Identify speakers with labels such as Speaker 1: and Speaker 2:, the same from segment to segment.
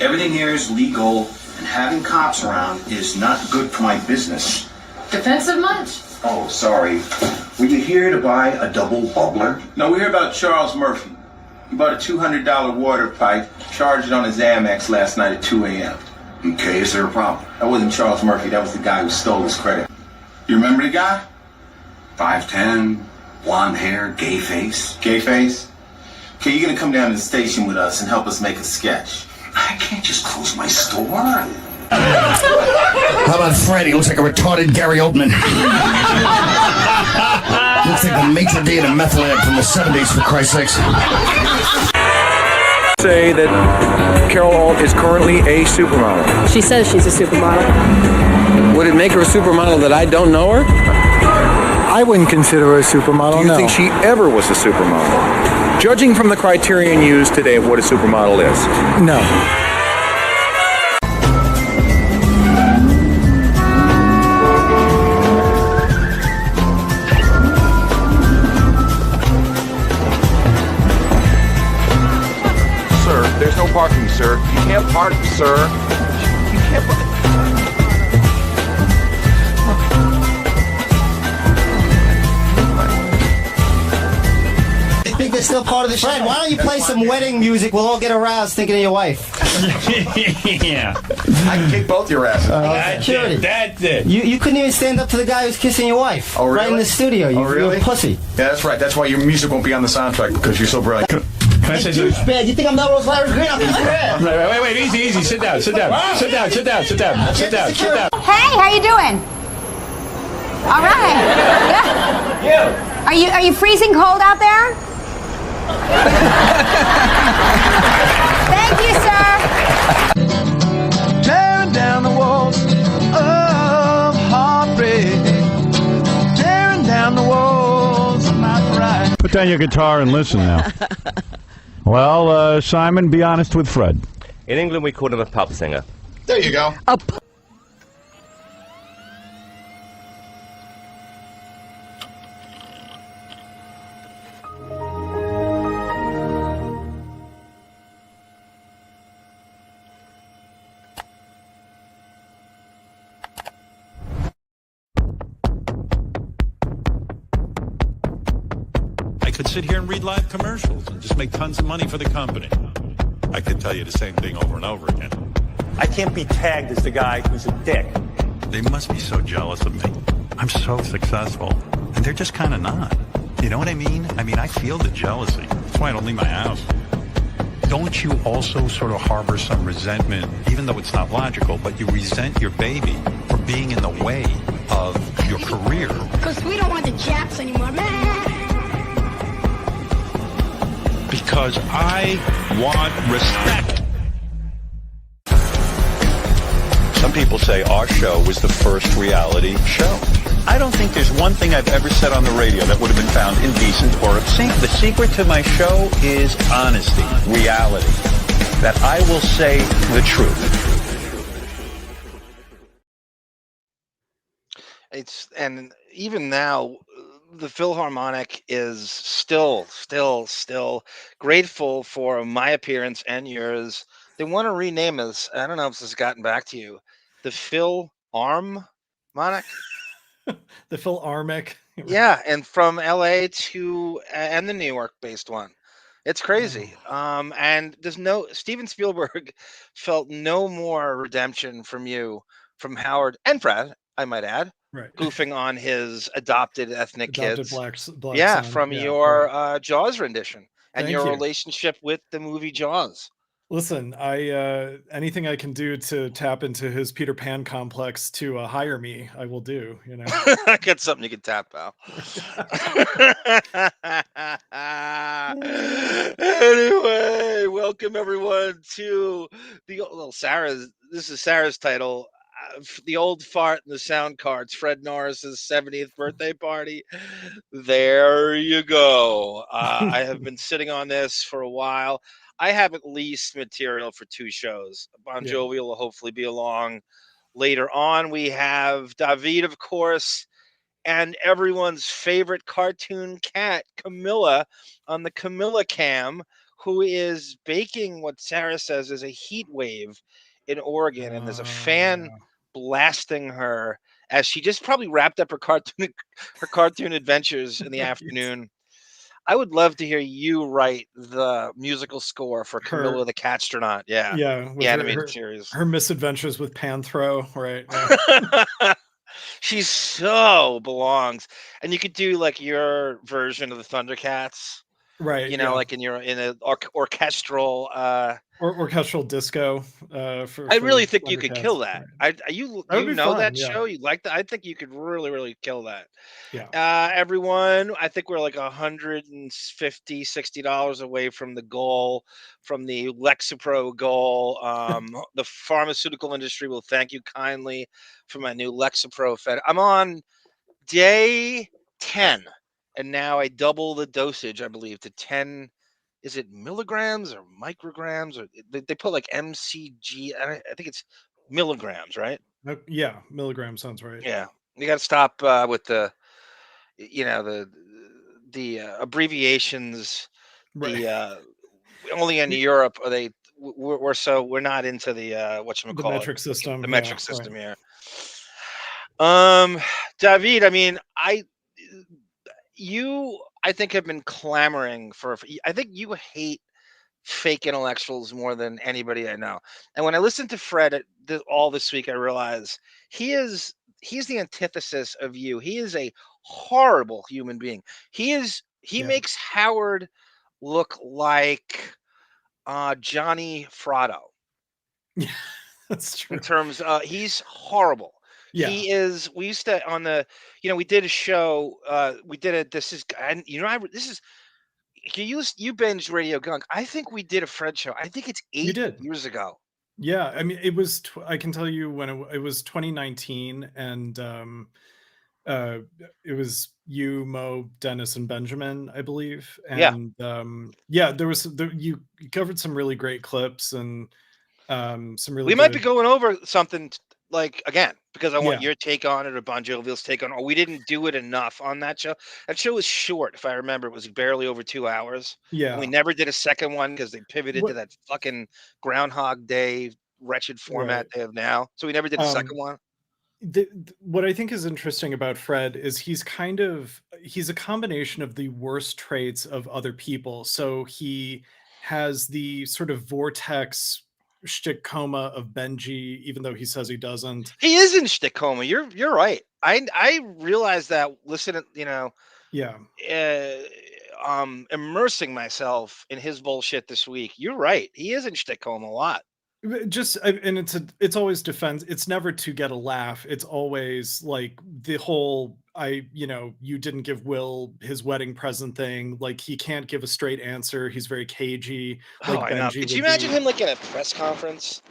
Speaker 1: Everything here is legal, and having cops around is not good for my business.
Speaker 2: Defensive much?
Speaker 1: Oh, sorry. Were you here to buy a double bubbler?
Speaker 3: No, we're here about Charles Murphy. He bought a $200 water pipe, charged it on his Amex last night at 2 a.m.
Speaker 1: Okay, is there a problem?
Speaker 3: That wasn't Charles Murphy, that was the guy who stole his credit. You remember the guy?
Speaker 1: 5'10", blonde hair, gay face.
Speaker 3: Gay face? Okay, you're gonna come down to the station with us and help us make a sketch.
Speaker 1: I can't just close my store.
Speaker 4: How about Fred? He looks like a retarded Gary Oldman. Looks like the maitre d' in a meth lab from the 70s, for Christ's sakes.
Speaker 5: Say that Carol Alt is currently a supermodel.
Speaker 6: She says she's a supermodel.
Speaker 5: Would it make her a supermodel that I don't know her?
Speaker 7: I wouldn't consider her a supermodel,
Speaker 5: Do you think she ever was a supermodel? Judging from the criterion used today of what a supermodel is.
Speaker 7: No.
Speaker 5: Sir, there's no parking, sir. You can't park, sir. You can't park.
Speaker 8: I think they're still part of the show. Fred, why don't you play some wedding music? We'll all get aroused thinking of your wife.
Speaker 9: Yeah.
Speaker 3: I can kick both your asses.
Speaker 8: Security.
Speaker 9: That's it.
Speaker 8: You couldn't even stand up to the guy who's kissing your wife.
Speaker 3: Oh, really?
Speaker 8: Right in the studio. You're a pussy.
Speaker 3: Yeah, that's right. That's why your music won't be on the soundtrack, because you're so brilliant.
Speaker 9: Can I say something?
Speaker 8: Douchebag, you think I'm Melrose Larry Green? I'm
Speaker 9: Wait, easy. Sit down. Sit down.
Speaker 2: Hey, how you doing? All right. Yeah. Are you freezing cold out there? Thank you, sir.
Speaker 7: Tearing down the walls of heartbreak. Tearing down the walls of my pride.
Speaker 10: Put down your guitar and listen now. Well, Simon, be honest with Fred.
Speaker 11: In England, we call him a pub singer.
Speaker 3: There you go.
Speaker 10: I could sit here and read live commercials and just make tons of money for the company. I could tell you the same thing over and over again.
Speaker 11: I can't be tagged as the guy who's a dick.
Speaker 10: They must be so jealous of me. I'm so successful. And they're just kind of not. You know what I mean? I feel the jealousy. That's why I don't leave my house. Don't you also sort of harbor some resentment, even though it's not logical, but you resent your baby for being in the way of your career?
Speaker 2: Because we don't want the Japs anymore, man.
Speaker 10: Because I want respect.
Speaker 12: Some people say our show was the first reality show. I don't think there's one thing I've ever said on the radio that would have been found indecent or obscene. The secret to my show is honesty, reality, that I will say the truth.
Speaker 13: And even now, the Philharmonic is still grateful for my appearance and yours. They want to rename us. I don't know if this has gotten back to you. The Philharmonic.
Speaker 14: The Philharmonic.
Speaker 13: Yeah, and from LA to and the New York-based one. It's crazy. And there's no Steven Spielberg felt no more redemption from you, from Howard and Fred, I might add.
Speaker 14: Right.
Speaker 13: Goofing on his adopted ethnic kids.
Speaker 14: Black
Speaker 13: yeah,
Speaker 14: son.
Speaker 13: from your Jaws rendition and your relationship with the movie Jaws.
Speaker 14: Listen, I anything I can do to tap into his Peter Pan complex to hire me, I will do. You know,
Speaker 13: I got something you can tap, pal. Anyway, welcome everyone to the Sarah's. This is Sarah's title. The old fart in the sound cards. Fred Norris's 70th birthday party. There you go. I have been sitting on this for a while. I have at least material for 2 shows. Bon Jovi will hopefully be along later on. We have Davyd, of course, and everyone's favorite cartoon cat, Camilla, on the Camilla Cam, who is baking what Sarah says is a heat wave in Oregon, and there's a fan blasting her as she just probably wrapped up her cartoon adventures in the afternoon. I would love to hear you write the musical score for Camilla the Catstronaut. Yeah, the animated series.
Speaker 14: Her misadventures with Panthro, right? Yeah.
Speaker 13: She so belongs, and you could do like your version of the Thundercats,
Speaker 14: right?
Speaker 13: You know, like in an orchestral.
Speaker 14: Orchestral disco.
Speaker 13: I really think you could kill that. You know that show? You like that? I think you could really kill that.
Speaker 14: Yeah.
Speaker 13: Everyone, I think we're like $150-$60 away from the goal, from the Lexapro goal. The pharmaceutical industry will thank you kindly for my new Lexapro Fed. I'm on day 10, and now I double the dosage, I believe, to 10. Is it milligrams or micrograms, or they put like MCG? I think it's milligrams, right?
Speaker 14: Yeah, milligram sounds right.
Speaker 13: Yeah, you got to stop with the, the abbreviations.
Speaker 14: Right.
Speaker 13: Only in Europe are they. We're not into the
Speaker 14: the metric system.
Speaker 13: The metric system here. Davyd, I mean, I think have been clamoring for. I think you hate fake intellectuals more than anybody I know. And when I listened to Fred all this week, I realized he's the antithesis of you. He is a horrible human being. He makes Howard look like Johnny Fratto.
Speaker 14: Yeah, that's true.
Speaker 13: In terms, he's horrible.
Speaker 14: Yeah.
Speaker 13: He is. We used to on the. We did a show. We did it. This is. And this is. You binge Radio Gunk. I think we did a Fred show. I think it's 8 years ago.
Speaker 14: Yeah, I mean, it was. I can tell you when it was 2019, and it was you, Mo, Dennis, and Benjamin, I believe. And there was you covered some really great clips and some really.
Speaker 13: We might be going over something. Like again, because I want your take on it or Bon Jovial's take on it. We didn't do it enough on that show. That show was short, if I remember. It was barely over 2 hours.
Speaker 14: Yeah.
Speaker 13: And we never did a second one because they pivoted to that fucking Groundhog Day wretched format they have now. So we never did a second one.
Speaker 14: What I think is interesting about Fred is he's a combination of the worst traits of other people. So he has the sort of vortex shtick coma of Benji, even though he says he doesn't.
Speaker 13: He is in shtick coma. You're right. I realized that. Listen, immersing myself in his bullshit this week. You're right. He is in shtick coma a lot.
Speaker 14: And it's always defense. It's never to get a laugh. It's always like the whole you didn't give Will his wedding present thing. Like he can't give a straight answer. He's very cagey.
Speaker 13: I know. Could you imagine him like in a press conference?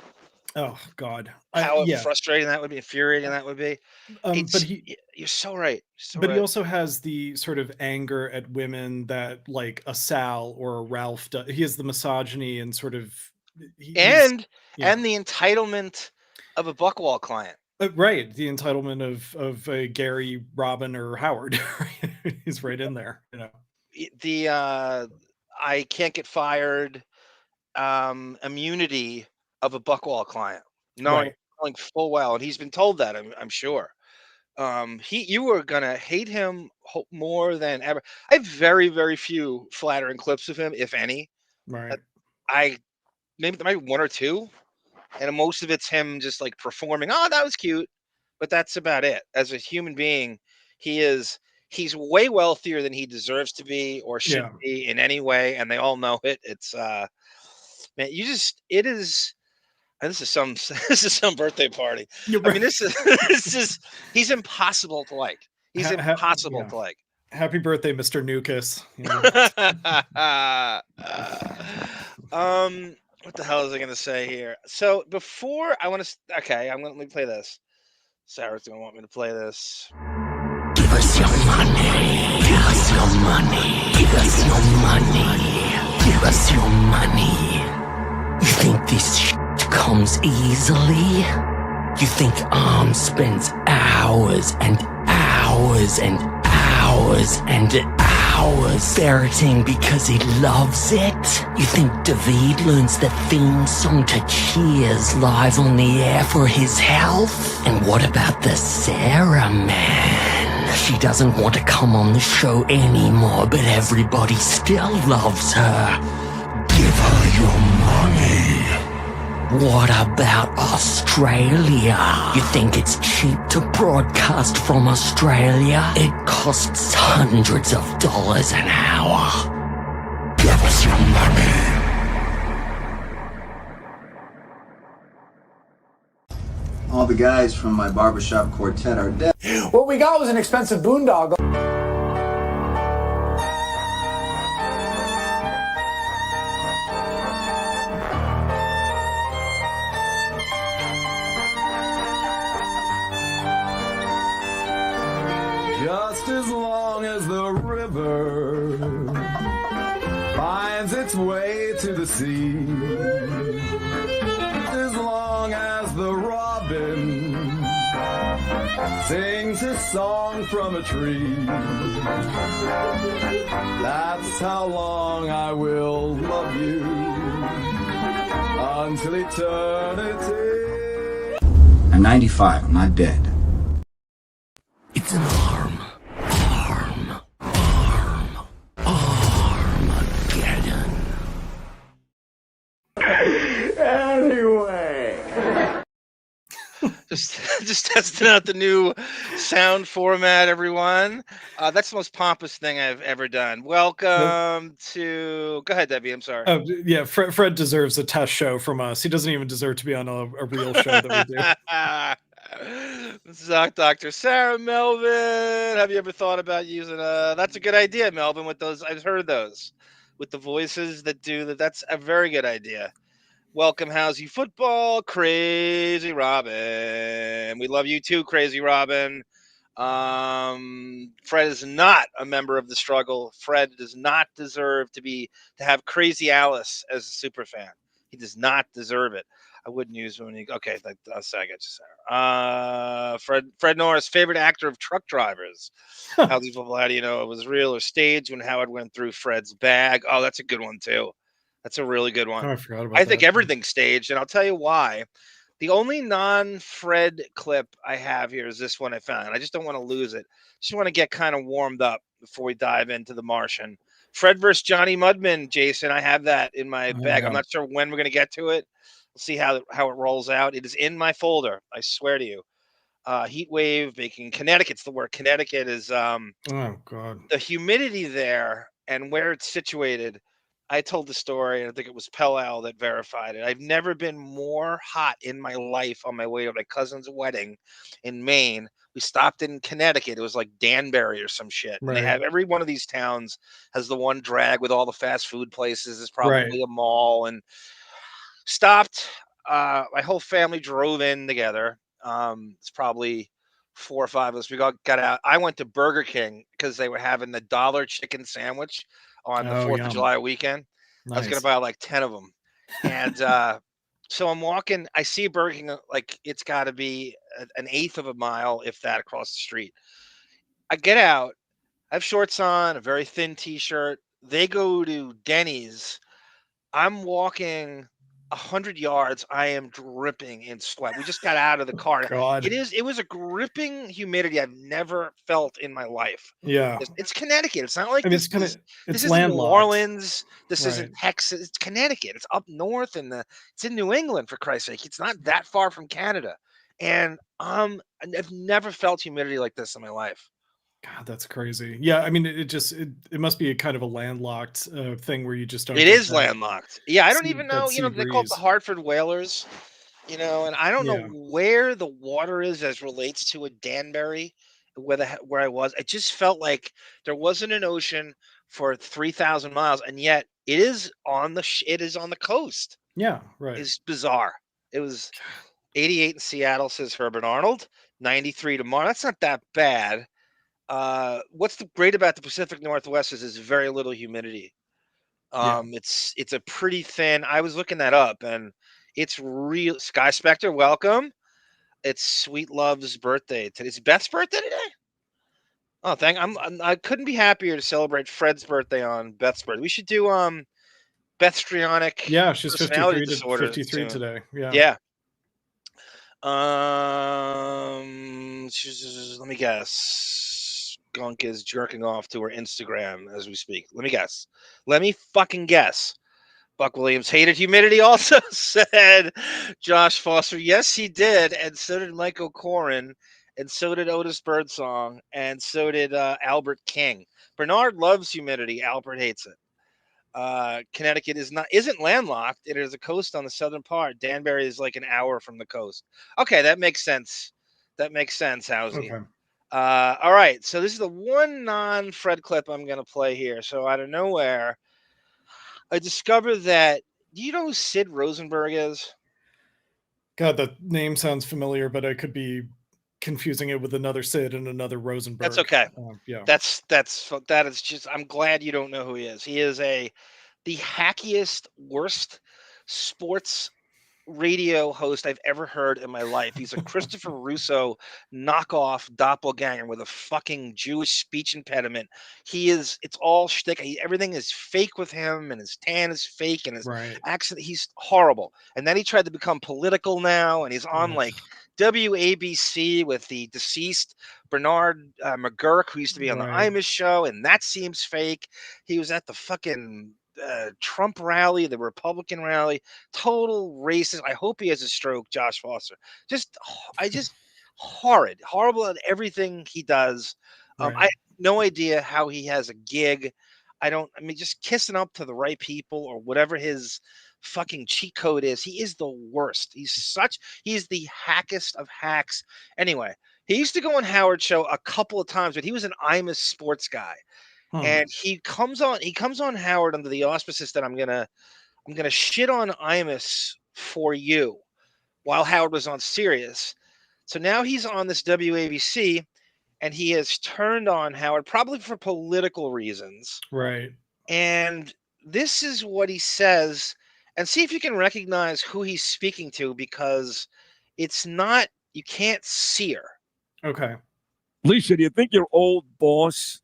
Speaker 14: Oh God!
Speaker 13: How frustrating that would be, infuriating that would be. But you're so right.
Speaker 14: He also has the sort of anger at women that like a Sal or a Ralph does. He has the misogyny and sort of.
Speaker 13: And the entitlement of a Buckwall client.
Speaker 14: Right, the entitlement of a Gary, Robin, or Howard. He's right in there.
Speaker 13: The I can't get fired immunity of a Buckwall client, knowing full well, and he's been told that. I'm sure. You are gonna hate him more than ever. I have very, very few flattering clips of him, if any.
Speaker 14: Right.
Speaker 13: Maybe one or two, and most of it's him just like performing. Oh, that was cute, but that's about it. As a human being, he's way wealthier than he deserves to be or should be in any way, and they all know it. It's man, it is. And this is some birthday party. Right. I mean, this is he's impossible to like. He's impossible to like.
Speaker 14: Happy birthday, Mr. Nukas.
Speaker 13: What the hell is I going to say here? So before I want to, let me play this. Sarah's going to want me to play this.
Speaker 6: Give us your money. Give us your money. Give us your money. Give us your money. You think this shit comes easily? You think Arm spends hours and hours and hours and hours hours ferreting because he loves it? You think Davyd learns the theme song to Cheers live on the air for his health? And what about the Sarah man? She doesn't want to come on the show anymore, but everybody still loves her. Give her your money. What about Australia? You think it's cheap to broadcast from Australia? It costs hundreds of dollars an hour. Give us your money.
Speaker 15: All the guys from my barbershop quartet are dead.
Speaker 16: What we got was an expensive boondoggle.
Speaker 7: Just as long as the river finds its way to the sea, as long as the robin sings his song from a tree, that's how long I will love you until eternity.
Speaker 15: I'm 95. I'm not dead.
Speaker 6: It's an Armageddon.
Speaker 7: Anyway.
Speaker 13: Just testing out the new sound format, everyone. That's the most pompous thing I've ever done. Welcome to... Go ahead, Debbie. I'm sorry.
Speaker 14: Oh, yeah, Fred deserves a test show from us. He doesn't even deserve to be on a real show that we do.
Speaker 13: This is Dr. Sarah Melvin. Have you ever thought about using that's a good idea, Melvin, with those. I've heard those with the voices that do that. That's a very good idea. Welcome, How's You Football, Crazy Robin. We love you too, Crazy Robin. Fred is not a member of the struggle. Fred does not deserve to have Crazy Alice as a super fan. He does not deserve it. I wouldn't use when he. Okay, I got you, Sarah. Fred Norris, favorite actor of Truck Drivers. How do you know it was real or staged? When Howard went through Fred's bag. Oh, that's a good one too. That's a really good one.
Speaker 14: Oh, I forgot about
Speaker 13: I think
Speaker 14: that.
Speaker 13: everything's staged, and I'll tell you why. The only non-Fred clip I have here is this one I found. I just don't want to lose it. Just want to get kind of warmed up before we dive into The Martian. Fred versus Johnny Mudman, Jason. I have that in my bag.
Speaker 14: Yeah.
Speaker 13: I'm not sure when we're going to get to it. We'll see how it rolls out. It is in my folder. I swear to you. Heat wave, making Connecticut's the word. Connecticut is
Speaker 14: Oh, God.
Speaker 13: the humidity there and where it's situated. I told the story, and I think it was Ferrall that verified it. I've never been more hot in my life on my way to my cousin's wedding in Maine. We stopped in Connecticut. It was like Danbury or some shit. And they
Speaker 14: Right.
Speaker 13: have every one of these towns has the one drag with all the fast food places. There's probably a mall, and stopped. My whole family drove in together. It's probably 4 or 5 of us. We got out. I went to Burger King because they were having the $1 chicken sandwich on the 4th of July weekend. I was going to buy like 10 of them. And so I'm walking. I see Burger King, like it's got to be an eighth of a mile, if that, across the street. I get out. I have shorts on, a very thin T-shirt. They go to Denny's. I'm walking 100 yards. I am dripping in sweat. We just got out of the car.
Speaker 14: God.
Speaker 13: It was a gripping humidity I've never felt in my life.
Speaker 14: Yeah.
Speaker 13: It's Connecticut. It's not like
Speaker 14: I mean,
Speaker 13: this
Speaker 14: it's
Speaker 13: isn't New
Speaker 14: landlocked.
Speaker 13: Orleans. This
Speaker 14: Right.
Speaker 13: isn't Texas. It's Connecticut. It's up north it's in New England, for Christ's sake. It's not that far from Canada. And I've never felt humidity like this in my life.
Speaker 14: God, that's crazy. Yeah, I mean, it must be a kind of a landlocked thing where you just don't.
Speaker 13: It
Speaker 14: get
Speaker 13: is
Speaker 14: that
Speaker 13: landlocked. Yeah, I don't
Speaker 14: sea-
Speaker 13: even
Speaker 14: that
Speaker 13: know.
Speaker 14: sea
Speaker 13: They call it the
Speaker 14: breeze.
Speaker 13: Hartford Whalers. And I don't know
Speaker 14: Yeah.
Speaker 13: where the water is as relates to a Danbury, where I was. It just felt like there wasn't an ocean for 3,000 miles, and yet it is on the coast.
Speaker 14: Yeah, right.
Speaker 13: It's bizarre. It was 88 in Seattle, says Herbert Arnold. 93 tomorrow. That's not that bad. What's the great about the Pacific Northwest is there's very little humidity. It's a pretty thin. I was looking that up, and it's real. Sky Spectre, welcome. It's Sweet Love's birthday today. It's Beth's birthday today. Oh, I couldn't be happier to celebrate Fred's birthday on Beth's birthday. We should do Beth's Strionic
Speaker 14: Yeah, she's
Speaker 13: personality
Speaker 14: 53 to
Speaker 13: disorder
Speaker 14: 53
Speaker 13: soon.
Speaker 14: today. Yeah.
Speaker 13: Yeah. Let me guess. Gunk is jerking off to her Instagram as we speak. Let me guess. Let me fucking guess. Buck Williams hated humidity also, said Josh Foster. Yes, he did. And so did Mike O'Corin. And so did Otis Birdsong. And so did Albert King. Bernard loves humidity. Albert hates it. Connecticut isn't landlocked. It is a coast on the southern part. Danbury is like an hour from the coast. Okay, that makes sense. That makes sense, Housey.
Speaker 14: Okay.
Speaker 13: All right, so this is the one non-Fred clip I'm going to play here. So out of nowhere, I discovered that. Do you know who Sid Rosenberg is?
Speaker 14: God, the name sounds familiar, but I could be confusing it with another Sid and another Rosenberg.
Speaker 13: That's okay.
Speaker 14: Yeah.
Speaker 13: That is just. I'm glad you don't know who he is. He is the hackiest, worst sports radio host I've ever heard in my life. He's a Christopher Russo knockoff doppelganger with a fucking Jewish speech impediment. It's all shtick. Everything is fake with him, and his tan is fake, and his accent. He's horrible. And then he tried to become political now, and he's on like WABC with the deceased Bernard McGurk, who used to be on the Imus show, and that seems fake. He was at the fucking Trump rally, the Republican rally, total racist. I hope he has a stroke, Josh Foster. Horrible at everything he does. I have no idea how he has a gig. Just kissing up to the right people or whatever his fucking cheat code is. He is the worst. He's the hackest of hacks. Anyway, he used to go on Howard's show a couple of times, but he was an Imus sports guy. And he comes on Howard under the auspices that I'm gonna shit on Imus for you while Howard was on Sirius. So now he's on this WABC, and he has turned on Howard probably for political reasons.
Speaker 14: Right.
Speaker 13: And this is what he says, and see if you can recognize who he's speaking to, because you can't see her.
Speaker 14: Okay.
Speaker 4: Lisa, do you think your old boss,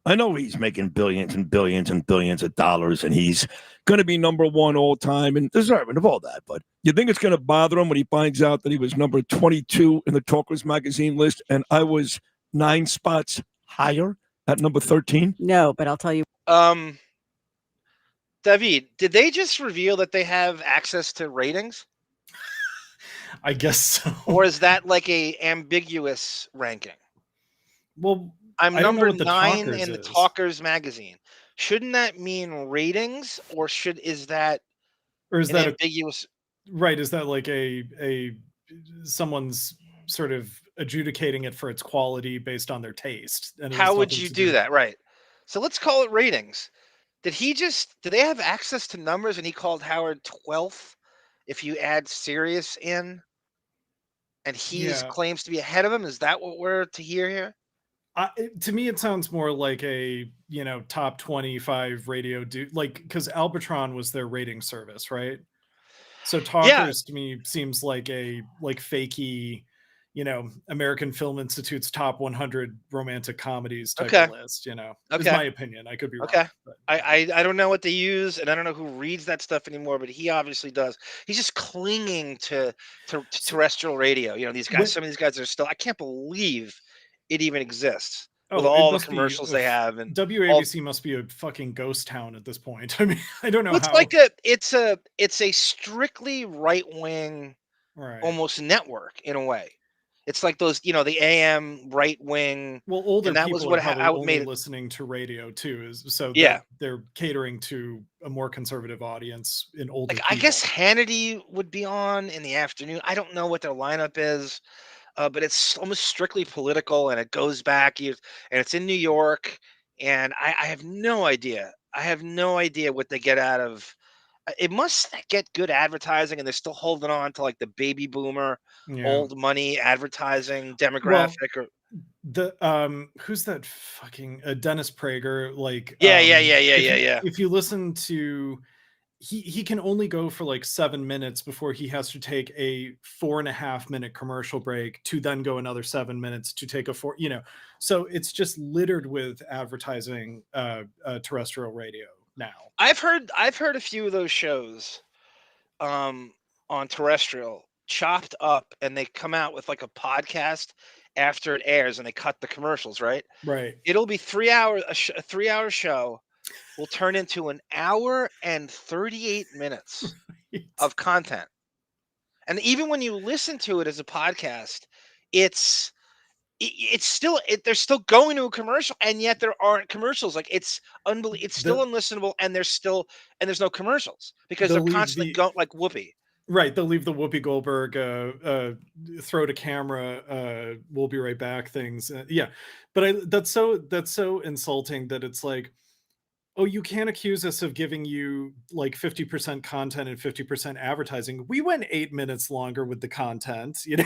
Speaker 4: I know he's making billions and billions and billions of dollars, and he's going to be number one all time and deserving of all that. But you think it's going to bother him when he finds out that he was number 22 in the Talkers magazine list, and I was 9 spots higher at number 13?
Speaker 17: No, but I'll tell you.
Speaker 13: Davyd, did they just reveal that they have access to ratings?
Speaker 14: I guess so.
Speaker 13: Or is that like a ambiguous ranking?
Speaker 14: Well,
Speaker 13: I'm number 9 in the
Speaker 14: is.
Speaker 13: Talkers magazine. Shouldn't that mean ratings, or is that ambiguous?
Speaker 14: Right. Is that like a someone's sort of adjudicating it for its quality based on their taste? And
Speaker 13: how would you do that? Right. So let's call it ratings. Did they have access to numbers and he called Howard 12th if you add Sirius in? And he claims to be ahead of him? Is that what we're to hear here?
Speaker 14: To me, it sounds more like a top 25 radio dude, like, because Albitron was their rating service, right? So Talkers to me seems like a fakey, American Film Institute's top 100 romantic comedies type of list. Is my opinion. I could be wrong.
Speaker 13: Okay, I don't know what they use, and I don't know who reads that stuff anymore, but he obviously does. He's just clinging to terrestrial radio. These guys. Some of these guys are still. I can't believe it even exists with all the commercials they have. And
Speaker 14: WABC must be a fucking ghost town at this point. I mean, I don't know.
Speaker 13: It's a strictly right wing, almost network in a way. It's like those, the AM right wing.
Speaker 14: Well, older
Speaker 13: and that
Speaker 14: people
Speaker 13: was what
Speaker 14: are
Speaker 13: how it made
Speaker 14: only listening to radio too. They're catering to a more conservative audience in older.
Speaker 13: I guess Hannity would be on in the afternoon. I don't know what their lineup is. But it's almost strictly political, and it goes back, and it's in New York, and I have no idea. I have no idea what they get out of. It must get good advertising, and they're still holding on to like the baby boomer, old money advertising demographic.
Speaker 14: Who's that fucking Dennis Prager? Like,
Speaker 13: yeah.
Speaker 14: If you listen to he can only go for like 7 minutes before he has to take a 4.5-minute commercial break to then go another 7 minutes to take a so it's just littered with advertising terrestrial radio now.
Speaker 13: I've heard a few of those shows on terrestrial chopped up, and they come out with like a podcast after it airs, and they cut the commercials, right?
Speaker 14: Right.
Speaker 13: It'll be 3 hours, a 3-hour show will turn into an hour and 38 minutes of content. And even when you listen to it as a podcast, it's still they're still going to a commercial, and yet there aren't commercials. Like it's unbelievable. It's still unlistenable, and there's no commercials because they're constantly going like Whoopi.
Speaker 14: Right, they'll leave the Whoopi Goldberg throw to camera, we'll be right back things. Yeah, but that's so insulting that it's like, oh, you can't accuse us of giving you like 50% content and 50% advertising. We went 8 minutes longer with the content, you know.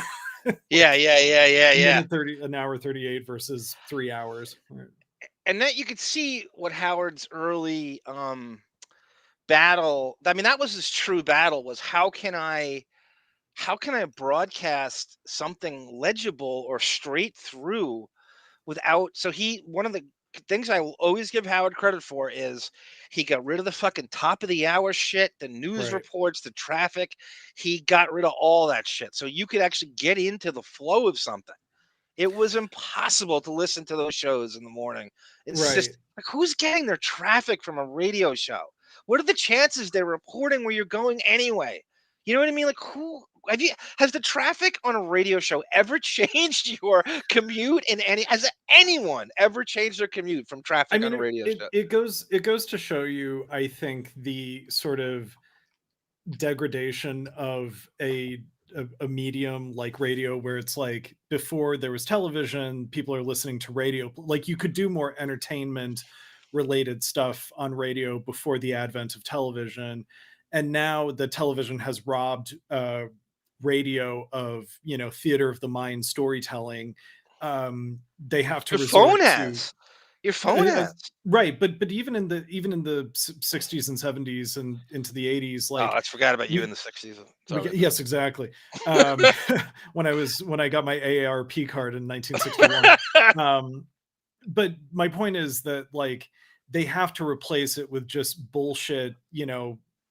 Speaker 13: Yeah.
Speaker 14: An hour 38 versus 3 hours.
Speaker 13: And that you could see what Howard's early battle. I mean, that was his true battle, was how can I broadcast something legible or straight through without. So one of the things I will always give Howard credit for is he got rid of the fucking top of the hour shit, the news reports, the traffic. He got rid of all that shit. So you could actually get into the flow of something. It was impossible to listen to those shows in the morning. It's just like, who's getting their traffic from a radio show? What are the chances they're reporting where you're going anyway? You know what I mean? Like, has the traffic on a radio show ever changed your commute has anyone ever changed their commute from traffic on a radio show?
Speaker 14: It goes to show you, I think, the sort of degradation of a medium like radio, where it's like before there was television, people are listening to radio. Like you could do more entertainment related stuff on radio before the advent of television. And now the television has robbed radio of, theater of the mind storytelling. They have to
Speaker 13: your phone has
Speaker 14: right, but even in the 60s and 70s and into the 80s, like
Speaker 13: I forgot about you in the 60s.
Speaker 14: Yes, exactly. When I got my AARP card in 1961. But my point is that like they have to replace it with just bullshit,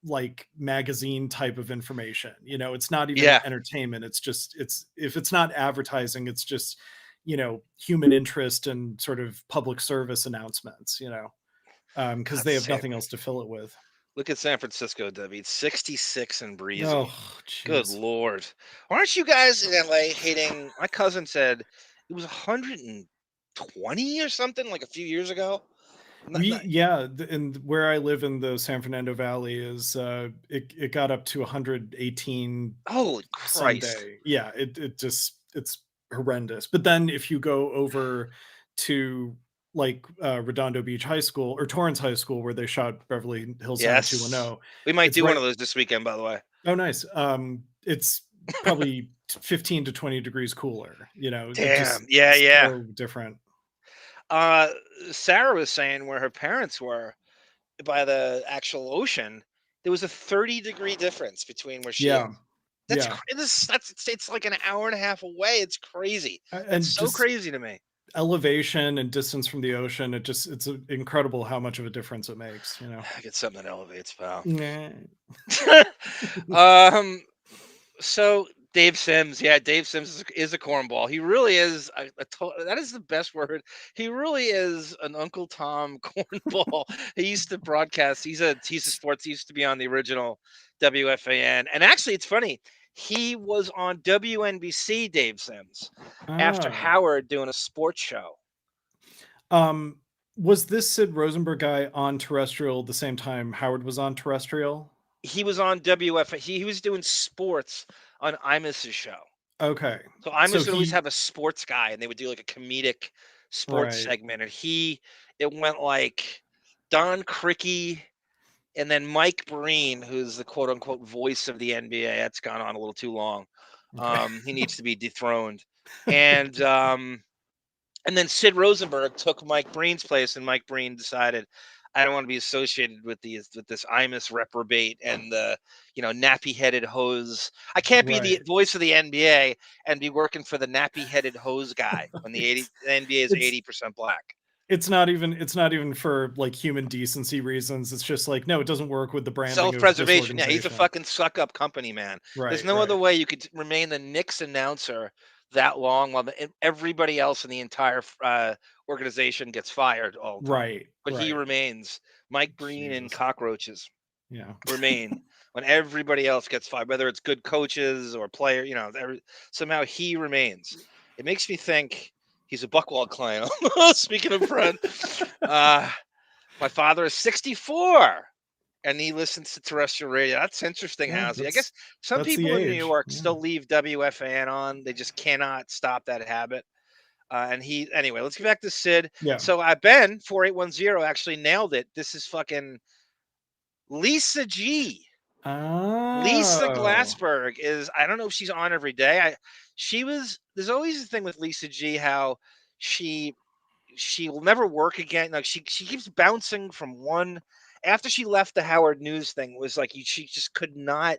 Speaker 14: like magazine type of information. It's not even entertainment. It's just if it's not advertising, it's just human interest and sort of public service announcements, because they have nothing else to fill it with.
Speaker 13: Look at San Francisco, Davyd, 66 and breezy.
Speaker 14: Oh,
Speaker 13: good Lord. Aren't you guys in LA hating? My cousin said it was 120 or something like a few years ago.
Speaker 14: And where I live in the San Fernando Valley is it got up to 118.
Speaker 13: Holy Christ.
Speaker 14: Sunday. Yeah, it's horrendous. But then if you go over to like Redondo Beach High School or Torrance High School, where they shot Beverly Hills 90210,
Speaker 13: we might do one of those this weekend, by the way.
Speaker 14: Oh, nice. It's probably 15 to 20 degrees cooler.
Speaker 13: Damn.
Speaker 14: So different.
Speaker 13: Sarah was saying where her parents were by the actual ocean, there was a 30-degree difference between where she is. It's like an hour and a half away. It's crazy. It's so crazy to me.
Speaker 14: Elevation and distance from the ocean, it's incredible how much of a difference it makes.
Speaker 13: I get something that elevates, pal.
Speaker 14: Nah.
Speaker 13: So Dave Sims, Dave Sims is a cornball. He really is that is the best word. He really is an Uncle Tom cornball. He used to broadcast. He's a sports. He used to be on the original WFAN. And actually, it's funny. He was on WNBC, Dave Sims, after Howard doing a sports show.
Speaker 14: Was this Sid Rosenberg guy on terrestrial the same time Howard was on terrestrial?
Speaker 13: He was on WFAN. He was doing sports on Imus's show.
Speaker 14: Okay.
Speaker 13: So Imus would always have a sports guy, and they would do like a comedic sports segment. And it went like Don Criqui, and then Mike Breen, who's the quote unquote voice of the NBA. That's gone on a little too long. He needs to be dethroned. And then Sid Rosenberg took Mike Breen's place, and Mike Breen decided, I don't want to be associated with this Imus reprobate and the nappy-headed hose. I can't be the voice of the NBA and be working for the nappy-headed hose guy when the NBA is 80% black.
Speaker 14: It's not even for like human decency reasons. It's just like, no, it doesn't work with the branding.
Speaker 13: Self-preservation. Yeah, he's a fucking suck-up company man.
Speaker 14: Right,
Speaker 13: There's no other way you could remain the Knicks announcer that long while everybody else in the entire organization gets fired all the time.
Speaker 14: Right.
Speaker 13: But he remains. Mike Breen and cockroaches
Speaker 14: Yeah.
Speaker 13: remain when everybody else gets fired, whether it's good coaches or player, somehow he remains. It makes me think he's a Buckwald client. Speaking of Fred, my father is 64 and he listens to terrestrial radio. That's interesting, Housey. I guess some people in New York still leave WFAN on. They just cannot stop that habit. Anyway, let's get back to Sid.
Speaker 14: Yeah.
Speaker 13: So Ben 4810 actually nailed it. This is fucking Lisa G. Lisa Glassberg is, I don't know if she's on every day. There's always a thing with Lisa G, how she will never work again. Like she keeps bouncing from one. After she left the Howard News thing, it was like she just could not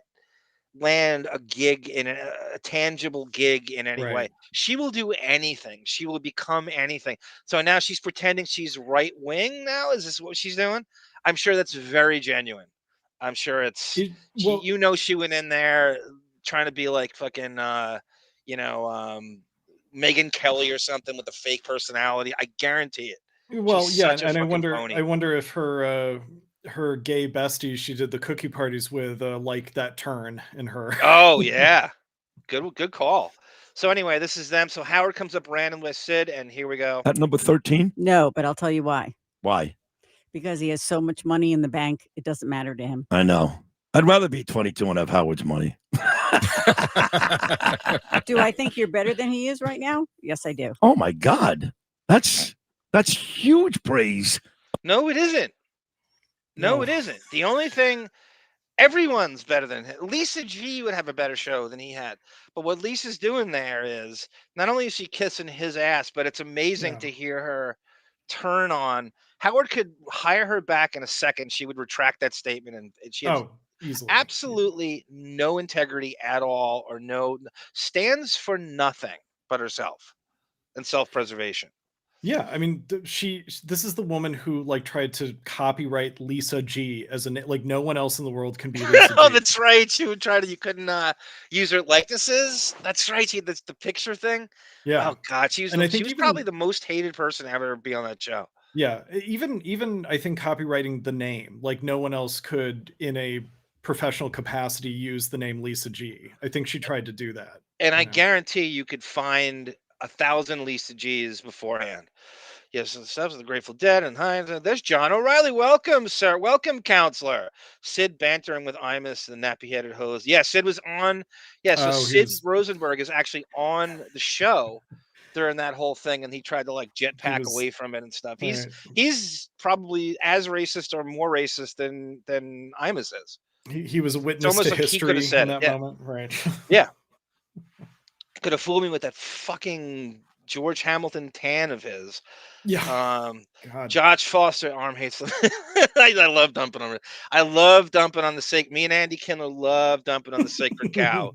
Speaker 13: land a gig in a tangible gig in any way. She will do anything. She will become anything. So now she's pretending she's right wing now. Is this what she's doing? I'm sure that's very genuine. I'm sure it's she went in there trying to be like fucking Megyn Kelly or something with a fake personality. I guarantee it.
Speaker 14: Well,
Speaker 13: She's
Speaker 14: yeah,
Speaker 13: such a
Speaker 14: and
Speaker 13: phony.
Speaker 14: I wonder if her gay bestie she did the cookie parties with like that turn in her.
Speaker 13: Oh yeah, good call. So anyway, this is them. So Howard comes up random with Sid, and here we go.
Speaker 4: At number 13?
Speaker 17: No, but I'll tell you why.
Speaker 4: Why?
Speaker 17: Because he has so much money in the bank, it doesn't matter to him.
Speaker 4: I know. I'd rather be 22 and have Howard's money.
Speaker 17: Do I think you're better than he is right now? Yes, I do.
Speaker 4: Oh my God. That's huge praise.
Speaker 13: No, it isn't. No, it isn't. The only thing, everyone's better than him. Lisa G would have a better show than he had. But what Lisa's doing there is, not only is she kissing his ass, but it's amazing to hear her turn on. Howard could hire her back in a second. She would retract that statement, and she has absolutely no integrity at all, or stands for nothing but herself and self-preservation.
Speaker 14: Yeah, I mean, this is the woman who like tried to copyright Lisa G as like no one else in the world can be Lisa
Speaker 13: Oh,
Speaker 14: G.
Speaker 13: that's right. She would try to. You couldn't use her likenesses. That's right. That's the picture thing.
Speaker 14: Yeah.
Speaker 13: Oh God, she was probably the most hated person to ever be on that show.
Speaker 14: Yeah, even I think copywriting the name, like no one else could in a professional capacity use the name Lisa G. I think she tried to do that.
Speaker 13: And I guarantee you could find 1,000 Lisa G's beforehand. Yes, and stuff of the Grateful Dead and Hines. There's John O'Reilly. Welcome, sir. Welcome, counselor. Sid bantering with Imus, the nappy-headed hose. Yeah, Sid was on. Yeah, so Sid Rosenberg is actually on the show during that whole thing, and he tried to like jetpack away from it and stuff. He's probably as racist or more racist than Imus is.
Speaker 14: He was a witness to history in that moment, right?
Speaker 13: Yeah, could have fooled me with that fucking George Hamilton tan of his.
Speaker 14: Yeah.
Speaker 13: Josh Foster arm hates. I love dumping on it. I love dumping on the sacred. Me and Andy Kindler love dumping on the sacred cow.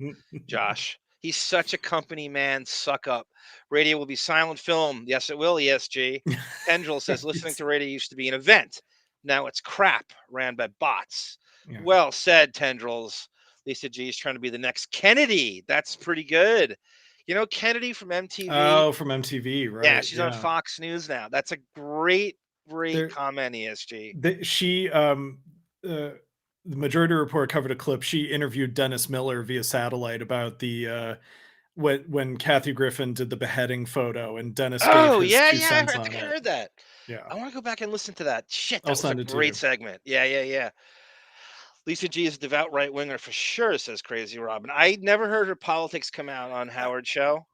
Speaker 13: Josh, he's such a company man. Suck up. Radio will be silent film. Yes, it will. ESG. Tendril says listening to radio used to be an event. Now it's crap ran by bots. Yeah. Well said, Tendrils. Lisa G is trying to be the next Kennedy. That's pretty good. You know Kennedy from MTV?
Speaker 14: Oh, from MTV, right?
Speaker 13: Yeah, she's on Fox News now. That's a great comment, ESG.
Speaker 14: The Majority Report covered a clip. She interviewed Dennis Miller via satellite about the when Kathy Griffin did the beheading photo, and Dennis gave his 2 cents on it.
Speaker 13: I heard that.
Speaker 14: Yeah,
Speaker 13: I want to go back and listen to that. Shit, that was a great segment. Yeah. Lisa G is a devout right winger for sure, says Crazy Robin. I never heard her politics come out on Howard's show.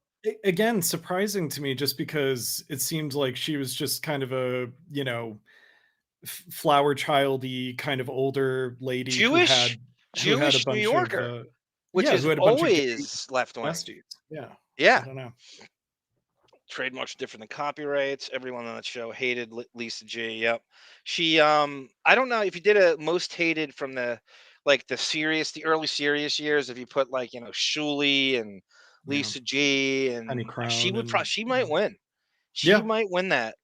Speaker 14: Again, surprising to me, just because it seemed like she was just kind of a flower childy kind of older lady,
Speaker 13: Jewish
Speaker 14: who had a bunch
Speaker 13: New Yorker, which
Speaker 14: who
Speaker 13: is
Speaker 14: had a bunch
Speaker 13: always left wing.
Speaker 14: Yeah.
Speaker 13: Yeah.
Speaker 14: I don't know.
Speaker 13: Trademarks are different than copyrights. Everyone on that show hated Lisa G. Yep. She I don't know if you did a most hated from the the early Sirius years, if you put like, Shuley and Lisa G,
Speaker 14: Penny
Speaker 13: and
Speaker 14: Crown and
Speaker 13: she might win. She
Speaker 14: Yeah.
Speaker 13: might win that.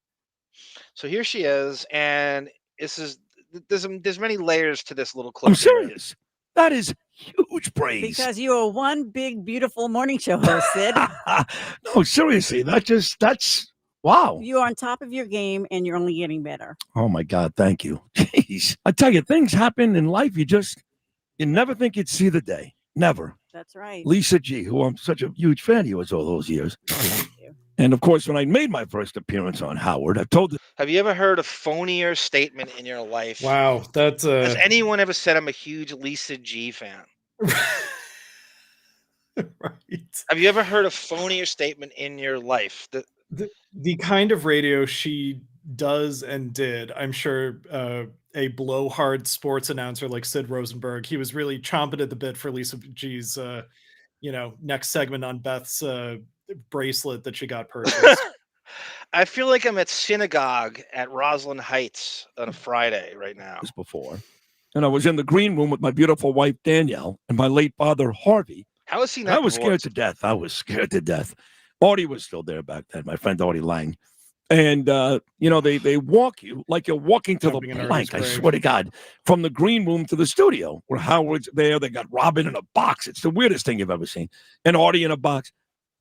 Speaker 13: So here she is, and there's many layers to this little clip.
Speaker 4: I'm serious. That is huge praise.
Speaker 17: Because you are one big, beautiful morning show host, Sid.
Speaker 4: No, seriously, that's wow.
Speaker 17: You are on top of your game, and you're only getting better.
Speaker 4: Oh my God, thank you. Jeez, I tell you, things happen in life. You never think you'd see the day. Never.
Speaker 17: That's right.
Speaker 4: Lisa G, who I'm such a huge fan of yours all those years. And of course, when I made my first appearance on Howard, I told her.
Speaker 13: Have you ever heard a phonier statement in your life?
Speaker 14: Wow, that's
Speaker 13: Has anyone ever said I'm a huge Lisa G fan?
Speaker 14: Right.
Speaker 13: Have you ever heard a phonier statement in your life?
Speaker 14: The kind of radio she does and did, I'm sure a blowhard sports announcer like Sid Rosenberg, he was really chomping at the bit for Lisa G's next segment on Beth's bracelet that she got purchased.
Speaker 13: I feel like I'm at synagogue at Roslyn Heights on a Friday right now.
Speaker 4: This before. And I was in the green room with my beautiful wife, Danielle, and my late father, Harvey.
Speaker 13: How is he not
Speaker 4: I was
Speaker 13: divorced?
Speaker 4: scared to death. Artie was still there back then, my friend Artie Lang. And, they walk you like you're walking to the plank, I swear to God, from the green room to the studio where Howard's there. They got Robin in a box. It's the weirdest thing you've ever seen. And Artie in a box.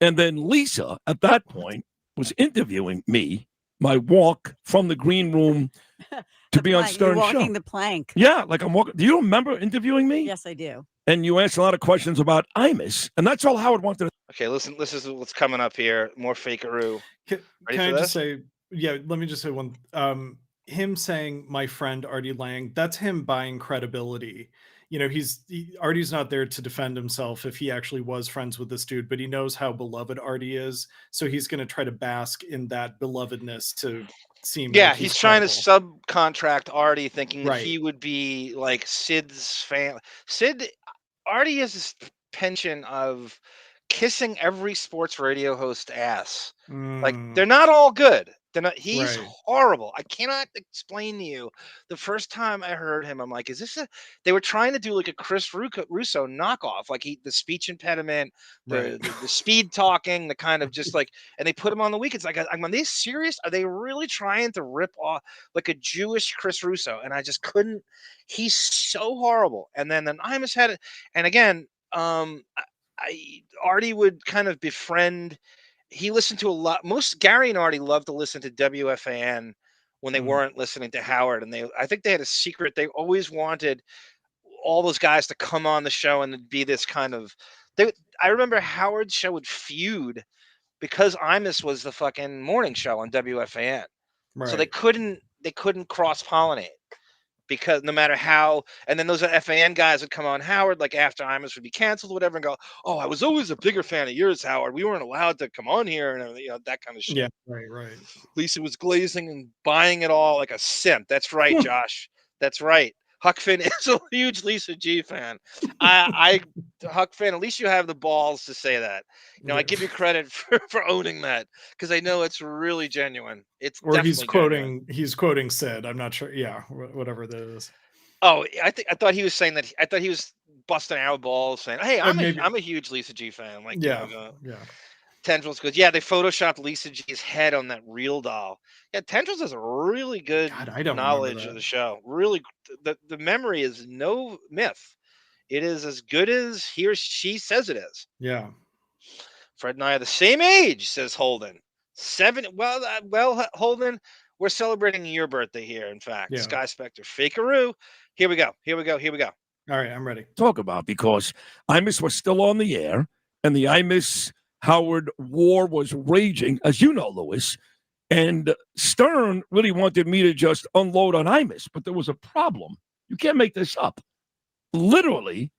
Speaker 4: And then Lisa, at that point, was interviewing me, my walk from the green room to be on Stern
Speaker 17: You're
Speaker 4: Show.
Speaker 17: walking the plank.
Speaker 4: Yeah, like I'm walking. Do you remember interviewing me?
Speaker 17: Yes, I do.
Speaker 4: And you asked a lot of questions about Imus, and that's all Howard wanted to.
Speaker 13: Okay, listen, this is what's coming up here. More fakeroo.
Speaker 14: Can I just say, let me just say one. Him saying my friend Artie Lang, that's him buying credibility. Artie's not there to defend himself if he actually was friends with this dude, but he knows how beloved Artie is, so he's going to try to bask in that belovedness to seem.
Speaker 13: Yeah,
Speaker 14: like
Speaker 13: he's trying to subcontract Artie, thinking that
Speaker 14: Right.
Speaker 13: he would be like Sid's fan. Artie has this penchant of kissing every sports radio host ass. Like they're not all good. They're not. He's
Speaker 14: Right.
Speaker 13: horrible. I cannot explain to you. The first time I heard him, I'm like, "Is this a?" They were trying to do like a Chris Russo knockoff, like the speech impediment,
Speaker 14: Right.
Speaker 13: the speed talking, the kind of just like, and they put him on the weekends. Like, are they serious? Are they really trying to rip off like a Jewish Chris Russo? And I just couldn't. He's so horrible. And then Imus had it, and again, Artie would kind of befriend. He listened to a lot. Gary and Artie loved to listen to WFAN when they weren't listening to Howard, and I think they had a secret. They always wanted all those guys to come on the show and be this kind of. I remember Howard's show would feud because Imus was the fucking morning show on WFAN, so they couldn't cross pollinate. Because no matter how, and then those FAN guys would come on Howard, like after Imus would be canceled or whatever, and go, "Oh, I was always a bigger fan of yours, Howard. We weren't allowed to come on here," and that kind of shit.
Speaker 14: Yeah, right.
Speaker 13: Lisa was glazing and buying it all like a simp. That's right, Josh. That's right. Huck Finn is a huge Lisa G fan. Huck Finn, at least you have the balls to say that. I give you credit for owning that, because I know it's really genuine. It's
Speaker 14: Or he's
Speaker 13: definitely
Speaker 14: quoting Sid. I'm not sure. Yeah, whatever that is.
Speaker 13: Oh, I thought he was saying that. I thought he was busting our balls, saying, "Hey, I'm a huge Lisa G fan." Like,
Speaker 14: yeah.
Speaker 13: Tendrils goes, "Yeah, they photoshopped Lisa G's head on that real doll." Yeah, Tendrils has a really good knowledge of the show. Really, the memory is no myth. It is as good as he or she says it is.
Speaker 14: Yeah.
Speaker 13: Fred and I are the same age, says Holden. Well, Holden, we're celebrating your birthday here. In fact,
Speaker 14: Yeah.
Speaker 13: Sky Spectre, fakeroo. Here we go.
Speaker 14: All right, I'm ready.
Speaker 4: Talk about, because Imus was still on the air, and the Imus Howard war was raging, as you know, Lewis. And Stern really wanted me to just unload on Imus, but there was a problem. You can't make this up. Literally,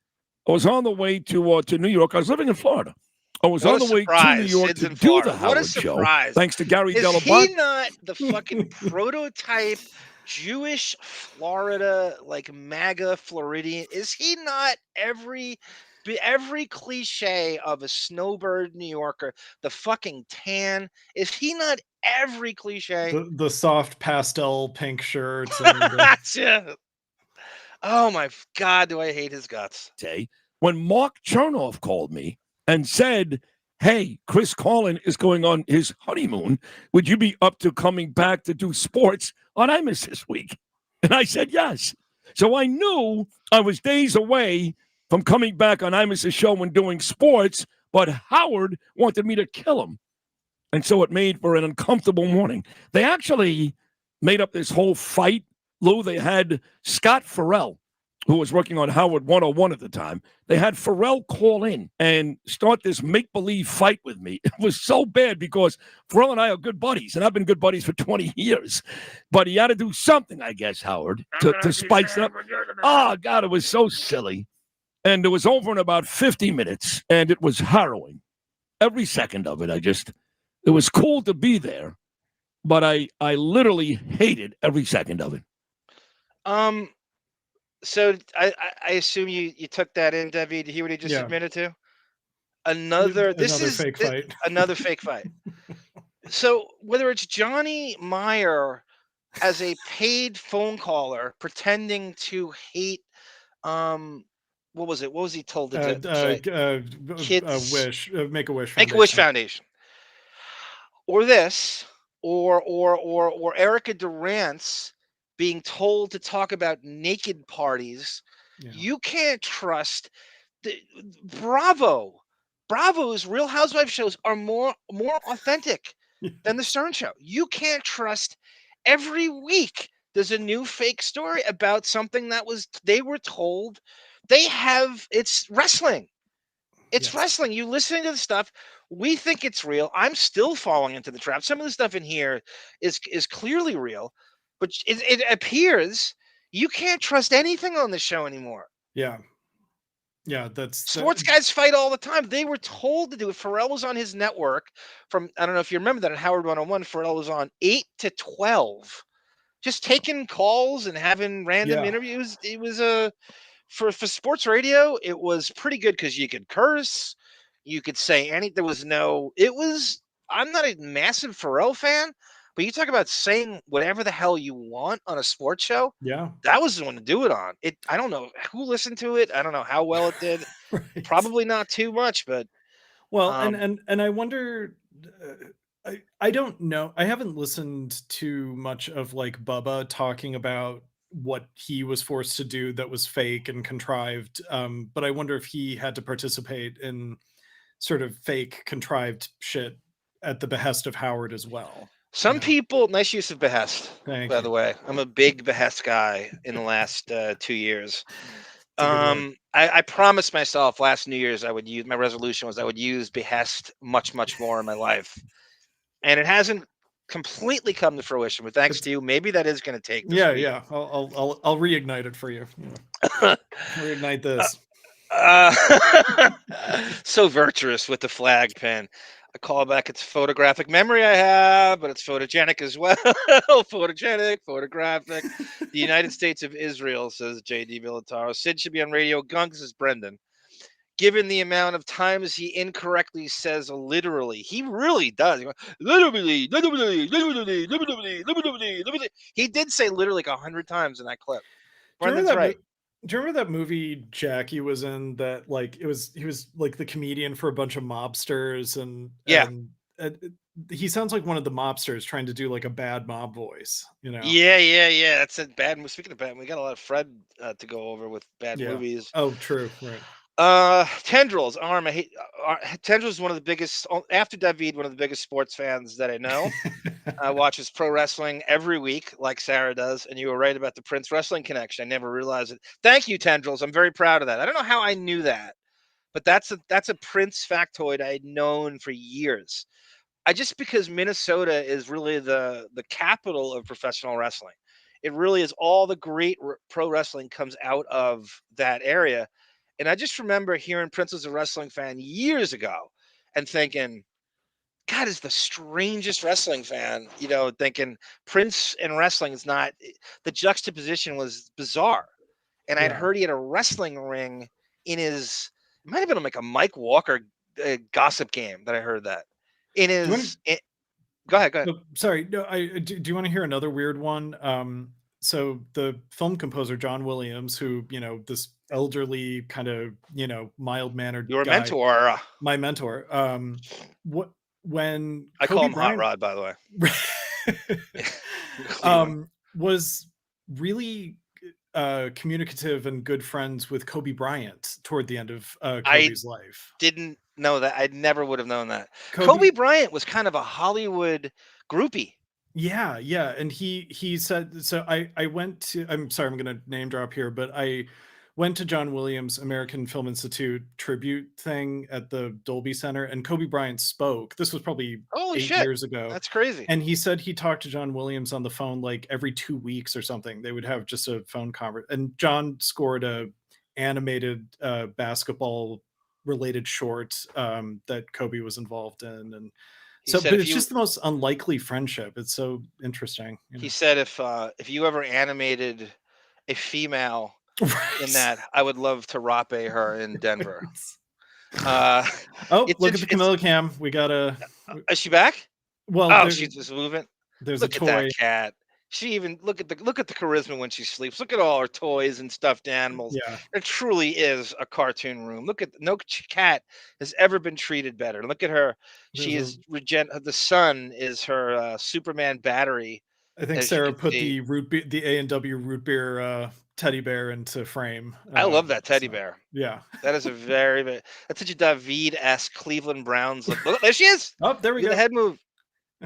Speaker 4: I was on the way to New York. I was living in Florida. I was on the way to New York to do the Howard Show. Thanks to Gary Delabat.
Speaker 13: Is he not the fucking prototype Jewish Florida, like MAGA Floridian? Is he not every every cliche of a snowbird New Yorker, the fucking tan. Is he not every cliche?
Speaker 14: The soft pastel pink shirts. And
Speaker 13: Yeah. Oh my God, do I hate his guts.
Speaker 4: When Mark Chernoff called me and said, hey, Chris Carlin is going on his honeymoon. Would you be up to coming back to do sports on Imus this week? And I said yes. So I knew I was days away from coming back on Imus' show and doing sports, but Howard wanted me to kill him. And so it made for an uncomfortable morning. They actually made up this whole fight, Lou. They had Scott Ferrall, who was working on Howard 101 at the time. They had Ferrall call in and start this make-believe fight with me. It was so bad because Ferrall and I are good buddies, and I've been good buddies for 20 years. But he had to do something, I guess, Howard, to spice it up. Oh, God, it was so silly. And it was over in about 50 minutes, and it was harrowing. Every second of it, it was cool to be there, but I literally hated every second of it.
Speaker 13: So I assume you took that in, Davyd. To hear what he just admitted to? Another fake fight. Another fake fight. So whether it's Johnny Meyer as a paid phone caller pretending to hate, what was it? What was he told to do?
Speaker 14: Kids, Make-A-Wish Foundation.
Speaker 13: Make-A-Wish Foundation. Or this, or Erica Durant's being told to talk about naked parties. Yeah. You can't trust Bravo's Real Housewives shows are more authentic than the Stern Show. You can't trust. Every week there's a new fake story about something they were told. It's wrestling. It's wrestling. You listening to the stuff, we think it's real. I'm still falling into the trap. Some of the stuff in here is clearly real. But it appears you can't trust anything on the show anymore.
Speaker 14: Yeah.
Speaker 13: Sports guys fight all the time. They were told to do it. Ferrall was on his network from, I don't know if you remember that, on Howard 101. Ferrall was on 8 to 12, just taking calls and having random interviews. It was for sports radio, it was pretty good because you could curse, you could say anything. I'm not a massive Ferrall fan. But you talk about saying whatever the hell you want on a sports show.
Speaker 14: Yeah,
Speaker 13: that was the one to do it on. I don't know who listened to it. I don't know how well it did. Right. Probably not too much, but
Speaker 14: and I wonder. I don't know. I haven't listened to much of like Bubba talking about what he was forced to do that was fake and contrived. But I wonder if he had to participate in sort of fake contrived shit at the behest of Howard as well.
Speaker 13: Some people, nice use of behest, by the way. I'm a big behest guy in the last 2 years. I promised myself last New Year's my resolution was I would use behest much, much more in my life. And it hasn't completely come to fruition, but thanks to you, maybe that is going to take this week.
Speaker 14: I'll reignite it for you. Reignite this.
Speaker 13: So virtuous with the flag pen. I call back its photographic memory I have, but it's photogenic as well. Photogenic, photographic. The United States of Israel, says J.D. Villataro. Sid should be on radio. Gunk, this is Brendan. Given the amount of times he incorrectly says literally, he really does. Literally. He did say literally like 100 times in that clip. Brendan's right.
Speaker 14: Do you remember that movie Jackie was in that like he was like the comedian for a bunch of mobsters and he sounds like one of the mobsters trying to do like a bad mob voice, you know?
Speaker 13: Yeah. That's a bad. Speaking of bad, we got a lot of Fred to go over with bad movies.
Speaker 14: Oh, true. Right.
Speaker 13: Tendrils, Tendrils is one of the biggest, after Davyd, one of the biggest sports fans that I know. Watches pro wrestling every week, like Sarah does. And you were right about the Prince Wrestling connection. I never realized it. Thank you, Tendrils. I'm very proud of that. I don't know how I knew that, but that's a Prince factoid I had known for years. Because Minnesota is really the capital of professional wrestling. It really is. All the great pro wrestling comes out of that area. And I just remember hearing Prince was a wrestling fan years ago and thinking, God is the strangest wrestling fan, thinking Prince and wrestling is not, the juxtaposition was bizarre. And I'd heard he had a wrestling ring in his It might have been like a Mike Walker gossip game that I heard that in his. Go ahead.
Speaker 14: No, sorry. No, do you want to hear another weird one? So the film composer John Williams, who, this elderly kind of, mild-mannered
Speaker 13: Your
Speaker 14: guy,
Speaker 13: mentor.
Speaker 14: my mentor. When
Speaker 13: I
Speaker 14: Kobe
Speaker 13: call him
Speaker 14: Bryant,
Speaker 13: Hot Rod, by the way.
Speaker 14: Was really communicative and good friends with Kobe Bryant toward the end of Kobe's life.
Speaker 13: Didn't know that. I never would have known that. Kobe Bryant was kind of a Hollywood groupie.
Speaker 14: Yeah, and he said so. I went to. I'm sorry, I'm going to name drop here, but I went to John Williams American Film Institute tribute thing at the Dolby Center, and Kobe Bryant spoke. This was probably 8 years ago.
Speaker 13: That's crazy.
Speaker 14: And he said he talked to John Williams on the phone like every 2 weeks or something. They would have just a phone conversation. And John scored a animated basketball related short that Kobe was involved in, and so, but it's just the most unlikely friendship. It's so interesting.
Speaker 13: He said if you ever animated a female in that, I would love to rape her in Denver.
Speaker 14: Look at the Camilla cam. We got a.
Speaker 13: Is she back?
Speaker 14: Well,
Speaker 13: she's just moving.
Speaker 14: There's
Speaker 13: look
Speaker 14: a toy.
Speaker 13: At that cat. She even look at the charisma when she sleeps. Look at all her toys and stuffed animals.
Speaker 14: Yeah,
Speaker 13: it truly is a cartoon room. Look at no cat has ever been treated better. Look at her. She is the sun is her Superman battery.
Speaker 14: I think Sarah put the A&W root beer teddy bear into frame.
Speaker 13: I love that teddy bear.
Speaker 14: Yeah,
Speaker 13: that is a very that's such a Davyd-esque Cleveland Browns look. Look, there she is.
Speaker 14: Oh, there we go.
Speaker 13: The head move.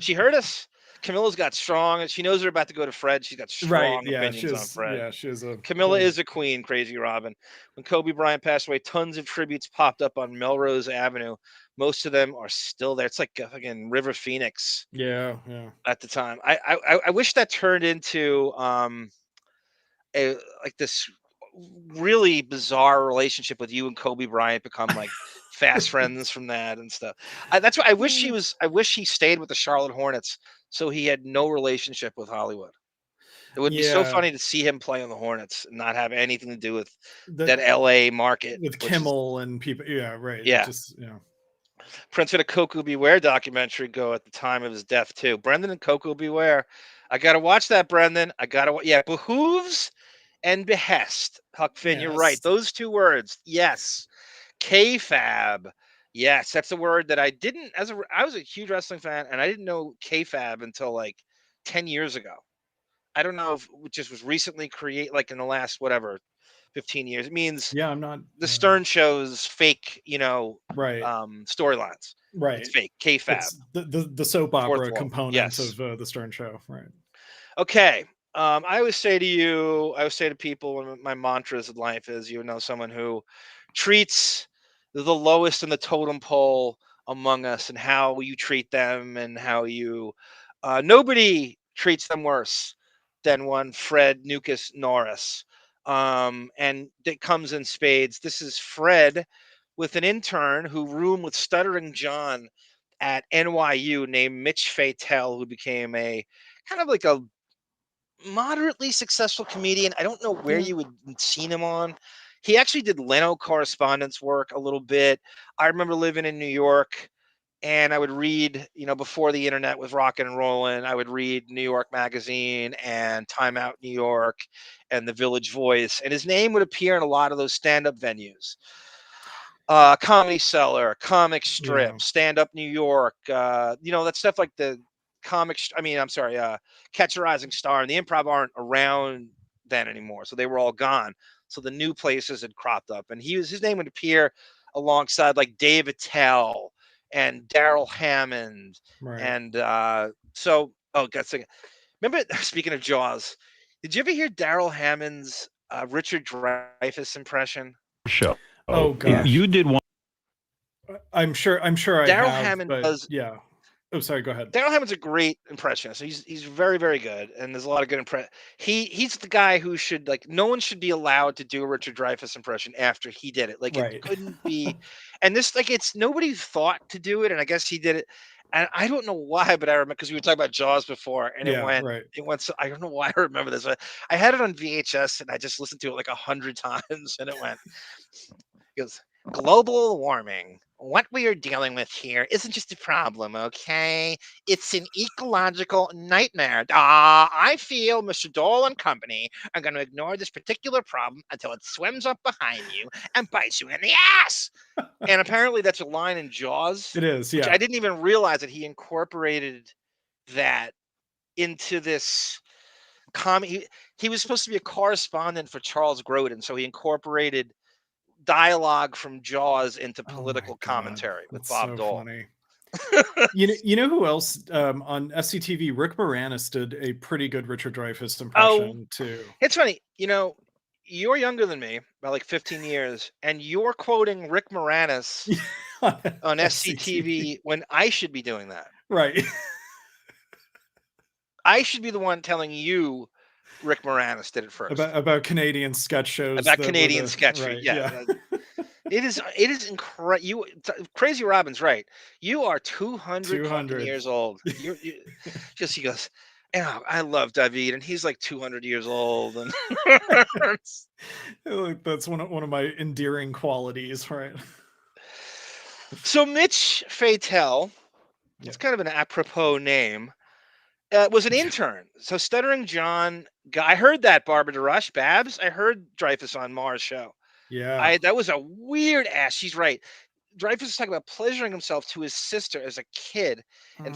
Speaker 13: She heard us. Camilla's got strong, and she knows they're about to go to Fred. She's got strong opinions on Fred.
Speaker 14: Yeah, she is
Speaker 13: Camilla is a queen, Crazy Robin. When Kobe Bryant passed away, tons of tributes popped up on Melrose Avenue. Most of them are still there. It's like a fucking River Phoenix.
Speaker 14: Yeah.
Speaker 13: At the time, I wish that turned into this really bizarre relationship with you and Kobe Bryant become like fast friends from that and stuff. That's why I wish he stayed with the Charlotte Hornets, so he had no relationship with Hollywood. It would be so funny to see him play on the Hornets and not have anything to do with that LA market
Speaker 14: with Kimmel and people. Yeah, right.
Speaker 13: Yeah.
Speaker 14: Prince
Speaker 13: had a Coco Beware documentary go at the time of his death too. Brendan and Coco Beware. I gotta watch that, Brendan. Behooves and behest. Huck Finn, you're right. Those two words. Yes. Kayfab. Yes, that's a word that I didn't. I was a huge wrestling fan, and I didn't know kayfab until like 10 years ago. I don't know if it just was recently created, like in the last 15 years. It means
Speaker 14: I'm not
Speaker 13: the Stern Show's fake, storylines.
Speaker 14: Right,
Speaker 13: it's fake kayfab.
Speaker 14: It's the soap opera component of the Stern Show. Right.
Speaker 13: Okay. I always say to people, one of my mantras in life is, someone who treats the lowest in the totem pole among us, and how you treat them, and how you nobody treats them worse than one Fred Norris. And it comes in spades. This is Fred with an intern who roomed with Stuttering John at NYU named Mitch Fatel, who became a kind of like a moderately successful comedian. I don't know where you would have seen him on. He actually did Leno correspondence work a little bit. I remember living in New York, and I would read, before the internet was rocking and rolling, I would read New York Magazine and Time Out New York and The Village Voice, and his name would appear in a lot of those stand-up venues. Comedy Cellar, Comic Strip, Stand Up New York, that stuff like the Catch a Rising Star and the Improv aren't around then anymore, so they were all gone. So the new places had cropped up, and his name would appear alongside like Dave Attell and Daryl Hammond, and remember, speaking of Jaws, did you ever hear Daryl Hammond's Richard Dreyfuss impression?
Speaker 10: Show.
Speaker 14: Oh gosh,
Speaker 10: you did one.
Speaker 14: I'm sure.
Speaker 13: Daryl Hammond does.
Speaker 14: Yeah. Oh, sorry. Go ahead.
Speaker 13: Daryl Hammond's a great impressionist. He's very, very good, and there's a lot of good impression. He's the guy who should no one should be allowed to do a Richard Dreyfuss impression after he did it. It couldn't be. And this it's nobody thought to do it, and I guess he did it. And I don't know why, but I remember because we were talking about Jaws before, and it went. So I don't know why I remember this. I had it on VHS, and I just listened to it like 100 times, and it went. He goes, global warming. What we are dealing with here isn't just a problem, okay? It's an ecological nightmare. I feel Mr. Dole and company are going to ignore this particular problem until it swims up behind you and bites you in the ass. And apparently that's a line in Jaws.
Speaker 14: It is,
Speaker 13: which
Speaker 14: yeah.
Speaker 13: I didn't even realize that he incorporated that into this comedy. He was supposed to be a correspondent for Charles Grodin, so he incorporated dialogue from Jaws into political commentary with Bob
Speaker 14: so
Speaker 13: Dole.
Speaker 14: Funny. you know who else on SCTV? Rick Moranis did a pretty good Richard Dreyfuss impression too.
Speaker 13: It's funny, you're younger than me by like 15 years, and you're quoting Rick Moranis on SCTV when I should be doing that.
Speaker 14: Right.
Speaker 13: I should be the one telling you Rick Moranis did it first.
Speaker 14: About Canadian sketch shows.
Speaker 13: About Canadian sketch shows,
Speaker 14: right,
Speaker 13: yeah. It is incredible. Crazy Robin's right. You are 200 years old. You he goes, I love Davyd, and he's like 200 years old, and
Speaker 14: that's one of my endearing qualities, right?
Speaker 13: So Mitch Fatel, it's kind of an apropos name, was an intern. So Stuttering John, I heard that Barbara DeRush, Babs. I heard Dreyfuss on Mars' show.
Speaker 14: Yeah,
Speaker 13: that was a weird ass. She's right. Dreyfuss is talking about pleasuring himself to his sister as a kid, and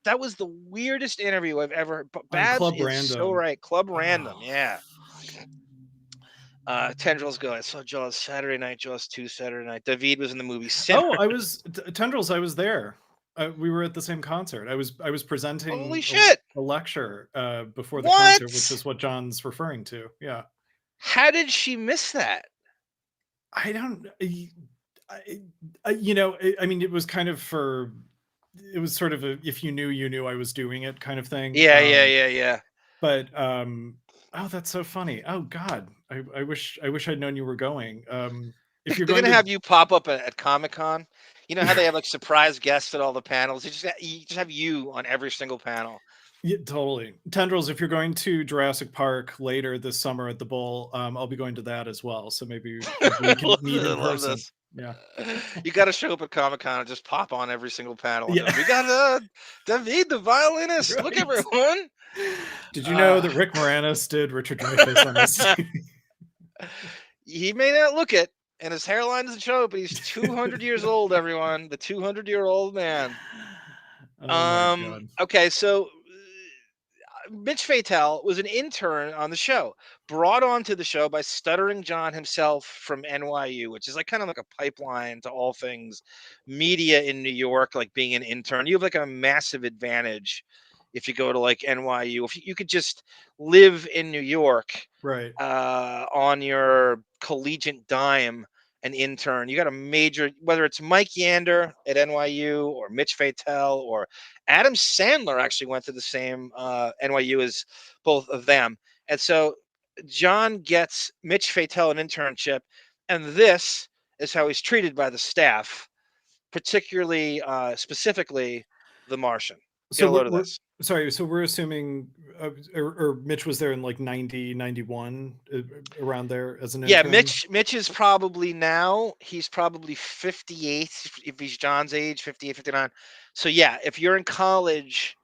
Speaker 13: that was the weirdest interview I've ever. Babs
Speaker 14: Club
Speaker 13: is
Speaker 14: Random.
Speaker 13: So right. Club Random, yeah. Tendrils go. I saw Jaws Saturday night. Jaws 2 Saturday night. Davyd was in the movie.
Speaker 14: Oh, I was Tendrils. I was there. We were at the same concert. I was presenting.
Speaker 13: Holy shit!
Speaker 14: A lecture before the concert, which is what John's referring to. Yeah.
Speaker 13: How did she miss that?
Speaker 14: I don't. I mean, it was kind of it was sort of a if you knew, you knew I was doing it kind of thing.
Speaker 13: Yeah.
Speaker 14: But oh, that's so funny. Oh God, I wish I'd known you were going. If you're
Speaker 13: They're gonna
Speaker 14: to
Speaker 13: have you pop up at Comic-Con. You know how they have like surprise guests at all the panels? You just have you on every single panel.
Speaker 14: Yeah, totally. Tendrils, if you're going to Jurassic Park later this summer at the Bowl, I'll be going to that as well. So maybe we can meet in person.
Speaker 13: This.
Speaker 14: Yeah.
Speaker 13: You got to show up at Comic-Con and just pop on every single panel.
Speaker 14: Yeah.
Speaker 13: We got Davyd, the violinist.
Speaker 14: Right.
Speaker 13: Look, everyone.
Speaker 14: Did you know that Rick Moranis did Richard Dreyfuss on this?
Speaker 13: He may not look it, and his hairline doesn't show it, but he's 200 years old, everyone. The 200-year-old man.
Speaker 14: Oh my God.
Speaker 13: Okay, so Mitch Fatel was an intern on the show, brought onto the show by Stuttering John himself from NYU, which is like kind of like a pipeline to all things media in New York, like being an intern. You have like a massive advantage if you go to like NYU. If you could just live in New York,
Speaker 14: right,
Speaker 13: on your collegiate dime, an intern, you got a major, whether it's Mike Yander at NYU or Mitch Fatel or Adam Sandler actually went to the same NYU as both of them. And so John gets Mitch Fatel an internship, and this is how he's treated by the staff, particularly specifically the Martian.
Speaker 14: So we're assuming or Mitch was there in like 90, 91 around there as an intern?
Speaker 13: Yeah, Mitch is probably now, he's probably 58 if he's John's age, 58, 59. So yeah, if you're in college,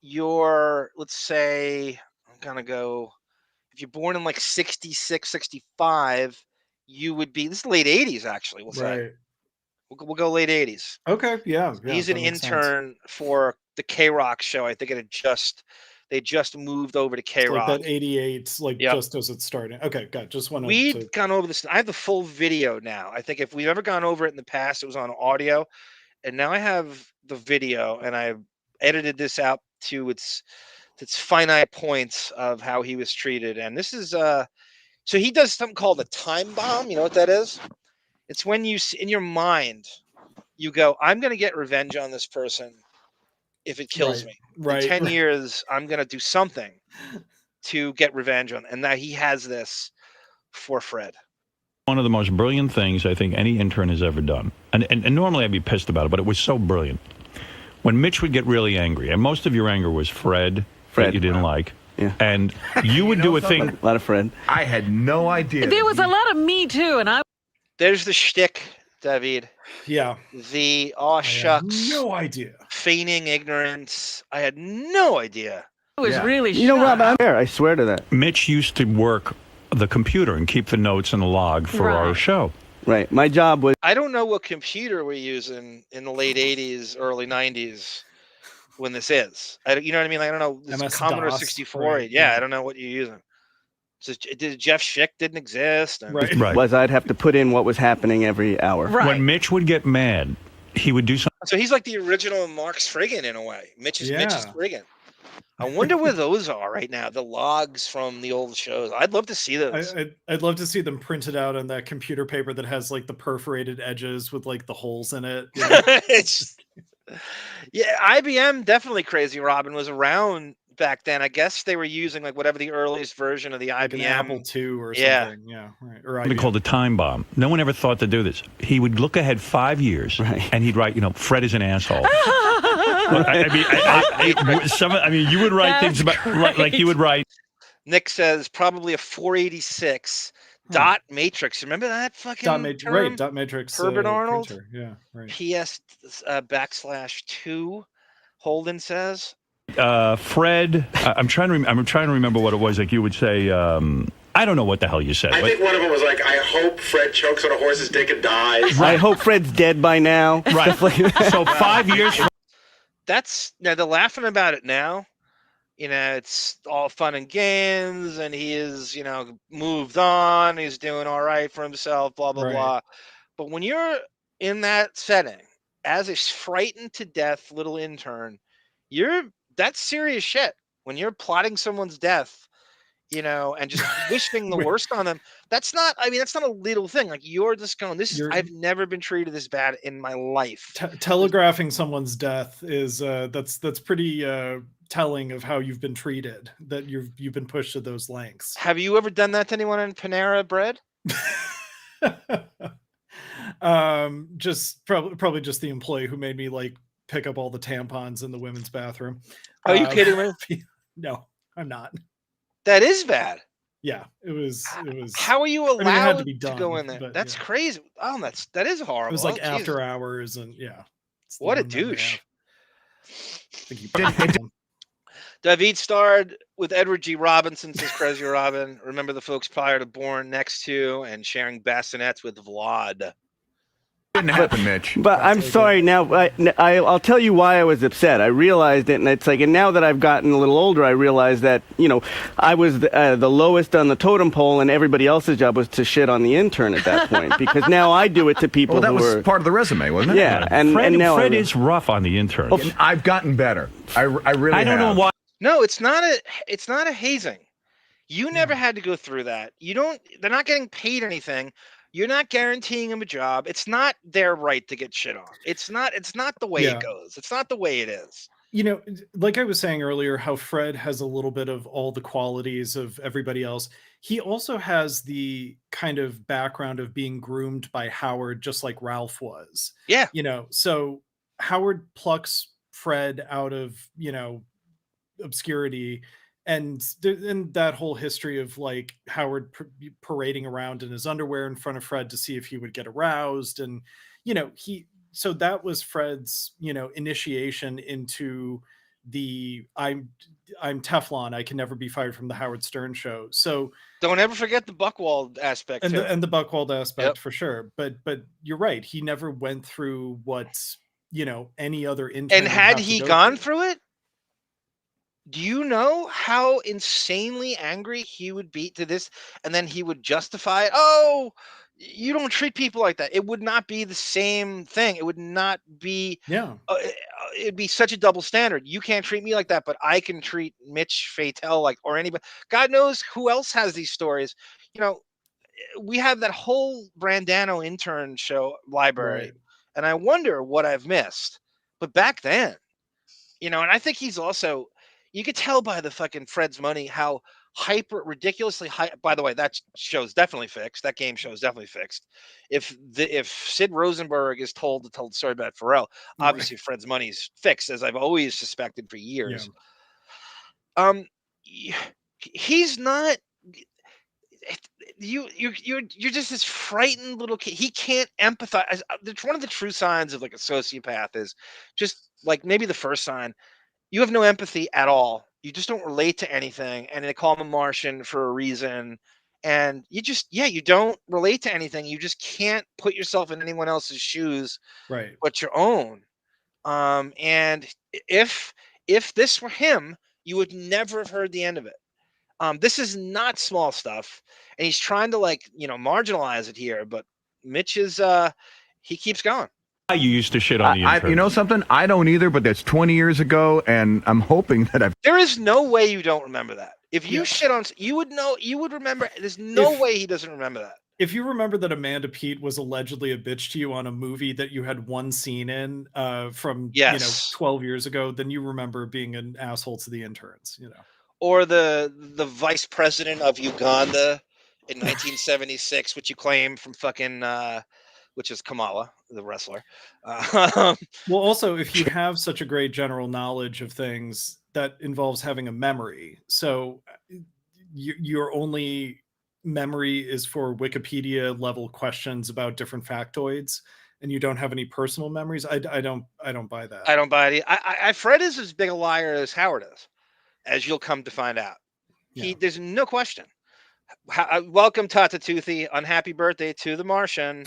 Speaker 13: you're, let's say, I'm gonna go, if you're born in like 66, 65, you would be, this is late 80s actually, we'll say.
Speaker 14: Right.
Speaker 13: We'll go late 80s.
Speaker 14: Okay, yeah.
Speaker 13: He's an intern for the K-Rock show. I think they just moved over to K-Rock.
Speaker 14: Like that 88, just as it's starting. Okay, got just one.
Speaker 13: We've gone over this. I have the full video now. I think if we've ever gone over it in the past, it was on audio, and now I have the video, and I've edited this out to its finite points of how he was treated. And this is so he does something called a time bomb. You know what that is? It's when you, in your mind, you go, I'm going to get revenge on this person if it kills me.
Speaker 14: Right.
Speaker 13: In 10 years, I'm going to do something to get revenge on. And that he has this for Fred.
Speaker 10: One of the most brilliant things I think any intern has ever done. And normally I'd be pissed about it, but it was so brilliant. When Mitch would get really angry, and most of your anger was Fred that you didn't like.
Speaker 18: Yeah.
Speaker 10: And you would do a thing.
Speaker 18: A lot of Fred.
Speaker 9: I had no idea.
Speaker 17: There was a lot of me too, and I.
Speaker 13: There's the shtick, Davyd.
Speaker 14: Yeah.
Speaker 13: The shucks.
Speaker 14: No idea.
Speaker 13: Feigning ignorance. I had no idea.
Speaker 17: I was really
Speaker 18: You know, Rob, I'm there. I swear to that.
Speaker 10: Mitch used to work the computer and keep the notes and the log for our show.
Speaker 18: Right. My job was.
Speaker 13: I don't know what computer we're using in the late 80s, early 90s when this is. You know what I mean? Like, I don't know. This
Speaker 14: MS
Speaker 13: Commodore
Speaker 14: DOS,
Speaker 13: 64.
Speaker 14: right,
Speaker 13: Yeah, I don't know what you're using. So Jeff Schick didn't exist. And
Speaker 10: Right.
Speaker 18: Was I'd have to put in what was happening every hour.
Speaker 10: When Mitch would get mad, he would do something.
Speaker 13: So he's like the original Mark Spriggan in a way. Mitch is
Speaker 14: Yeah.
Speaker 13: Spriggan. I wonder where those are right now. The logs from the old shows. I'd love to see those.
Speaker 14: I'd love to see them printed out on that computer paper that has like the perforated edges with like the holes in it. You know?
Speaker 13: Yeah, IBM definitely Crazy Robin was around back then. I guess they were using like whatever the earliest version of the
Speaker 14: Like
Speaker 13: IBM
Speaker 14: an Apple II or
Speaker 13: Yeah.
Speaker 14: something. Yeah. Right. Or
Speaker 10: Something
Speaker 14: IBM.
Speaker 10: called a time bomb. No one ever thought to do this. He would look ahead 5 years, and he'd write, Fred is an asshole. I mean, you would write things about, like you would write.
Speaker 13: Nick says probably a 486 dot matrix. Remember that fucking term?
Speaker 14: Right. Dot matrix.
Speaker 13: Herbert Arnold.
Speaker 14: Printer. Yeah. Right.
Speaker 13: PS /2. Holden says.
Speaker 10: Fred, I'm trying to remember what it was. Like you would say, I don't know what the hell you said.
Speaker 19: I think one of them was like, I hope Fred chokes on a horse's dick and dies.
Speaker 18: I hope Fred's dead by now.
Speaker 10: Right.
Speaker 18: Stuff like that.
Speaker 10: So 5 years.
Speaker 13: That's now they're laughing about it now. It's all fun and games, and he is, moved on. He's doing all right for himself, blah, blah,
Speaker 14: Right.
Speaker 13: blah. But when you're in that setting as a frightened to death little intern, that's serious shit. When you're plotting someone's death, and just wishing the worst on them, that's not a little thing. Like you're just going, I've never been treated this bad in my life.
Speaker 14: Telegraphing someone's death is that's pretty telling of how you've been treated, that you've been pushed to those lengths.
Speaker 13: Have you ever done that to anyone in Panera Bread?
Speaker 14: Just probably just the employee who made me like pick up all the tampons in the women's bathroom.
Speaker 13: Are you kidding me?
Speaker 14: No, I'm not.
Speaker 13: That is bad.
Speaker 14: Yeah, it was.
Speaker 13: How are you allowed
Speaker 14: it had to
Speaker 13: to,
Speaker 14: be done,
Speaker 13: go in there?
Speaker 14: but,
Speaker 13: That's
Speaker 14: yeah.
Speaker 13: crazy. Oh, that is horrible.
Speaker 14: It was like
Speaker 13: Oh, Jesus.
Speaker 14: after hours, and yeah. It's the
Speaker 13: What a
Speaker 14: one memory I
Speaker 13: douche.
Speaker 14: have.
Speaker 13: Davyd starred with Edward G. Robinson since Crazy Robin. Remember the folks prior to Born Next to and sharing bassinets with Vlad.
Speaker 5: Didn't happen, Mitch.
Speaker 18: But I'm sorry now. I'll tell you why I was upset. I realized it, and it's like, and now that I've gotten a little older, I realize that I was the lowest on the totem pole, and everybody else's job was to shit on the intern at that point. Because now I do it to people.
Speaker 5: Well, that
Speaker 18: who
Speaker 5: was
Speaker 18: are,
Speaker 5: part of the resume, wasn't it?
Speaker 18: Yeah, and now
Speaker 10: Fred is rough on the intern.
Speaker 5: I've gotten better. I really.
Speaker 10: I don't know why.
Speaker 13: No, it's not a hazing. You never had to go through that. They're not getting paid anything. You're not guaranteeing them a job. It's not their right to get shit on. It's not the way it goes. It's not the way it is.
Speaker 14: Like I was saying earlier, how Fred has a little bit of all the qualities of everybody else. He also has the kind of background of being groomed by Howard, just like Ralph was.
Speaker 13: Yeah.
Speaker 14: So Howard plucks Fred out of, obscurity, and that whole history of like Howard parading around in his underwear in front of Fred to see if he would get aroused. And, so that was Fred's, initiation into the I'm Teflon. I can never be fired from the Howard Stern show. So
Speaker 13: don't ever forget the Buchwald aspect.
Speaker 14: And
Speaker 13: too.
Speaker 14: the Buchwald aspect for sure. But you're right. He never went through what, any other intern.
Speaker 13: And had he gone through it, do you know how insanely angry he would be to this? And then he would justify it. Oh, you don't treat people like that. It would not be the same thing. It would not be.
Speaker 14: Yeah.
Speaker 13: It'd be such a double standard. You can't treat me like that, but I can treat Mitch Fatel or anybody. God knows who else has these stories. We have that whole Brandano intern show library,
Speaker 14: Right.
Speaker 13: and I wonder what I've missed. But back then, and I think he's also. You could tell by the fucking Fred's Money how ridiculously high. By the way, that show's definitely fixed. That game show is definitely fixed. If Sid Rosenberg is told to tell the story about Ferrall, obviously Fred's Money's fixed, as I've always suspected for years. He's not. you're just this frightened little kid. He can't empathize. It's one of the true signs of like a sociopath is just like maybe the first sign. You have no empathy at all. You just don't relate to anything, and they call him a Martian for a reason. And you just, you don't relate to anything. You just can't put yourself in anyone else's shoes,
Speaker 14: Right.
Speaker 13: but your own. And if this were him, you would never have heard the end of it. This is not small stuff, and he's trying to marginalize it here. But Mitch is he keeps going.
Speaker 9: You used to shit on the interns.
Speaker 5: You know something? I don't either, but that's 20 years ago, and I'm hoping that I've.
Speaker 13: There is no way you don't remember that. If you shit on, you would know. You would remember. There's no way he doesn't remember that.
Speaker 14: If you remember that Amanda Peet was allegedly a bitch to you on a movie that you had one scene in from 12 years ago, then you remember being an asshole to the interns.
Speaker 13: Or the vice president of Uganda in 1976, which you claim from fucking. Which is Kamala, the wrestler.
Speaker 14: Well, also, if you have such a great general knowledge of things, that involves having a memory. So your only memory is for Wikipedia level questions about different factoids, and you don't have any personal memories. I don't buy that.
Speaker 13: I don't buy it. Fred is as big a liar as Howard is, as you'll come to find out. There's no question. Welcome, Tata Toothy. Unhappy birthday to the Martian.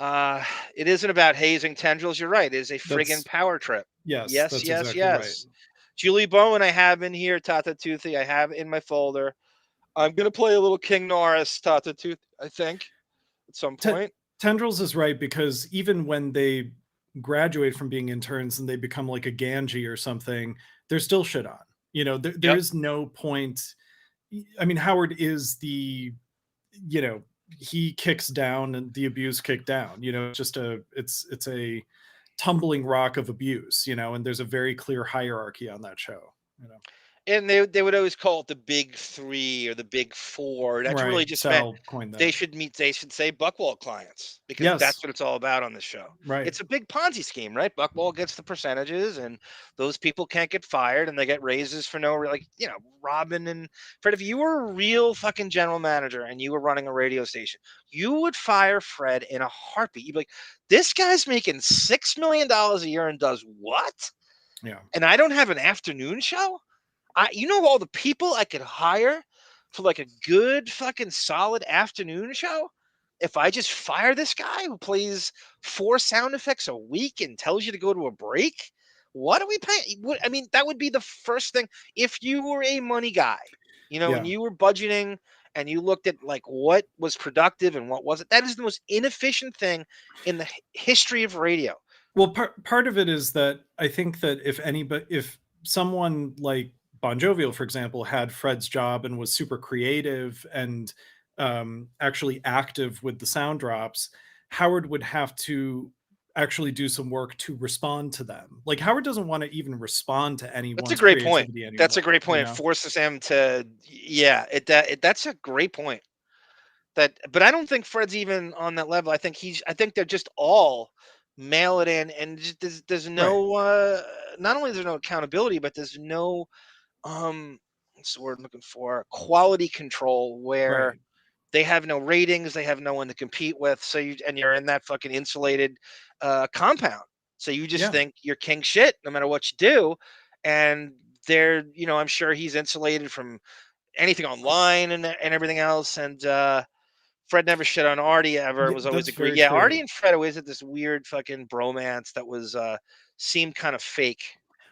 Speaker 13: It isn't about hazing tendrils. You're right. It is a friggin' power trip.
Speaker 14: Yes.
Speaker 13: Yes.
Speaker 14: That's
Speaker 13: Yes.
Speaker 14: exactly
Speaker 13: Yes.
Speaker 14: right.
Speaker 13: Julie Bowen, I have in here. Tata Toothy, I have in my folder. I'm gonna play a little King Norris Tata Toothy, I think, at some point.
Speaker 14: Tendrils is right, because even when they graduate from being interns and they become like a Ganji or something, they're still shit on. There is no point. I mean, Howard is the, he kicks down and the abuse kicked down. It's a tumbling rock of abuse, and there's a very clear hierarchy on that show.
Speaker 13: And they would always call it the big three or the big four. That's really just meant they should say Buckwald clients, because that's what it's all about on this show.
Speaker 14: Right.
Speaker 13: It's a big Ponzi scheme, right? Buckwald gets the percentages, and those people can't get fired, and they get raises for Robin and Fred. If you were a real fucking general manager and you were running a radio station, you would fire Fred in a heartbeat. You'd be like, this guy's making $6 million a year and does what?
Speaker 14: Yeah.
Speaker 13: And I don't have an afternoon show? All the people I could hire for like a good fucking solid afternoon show, if I just fire this guy who plays 4 sound effects a week and tells you to go to a break, what are we paying? That would be the first thing. If you were a money guy, and you were budgeting and you looked at like what was productive and what wasn't, that is the most inefficient thing in the history of radio.
Speaker 14: Well, part of it is that I think that if someone like Bon Jovial, for example, had Fred's job and was super creative and actually active with the sound drops, Howard would have to actually do some work to respond to them. Like, Howard doesn't want to even respond to anyone.
Speaker 13: That's a great point. That's a great point. It forces him to, that's a great point. But I don't think Fred's even on that level. I think they're just all mail it in, and just, there's no not only is there no accountability, but there's no what's the word I'm looking for? Quality control, where they have no ratings, they have no one to compete with. So you're in that fucking insulated compound. So you just think you're king shit no matter what you do. And they're, I'm sure he's insulated from anything online and everything else. And Fred never shit on Artie ever. It was always a great. Yeah, true. Artie and Fred always had this weird fucking bromance that was seemed kind of fake.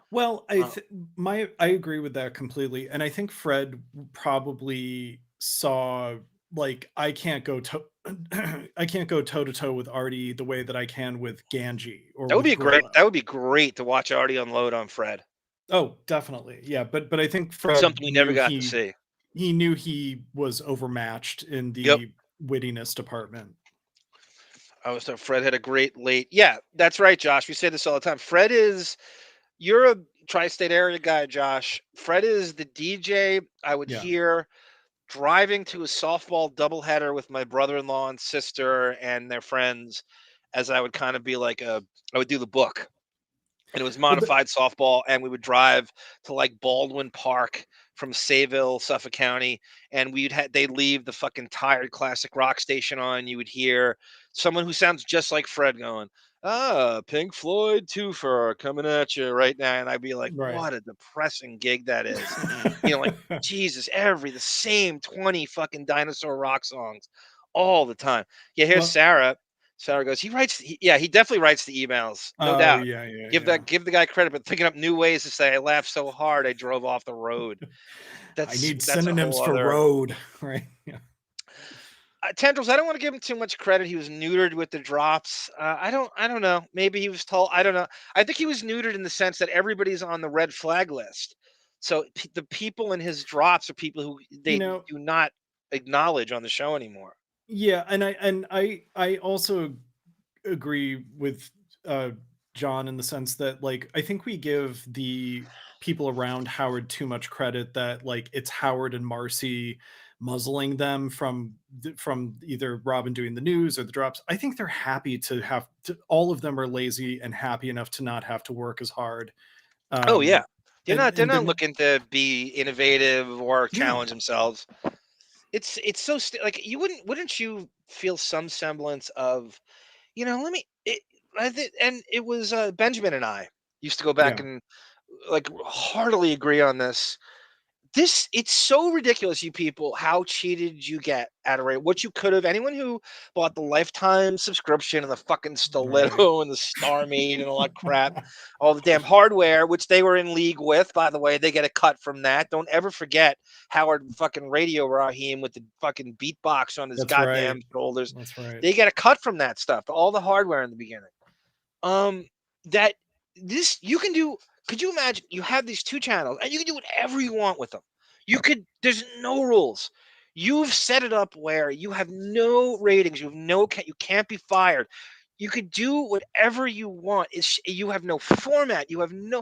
Speaker 14: Well, I agree with that completely, and I think Fred probably saw like I can't go toe to toe with Artie the way that I can with Ganji. Or
Speaker 13: that would be great. That would be great to watch Artie unload on Fred.
Speaker 14: Oh, definitely, yeah. But I think Fred,
Speaker 13: something we never got to see.
Speaker 14: He knew he was overmatched in the wittiness department.
Speaker 13: I was told Fred had a great late. Yeah, that's right, Josh. We say this all the time. Fred is. You're a tri-state area guy, Josh. Fred is the DJ I would hear driving to a softball doubleheader with my brother-in-law and sister and their friends, as I would kind of be like I would do the book. And it was modified softball, and we would drive to like Baldwin Park from Sayville, Suffolk County, and they'd leave the fucking tired classic rock station on. You would hear someone who sounds just like Fred going, Pink Floyd twofer coming at you right now. And I'd be like,
Speaker 14: Right.
Speaker 13: what a depressing gig that is. Like, Jesus, the same 20 fucking dinosaur rock songs all the time. Yeah, here's Sarah. Sarah goes, he definitely writes the emails. No doubt. Give the guy credit, but thinking up new ways to say, I laughed so hard I drove off the road.
Speaker 14: I need synonyms for road, right? Yeah.
Speaker 13: Tendrils, I don't want to give him too much credit. He was neutered with the drops. I don't know. Maybe he was told. I don't know. I think he was neutered in the sense that everybody's on the red flag list. So the people in his drops are people who they do not acknowledge on the show anymore.
Speaker 14: Yeah, and I also agree with John in the sense that, like, I think we give the people around Howard too much credit that, like, it's Howard and Marcy muzzling them from either Robin doing the news or the drops. I think they're happy to have to, all of them are lazy and happy enough to not have to work as hard.
Speaker 13: Oh yeah, they're not looking to be innovative or challenge themselves. It's so like wouldn't you feel some semblance of, and it was Benjamin and I used to go back and like heartily agree on this. It's so ridiculous, you people, how cheated you get at a rate. What you could have, anyone who bought the lifetime subscription and the fucking stiletto and the Star Made and all that crap, all the damn hardware, which they were in league with, by the way, they get a cut from that. Don't ever forget Howard fucking Radio Raheem with the fucking beatbox on his goddamn shoulders.
Speaker 14: That's right.
Speaker 13: They get a cut from that stuff, all the hardware in the beginning. You can do. Could you imagine you have these two channels and you can do whatever you want with them? There's no rules. You've set it up where you have no ratings. You can't be fired. You could do whatever you want. You have no format. You have no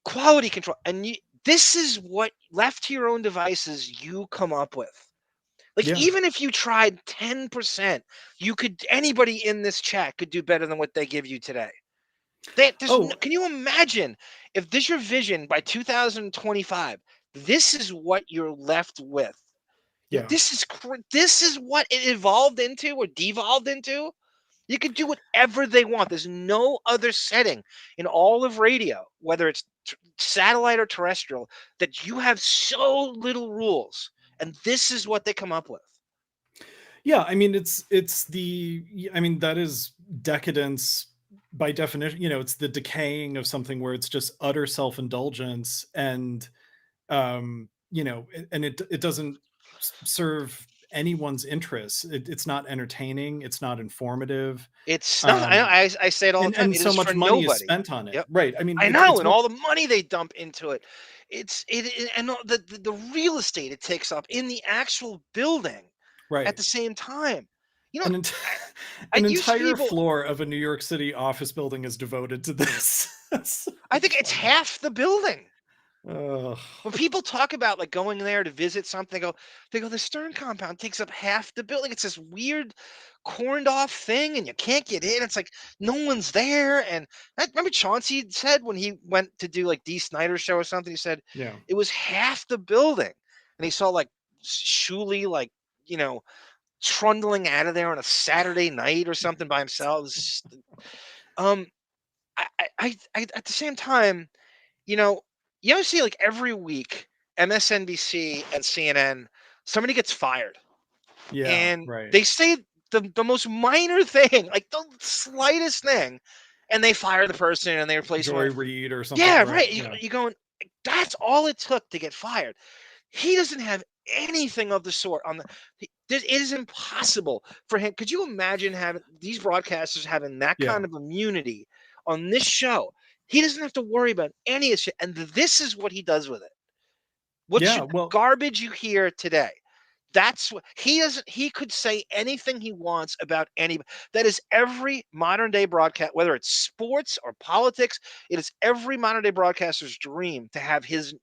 Speaker 13: quality control. And this is what, left to your own devices, you come up with. Like, even if you tried 10%, anybody in this chat could do better than what they give you today. Can you imagine if this is your vision by 2025? This is what you're left with.
Speaker 14: Yeah.
Speaker 13: This is what it evolved into or devolved into. You can do whatever they want. There's no other setting in all of radio, whether it's satellite or terrestrial, that you have so little rules. And this is what they come up with.
Speaker 14: Yeah, I mean, that is decadence. By definition, it's the decaying of something where it's just utter self-indulgence and and it doesn't serve anyone's interests. It's not entertaining, it's not informative.
Speaker 13: It's not. I say it all the time.
Speaker 14: And so much money is spent on it. Yep. Right. I mean,
Speaker 13: I know, and all the money they dump into it. And the real estate it takes up in the actual building at the same time.
Speaker 14: An entire floor of a New York City office building is devoted to this.
Speaker 13: I think it's half the building. When people talk about like going there to visit something, they go, the Stern compound takes up half the building. It's this weird corned off thing and you can't get in. It's like no one's there. And I remember Chauncey said when he went to do like Dee Snider's show or something, he said it was half the building. And he saw like Shuley, like, trundling out of there on a Saturday night or something by himself. I at the same time, you see like every week MSNBC and CNN, somebody gets fired.
Speaker 14: Yeah,
Speaker 13: and
Speaker 14: right.
Speaker 13: They say the most minor thing, like the slightest thing, and they fire the person and they replace
Speaker 14: Joy Reid or something.
Speaker 13: Yeah, right. You're going, that's all it took to get fired. He doesn't have anything of the sort it is impossible for him. Could you imagine having these broadcasters having that kind of immunity on this show? He doesn't have to worry about any of shit, and this is what he does with it. Garbage you hear today. That's what he doesn't. He could say anything he wants about anybody. That is every modern day broadcast, whether it's sports or politics. It is every modern day broadcaster's dream to have his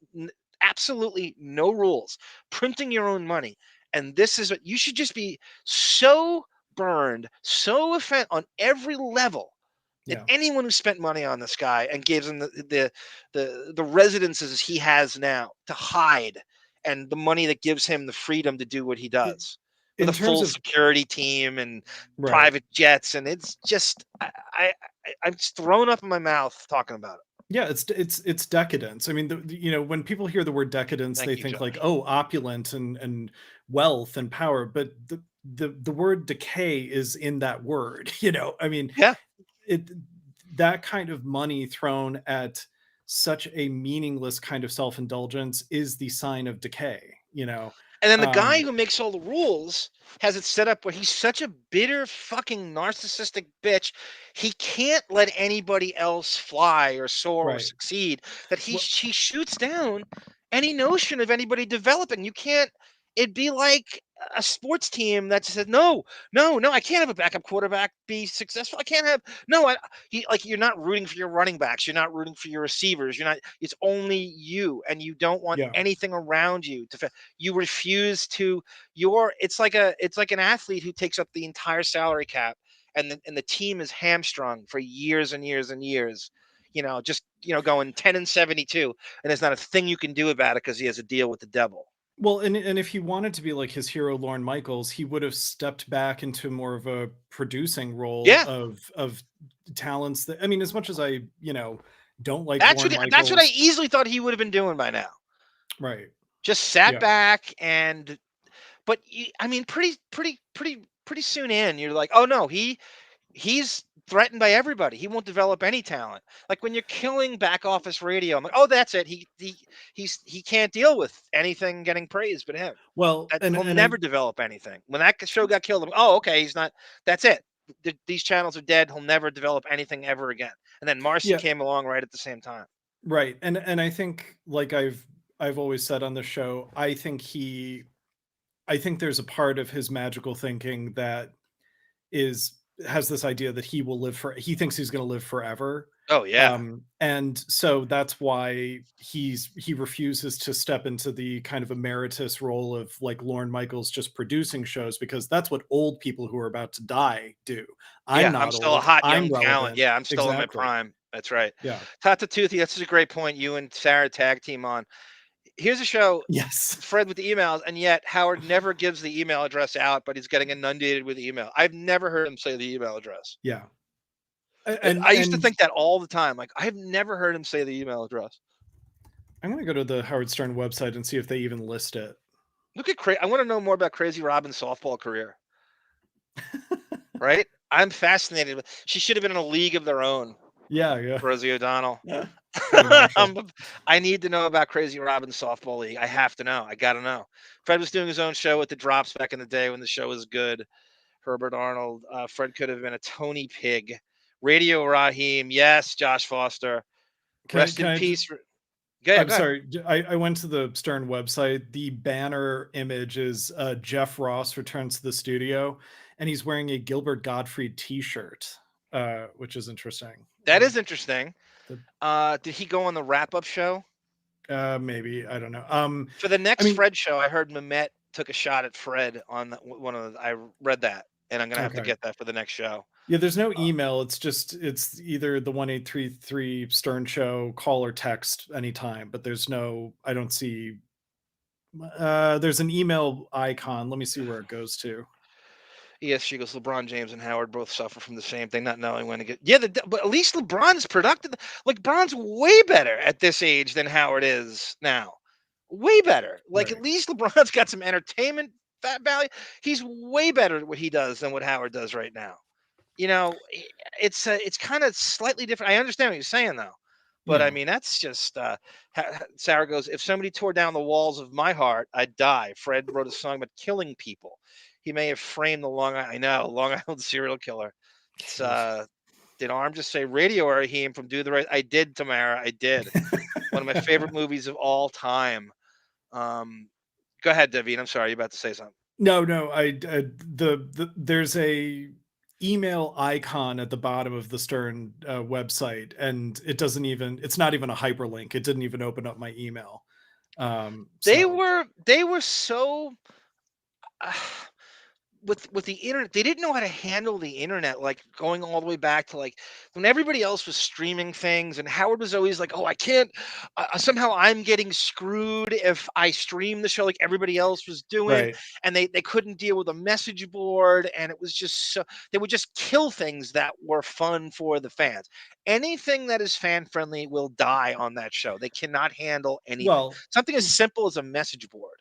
Speaker 13: absolutely no rules, printing your own money. And this is what you should just be so burned, so offended on every level And
Speaker 14: Yeah.
Speaker 13: anyone who spent money on this guy and gives him the residences he has now to hide, and the money that gives him the freedom to do what he does with
Speaker 14: In
Speaker 13: a
Speaker 14: terms
Speaker 13: full
Speaker 14: of
Speaker 13: security team and
Speaker 14: right.
Speaker 13: private jets, and it's just I'm just thrown up in my mouth talking about it.
Speaker 14: Yeah, it's decadence. I mean, when people hear the word decadence,
Speaker 13: Thank
Speaker 14: they
Speaker 13: you,
Speaker 14: think like,
Speaker 13: Josh.
Speaker 14: oh, opulent and wealth and power, but the word decay is in that word. I mean,
Speaker 13: Yeah.
Speaker 14: that kind of money thrown at such a meaningless kind of self-indulgence is the sign of decay.
Speaker 13: And then the guy who makes all the rules has it set up where he's such a bitter fucking narcissistic bitch. He can't let anybody else fly or soar or
Speaker 14: Right.
Speaker 13: succeed, that he shoots down any notion of anybody developing. You can't. It'd be like a sports team that said, no, I can't have a backup quarterback be successful. I can't have you're not rooting for your running backs. You're not rooting for your receivers. It's only you, and you don't want
Speaker 14: Yeah.
Speaker 13: anything around you to. You refuse to. It's like an athlete who takes up the entire salary cap, and the team is hamstrung for years and years and years. Going 10-72, and there's not a thing you can do about it because he has a deal with the devil.
Speaker 14: Well, and if he wanted to be like his hero, Lorne Michaels, he would have stepped back into more of a producing role
Speaker 13: Yeah.
Speaker 14: of talents that, I mean, as much as I, don't like
Speaker 13: That's
Speaker 14: Lorne
Speaker 13: what
Speaker 14: Michaels.
Speaker 13: I easily thought he would have been doing by now.
Speaker 14: Right.
Speaker 13: Just sat
Speaker 14: Yeah.
Speaker 13: back but pretty soon in, you're like, oh no, he's threatened by everybody. He won't develop any talent. Like when you're killing back office radio, I'm like, oh, that's it. He can't deal with anything getting praised but him.
Speaker 14: Well,
Speaker 13: He'll never develop anything. When that show got killed, I'm like, oh, okay, he's not. That's it. These channels are dead. He'll never develop anything ever again. And then Marcy came along right at the same time.
Speaker 14: Right. And I think, like I've always said on the show, I think there's a part of his magical thinking that has this idea that he thinks he's going to live forever.
Speaker 13: Oh yeah.
Speaker 14: And so that's why he refuses to step into the kind of emeritus role of like Lorne Michaels just producing shows, because that's what old people who are about to die do. I'm
Speaker 13: still a hot young talent. Yeah, I'm still in my prime. That's right.
Speaker 14: Yeah.
Speaker 13: Tata Toothy, that's a great point. You and Sarah tag team on. Here's a show.
Speaker 14: Yes.
Speaker 13: Fred with the emails, and yet Howard never gives the email address out, but he's getting inundated with email. I've never heard him say the email address.
Speaker 14: Yeah.
Speaker 13: And I used to think that all the time. Like, I've never heard him say the email address.
Speaker 14: I'm going to go to the Howard Stern website and see if they even list it.
Speaker 13: Look at I want to know more about Crazy Robin's softball career. Right? I'm fascinated with. She should have been in a league of their own.
Speaker 14: Yeah.
Speaker 13: Rosie O'Donnell.
Speaker 14: Yeah.
Speaker 13: I need to know about Crazy Robin's softball league. I have to know. I got to know. Fred was doing his own show with the Drops back in the day when the show was good. Herbert Arnold. Fred could have been a Tony Pig. Radio Raheem. Yes, Josh Foster. Rest in peace.
Speaker 14: I'm sorry. I went to the Stern website. The banner image is Jeff Ross returns to the studio, and he's wearing a Gilbert Gottfried t-shirt, which is interesting.
Speaker 13: That is interesting. Did he go on the wrap-up show?
Speaker 14: Maybe. I don't know.
Speaker 13: For the next Fred show, I heard Mehmet took a shot at Fred on one of the, I read that, and I'm going to have to get that for the next show.
Speaker 14: Yeah, there's no email. It's either the 1833 Stern show, call or text anytime, but there's no, I don't see, there's an email icon. Let me see where it goes to.
Speaker 13: Yes, she goes, LeBron James and Howard both suffer from the same thing, not knowing when to get. Yeah, but at least LeBron is productive. Like, LeBron's way better at this age than Howard is now. Way better. Like, at least LeBron's got some entertainment value. He's way better at what he does than what Howard does right now. It's kind of slightly different. I understand what you're saying, though. But, I mean, that's just Sarah goes, if somebody tore down the walls of my heart, I'd die. Fred wrote a song about killing people. He may have framed the Long Island serial killer. It's, did Arm just say Radio Raheem from Do the Right? I did, Tamara. I did. One of my favorite movies of all time. Go ahead, Davyd. I'm sorry. You're about to say something.
Speaker 14: No. There's a email icon at the bottom of the Stern website, and it's not even a hyperlink. It didn't even open up my email.
Speaker 13: They were so with the internet, they didn't know how to handle the internet, like going all the way back to like when everybody else was streaming things, and Howard was always like, "Oh, I can't. Somehow I'm getting screwed if I stream the show like everybody else was doing,"
Speaker 14: Right.
Speaker 13: and they couldn't deal with a message board, and it was just so they would just kill things that were fun for the fans. Anything that is fan friendly will die on that show. They cannot handle anything.
Speaker 14: Well,
Speaker 13: Something as simple as a message board.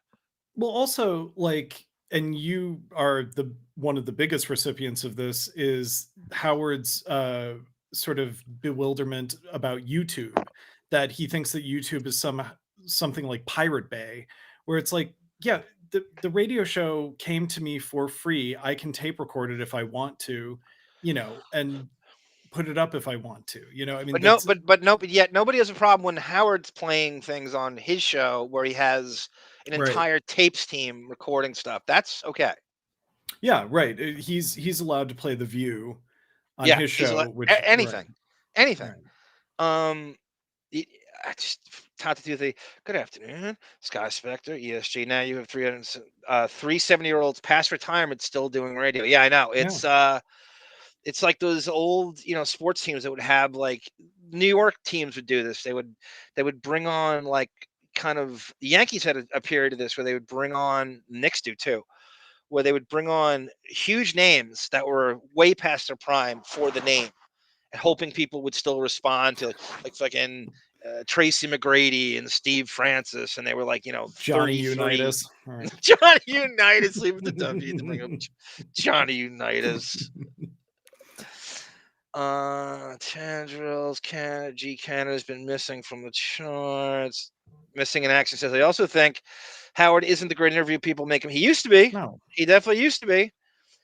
Speaker 14: Well, also, like, and you are the one of the biggest recipients of this, is Howard's sort of bewilderment about YouTube, that he thinks that YouTube is something like Pirate Bay, where it's like, yeah, the radio show came to me for free. I can tape record it if I want to, and put it up if I want to. I mean,
Speaker 13: But yet nobody has a problem when Howard's playing things on his show where he has an
Speaker 14: Right.
Speaker 13: entire tapes team recording stuff. That's okay.
Speaker 14: Yeah, right. He's allowed to play The View on
Speaker 13: Yeah,
Speaker 14: his
Speaker 13: he's
Speaker 14: show,
Speaker 13: allowed-
Speaker 14: which
Speaker 13: anything,
Speaker 14: right.
Speaker 13: anything. I just talked to the good afternoon, Sky Spectre, ESG. Now you have 370-year-olds past retirement still doing radio. Yeah, I know. It's like those old, sports teams that would have like New York teams would do this. They would bring on like kind of the Yankees had a period of this where they would bring on Knicks do too, where they would bring on huge names that were way past their prime for the name, and hoping people would still respond to like fucking Tracy McGrady and Steve Francis, and they were like,
Speaker 14: Johnny
Speaker 13: 33.
Speaker 14: Unitas. All right.
Speaker 13: Johnny Unitas, leave it to W to bring up Johnny Unitas. Tendrils, Canada's been missing from the charts. Missing in action says, I also think Howard isn't the great interview people make him. He used to be.
Speaker 14: No.
Speaker 13: He definitely used to be.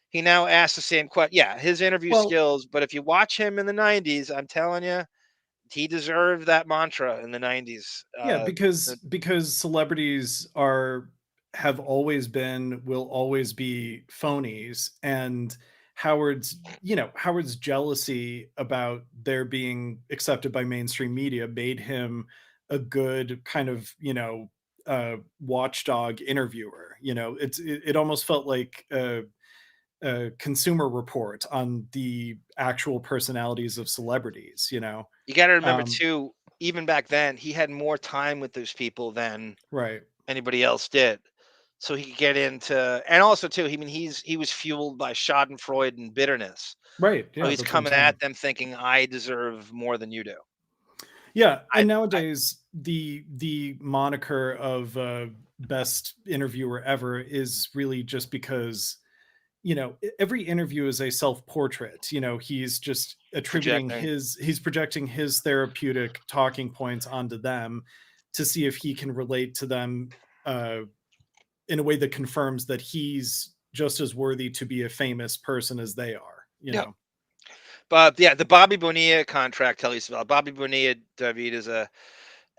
Speaker 13: He now asks the same question. Yeah, his interview skills, but if you watch him in the 90s, I'm telling you, he deserved that mantra in the 90s.
Speaker 14: Yeah, because celebrities have always been, will always be phonies, and Howard's jealousy about their being accepted by mainstream media made him a good kind of, watchdog interviewer. It almost felt like a Consumer Report on the actual personalities of celebrities.
Speaker 13: You got to remember too, even back then, he had more time with those people than anybody else did. So he could get into, and also too, he was fueled by Schadenfreude and bitterness.
Speaker 14: Right. Yeah,
Speaker 13: so he's coming at them thinking, I deserve more than you do.
Speaker 14: Yeah. And nowadays the moniker of best interviewer ever is really just because, every interview is a self-portrait. He's just attributing he's projecting his therapeutic talking points onto them to see if he can relate to them in a way that confirms that he's just as worthy to be a famous person as they are, know.
Speaker 13: But yeah, the Bobby Bonilla contract, tell you about Bobby Bonilla. Davyd is a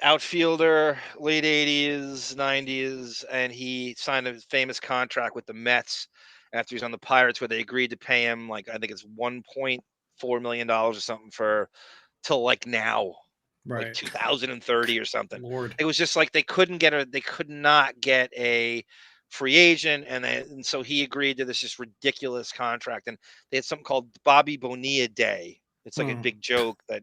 Speaker 13: outfielder, late 80s, 90s, and he signed a famous contract with the Mets after he's on the Pirates, where they agreed to pay him like, I think it's $1.4 million or something till like now. Like 2030 or something.
Speaker 14: Lord.
Speaker 13: It was just like they could not get a free agent, and so he agreed to this just ridiculous contract, and they had something called Bobby Bonilla Day. It's like a big joke that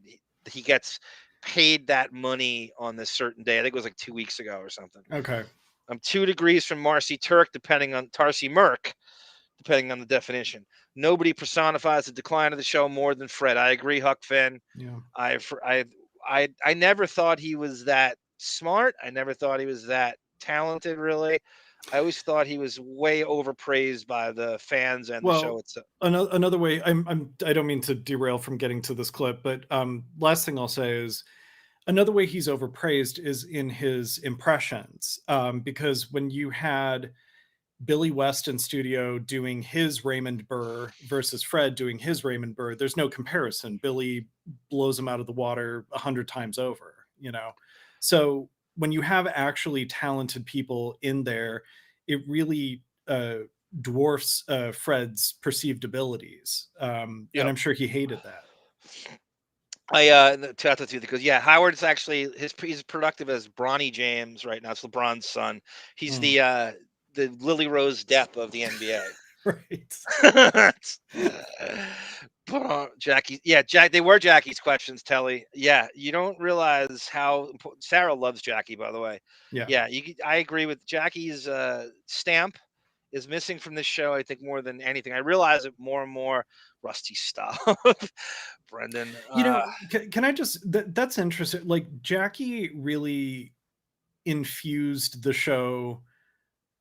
Speaker 13: he gets paid that money on this certain day. I think it was like 2 weeks ago or something.
Speaker 14: Okay.
Speaker 13: I'm 2 degrees from Marcy Turk, Tarsi Merck, depending on the definition. Nobody personifies the decline of the show more than Fred. I agree, Huck Finn.
Speaker 14: Yeah.
Speaker 13: I never thought he was that smart. I never thought he was that talented, really. I always thought he was way overpraised by the fans and the show itself.
Speaker 14: Another way, I don't mean to derail from getting to this clip, but last thing I'll say is another way he's overpraised is in his impressions, because when you had Billy West in studio doing his Raymond Burr versus Fred doing his Raymond Burr, there's no comparison. Billy blows him out of the water 100 times over, So when you have actually talented people in there, it really dwarfs Fred's perceived abilities. And I'm sure he hated that.
Speaker 13: Because Howard's actually he's productive as Bronny James right now. It's LeBron's son. He's the Lily Rose Depp of the NBA.
Speaker 14: Right.
Speaker 13: Jackie, they were Jackie's questions, Telly. Yeah, you don't realize how important. Sarah loves Jackie, by the way.
Speaker 14: Yeah.
Speaker 13: I agree with Jackie's stamp is missing from this show. I think more than anything, I realize it more and more. Rusty stuff, Brendan.
Speaker 14: Can I just? That's interesting. Like Jackie really infused the show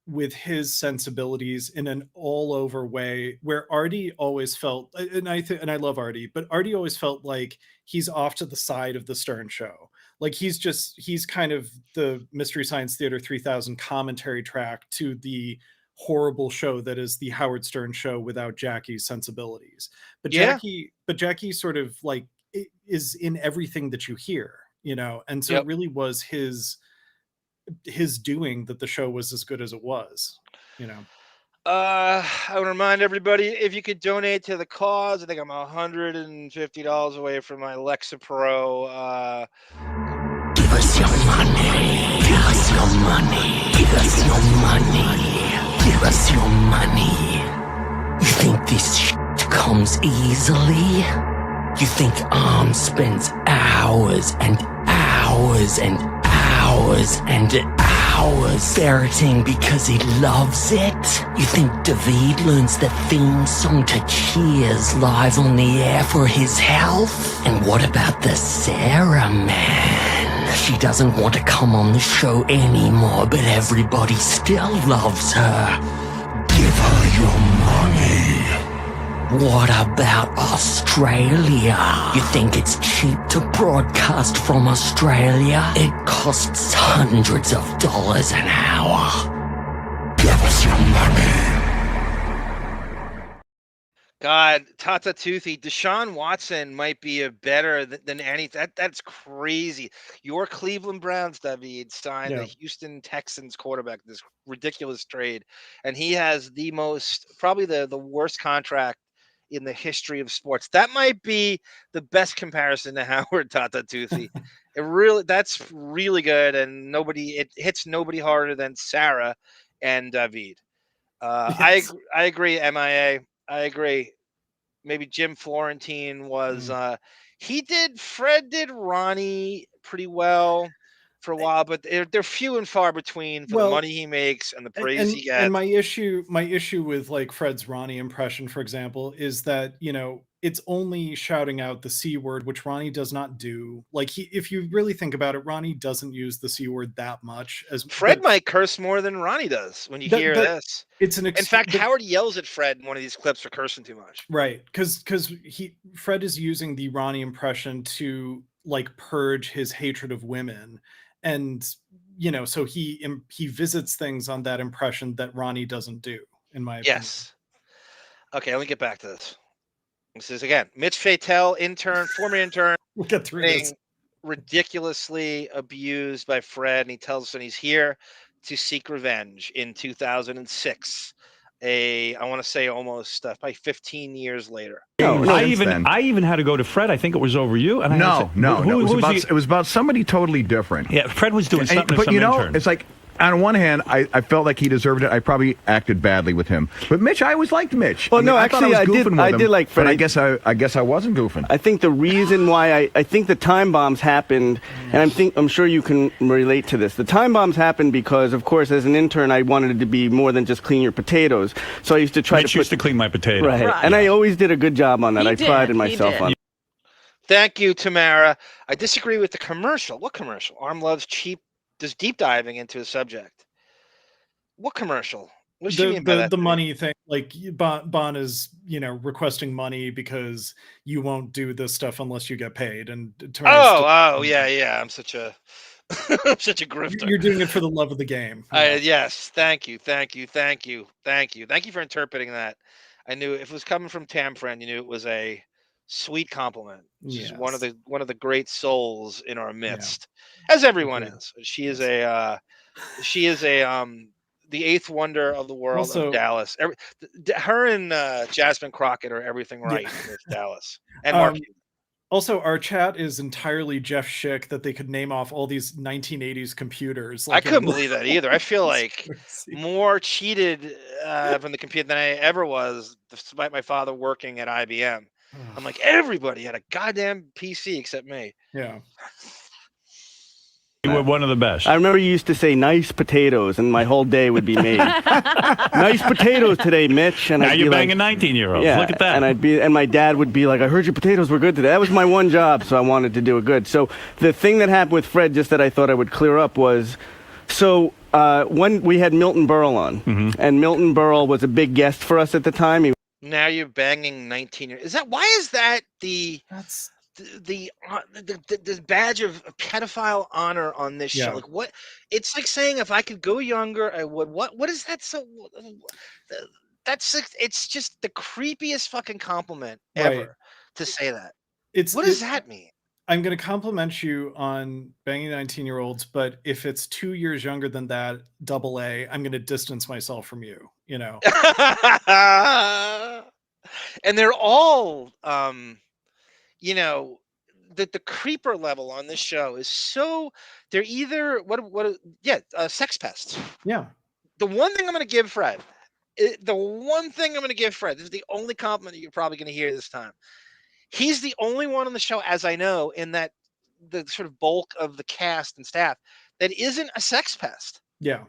Speaker 14: with his sensibilities in an all-over way, where Artie always felt, and I love Artie, but Artie always felt like he's off to the side of the Stern show. Like he's kind of the Mystery Science Theater 3000 commentary track to the horrible show that is the Howard Stern show without Jackie's sensibilities. But Jackie sort of like is in everything that you hear, and so it really was his doing that the show was as good as it was.
Speaker 13: I want to remind everybody, if you could donate to the cause, I think I'm $150 away from my Lexapro.
Speaker 6: Give us your money. Give us your money. Give us your money. Give us your money. You think this shit comes easily? You think Arm spends hours and hours and hours and hours ferreting because he loves it? You think Davyd learns the theme song to Cheers live on the air for his health? And what about the Sarah man? She doesn't want to come on the show anymore, but everybody still loves her. Give her your money. What about Australia? You think it's cheap to broadcast from Australia? It costs hundreds of dollars an hour. Give us your money.
Speaker 13: God, Tata Toothy, Deshaun Watson might be a better than any. That's crazy. Your Cleveland Browns, Davyd, signed the Houston Texans quarterback, this ridiculous trade, and he has probably the worst contract in the history of sports. That might be the best comparison to Howard, Tata Toothy. That's really good, and it hits nobody harder than Sarah and Davyd. Yes. I agree, MIA. I agree. Maybe Jim Florentine was Fred did Ronnie pretty well for a while, but they're few and far between for the money he makes and the praise he gets.
Speaker 14: And my issue with like Fred's Ronnie impression, for example, is that it's only shouting out the C word, which Ronnie does not do. Like if you really think about it, Ronnie doesn't use the C word that much.
Speaker 13: Fred might curse more than Ronnie does when you hear this. In fact, Howard yells at Fred in one of these clips for cursing too much.
Speaker 14: Right, because Fred is using the Ronnie impression to like purge his hatred of women, and so he visits things on that impression that Ronnie doesn't do, in my opinion.
Speaker 13: Yes. Okay, let me get back to this. This is again Mitch Fatel, former intern.
Speaker 14: We'll get through this.
Speaker 13: Ridiculously abused by Fred, and he tells us that he's here to seek revenge in 2006. I want to say almost probably 15 years later.
Speaker 9: I even had to go to Fred. I think it was over you. And
Speaker 5: it was about somebody totally different.
Speaker 9: Yeah, Fred was doing something.
Speaker 5: But it's like, on one hand, I felt like he deserved it. I probably acted badly with him. But Mitch, I always liked Mitch.
Speaker 18: Well, I did like Fred.
Speaker 5: But I guess I wasn't goofing.
Speaker 18: I think the reason why I think the time bombs happened, and I'm sure you can relate to this. The time bombs happened because, of course, as an intern, I wanted it to be more than just clean your potatoes. So I used to try
Speaker 9: Mitch used to clean my potatoes.
Speaker 18: Right. And I always did a good job on that. I prided myself on it.
Speaker 13: Thank you, Tamara. I disagree with the commercial. What commercial? Arm loves cheap. Just deep diving into a subject. What commercial? What does she mean by that?
Speaker 14: The money thing, like Bon is, requesting money because you won't do this stuff unless you get paid. And
Speaker 13: yeah. I'm such a grifter.
Speaker 14: You're doing it for the love of the game.
Speaker 13: Yes. Thank you for interpreting that. I knew if it was coming from Tam Friend, you knew it was a sweet compliment. She's one of the great souls in our midst, as everyone is. She is the eighth wonder of the world of Dallas. Her and Jasmine Crockett are everything right with Dallas and Mark.
Speaker 14: Also, our chat is entirely Jeff Schick that they could name off all these 1980s computers.
Speaker 13: I couldn't believe that either. I feel like more cheated from the computer than I ever was, despite my father working at IBM. I'm like, everybody had a goddamn PC except me.
Speaker 14: Yeah.
Speaker 9: You were one of the best.
Speaker 18: I remember you used to say nice potatoes, and my whole day would be made. Nice potatoes today, Mitch. And
Speaker 9: Now
Speaker 18: I'd
Speaker 9: you're
Speaker 18: be
Speaker 9: banging 19-year-olds.
Speaker 18: Yeah,
Speaker 9: Look at that.
Speaker 18: And my dad would be like, I heard your potatoes were good today. That was my one job, so I wanted to do it good. So the thing that happened with Fred, just that I thought I would clear up, was when we had Milton Berle on, and Milton Berle was a big guest for us at the time.
Speaker 13: Now you're banging 19 years. Why is that the badge of pedophile honor on this show? Like, what? It's like saying if I could go younger, I would. What is that? So it's just the creepiest fucking compliment ever to say that. What does that mean?
Speaker 14: I'm going to compliment you on banging 19-year-olds, but if it's 2 years younger than that, AA, I'm going to distance myself from you, you know.
Speaker 13: And they're all you know, the creeper level on this show is so, they're either sex pests.
Speaker 14: Yeah.
Speaker 13: The one thing I'm going to give Fred, this is the only compliment you're probably going to hear this time. He's the only one on the show, as I know, in that the sort of bulk of the cast and staff that isn't a sex pest.
Speaker 14: Yeah.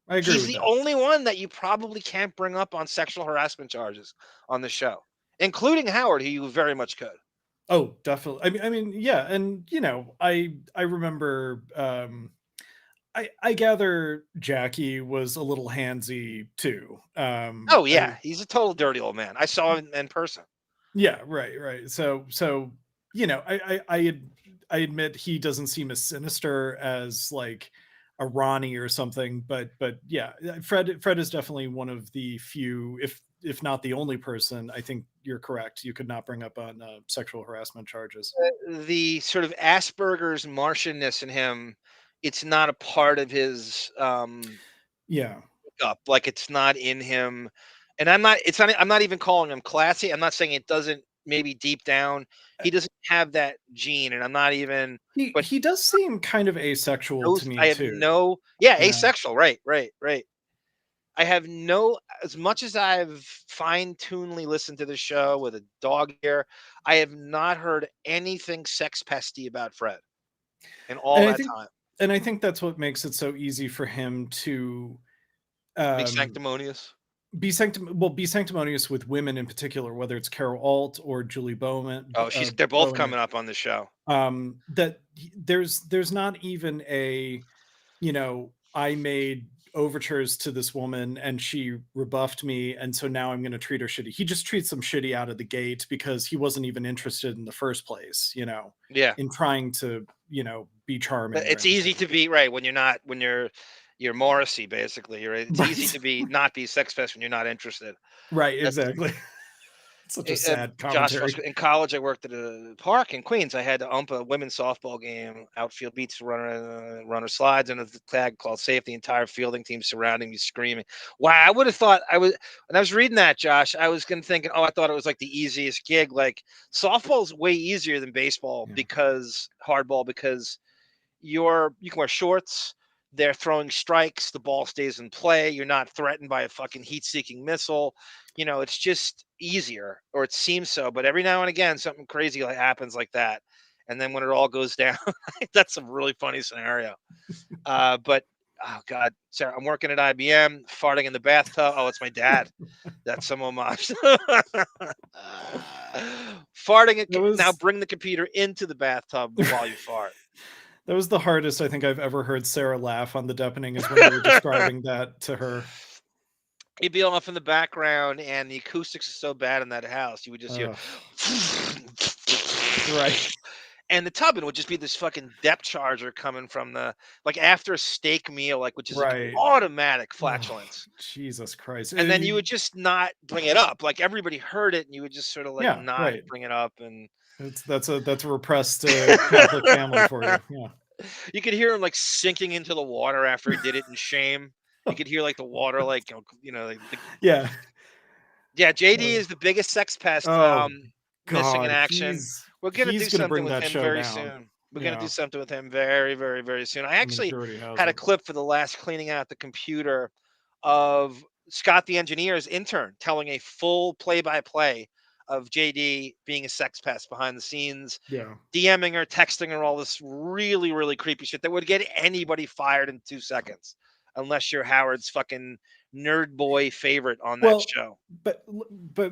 Speaker 14: I agree.
Speaker 13: He's the only one that you probably can't bring up on sexual harassment charges on the show, including Howard, who you very much could.
Speaker 14: Oh, definitely. I mean, yeah, and you know, I remember. I gather Jackie was a little handsy too.
Speaker 13: Oh yeah, he's a total dirty old man. I saw him in person.
Speaker 14: Yeah, right. So you know, I admit he doesn't seem as sinister as like a Ronnie or something, but yeah, Fred is definitely one of the few, if not the only person. I think you're correct. You could not bring up on sexual harassment charges.
Speaker 13: The sort of Asperger's Martianness in him, it's not a part of his up. Like it's not in him. And I'm not even calling him classy. I'm not saying it doesn't, maybe deep down he doesn't have that gene, and I'm not even,
Speaker 14: but he does seem kind of asexual to me too.
Speaker 13: Asexual. Right. I have as much as I've fine-tunedly listened to the show with a dog ear, I have not heard anything sex pesty about Fred in all that time.
Speaker 14: And I think that's what makes it so easy for him to
Speaker 13: be sanctimonious.
Speaker 14: Be sanctimonious with women in particular, whether it's Carol Alt or Julie Bowman.
Speaker 13: Oh, they're both coming up on the show.
Speaker 14: That there's not even a, you know, I made overtures to this woman and she rebuffed me, and so now I'm going to treat her shitty. He just treats them shitty out of the gate because he wasn't even interested in the first place, you know.
Speaker 13: Yeah.
Speaker 14: In trying to, you know, be charming.
Speaker 13: It's easy to be when you're Morrissey, basically. It's easy to not be sex fest when you're not interested.
Speaker 14: Right, exactly. Such a sad commentary.
Speaker 13: Josh, in college, I worked at a park in Queens. I had to ump a women's softball game. Outfield beats runner slides, and a tag called safe. The entire fielding team surrounding me, screaming. Wow, I would have thought when I was reading that, Josh, I was thinking, I thought it was like the easiest gig. Like softball's way easier than baseball because you can wear shorts. They're throwing strikes. The ball stays in play. You're not threatened by a fucking heat-seeking missile. You know, it's just easier, or it seems so. But every now and again, something crazy happens like that. And then when it all goes down, that's a really funny scenario. But, oh, God, Sarah, I'm working at IBM, farting in the bathtub. Oh, it's my dad. That's some homage. Now bring the computer into the bathtub while you fart.
Speaker 14: That was the hardest I think I've ever heard Sarah laugh on the Deppening, is when you were describing that to her.
Speaker 13: You'd be off in the background, and the acoustics are so bad in that house, you would just hear,
Speaker 14: right.
Speaker 13: And the tubbing would just be this fucking depth charger coming from after a steak meal, which is like automatic flatulence.
Speaker 14: Oh, Jesus Christ!
Speaker 13: And then you would just not bring it up. Like everybody heard it, and you would just sort of bring it up. And
Speaker 14: that's a repressed Catholic family for you. Yeah.
Speaker 13: You could hear him sinking into the water after he did it in shame. You could hear the water,
Speaker 14: yeah.
Speaker 13: JD is the biggest sex pest missing in action. We're gonna do
Speaker 14: he's going to
Speaker 13: something
Speaker 14: bring
Speaker 13: with
Speaker 14: that
Speaker 13: him
Speaker 14: show
Speaker 13: very
Speaker 14: down.
Speaker 13: soon. We're
Speaker 14: Yeah.
Speaker 13: gonna do something with him very, very, very soon. I
Speaker 14: I'm
Speaker 13: actually
Speaker 14: sure he has
Speaker 13: had a
Speaker 14: it.
Speaker 13: clip for the last cleaning out the computer of Scott the engineer's intern telling a full play-by-play of JD being a sex pest behind the scenes,
Speaker 14: Yeah.
Speaker 13: DMing her, texting her, all this really, really creepy shit that would get anybody fired in 2 seconds, unless you're Howard's fucking nerd boy favorite on that
Speaker 14: Well,
Speaker 13: show.
Speaker 14: but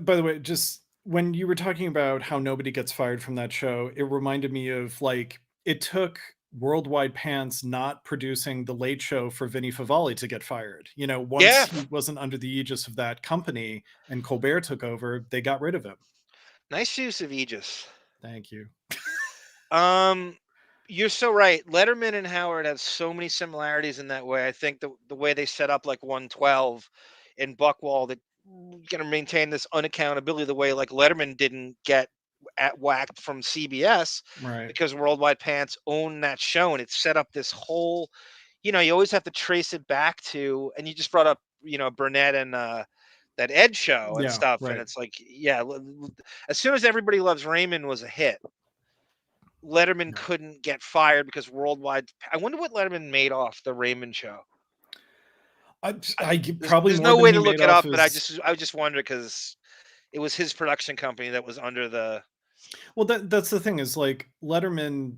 Speaker 14: by the way, just when you were talking about how nobody gets fired from that show, it reminded me of like it took Worldwide Pants not producing the Late Show for Vinny Favale to get fired. You know, once
Speaker 13: Yeah.
Speaker 14: he wasn't under the aegis of that company and Colbert took over, they got rid of him.
Speaker 13: Nice use of Aegis.
Speaker 14: Thank you.
Speaker 13: You're so right. Letterman and Howard have so many similarities in that way. I think the way they set up like 112 in Buckwall, that going to maintain this unaccountability the way like Letterman didn't get whacked from CBS
Speaker 14: Right.
Speaker 13: because Worldwide Pants owned that show, and it set up this whole, you always have to trace it back to, and you just brought up, Burnett and that Ed show and
Speaker 14: Yeah,
Speaker 13: stuff.
Speaker 14: right.
Speaker 13: And it's like, yeah, as soon as Everybody Loves Raymond was a hit, Letterman couldn't get fired because Worldwide. I wonder what Letterman made off the Raymond show.
Speaker 14: I probably
Speaker 13: There's
Speaker 14: more
Speaker 13: no
Speaker 14: than
Speaker 13: way
Speaker 14: he
Speaker 13: to look
Speaker 14: made
Speaker 13: it
Speaker 14: off
Speaker 13: up, but I
Speaker 14: his-
Speaker 13: just wonder because it was his production company that was under the.
Speaker 14: Well, that's the thing is like Letterman,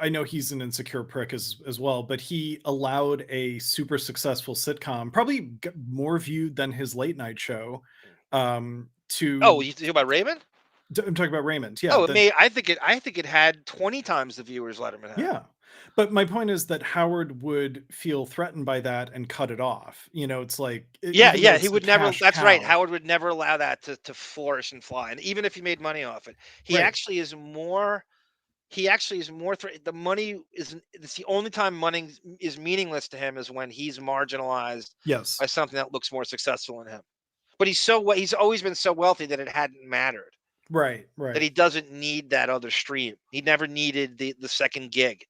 Speaker 14: I know he's an insecure prick as well, but he allowed a super successful sitcom, probably more viewed than his late night show, to.
Speaker 13: Oh, you talking about Raymond?
Speaker 14: I'm talking about Raymond. Yeah.
Speaker 13: Oh, it may. I think it had 20 times the viewers Letterman had.
Speaker 14: Yeah. But my point is that Howard would feel threatened by that and cut it off. It's like
Speaker 13: Yeah,
Speaker 14: even though it's
Speaker 13: he
Speaker 14: a
Speaker 13: would never.
Speaker 14: cash
Speaker 13: That's right.
Speaker 14: cow.
Speaker 13: Howard would never allow that to flourish and fly. And even if he made money off it, he
Speaker 14: Right.
Speaker 13: actually is more. The money is. It's the only time money is meaningless to him is when he's marginalized
Speaker 14: Yes.
Speaker 13: by something that looks more successful than him. But he's always been so wealthy that it hadn't mattered.
Speaker 14: Right.
Speaker 13: That he doesn't need that other stream. He never needed the second gig.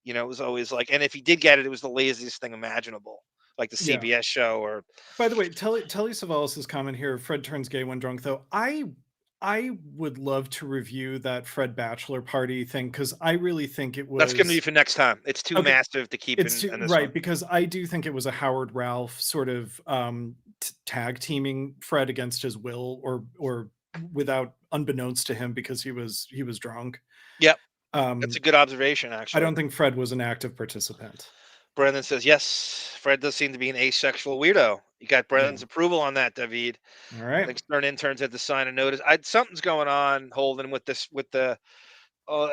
Speaker 13: It was always like, and if he did get it, it was the laziest thing imaginable, like the
Speaker 14: Yeah.
Speaker 13: CBS show or.
Speaker 14: By the way, Telly Savalas' comment here, Fred turns gay when drunk, though. I would love to review that Fred bachelor party thing because I really think it was.
Speaker 13: That's going to be for next time. It's too
Speaker 14: Okay.
Speaker 13: massive to keep in this
Speaker 14: right,
Speaker 13: one.
Speaker 14: because I do think it was a Howard Ralph sort of tag teaming Fred against his will or without unbeknownst to him because he was drunk.
Speaker 13: Yep. That's a good observation, actually.
Speaker 14: I don't think Fred was an active participant.
Speaker 13: Brendan says, yes, Fred does seem to be an asexual weirdo. You got Brendan's approval on that, Davyd.
Speaker 14: All right.
Speaker 13: I think certain interns had to sign a notice. Something's going on, Holden, with the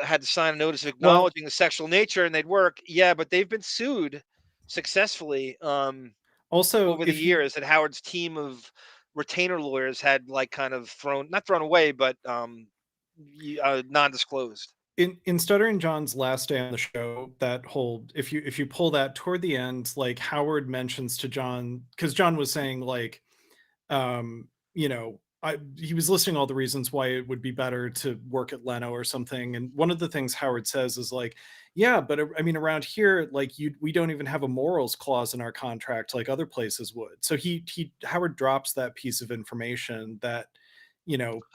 Speaker 13: had to sign a notice of acknowledging the sexual nature, and they'd work. Yeah, but they've been sued successfully
Speaker 14: also
Speaker 13: over the years, and Howard's team of retainer lawyers had like kind of not thrown away, but non-disclosed.
Speaker 14: In Stuttering John's last day on the show, that whole if you pull that toward the end, like Howard mentions to John, because John was saying like, he was listing all the reasons why it would be better to work at Leno or something, and one of the things Howard says is like, yeah, but I mean around here, like we don't even have a morals clause in our contract like other places would. So Howard drops that piece of information that.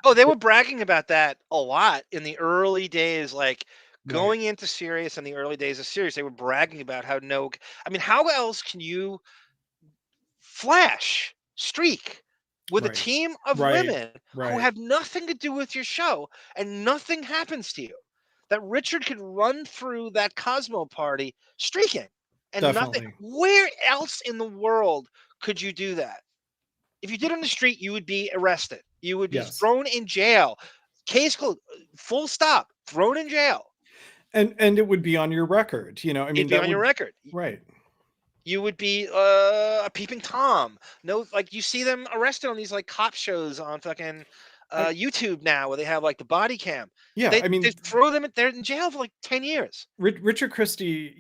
Speaker 13: Oh, they were bragging about that a lot in the early days, like going into Sirius in the early days of Sirius. They were bragging about how how else can you flash streak with a team of women who have nothing to do with your show and nothing happens to you? That Richard could run through that Cosmo party streaking and nothing. Where else in the world could you do that? If you did it on the street, you would be arrested. You would be thrown in jail. Case closed. Full stop. Thrown in jail.
Speaker 14: And it would be on your record.
Speaker 13: It'd be on your record.
Speaker 14: Right.
Speaker 13: You would be a peeping Tom. No, like you see them arrested on these like cop shows on fucking YouTube now, where they have like the body cam.
Speaker 14: Yeah,
Speaker 13: they throw them. They're in jail for like 10 years.
Speaker 14: Richard Christie,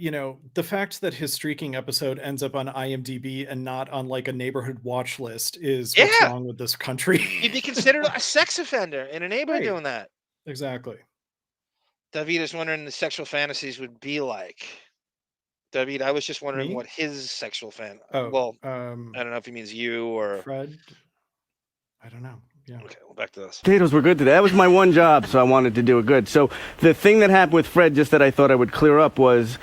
Speaker 14: the fact that his streaking episode ends up on IMDb and not on like a neighborhood watch list is what's wrong with this country.
Speaker 13: He'd be considered a sex offender in a neighborhood doing that.
Speaker 14: Exactly.
Speaker 13: Davyd is wondering the sexual fantasies would be like. Davyd, I was just wondering what his sexual I don't know if he means you or
Speaker 14: Fred. I don't know. Yeah.
Speaker 13: Okay, well, back to this.
Speaker 18: Potatoes were good today. That was my one job, so I wanted to do it good. So the thing that happened with Fred, just that I thought I would clear up, was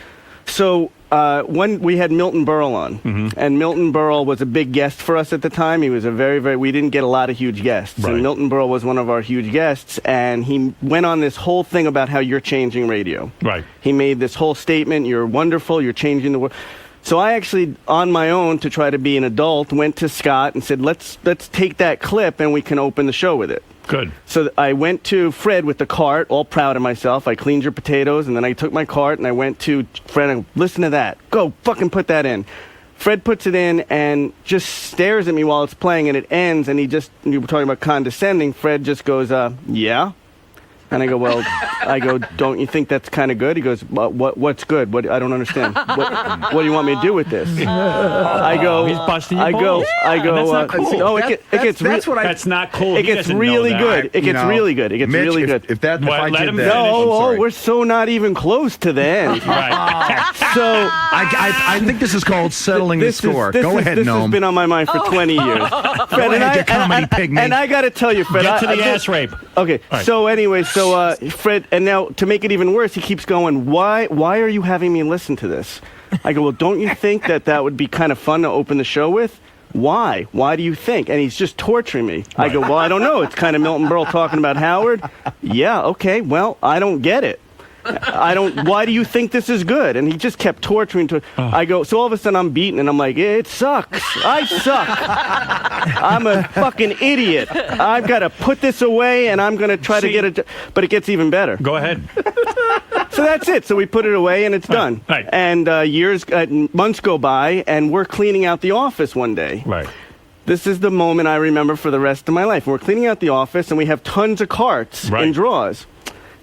Speaker 18: when we had Milton Berle on, and Milton Berle was a big guest for us at the time. He was a we didn't get a lot of huge guests.
Speaker 9: Right.
Speaker 18: And Milton Berle was one of our huge guests, and he went on this whole thing about how you're changing radio.
Speaker 9: Right.
Speaker 18: He made this whole statement, you're wonderful, you're changing the world. So I actually, on my own, to try to be an adult, went to Scott and said, let's take that clip and we can open the show with it.
Speaker 9: Good.
Speaker 18: So I went to Fred with the cart, all proud of myself. I cleaned your potatoes, and then I took my cart and I went to Fred and listen to that. Go fucking put that in. Fred puts it in and just stares at me while it's playing, and it ends, and you were talking about condescending. Fred just goes, yeah. And I go, well, don't you think that's kind of good? He goes, what's good? I don't understand. What do you want me to do with this? I go,
Speaker 9: he's busting your balls.
Speaker 18: I go,
Speaker 9: that's not cool.
Speaker 18: no, that's
Speaker 9: not cool.
Speaker 18: It gets really good. It gets really good. It gets
Speaker 5: Mitch,
Speaker 18: really good.
Speaker 5: If I did that,
Speaker 18: no, we're so not even close to the end.
Speaker 9: Right.
Speaker 18: So
Speaker 5: I think this is called settling the score. Go ahead,
Speaker 18: This
Speaker 5: Gnome.
Speaker 18: has been on my mind for 20 years. Fred,
Speaker 5: ahead, you comedy pygmy.
Speaker 18: And I got to tell you, Fred.
Speaker 9: Get to the ass rape.
Speaker 18: Okay,
Speaker 9: Right.
Speaker 18: so anyway, Fred, and now to make it even worse, he keeps going, why are you having me listen to this? I go, well, don't you think that would be kind of fun to open the show with? Why? Why do you think? And he's just torturing me. I go, well, I don't know. It's kind of Milton Berle talking about Howard. Yeah, okay, well, I don't get it. Why do you think this is good? And he just kept torturing. I go, so all of a sudden I'm beaten and I'm like, it sucks. I suck. I'm a fucking idiot. I've got to put this away and I'm going to try to get it. But it gets even better.
Speaker 9: Go ahead.
Speaker 18: So that's it. So we put it away and it's done.
Speaker 9: Right.
Speaker 18: And months go by and we're cleaning out the office one day.
Speaker 9: Right.
Speaker 18: This is the moment I remember for the rest of my life. We're cleaning out the office and we have tons of carts and drawers.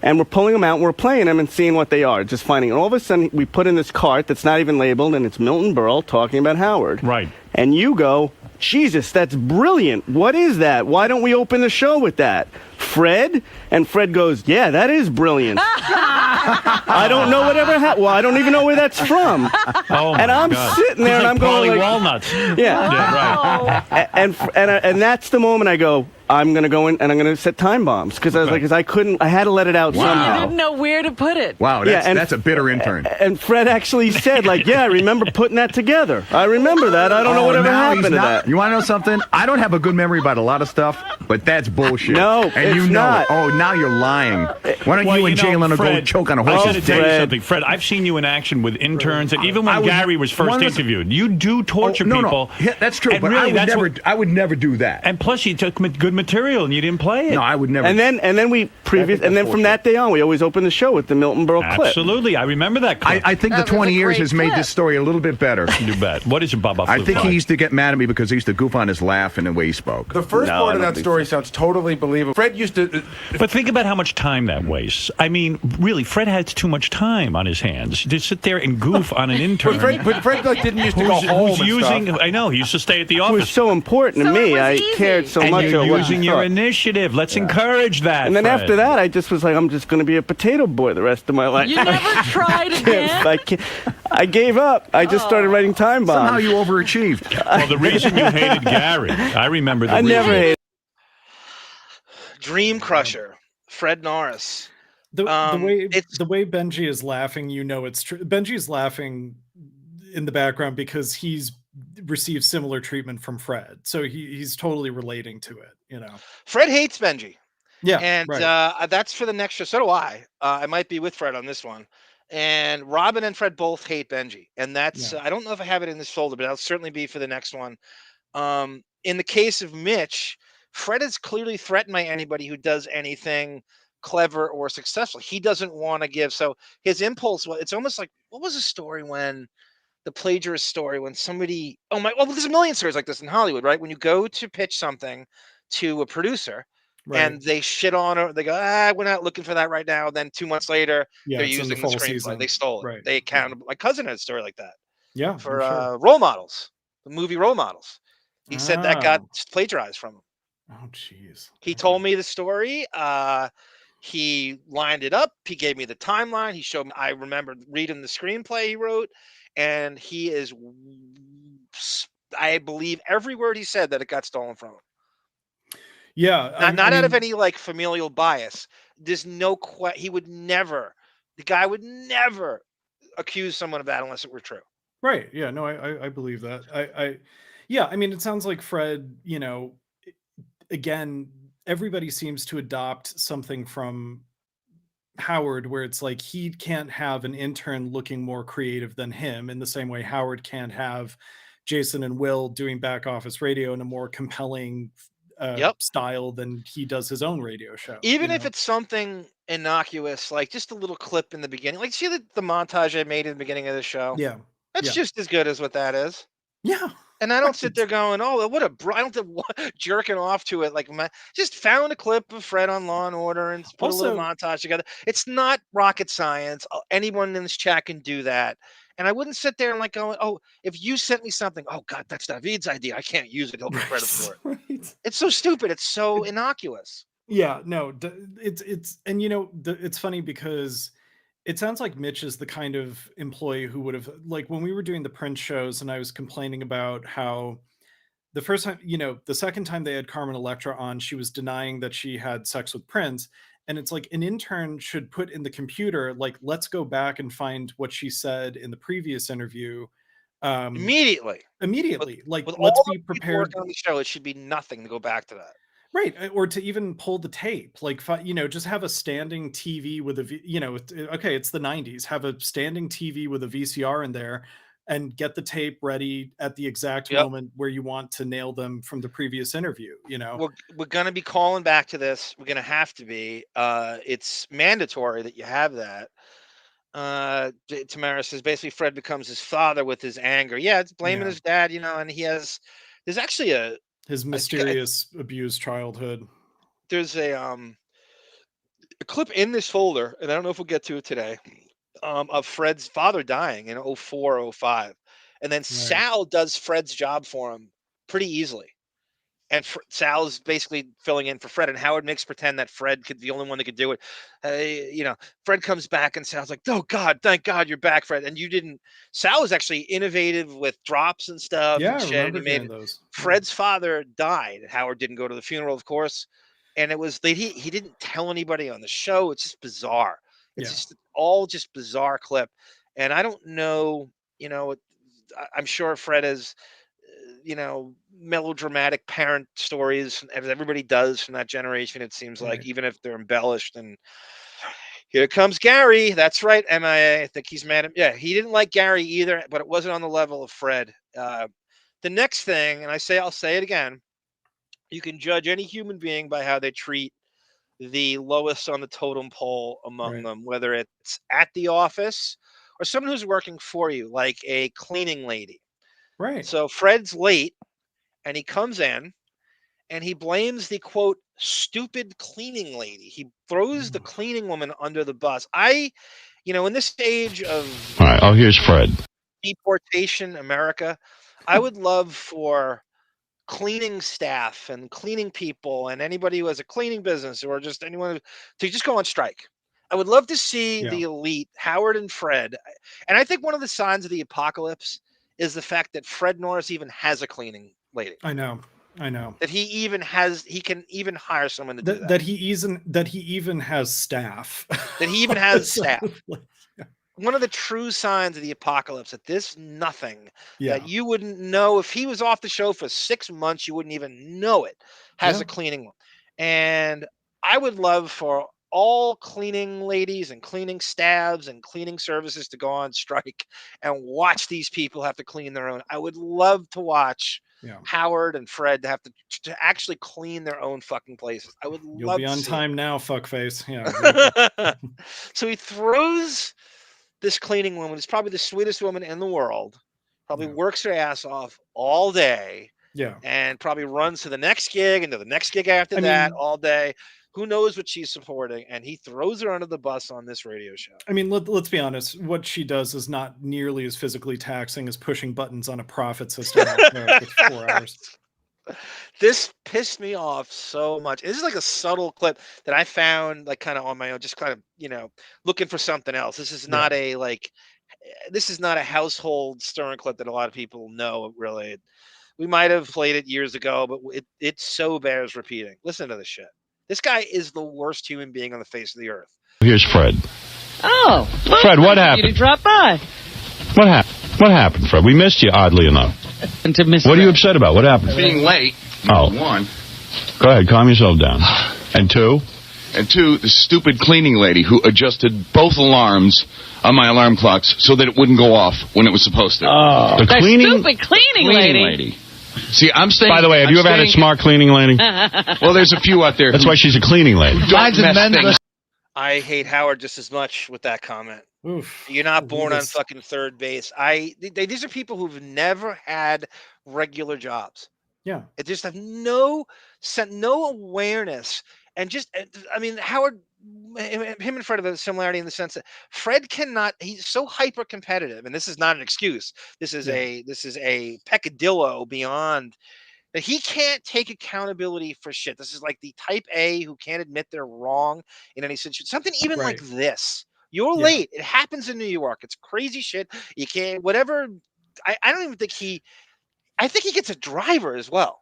Speaker 18: And we're pulling them out, and we're playing them and seeing what they are, just finding. And all of a sudden, we put in this cart that's not even labeled, and it's Milton Berle talking about Howard.
Speaker 9: Right.
Speaker 18: And you go, Jesus, that's brilliant. What is that? Why don't we open the show with that? Fred? And Fred goes, yeah, that is brilliant. I don't know whatever happened. Well, I don't even know where that's from.
Speaker 9: Oh,
Speaker 18: and I'm sitting there, and I'm going like,
Speaker 9: walnuts.
Speaker 18: Yeah.
Speaker 9: Right.
Speaker 18: And that's the moment I go, I'm going to go in and I'm going to set time bombs because I was like, I had to let it out somehow.
Speaker 20: You didn't know where to put it.
Speaker 5: Wow, that's a bitter intern.
Speaker 18: And Fred actually said, like, yeah, I remember putting that together. I remember that. I don't know whatever happened to that.
Speaker 5: You want to know something? I don't have a good memory about a lot of stuff, but that's bullshit.
Speaker 18: No,
Speaker 5: and
Speaker 18: it's not.
Speaker 5: Oh, now you're lying. Why don't you and Jalen go choke on a
Speaker 9: I got
Speaker 5: horse's
Speaker 9: to tell you
Speaker 5: dick?
Speaker 9: something, Fred. I've seen you in action with interns, and even when Gary was first interviewed, you do torture people.
Speaker 5: No, that's true.
Speaker 9: And
Speaker 5: But
Speaker 9: really,
Speaker 5: I would never do that.
Speaker 9: And plus, you took good material and you didn't play it.
Speaker 5: No, I would never.
Speaker 18: And then from that day on, we always open the show with the Milton Berle clip.
Speaker 9: Absolutely, I remember that clip.
Speaker 5: I think the 20 years has made this story a little bit better.
Speaker 9: You bet. What is your Baba?
Speaker 5: I think he used to get mad at me because he used to goof on his laugh and the way he spoke.
Speaker 21: The first part of that story sounds totally believable. Fred used to.
Speaker 9: But think about how much time that wastes. I mean, really, Fred has too much time on his hands to sit there and goof on an intern.
Speaker 21: But Fred like, didn't used to go home and stuff.
Speaker 9: I know, he used to stay at the office.
Speaker 18: It was so important to me. I cared so much.
Speaker 9: And you're using your initiative. Let's encourage that.
Speaker 18: And then
Speaker 9: Fred.
Speaker 18: after that, I just was like, I'm just going to be a potato boy the rest of my life.
Speaker 20: You never tried again?
Speaker 18: I gave up. I just started writing time bombs.
Speaker 5: Somehow you overachieved.
Speaker 9: Well, the reason you hated Gary, I remember the reason.
Speaker 18: never hated
Speaker 13: Dream Crusher, Fred Norris.
Speaker 14: The way Benji is laughing, you know it's true. Benji's laughing in the background because he's received similar treatment from Fred, so he's totally relating to it. You know,
Speaker 13: Fred hates Benji.
Speaker 14: Yeah,
Speaker 13: and
Speaker 14: right.
Speaker 13: That's for the next show. So do I. I might be with Fred on this one. And Robin and Fred both hate Benji, and that's I don't know if I have it in this folder, but I'll certainly be for the next one. In the case of Mitch, Fred is clearly threatened by anybody who does anything clever or successful. He doesn't want to give. So his impulse, it's almost like, what was the story when the plagiarist story when somebody, there's a million stories like this in Hollywood, right? When you go to pitch something to a producer and they shit on her, they go, we're not looking for that right now. Then 2 months later, they're using the screenplay. They stole it.
Speaker 14: Right.
Speaker 13: They accounted. My cousin had a story like that.
Speaker 14: Yeah.
Speaker 13: For Role Models, the movie Role Models. He said that got plagiarized from him.
Speaker 14: Oh, jeez.
Speaker 13: He told me the story. He lined it up. He gave me the timeline. He showed me. I remember reading the screenplay he wrote, and he is. I believe every word he said that it got stolen from him.
Speaker 14: Yeah,
Speaker 13: Not out of any like familial bias. There's no he would never. The guy would never accuse someone of that unless it were true.
Speaker 14: Right. Yeah. No, I believe that. Yeah. I mean, it sounds like Fred. Again, everybody seems to adopt something from Howard, where it's like he can't have an intern looking more creative than him, in the same way Howard can't have Jason and Will doing back office radio in a more compelling style than he does his own radio show.
Speaker 13: Even if it's something innocuous, like just a little clip in the beginning, like see the montage I made in the beginning of the show.
Speaker 14: Yeah,
Speaker 13: that's just as good as what that is.
Speaker 14: Yeah.
Speaker 13: And I don't sit there going, "Oh, what a I don't think jerking off to it." Like, just found a clip of Fred on Law and Order and put a little montage together. It's not rocket science. Anyone in this chat can do that. And I wouldn't sit there and like going, "Oh, if you sent me something, oh God, that's David's idea. I can't use it. He'll get credit for it." Right. It's so stupid. It's so innocuous.
Speaker 14: Yeah, no, it's and it's funny because it sounds like Mitch is the kind of employee who would have, like, when we were doing the Prince shows and I was complaining about how the first time, the second time they had Carmen Electra on, she was denying that she had sex with Prince. And it's like an intern should put in the computer, like, let's go back and find what she said in the previous interview.
Speaker 13: Immediately.
Speaker 14: Like,
Speaker 13: with
Speaker 14: let's
Speaker 13: all
Speaker 14: be prepared
Speaker 13: on the show. It should be nothing to go back to that.
Speaker 14: Right, or to even pull the tape, like, just have a standing TV with a, okay, it's the 90s, have a standing TV with a VCR in there and get the tape ready at the exact moment where you want to nail them from the previous interview,
Speaker 13: We're going to be calling back to this. We're going to have to be. It's mandatory that you have that. Tamara says, basically, Fred becomes his father with his anger. Yeah, it's blaming his dad, and there's actually
Speaker 14: his mysterious abused childhood.
Speaker 13: There's a clip in this folder, and I don't know if we'll get to it today, of Fred's father dying in 04, 05. And then Sal does Fred's job for him pretty easily. And Sal's basically filling in for Fred, and Howard makes pretend that Fred could the only one that could do it. Fred comes back and Sal's like, "Oh God, thank God you're back, Fred." And you didn't. Sal was actually innovative with drops and stuff.
Speaker 14: Yeah,
Speaker 13: and
Speaker 14: I remember doing those.
Speaker 13: Fred's father died. Howard didn't go to the funeral, of course, and it was he didn't tell anybody on the show. It's just bizarre. It's just all just bizarre clip, and I don't know. I'm sure Fred has. Melodramatic parent stories, as everybody does from that generation, it seems like, even if they're embellished. And here comes Gary. That's right, MIA. I think he's mad at him. Yeah, he didn't like Gary either, but it wasn't on the level of Fred. The next thing, and I'll say it again, you can judge any human being by how they treat the lowest on the totem pole among them, whether it's at the office or someone who's working for you, like a cleaning lady.
Speaker 14: Right.
Speaker 13: So Fred's late, and he comes in, and he blames the, quote, stupid cleaning lady. He throws the cleaning woman under the bus. In this age of
Speaker 9: All right, here's Fred.
Speaker 13: Deportation America, I would love for cleaning staff and cleaning people and anybody who has a cleaning business or just anyone to just go on strike. I would love to see the elite, Howard and Fred. And I think one of the signs of the apocalypse is the fact that Fred Norris even has a cleaning lady.
Speaker 14: I know.
Speaker 13: That he can even hire someone to do that.
Speaker 14: That he even has staff.
Speaker 13: That he even has staff. One of the true signs of the apocalypse, that this nothing that you wouldn't know if he was off the show for 6 months, you wouldn't even know it, has a cleaning one. And I would love for all cleaning ladies and cleaning staffs and cleaning services to go on strike and watch these people have to clean their own. I would love to watch Howard and Fred to have to actually clean their own fucking places. I would
Speaker 14: You'll
Speaker 13: love
Speaker 14: be on
Speaker 13: to
Speaker 14: time now, fuckface. Yeah.
Speaker 13: So he throws this cleaning woman, who's probably the sweetest woman in the world, probably works her ass off all day.
Speaker 14: Yeah.
Speaker 13: And probably runs to the next gig and to the next gig after that all day. Who knows what she's supporting? And he throws her under the bus on this radio show.
Speaker 14: I mean, let's be honest. What she does is not nearly as physically taxing as pushing buttons on a profit system for 4 hours.
Speaker 13: This pissed me off so much. This is like a subtle clip that I found, like, kind of on my own, just kind of, looking for something else. This is not this is not a household stirring clip that a lot of people know, really. We might have played it years ago, but it so bears repeating. Listen to this shit. This guy is the worst human being on the face of the earth.
Speaker 1: Here's Fred.
Speaker 22: Oh,
Speaker 1: Fred, what happened?
Speaker 22: You to drop by.
Speaker 1: What happened? What happened, Fred? We missed you, oddly enough.
Speaker 22: And to miss
Speaker 1: What are you upset about? What happened?
Speaker 23: Being late.
Speaker 1: Oh.
Speaker 23: One.
Speaker 1: Go ahead, calm yourself down. And two?
Speaker 23: And two, the stupid cleaning lady who adjusted both alarms on my alarm clocks so that it wouldn't go off when it was supposed to.
Speaker 1: Oh.
Speaker 22: The stupid cleaning lady.
Speaker 23: See, I'm staying...
Speaker 1: By the way, have you ever had a smart cleaning lady?
Speaker 23: Well, there's a few out there.
Speaker 1: That's why she's a cleaning lady.
Speaker 13: I hate Howard just as much with that comment.
Speaker 14: Oof.
Speaker 13: You're not born on fucking third base. These are people who've never had regular jobs.
Speaker 14: Yeah.
Speaker 13: They just have no awareness. And just, I mean, Howard, him and Fred have a similarity in the sense that Fred cannot, he's so hyper competitive, and this is not an excuse. This is a peccadillo beyond that he can't take accountability for shit. This is like the type A who can't admit they're wrong in any situation. Something even like this. You're late. It happens in New York. It's crazy shit. You can't, whatever. I don't even think I think he gets a driver as well.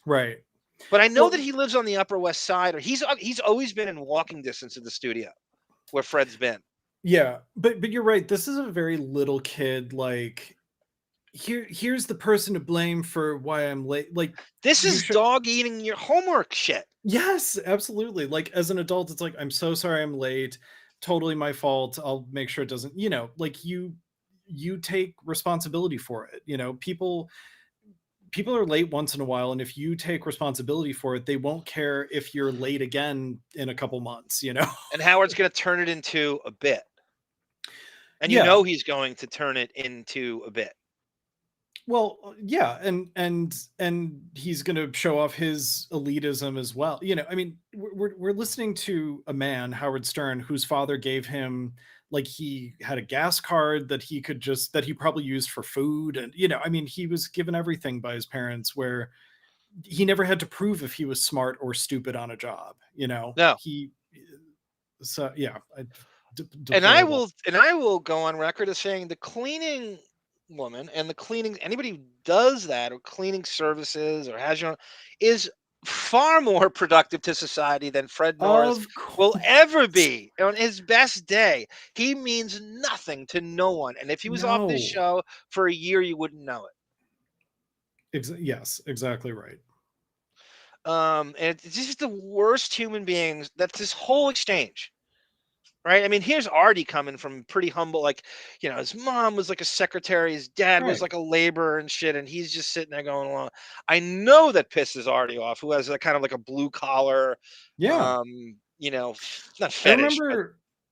Speaker 14: Right.
Speaker 13: But I know that he lives on the Upper West Side, or he's always been in walking distance of the studio where Fred's been.
Speaker 14: Yeah, but you're right. This is a very little kid. Like, here's the person to blame for why I'm late. Like,
Speaker 13: this is dog eating your homework shit.
Speaker 14: Yes, absolutely. Like, as an adult, it's like, I'm so sorry I'm late. Totally my fault. I'll make sure it doesn't. Like you take responsibility for it. People are late once in a while, and if you take responsibility for it, they won't care if you're late again in a couple months, And
Speaker 13: Howard's going to turn it into a bit. And he's going to turn it into a bit.
Speaker 14: Well, yeah, and he's going to show off his elitism as well. I mean, we're listening to a man, Howard Stern, whose father gave him, like, he had a gas card that he probably used for food. And, I mean, he was given everything by his parents, where he never had to prove if he was smart or stupid on a job, No.
Speaker 13: And I will go on record as saying the cleaning woman and the cleaning, anybody who does that, or cleaning services, or has your own, is far more productive to society than Fred Norris will ever be on his best day. He means nothing to no one, and if he was off this show for a year, you wouldn't know it.
Speaker 14: Yes, exactly right.
Speaker 13: And it's just the worst human beings. That's this whole exchange. Right. I mean, here's Artie coming from pretty humble, like, his mom was like a secretary, his dad was like a laborer and shit, and he's just sitting there going along. I know that pisses Artie off, who has a kind of like a blue collar, not fetish.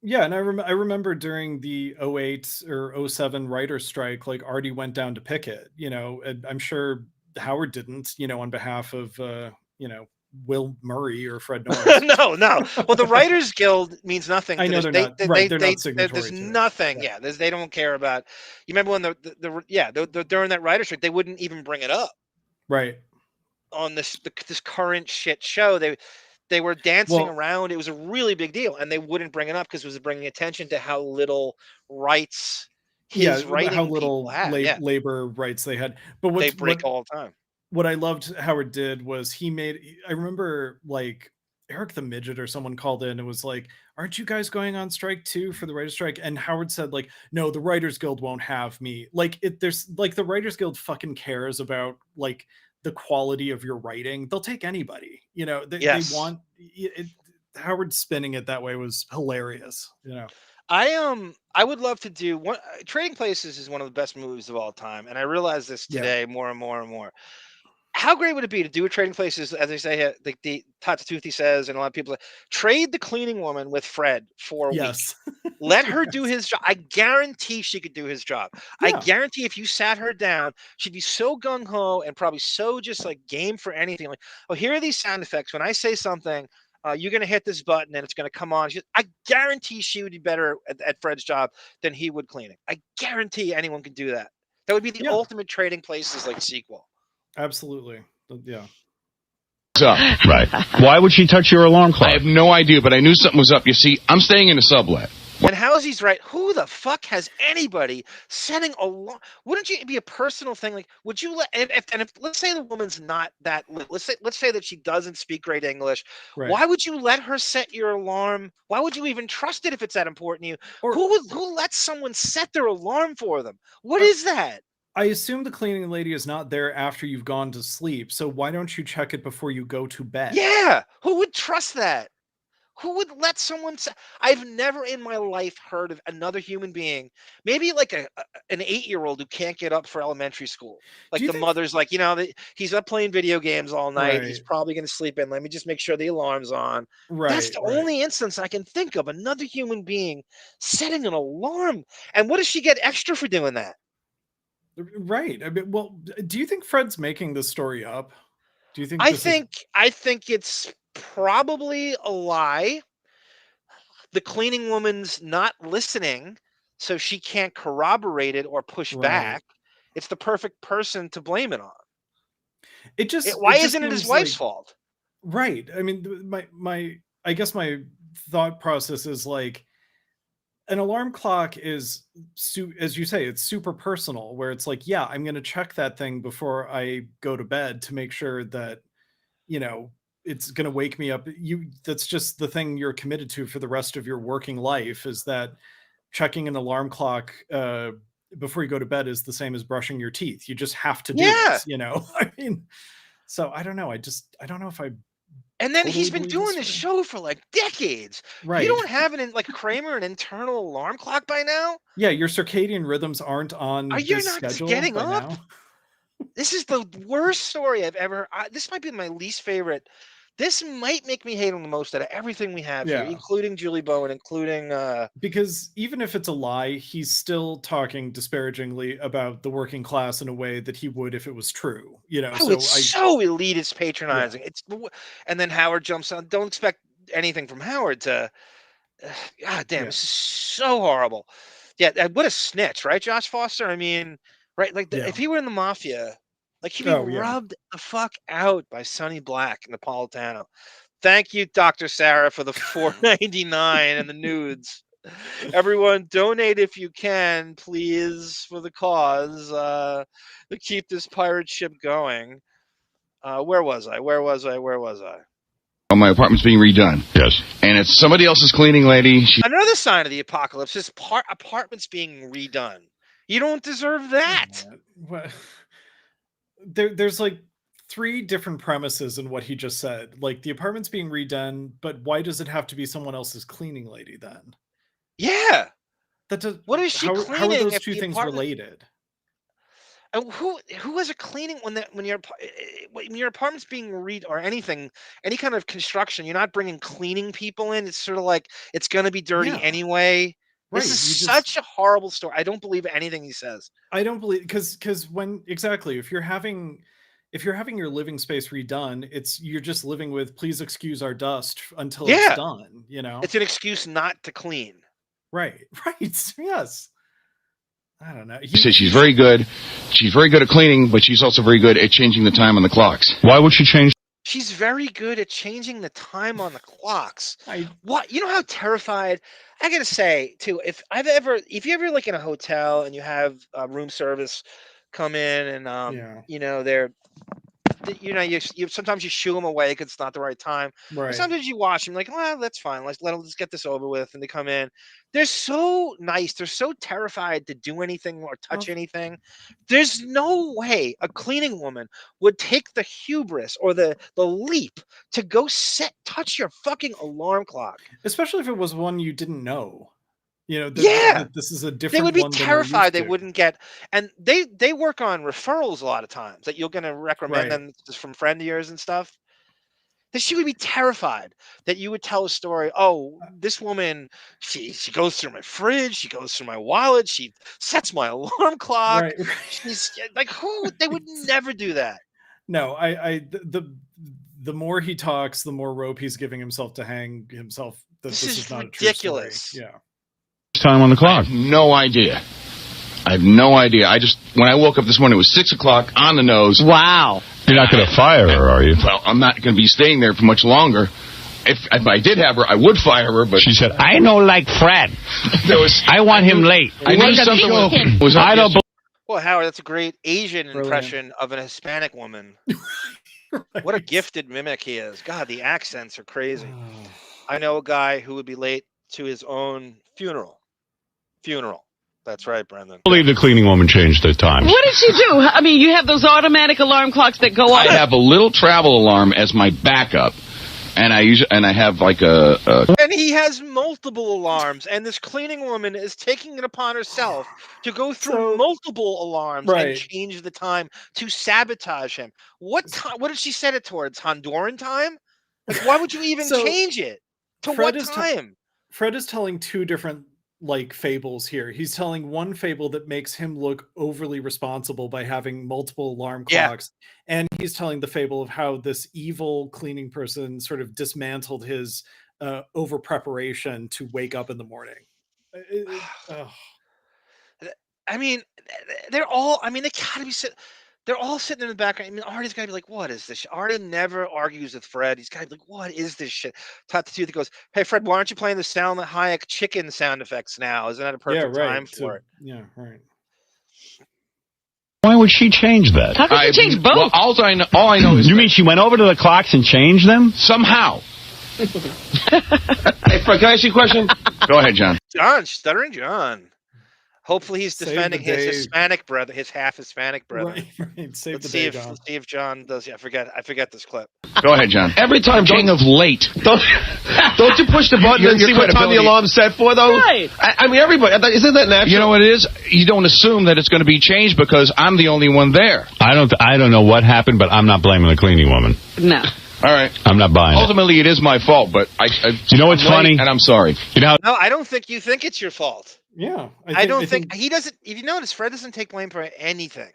Speaker 14: And I remember during the 2008 or 2007 writer's strike, like, Artie went down to picket, and I'm sure Howard didn't, on behalf of, Will Murray or Fred Norris.
Speaker 13: No. Well, the Writers Guild means nothing.
Speaker 14: I know they're not signatory.
Speaker 13: There's nothing. Yeah, they don't care about. You remember when the during that writer's strike, they wouldn't even bring it up.
Speaker 14: Right.
Speaker 13: On this current shit show, they were dancing around. It was a really big deal, and they wouldn't bring it up because it was bringing attention to how little rights
Speaker 14: how little labor rights they had. But
Speaker 13: they break all the time.
Speaker 14: What I loved Howard did was I remember, like, Eric the Midget or someone called in and was like, aren't you guys going on strike too for the writer's strike? And Howard said, like, no, the Writers Guild won't have me. Like, there's like, the Writers Guild fucking cares about, like, the quality of your writing. They'll take anybody, they want it. Howard spinning it that way was hilarious.
Speaker 13: I would love to do one. Trading Places is one of the best movies of all time. And I realize this today more and more and more. How great would it be to do a Trading Places, as they say, the Tatatuthi says, and a lot of people say, trade the cleaning woman with Fred for a week. Let her do his job. I guarantee she could do his job. I guarantee if you sat her down, she'd be so gung-ho and probably so just like game for anything. Like, oh, here are these sound effects. When I say something, you're going to hit this button and it's going to come on. I guarantee she would be better at Fred's job than he would cleaning. I guarantee anyone could do that. That would be the ultimate Trading Places like sequel.
Speaker 14: Absolutely. Yeah.
Speaker 23: Up.
Speaker 1: Right. Why would she touch your alarm clock?
Speaker 23: I have no idea, but I knew something was up. You see, I'm staying in a sublet.
Speaker 13: And Housy's right. Who the fuck has anybody setting a wouldn't you be a personal thing? Like, would you let if let's say the woman's not that let's say that she doesn't speak great English,
Speaker 14: Right.
Speaker 13: why would you let her set your alarm? Why would you even trust it if it's that important to you? Who lets someone set their alarm for them? What is that?
Speaker 14: I assume the cleaning lady is not there after you've gone to sleep. So why don't you check it before you go to bed?
Speaker 13: Yeah, who would trust that? Who would let someone say? I've never in my life heard of another human being, maybe like an 8-year-old who can't get up for elementary school. Like the mother's like, he's up playing video games all night.
Speaker 14: Right.
Speaker 13: He's probably going to sleep in. Let me just make sure the alarm's on.
Speaker 14: Right,
Speaker 13: That's the only instance I can think of another human being setting an alarm. And what does she get extra for doing that?
Speaker 14: Right. I mean, well, do you think Fred's making this story up? Do you think?
Speaker 13: I think it's probably a lie. The cleaning woman's not listening, so she can't corroborate it or push back. It's the perfect person to blame it on. Why isn't it his wife's fault?
Speaker 14: Right. I mean, I guess my thought process is like, an alarm clock is, as you say, it's super personal, where it's like, yeah, I'm going to check that thing before I go to bed to make sure that, it's going to wake me up. That's just the thing you're committed to for the rest of your working life, is that checking an alarm clock before you go to bed is the same as brushing your teeth. You just have to do it, I mean, so I don't know. I don't know if I.
Speaker 13: And then he's been doing this show for like decades.
Speaker 14: Right.
Speaker 13: You don't have like Kramer an internal alarm clock by now?
Speaker 14: Yeah, your circadian rhythms aren't on.
Speaker 13: Are you not
Speaker 14: schedule
Speaker 13: getting
Speaker 14: by
Speaker 13: up?
Speaker 14: now?
Speaker 13: This is the worst story I've ever. This might be my least favorite. This might make me hate him the most out of everything we have here, including Julie Bowen, including.
Speaker 14: Because even if it's a lie, he's still talking disparagingly about the working class in a way that he would if it was true.
Speaker 13: It's so elitist, patronizing. And then Howard jumps on. Don't expect anything from Howard to. God damn, this is so horrible. Yeah, what a snitch, right, Josh Foster? I mean, right, like if he were in the mafia. Like he'd be rubbed the fuck out by Sonny Black and Napolitano. Thank you, Dr. Sarah, for the $4.99 and the nudes. Everyone, donate if you can, please, for the cause to keep this pirate ship going. Where was I?
Speaker 23: Oh, my apartment's being redone. Yes. And it's somebody else's cleaning lady.
Speaker 13: Another sign of the apocalypse is apartments being redone. You don't deserve that.
Speaker 14: What? There's like 3 different premises in what he just said. Like the apartment's being redone, but why does it have to be someone else's cleaning lady then?
Speaker 13: Yeah. What is she
Speaker 14: cleaning? How are those two things related?
Speaker 13: Who has a cleaning when your apartment's being or anything, any kind of construction? You're not bringing cleaning people in. It's sort of like it's going to be dirty anyway. Right. This is such a horrible story. I don't believe anything he says.
Speaker 14: I don't believe because if you're having your living space redone, you're just living with please excuse our dust until it's done.
Speaker 13: It's an excuse not to clean.
Speaker 14: Right. Yes. I don't know.
Speaker 23: She says she's very good. She's very good at cleaning, but she's also very good at changing the time on the clocks.
Speaker 1: Why would she change?
Speaker 13: She's very good at changing the time on the clocks. What? You know how terrified I gotta say too. If you're ever like in a hotel and you have room service come in and you sometimes you shoo them away because it's not the right time.
Speaker 14: Right.
Speaker 13: Sometimes you watch them like, well, that's fine. Let's get this over with. And they come in. They're so nice. They're so terrified to do anything or touch anything. There's no way a cleaning woman would take the hubris or the leap to go touch your fucking alarm clock.
Speaker 14: Especially if it was one you didn't know. This is a different.
Speaker 13: They would be
Speaker 14: one
Speaker 13: terrified. They wouldn't get, and they work on referrals a lot of times that you're going to recommend them just from friend of yours and stuff. That she would be terrified that you would tell a story. Oh, this woman, she goes through my fridge, she goes through my wallet, she sets my alarm clock.
Speaker 14: Right.
Speaker 13: She's like, who? They would never do that.
Speaker 14: No, the more he talks, the more rope he's giving himself to hang himself. This is not
Speaker 13: ridiculous.
Speaker 14: A true story.
Speaker 1: Time on the clock.
Speaker 23: I have no idea. When I woke up this morning, it was 6 o'clock on the nose.
Speaker 22: Wow.
Speaker 1: You're not going to fire her, are you?
Speaker 23: Well, I'm not going to be staying there for much longer. if I did have her, I would fire her. But
Speaker 1: she said, "I know like Fred. I want him late.
Speaker 23: I knew something was
Speaker 1: I don't."
Speaker 13: Well, Howard, that's a great Asian impression of an Hispanic woman. Right. What a gifted mimic he is. God, the accents are crazy. I know a guy who would be late to his own funeral. That's right, Brendan.
Speaker 1: I believe the cleaning woman changed the time.
Speaker 22: What did she do? I mean, you have those automatic alarm clocks that go off.
Speaker 23: I have a little travel alarm as my backup, and I have like a.
Speaker 13: And he has multiple alarms, and this cleaning woman is taking it upon herself to go through multiple alarms and change the time to sabotage him. What time? What did she set it towards? Honduran time? Like, why would you even change it? To
Speaker 14: Fred
Speaker 13: what time?
Speaker 14: Fred is telling two different fables here. He's telling one fable that makes him look overly responsible by having multiple alarm clocks, and he's telling the fable of how this evil cleaning person sort of dismantled his over preparation to wake up in the morning.
Speaker 13: I mean, they're all. I mean, they gotta be. They're all sitting in the background. I mean, Artie's got to be like, what is this? Artie never argues with Fred. He's got to be like, what is this shit? Todd the Tooth goes, hey, Fred, why aren't you playing the Salma Hayek chicken sound effects now? Isn't that a perfect time for it?
Speaker 14: Yeah, right.
Speaker 1: Why would she change that?
Speaker 22: How could she change both?
Speaker 23: Well, all I know is
Speaker 1: you mean she went over to the clocks and changed them?
Speaker 23: Somehow. Hey, Fred, can I ask you a question? Go ahead, John.
Speaker 13: John, stuttering John. Hopefully he's defending his Hispanic brother, his half Hispanic brother.
Speaker 14: Right.
Speaker 13: Let's see if John does. Yeah, I forget this clip.
Speaker 23: Go ahead, John.
Speaker 3: Every time
Speaker 23: King of late.
Speaker 3: Don't you push the button and see what time the alarm's set for, though?
Speaker 22: Right.
Speaker 3: I mean, everybody, isn't that natural?
Speaker 23: You know what it is? You don't assume that it's going to be changed because I'm the only one there.
Speaker 1: I don't know what happened, but I'm not blaming the cleaning woman.
Speaker 22: No.
Speaker 23: All right.
Speaker 1: I'm not buying
Speaker 23: Ultimately, it is my fault, but
Speaker 1: you know what's funny?
Speaker 23: And I'm sorry.
Speaker 1: You know?
Speaker 13: No, I don't think you think it's your fault.
Speaker 14: Yeah.
Speaker 13: I don't think he doesn't. If you notice, Fred doesn't take blame for anything.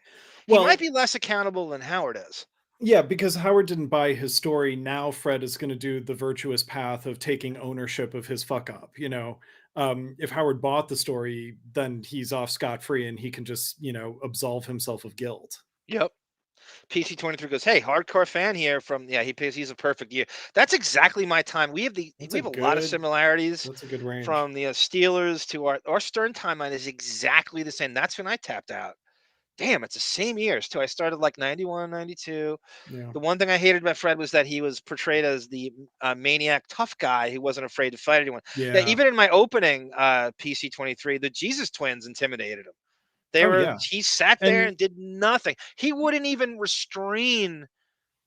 Speaker 13: He might be less accountable than Howard is.
Speaker 14: Yeah, because Howard didn't buy his story. Now Fred is going to do the virtuous path of taking ownership of his fuck up. You know, if Howard bought the story, then he's off scot-free and he can just, absolve himself of guilt.
Speaker 13: Yep. PC23 goes, hey, hardcore fan here from, he's a perfect year. That's exactly my time. We have a lot of similarities.
Speaker 14: That's a good range.
Speaker 13: From the Steelers to our Stern timeline is exactly the same. That's when I tapped out. Damn, it's the same years too. I started like 91, 92.
Speaker 14: Yeah.
Speaker 13: The one thing I hated about Fred was that he was portrayed as the maniac tough guy who wasn't afraid to fight anyone.
Speaker 14: Yeah.
Speaker 13: Even in my opening PC23, the Jesus twins intimidated him. He sat there and did nothing. He wouldn't even restrain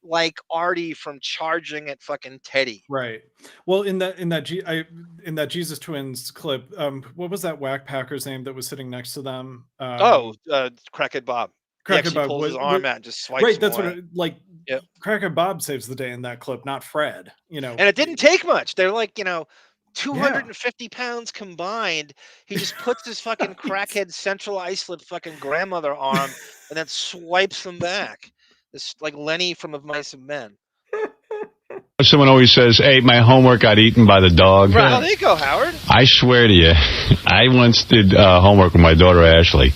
Speaker 13: like Artie from charging at fucking Teddy.
Speaker 14: Right. Well, in that Jesus Twins clip, what was that whack Packer's name that was sitting next to them?
Speaker 13: Crackhead Bob.
Speaker 14: Crackhead Bob
Speaker 13: pulls his arm out and just swipes.
Speaker 14: Right. That's
Speaker 13: away.
Speaker 14: Crackhead Bob saves the day in that clip, not Fred.
Speaker 13: And it didn't take much. They're like 250 pounds combined. He just puts his fucking crackhead central isolate fucking grandmother arm and then swipes them back. This like Lenny from Of Mice and Men.
Speaker 1: Someone always says, hey, my homework got eaten by the dog.
Speaker 13: Right. Oh, there you go, Howard.
Speaker 1: I swear to you, I once did homework with my daughter, Ashley.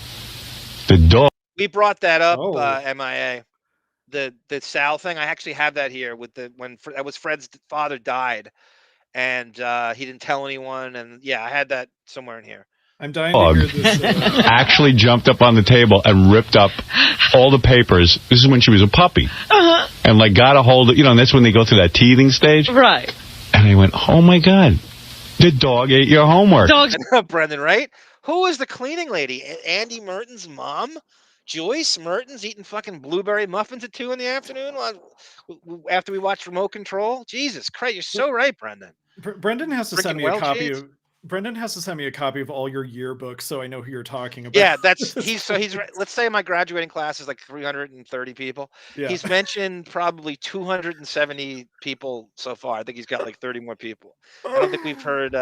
Speaker 1: The dog.
Speaker 13: We brought that up, MIA. The Sal thing. I actually have that here with when that was Fred's father died. And he didn't tell anyone. And I had that somewhere in here.
Speaker 14: I'm dying to hear this.
Speaker 1: Actually jumped up on the table and ripped up all the papers. This is when she was a puppy.
Speaker 22: Uh-huh.
Speaker 1: And got a hold of, and that's when they go through that teething stage.
Speaker 22: Right.
Speaker 1: And I went, oh my God, the dog ate your homework.
Speaker 13: Brendan, right? Who was the cleaning lady? Andy Merton's mom? Joyce Mertens eating fucking blueberry muffins at 2 p.m. after we watched Remote Control? Jesus Christ, you're so right, Brendan.
Speaker 14: Brendan has to send me a copy of. Brendan has to send me a copy of all your yearbooks so I know who you're talking about.
Speaker 13: Yeah, he's let's say my graduating class is like 330 people. Yeah. He's mentioned probably 270 people so far. I think he's got like 30 more people. I don't think we've heard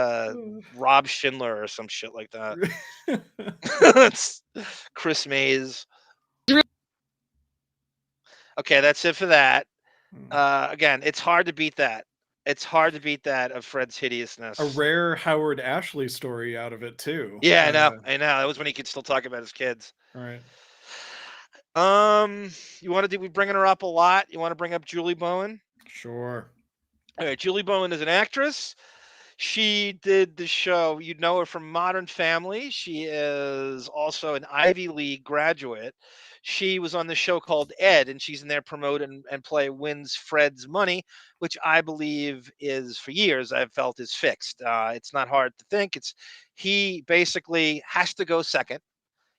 Speaker 13: Rob Schindler or some shit like that. Chris Mays. Okay, that's it for that. Again, it's hard to beat that. It's hard to beat that of Fred's hideousness.
Speaker 14: A rare Howard Ashley story out of it too.
Speaker 13: Yeah, I know. That was when he could still talk about his kids.
Speaker 14: All right.
Speaker 13: You want to do? We bringing her up a lot. You want to bring up Julie Bowen?
Speaker 14: Sure.
Speaker 13: All right, Julie Bowen is an actress. She did the show. You'd know her from Modern Family. She is also an Ivy League graduate. She was on the show called Ed, and she's in there promote and play Wins Fred's Money, which I believe is, for years, I've felt is fixed. It's not hard to think. He basically has to go second.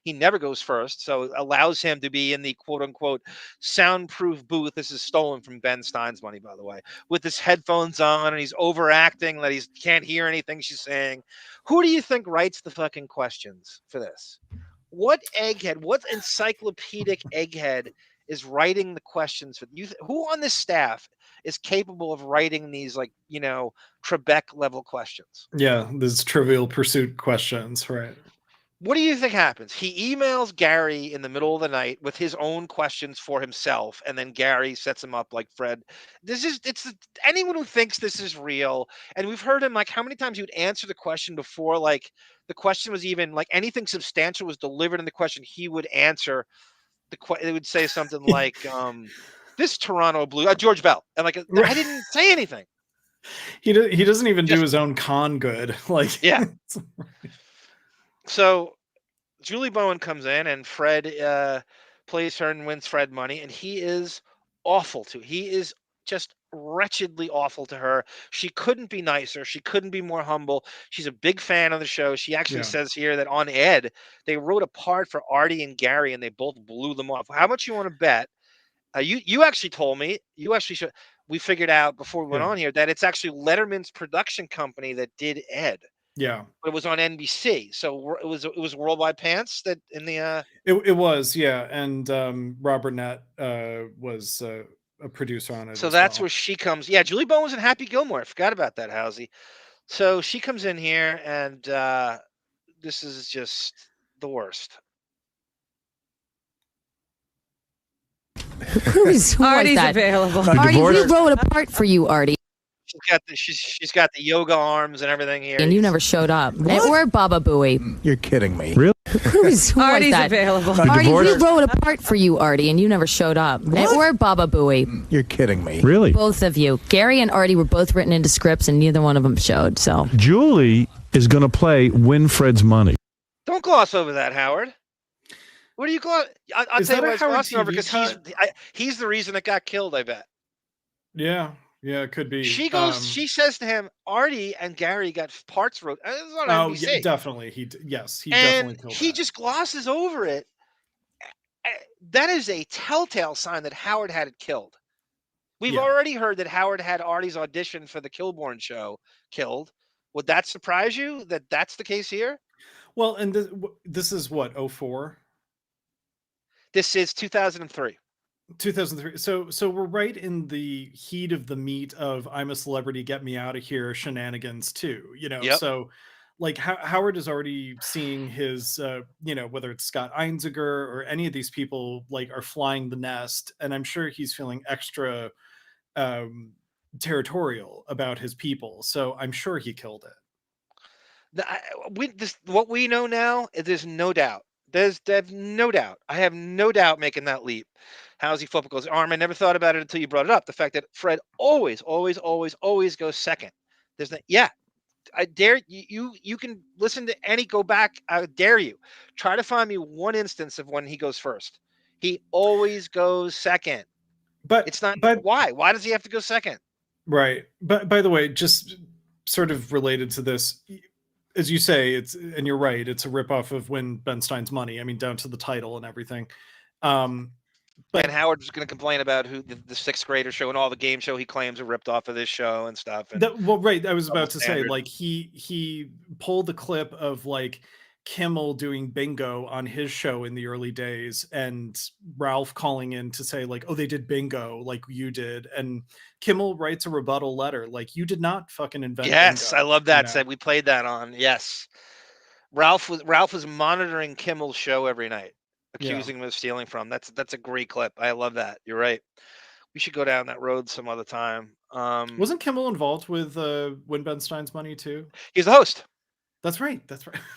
Speaker 13: He never goes first, so it allows him to be in the quote-unquote soundproof booth. This is stolen from Ben Stein's Money, by the way, with his headphones on, and he's overacting that he can't hear anything she's saying. Who do you think writes the fucking questions for this? What egghead, what encyclopedic egghead is writing the questions for you? Who on this staff is capable of writing these, like, Trebek-level questions?
Speaker 14: Yeah, these Trivial Pursuit questions, right?
Speaker 13: What do you think happens? He emails Gary in the middle of the night with his own questions for himself, and then Gary sets him up like Fred. Anyone who thinks this is real, and we've heard him, like, how many times he would answer the question before, like, the question was even, like, anything substantial was delivered in the question, he would answer it would say something like, this Toronto Blue, George Bell. And like, I didn't say anything.
Speaker 14: He doesn't even do his own con good. Like,
Speaker 13: yeah. So Julie Bowen comes in, and Fred plays her and wins Fred money, and he is awful to. He is just wretchedly awful to her. She couldn't be nicer. She couldn't be more humble. She's a big fan of the show. She actually says here that on Ed, they wrote a part for Artie and Gary, and they both blew them off. How much you want to bet? You actually told me. You actually should. We figured out before we went on here that it's actually Letterman's production company that did Ed.
Speaker 14: Yeah,
Speaker 13: but it was on NBC, so it was Worldwide Pants that in the.
Speaker 14: It was, yeah, and Robert Nett was a producer on it.
Speaker 13: So that's where she comes. Yeah, Julie Bowen was in Happy Gilmore. I forgot about that, Housey. So she comes in here, and this is just the worst.
Speaker 2: Who is
Speaker 22: Artie's
Speaker 2: that?
Speaker 22: available.
Speaker 2: Artie, we wrote a part for you, Artie.
Speaker 13: She's got the yoga arms and everything here.
Speaker 2: And you never showed up. Or Baba Booey.
Speaker 5: You're kidding me.
Speaker 21: Really?
Speaker 2: Who was
Speaker 22: Artie's
Speaker 2: that?
Speaker 22: available.
Speaker 2: Artie, we wrote a part for you, Artie, and you never showed up. Or Baba Booey.
Speaker 5: You're kidding me.
Speaker 21: Really?
Speaker 2: Both of you. Gary and Artie were both written into scripts, and neither one of them showed. So
Speaker 21: Julie is going to play Win Fred's Money.
Speaker 13: Don't gloss over that, Howard. What do you gloss? I'll tell you why it's glossing over, because he's the reason it got killed, I bet.
Speaker 14: Yeah, it could be.
Speaker 13: She goes. She says to him, "Artie and Gary got parts wrote." It was on NBC.
Speaker 14: Yeah, definitely. He definitely killed
Speaker 13: he
Speaker 14: that.
Speaker 13: just glosses over it. That is a telltale sign that Howard had it killed. We've already heard that Howard had Artie's audition for the Kilborn show killed. Would that surprise you that that's the case here?
Speaker 14: Well, and this is what, 2004?
Speaker 13: This is 2003.
Speaker 14: 2003. So we're right in the heat of the meat of I'm a Celebrity, Get Me Out of Here shenanigans too.
Speaker 13: Yep.
Speaker 14: So like Howard is already seeing his, whether it's Scott Einziger or any of these people like are flying the nest, and I'm sure he's feeling extra territorial about his people. So I'm sure he killed it.
Speaker 13: What we know now, there's no doubt. There's no doubt. I have no doubt making that leap. How's he flip goes arm? I never thought about it until you brought it up. The fact that Fred always goes second. There's no, I dare you. You can listen to go back. I dare you. Try to find me one instance of when he goes first. He always goes second.
Speaker 14: But
Speaker 13: it's not. But why? Why does he have to go second?
Speaker 14: Right. But by the way, just sort of related to this, as you say, and you're right, it's a ripoff of Win Ben Stein's Money. I mean, down to the title and everything.
Speaker 13: But Howard was going to complain about who the sixth grader show and all the game show he claims are ripped off of this show and stuff. And
Speaker 14: right. I was about to say, like, he pulled the clip of like Kimmel doing bingo on his show in the early days, and Ralph calling in to say like, oh, they did bingo like you did, and Kimmel writes a rebuttal letter like, you did not fucking invent
Speaker 13: yes
Speaker 14: bingo.
Speaker 13: I love that. Said we played that on. Yes, Ralph was monitoring Kimmel's show every night, accusing him of stealing from. That's a great clip. I love that. You're right. We should go down that road some other time.
Speaker 14: Wasn't Kimmel involved with Win Ben Stein's Money too?
Speaker 13: He's the host.
Speaker 14: That's right.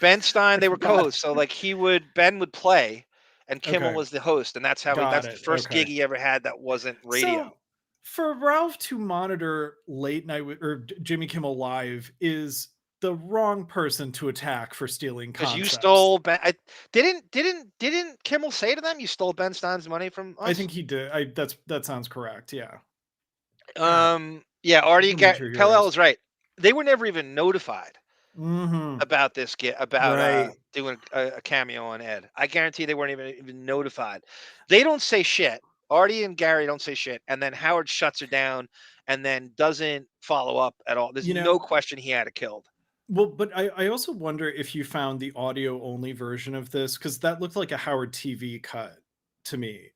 Speaker 13: Ben Stein, they were co-hosts. So like Ben would play and Kimmel was the host. And that's how that's the first gig he ever had that wasn't radio.
Speaker 14: For Ralph to monitor late night or Jimmy Kimmel Live is the wrong person to attack for stealing
Speaker 13: Because
Speaker 14: concepts.
Speaker 13: you stole didn't Kimmel say to them you stole Ben Stein's money from us?
Speaker 14: I think he did. That sounds correct. Yeah.
Speaker 13: Yeah, Artie and
Speaker 14: Meet your
Speaker 13: Pellel
Speaker 14: heroes.
Speaker 13: is right. They were never even notified
Speaker 14: Mm-hmm.
Speaker 13: about this about
Speaker 14: Right.
Speaker 13: doing a cameo on Ed. I guarantee they weren't even notified. They don't say shit. Artie and Gary don't say shit, and then Howard shuts her down and then doesn't follow up at all. There's no question he had it killed.
Speaker 14: Well, but I also wonder if you found the audio only version of this, because that looked like a Howard TV cut to me.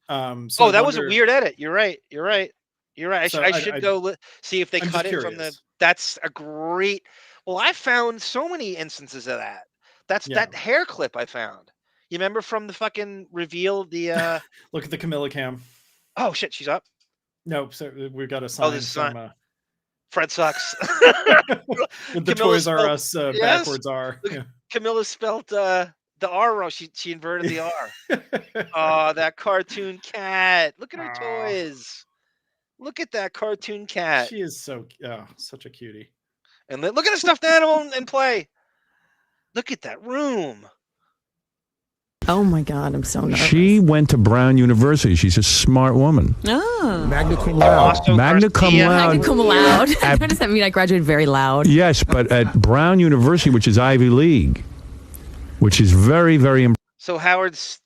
Speaker 14: So
Speaker 13: That was a weird edit. You're right.
Speaker 14: So
Speaker 13: I should go see if they
Speaker 14: I'm
Speaker 13: cut
Speaker 14: just
Speaker 13: it from the.
Speaker 14: curious.
Speaker 13: That's a great. Well, I found so many instances of that. That hair clip I found. You remember from the fucking reveal? The
Speaker 14: Look at the Camilla cam.
Speaker 13: oh shit, she's up.
Speaker 14: No, so we've got a sign
Speaker 13: this is
Speaker 14: from
Speaker 13: Fred sucks.
Speaker 14: with the
Speaker 13: Camilla
Speaker 14: Toys R
Speaker 13: spelled-
Speaker 14: Us
Speaker 13: yes.
Speaker 14: backwards R.
Speaker 13: Look,
Speaker 14: Yeah.
Speaker 13: Camilla spelt the R wrong. She inverted the R. Oh, that cartoon cat. Look at her toys. Look at that cartoon cat.
Speaker 14: She is such a cutie.
Speaker 13: And look at the stuffed animal in play. Look at that room.
Speaker 2: Oh my God, I'm so nervous.
Speaker 21: She went to Brown University. She's a smart woman.
Speaker 2: Oh.
Speaker 21: Magna cum laude. Magna cum laude.
Speaker 2: Magna cum laude. What does that mean? I graduated very loud.
Speaker 21: Yes, but at Brown University, which is Ivy League, which is very, very important.
Speaker 13: So Howard's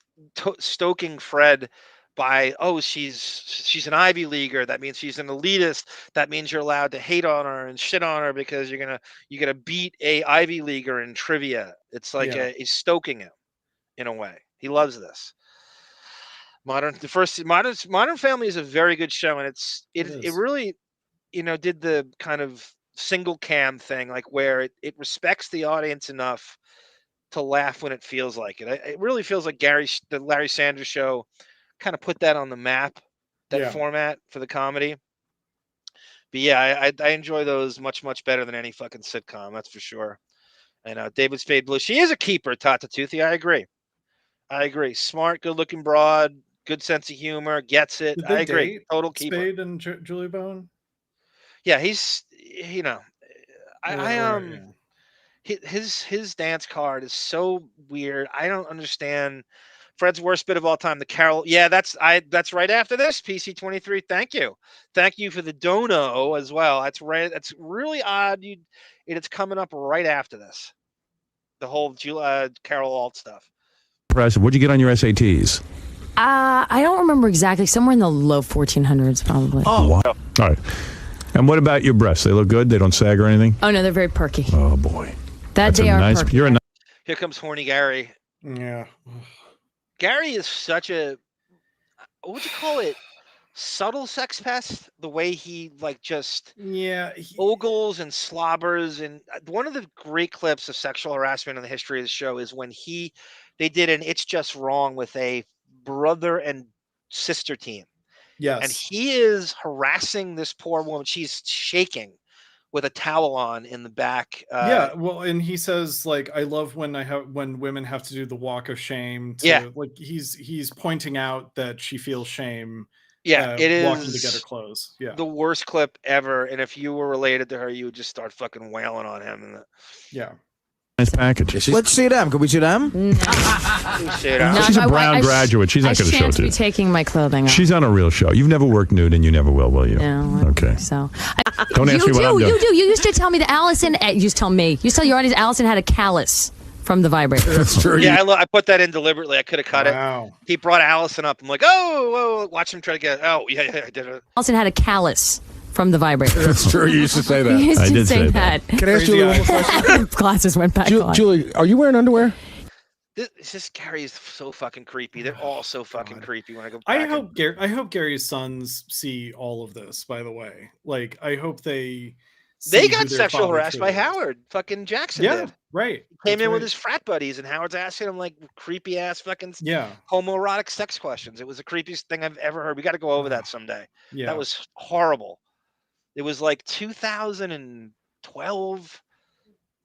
Speaker 13: stoking Fred by, she's an Ivy Leaguer. That means she's an elitist. That means you're allowed to hate on her and shit on her because you're gonna beat a Ivy Leaguer in trivia. It's like he's stoking him in a way. He loves this. Modern Family is a very good show, and it really, did the kind of single cam thing, like where it respects the audience enough to laugh when it feels like it. It really feels like the Larry Sanders Show kind of put that on the map, that format for the comedy. But yeah, I enjoy those much, much better than any fucking sitcom, that's for sure. And David's Fade Blue, she is a keeper, Tata Toothy. I agree. Smart, good-looking broad, good sense of humor, gets it.
Speaker 14: Did they
Speaker 13: I agree.
Speaker 14: date
Speaker 13: Total keeper.
Speaker 14: Spade and Julie Bone?
Speaker 13: Yeah, he's, his dance card is so weird. I don't understand. Fred's worst bit of all time, the Carol. Yeah, that's right after this, PC23. Thank you for the dono as well. That's right. That's really odd. It's coming up right after this. The whole Carol Alt stuff.
Speaker 21: Impressive. What'd you get on your SATs?
Speaker 2: I don't remember exactly. Somewhere in the low 1400s, probably.
Speaker 21: Oh, wow. All right. And what about your breasts? They look good? They don't sag or anything?
Speaker 2: Oh no, they're very perky.
Speaker 21: Oh boy.
Speaker 2: They are perky.
Speaker 21: You're a nice.
Speaker 13: Here comes horny Gary.
Speaker 14: Yeah.
Speaker 13: Gary is such a, what would you call it? Subtle sex pest. The way he just ogles and slobbers. And one of the great clips of sexual harassment in the history of the show is when they did an It's Just Wrong with a brother and sister team.
Speaker 14: Yes.
Speaker 13: And he is harassing this poor woman. She's shaking with a towel on in the back.
Speaker 14: Well, and he says, I love when women have to do the walk of shame. He's pointing out that she feels shame.
Speaker 13: Yeah, it is
Speaker 14: walking to get her clothes. Yeah,
Speaker 13: the worst clip ever. And if you were related to her, you would just start fucking wailing on him.
Speaker 21: Nice package.
Speaker 8: Let's see them. Can we see them?
Speaker 21: She's a Brown graduate. She's not going to show
Speaker 2: to
Speaker 21: it.
Speaker 2: be taking my clothing off.
Speaker 21: She's on a real show. You've never worked nude, and you never will you?
Speaker 2: No.
Speaker 21: Okay.
Speaker 2: So.
Speaker 21: Don't ask me what I'm doing.
Speaker 2: You do. You used to tell me that Allison. You used to tell me. You used to tell your audience Allison had a callus from the vibrator.
Speaker 8: That's true.
Speaker 13: Yeah, I put that in deliberately. I could have cut it. He brought Allison up. I'm like, whoa, watch him try to get it. Oh, yeah, I did it.
Speaker 2: Allison had a callus from the vibrator.
Speaker 8: That's true. You used to say that.
Speaker 2: You used to say that.
Speaker 8: Can I ask Julie one more question?
Speaker 2: Glasses went back on.
Speaker 8: Julie, are you wearing underwear?
Speaker 13: This Gary is so fucking creepy. They're all so fucking creepy when I go back.
Speaker 14: I hope Gary's sons see all of this, by the way. I hope they
Speaker 13: got sexual harassed by Howard. Fucking Jackson did.
Speaker 14: Right.
Speaker 13: He came in with his frat buddies, and Howard's asking him creepy ass fucking homoerotic sex questions. It was the creepiest thing I've ever heard. We got to go over that someday.
Speaker 14: Yeah.
Speaker 13: That was horrible. It was 2012.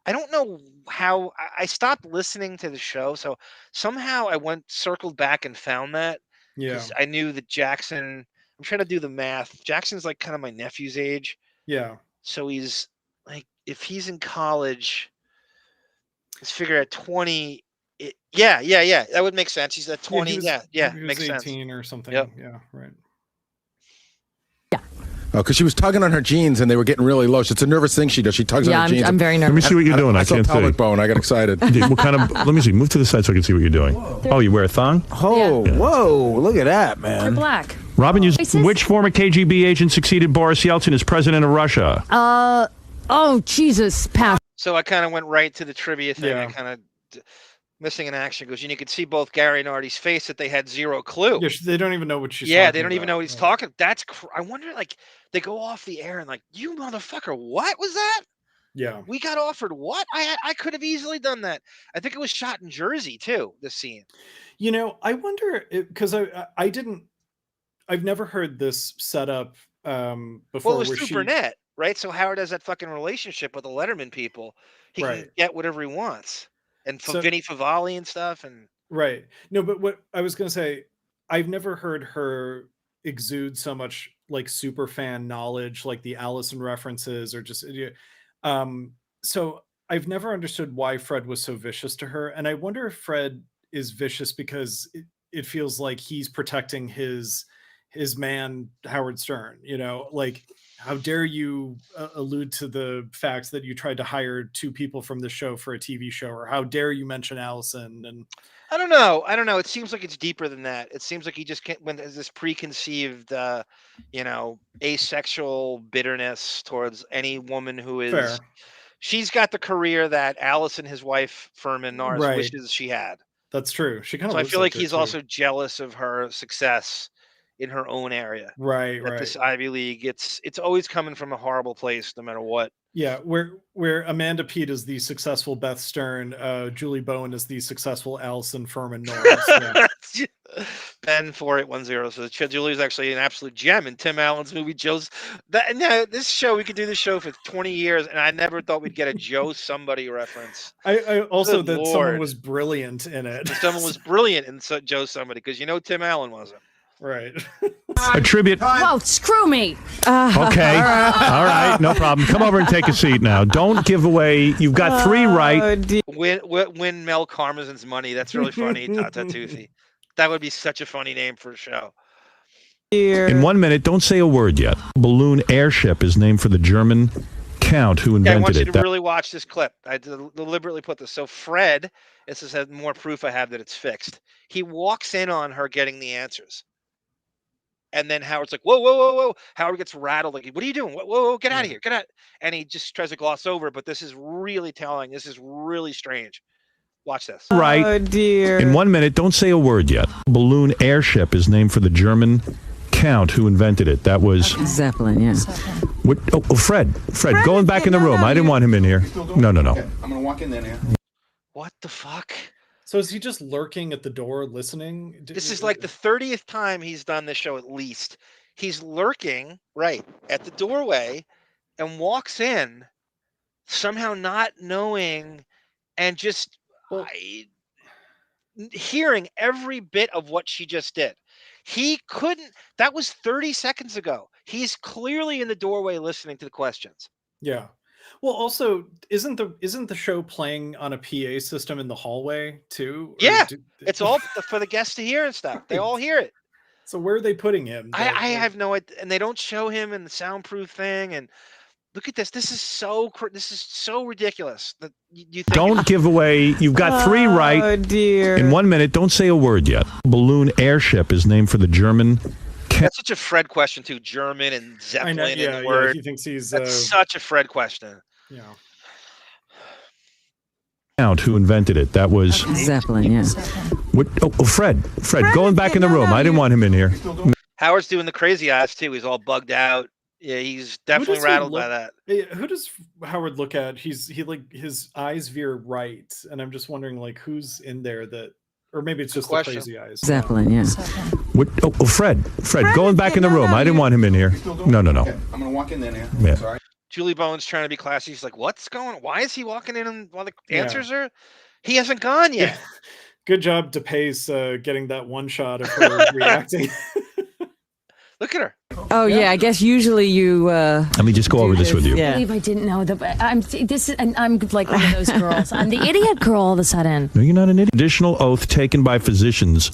Speaker 13: I don't know how I stopped listening to the show, so somehow I circled back and found that.
Speaker 14: Yeah.
Speaker 13: I knew that Jackson I'm trying to do the math. Jackson's like kind of my nephew's age.
Speaker 14: Yeah.
Speaker 13: So he's like, if he's in college, let's figure at 20. Yeah. That would make sense. He's at 20.
Speaker 14: He
Speaker 13: makes
Speaker 14: 18
Speaker 13: sense.
Speaker 14: or something.
Speaker 13: Yep.
Speaker 14: Yeah, right.
Speaker 8: Oh, because she was tugging on her jeans and they were getting really low. It's a nervous thing she does. She tugs on her jeans.
Speaker 2: I'm very nervous.
Speaker 21: Let me see what you're doing. I
Speaker 8: saw
Speaker 21: can't see.
Speaker 8: pelvic bone. I got excited.
Speaker 21: What kind of? Let me see. Move to the side so I can see what you're doing. Oh, you wear a thong?
Speaker 8: Oh, whoa! Look at that, man.
Speaker 2: They're black.
Speaker 21: Robin, which former KGB agent succeeded Boris Yeltsin as president of Russia?
Speaker 2: Oh, Jesus. Pass.
Speaker 13: So I kind of went right to the trivia thing.
Speaker 14: Yeah.
Speaker 13: I kind of missing in action goes, and you could see both Gary and Artie's face that they had zero clue.
Speaker 14: Yeah, they don't even know what she's
Speaker 13: Yeah,
Speaker 14: talking
Speaker 13: they don't even
Speaker 14: about.
Speaker 13: know what he's talking. That's I wonder, like, they go off the air and like, you motherfucker, what was that?
Speaker 14: Yeah.
Speaker 13: We got offered what? I could have easily done that. I think it was shot in Jersey too, this scene.
Speaker 14: You know, I wonder, because I've never heard this setup before.
Speaker 13: Well, it was
Speaker 14: where
Speaker 13: through
Speaker 14: she-
Speaker 13: Burnett, right? So Howard has that fucking relationship with the Letterman people. He can
Speaker 14: Right.
Speaker 13: get whatever he wants. And
Speaker 14: So-
Speaker 13: Vinny Favale and stuff. And
Speaker 14: Right. No, but what I was going to say, I've never heard her exude so much like super fan knowledge, like the Allison references or just, so I've never understood why Fred was so vicious to her. And I wonder if Fred is vicious because it feels like he's protecting his man, Howard Stern, like, how dare you allude to the fact that you tried to hire two people from the show for a TV show, or how dare you mention Allison? And
Speaker 13: I don't know. It seems like it's deeper than that. It seems like he just there's this preconceived, asexual bitterness towards any woman who is.
Speaker 14: Fair.
Speaker 13: She's got the career that Allison, his wife, Furman Norris,
Speaker 14: Right.
Speaker 13: wishes she had.
Speaker 14: That's true. She kind of.
Speaker 13: So I feel like he's also jealous of her success in her own area.
Speaker 14: Right.
Speaker 13: This Ivy League, it's always coming from a horrible place, no matter what.
Speaker 14: Yeah, where Amanda Peet is the successful Beth Stern, Julie Bowen is the successful Allison Furman Norris. Yeah.
Speaker 13: Ben 4810 says Julie's actually an absolute gem in Tim Allen's movie Joe's. This show, we could do this show for 20 years, and I never thought we'd get a Joe Somebody reference.
Speaker 14: I also
Speaker 13: Good
Speaker 14: that someone
Speaker 13: Lord.
Speaker 14: was brilliant in it.
Speaker 13: Someone was brilliant in Joe Somebody, because Tim Allen wasn't.
Speaker 14: Right.
Speaker 21: A tribute.
Speaker 2: Whoa, screw me.
Speaker 21: Okay. All right. No problem. Come over and take a seat now. Don't give away. You've got three right.
Speaker 13: Win Mel Karmazin's money. That's really funny. Tata Toothy. That would be such a funny name for a show.
Speaker 21: In 1 minute, don't say a word yet. Balloon airship is named for the German count who
Speaker 13: I
Speaker 21: invented
Speaker 13: want you
Speaker 21: it.
Speaker 13: to really watch this clip. I deliberately put this. So Fred, this is more proof I have that it's fixed. He walks in on her getting the answers. And then Howard's like, whoa. Howard gets rattled. Like, what are you doing? Whoa, get out of here. Get out. And he just tries to gloss over it. But this is really telling. This is really strange. Watch this.
Speaker 21: Right.
Speaker 20: Oh, dear.
Speaker 21: In 1 minute, don't say a word yet. Balloon airship is named for the German count who invented it. That was
Speaker 17: Zeppelin, yeah.
Speaker 21: What? Oh, Fred, going back in the room. I didn't want him in here. No.
Speaker 15: Okay, I'm going to walk in there now.
Speaker 13: What the fuck?
Speaker 14: So is he just lurking at the door listening?
Speaker 13: This is like the 30th time he's done this show at least. He's lurking right at the doorway and walks in, somehow not knowing and just hearing every bit of what she just did. He couldn't. That was 30 seconds ago. He's clearly in the doorway listening to the questions.
Speaker 14: Yeah. Well, also, isn't the show playing on a PA system in the hallway too?
Speaker 13: Yeah, it's all for the guests to hear and stuff. They all hear it.
Speaker 14: So where are they putting him?
Speaker 13: I have no idea, and they don't show him in the soundproof thing. And look at this. This is so ridiculous. That you think
Speaker 21: Don't give away. You've got three right.
Speaker 20: Oh, dear.
Speaker 21: In 1 minute, don't say a word yet. Balloon airship is named for the German.
Speaker 13: That's such a Fred question too. German and Zeppelin and the word.
Speaker 14: He thinks he's
Speaker 13: That's such a Fred question.
Speaker 14: Yeah.
Speaker 21: Count who invented it. That was
Speaker 17: Zeppelin, yeah.
Speaker 21: What? Oh, Fred, going back in the room. I didn't want him in here.
Speaker 13: Howard's doing the crazy eyes too. He's all bugged out. Yeah, he's definitely rattled by that.
Speaker 14: Who does Howard look at? He like his eyes veer right, and I'm just wondering like who's in there that, or maybe it's just the crazy eyes.
Speaker 17: Zeppelin, yeah.
Speaker 21: What? Oh, Fred, going back in the room. I didn't want him in here. No.
Speaker 15: Okay, I'm going to walk in there now.
Speaker 21: Yeah.
Speaker 15: Sorry.
Speaker 13: Julie Bowen's trying to be classy. She's like, "What's going on? Why is he walking in while the answers are? He hasn't gone yet."
Speaker 14: Good job, DePace, getting that one shot of her reacting.
Speaker 13: Look at her.
Speaker 20: Oh yeah, I guess usually you.
Speaker 21: Let me just go over this with you.
Speaker 2: I can't believe I didn't know that. I'm like one of those girls. I'm the idiot girl all of a sudden.
Speaker 21: No, you're not an idiot. Additional oath taken by physicians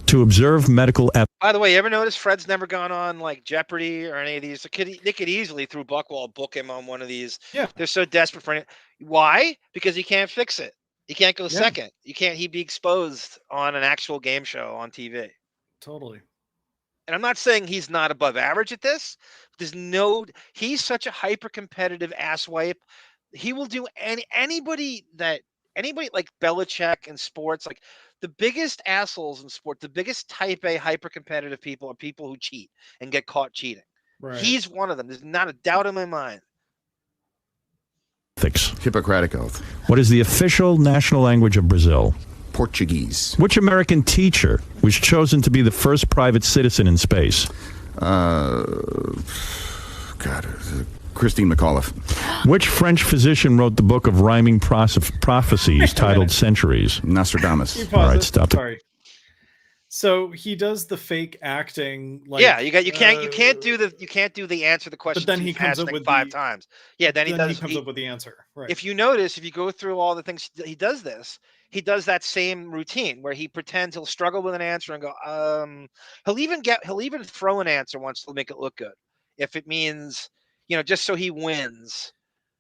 Speaker 21: to observe medical.
Speaker 13: By the way, you ever notice Fred's never gone on like Jeopardy or any of these? They could easily through Buckwall book him on one of these.
Speaker 14: Yeah,
Speaker 13: they're so desperate for it. Why? Because he can't fix it. He can't go second. He'd be exposed on an actual game show on TV.
Speaker 14: Totally.
Speaker 13: And I'm not saying he's not above average at this. He's such a hyper competitive asswipe. He will do anybody like Belichick in sports, like the biggest assholes in sport, the biggest type A hyper competitive people are people who cheat and get caught cheating.
Speaker 14: Right.
Speaker 13: He's one of them. There's not a doubt in my mind.
Speaker 21: Ethics.
Speaker 8: Hippocratic oath.
Speaker 21: What is the official national language of Brazil?
Speaker 8: Portuguese.
Speaker 21: Which American teacher was chosen to be the first private citizen in space?
Speaker 8: Christine McAuliffe.
Speaker 21: Which French physician wrote the book of rhyming prophecies titled Centuries?
Speaker 8: Nostradamus.
Speaker 21: All right, stop.
Speaker 14: Sorry. So he does the fake acting. Like,
Speaker 13: you can't do the answer the question.
Speaker 14: But then he comes up with
Speaker 13: five times. Yeah, then he
Speaker 14: comes up with the answer. Right.
Speaker 13: If you notice, if you go through all the things he does that same routine where he pretends he'll struggle with an answer and go, he'll even throw an answer once to make it look good. If it means, just so he wins,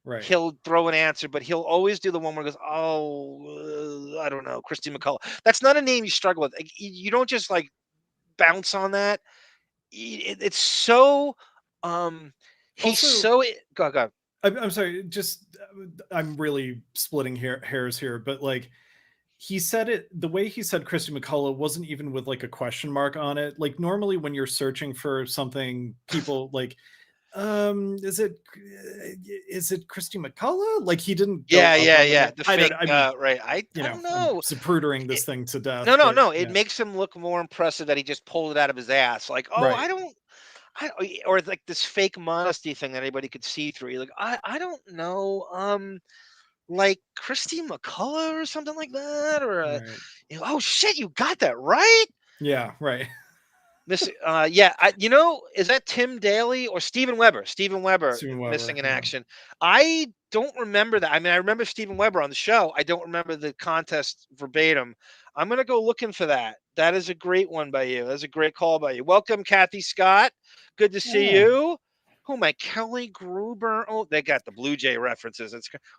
Speaker 14: right?
Speaker 13: He'll throw an answer, but he'll always do the one where he goes, I don't know, Christy McCullough. That's not a name you struggle with. You don't just like bounce on that. It's so, go.
Speaker 14: I'm sorry, I'm really splitting hairs here, but like he said it, the way he said Christy McCullough wasn't even with like a question mark on it. Like normally when you're searching for something, people like, is it Christy McCullough? Like he didn't.
Speaker 13: Yeah. The fake, right. I don't know.
Speaker 14: Zaprudering this thing to death.
Speaker 13: No. It makes him look more impressive that he just pulled it out of his ass. Like,
Speaker 14: right.
Speaker 13: Or like this fake modesty thing that anybody could see through. You're like, I don't know, like Christy McCullough or something like that, or
Speaker 14: right.
Speaker 13: Oh shit, you got that right.
Speaker 14: Yeah, right.
Speaker 13: Is that Tim Daly or Stephen Weber? Stephen Weber missing in action. I don't remember that. I mean, I remember Stephen Weber on the show. I don't remember the contest verbatim. I'm gonna go looking for that. That is a great one by you. That's a great call by you. Welcome, Kathy Scott. Good to see you. Oh, my Kelly Gruber. Oh, they got the Blue Jay references.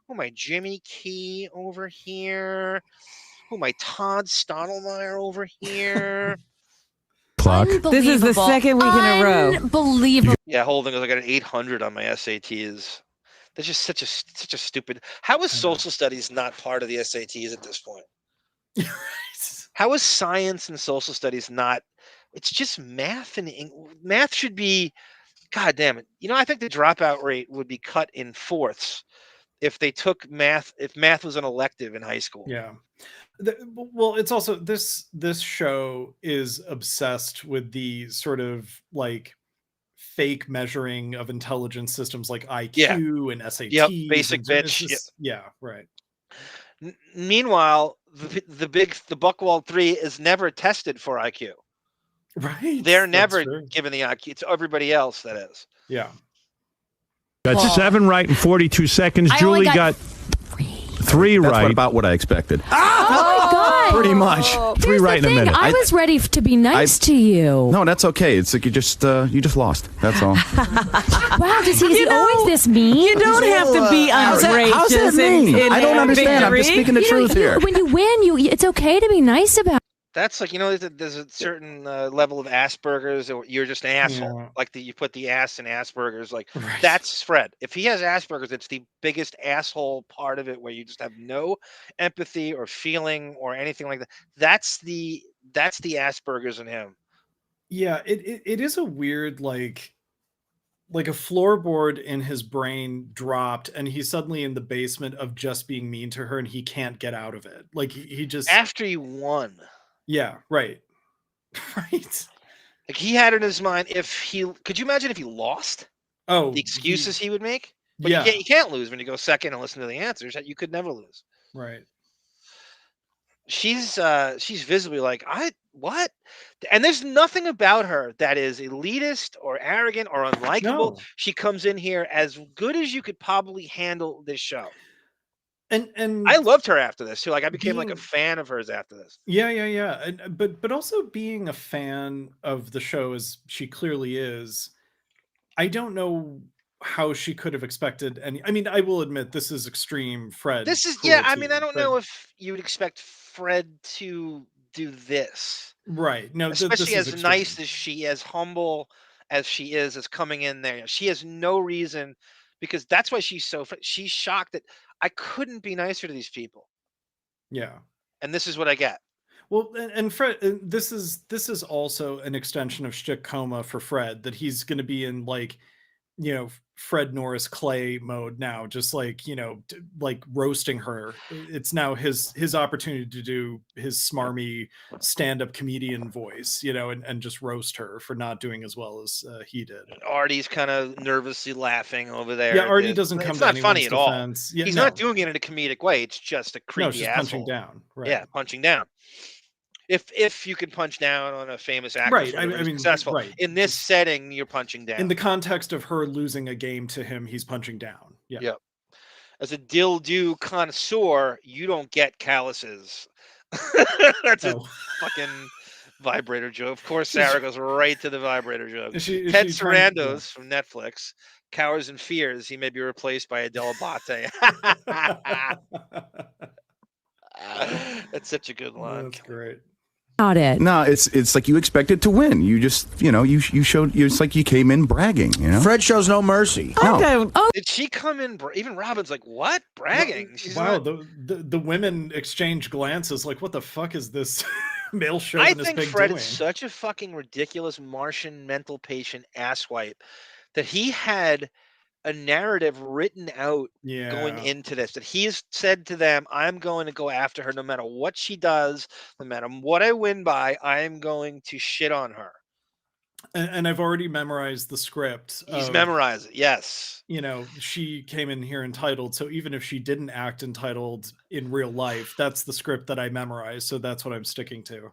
Speaker 13: My Jimmy Key over here. Oh, my Todd Stottlemyre over here.
Speaker 21: Clock.
Speaker 20: This is the second week in a row.
Speaker 2: Unbelievable.
Speaker 13: Yeah, holding. I got an 800 on my SATs. That's just such a stupid. How is social studies not part of the SATs at this point? How is science and social studies not? It's just math, and math should be. God damn it! I think the dropout rate would be cut in fourths if they took math. If math was an elective in high school.
Speaker 14: Yeah. Well, it's also this show is obsessed with the sort of like fake measuring of intelligence systems like IQ and SAT.
Speaker 13: Yep, basic bitch.
Speaker 14: Yeah, right.
Speaker 13: Meanwhile, the Buckwald 3 is never tested for IQ.
Speaker 14: Right.
Speaker 13: They're never given the IQ. It's everybody else that is.
Speaker 14: Yeah.
Speaker 21: Got 7 right in 42 seconds. Julie got 3 right.
Speaker 5: That's about what I expected.
Speaker 2: Oh my God.
Speaker 5: Pretty much.
Speaker 21: 3 right in a minute.
Speaker 2: I was ready to be nice to you.
Speaker 5: No, that's okay. It's like you just lost. That's all.
Speaker 2: Wow, is he always this mean?
Speaker 20: You don't have to be outrageous.
Speaker 5: How's that mean? I don't understand. I'm just speaking the truth here.
Speaker 2: When you win, it's okay to be nice about it.
Speaker 13: That's like, there's a certain level of Asperger's, or you're just an asshole.
Speaker 14: Yeah.
Speaker 13: Like you put the ass in Asperger's. Like that's Fred. If he has Asperger's, it's the biggest asshole part of it, where you just have no empathy or feeling or anything like that. That's the Asperger's in him.
Speaker 14: Yeah, it is a weird like a floorboard in his brain dropped, and he's suddenly in the basement of just being mean to her, and he can't get out of it. Like he just
Speaker 13: after he won.
Speaker 14: Yeah, right. Right.
Speaker 13: Like he had in his mind, could you imagine if he lost?
Speaker 14: Oh,
Speaker 13: the excuses he would make? But
Speaker 14: yeah.
Speaker 13: You can't lose when you go second and listen to the answers. You could never lose.
Speaker 14: Right.
Speaker 13: She's visibly like, what? And there's nothing about her that is elitist or arrogant or unlikable.
Speaker 14: No.
Speaker 13: She comes in here as good as you could probably handle this show.
Speaker 14: And
Speaker 13: I loved her after this too. Like I became like a
Speaker 14: being-
Speaker 13: fan of hers after this.
Speaker 14: Yeah. And, but also being a fan of the show as she clearly is, I don't know how she could have expected any. I mean, I will admit this is extreme Fred.
Speaker 13: This is
Speaker 14: cruelty,
Speaker 13: I mean, I don't
Speaker 14: but-
Speaker 13: know if you would expect Fred to do this.
Speaker 14: Right. No,
Speaker 13: especially
Speaker 14: this is
Speaker 13: as
Speaker 14: extreme.
Speaker 13: nice as she, as humble as she is, as coming in there. She has no reason, because that's why she's she's shocked that I couldn't be nicer to these people.
Speaker 14: Yeah.
Speaker 13: And this is what I get.
Speaker 14: Well, and Fred, this is also an extension of shtick coma for Fred, that he's going to be in like, you know, Fred Norris Clay mode now, just like, you know, like roasting her. It's now his opportunity to do his smarmy stand-up comedian voice, you know, and just roast her for not doing as well as he did.
Speaker 13: Artie's kind of nervously laughing over there.
Speaker 14: Yeah, Artie doesn't come
Speaker 13: It's
Speaker 14: to
Speaker 13: not funny
Speaker 14: anyone's
Speaker 13: at all.
Speaker 14: defense. Yeah,
Speaker 13: He's
Speaker 14: no.
Speaker 13: not doing it in a comedic way. It's just a creepy
Speaker 14: No, it's just
Speaker 13: asshole.
Speaker 14: punching down. Right.
Speaker 13: Yeah, punching down. If you can punch down on a famous actor,
Speaker 14: Right, I mean,
Speaker 13: successful.
Speaker 14: right.
Speaker 13: In this setting, you're punching down.
Speaker 14: In the context of her losing a game to him, he's punching down. Yeah.
Speaker 13: Yep. As a dildo connoisseur, you don't get calluses. That's a fucking vibrator joke. Of course, Sarah goes right to the vibrator joke.
Speaker 14: Is
Speaker 13: Ted
Speaker 14: she trying-
Speaker 13: Sarandos from Netflix. Cowards and fears. He may be replaced by Adele Abate. That's such a good line.
Speaker 14: That's great.
Speaker 2: Not it.
Speaker 5: No, it's like you expected to win. You just, you know, you showed. It's like you came in bragging. You know,
Speaker 11: Fred shows no mercy.
Speaker 5: No.
Speaker 13: Did she come in? Even Robin's like, what? Bragging? She's
Speaker 14: Wow,
Speaker 13: not-
Speaker 14: the women exchange glances like, what the fuck is this male
Speaker 13: I
Speaker 14: chauvinist
Speaker 13: think
Speaker 14: pig
Speaker 13: Fred
Speaker 14: doing?
Speaker 13: is such a fucking ridiculous Martian mental patient asswipe that he had a narrative written out going into this, that he's said to them, I'm going to go after her no matter what she does, no matter what I win by, I am going to shit on her.
Speaker 14: And I've already memorized the script.
Speaker 13: He's memorized it, yes.
Speaker 14: You know, she came in here entitled, so even if she didn't act entitled in real life, that's the script that I memorized, so that's what I'm sticking to.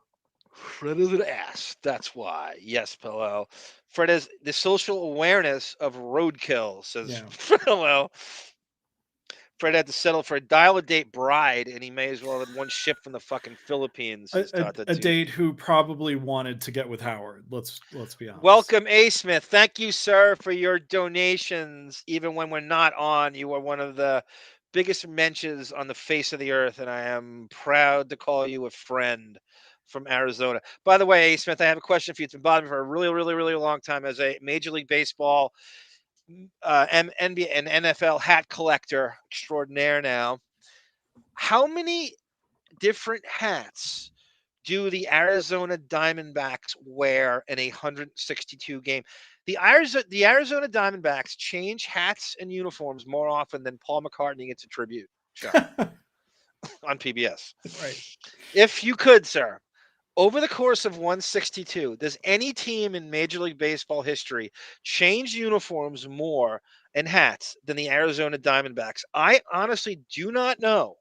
Speaker 13: Fred is an ass. That's why. Yes, Pillow. Fred has the social awareness of roadkill, says Pillow. Fred had to settle for a dial-a-date bride, and he may as well have one ship from the fucking Philippines.
Speaker 14: A date who probably wanted to get with Howard. Let's be honest.
Speaker 13: Welcome, A. Smith. Thank you, sir, for your donations. Even when we're not on, you are one of the biggest mentions on the face of the earth, and I am proud to call you a friend from Arizona. By the way, A. Smith, I have a question for you. It's been bothering me for a really, really, really long time as a Major League Baseball, NBA, and NFL hat collector extraordinaire now. How many different hats do the Arizona Diamondbacks wear in a 162 game? The Arizona Diamondbacks change hats and uniforms more often than Paul McCartney gets a tribute show on PBS.
Speaker 14: Right.
Speaker 13: If you could, sir, over the course of 162, does any team in Major League Baseball history change uniforms more and hats than the Arizona Diamondbacks? I honestly do not know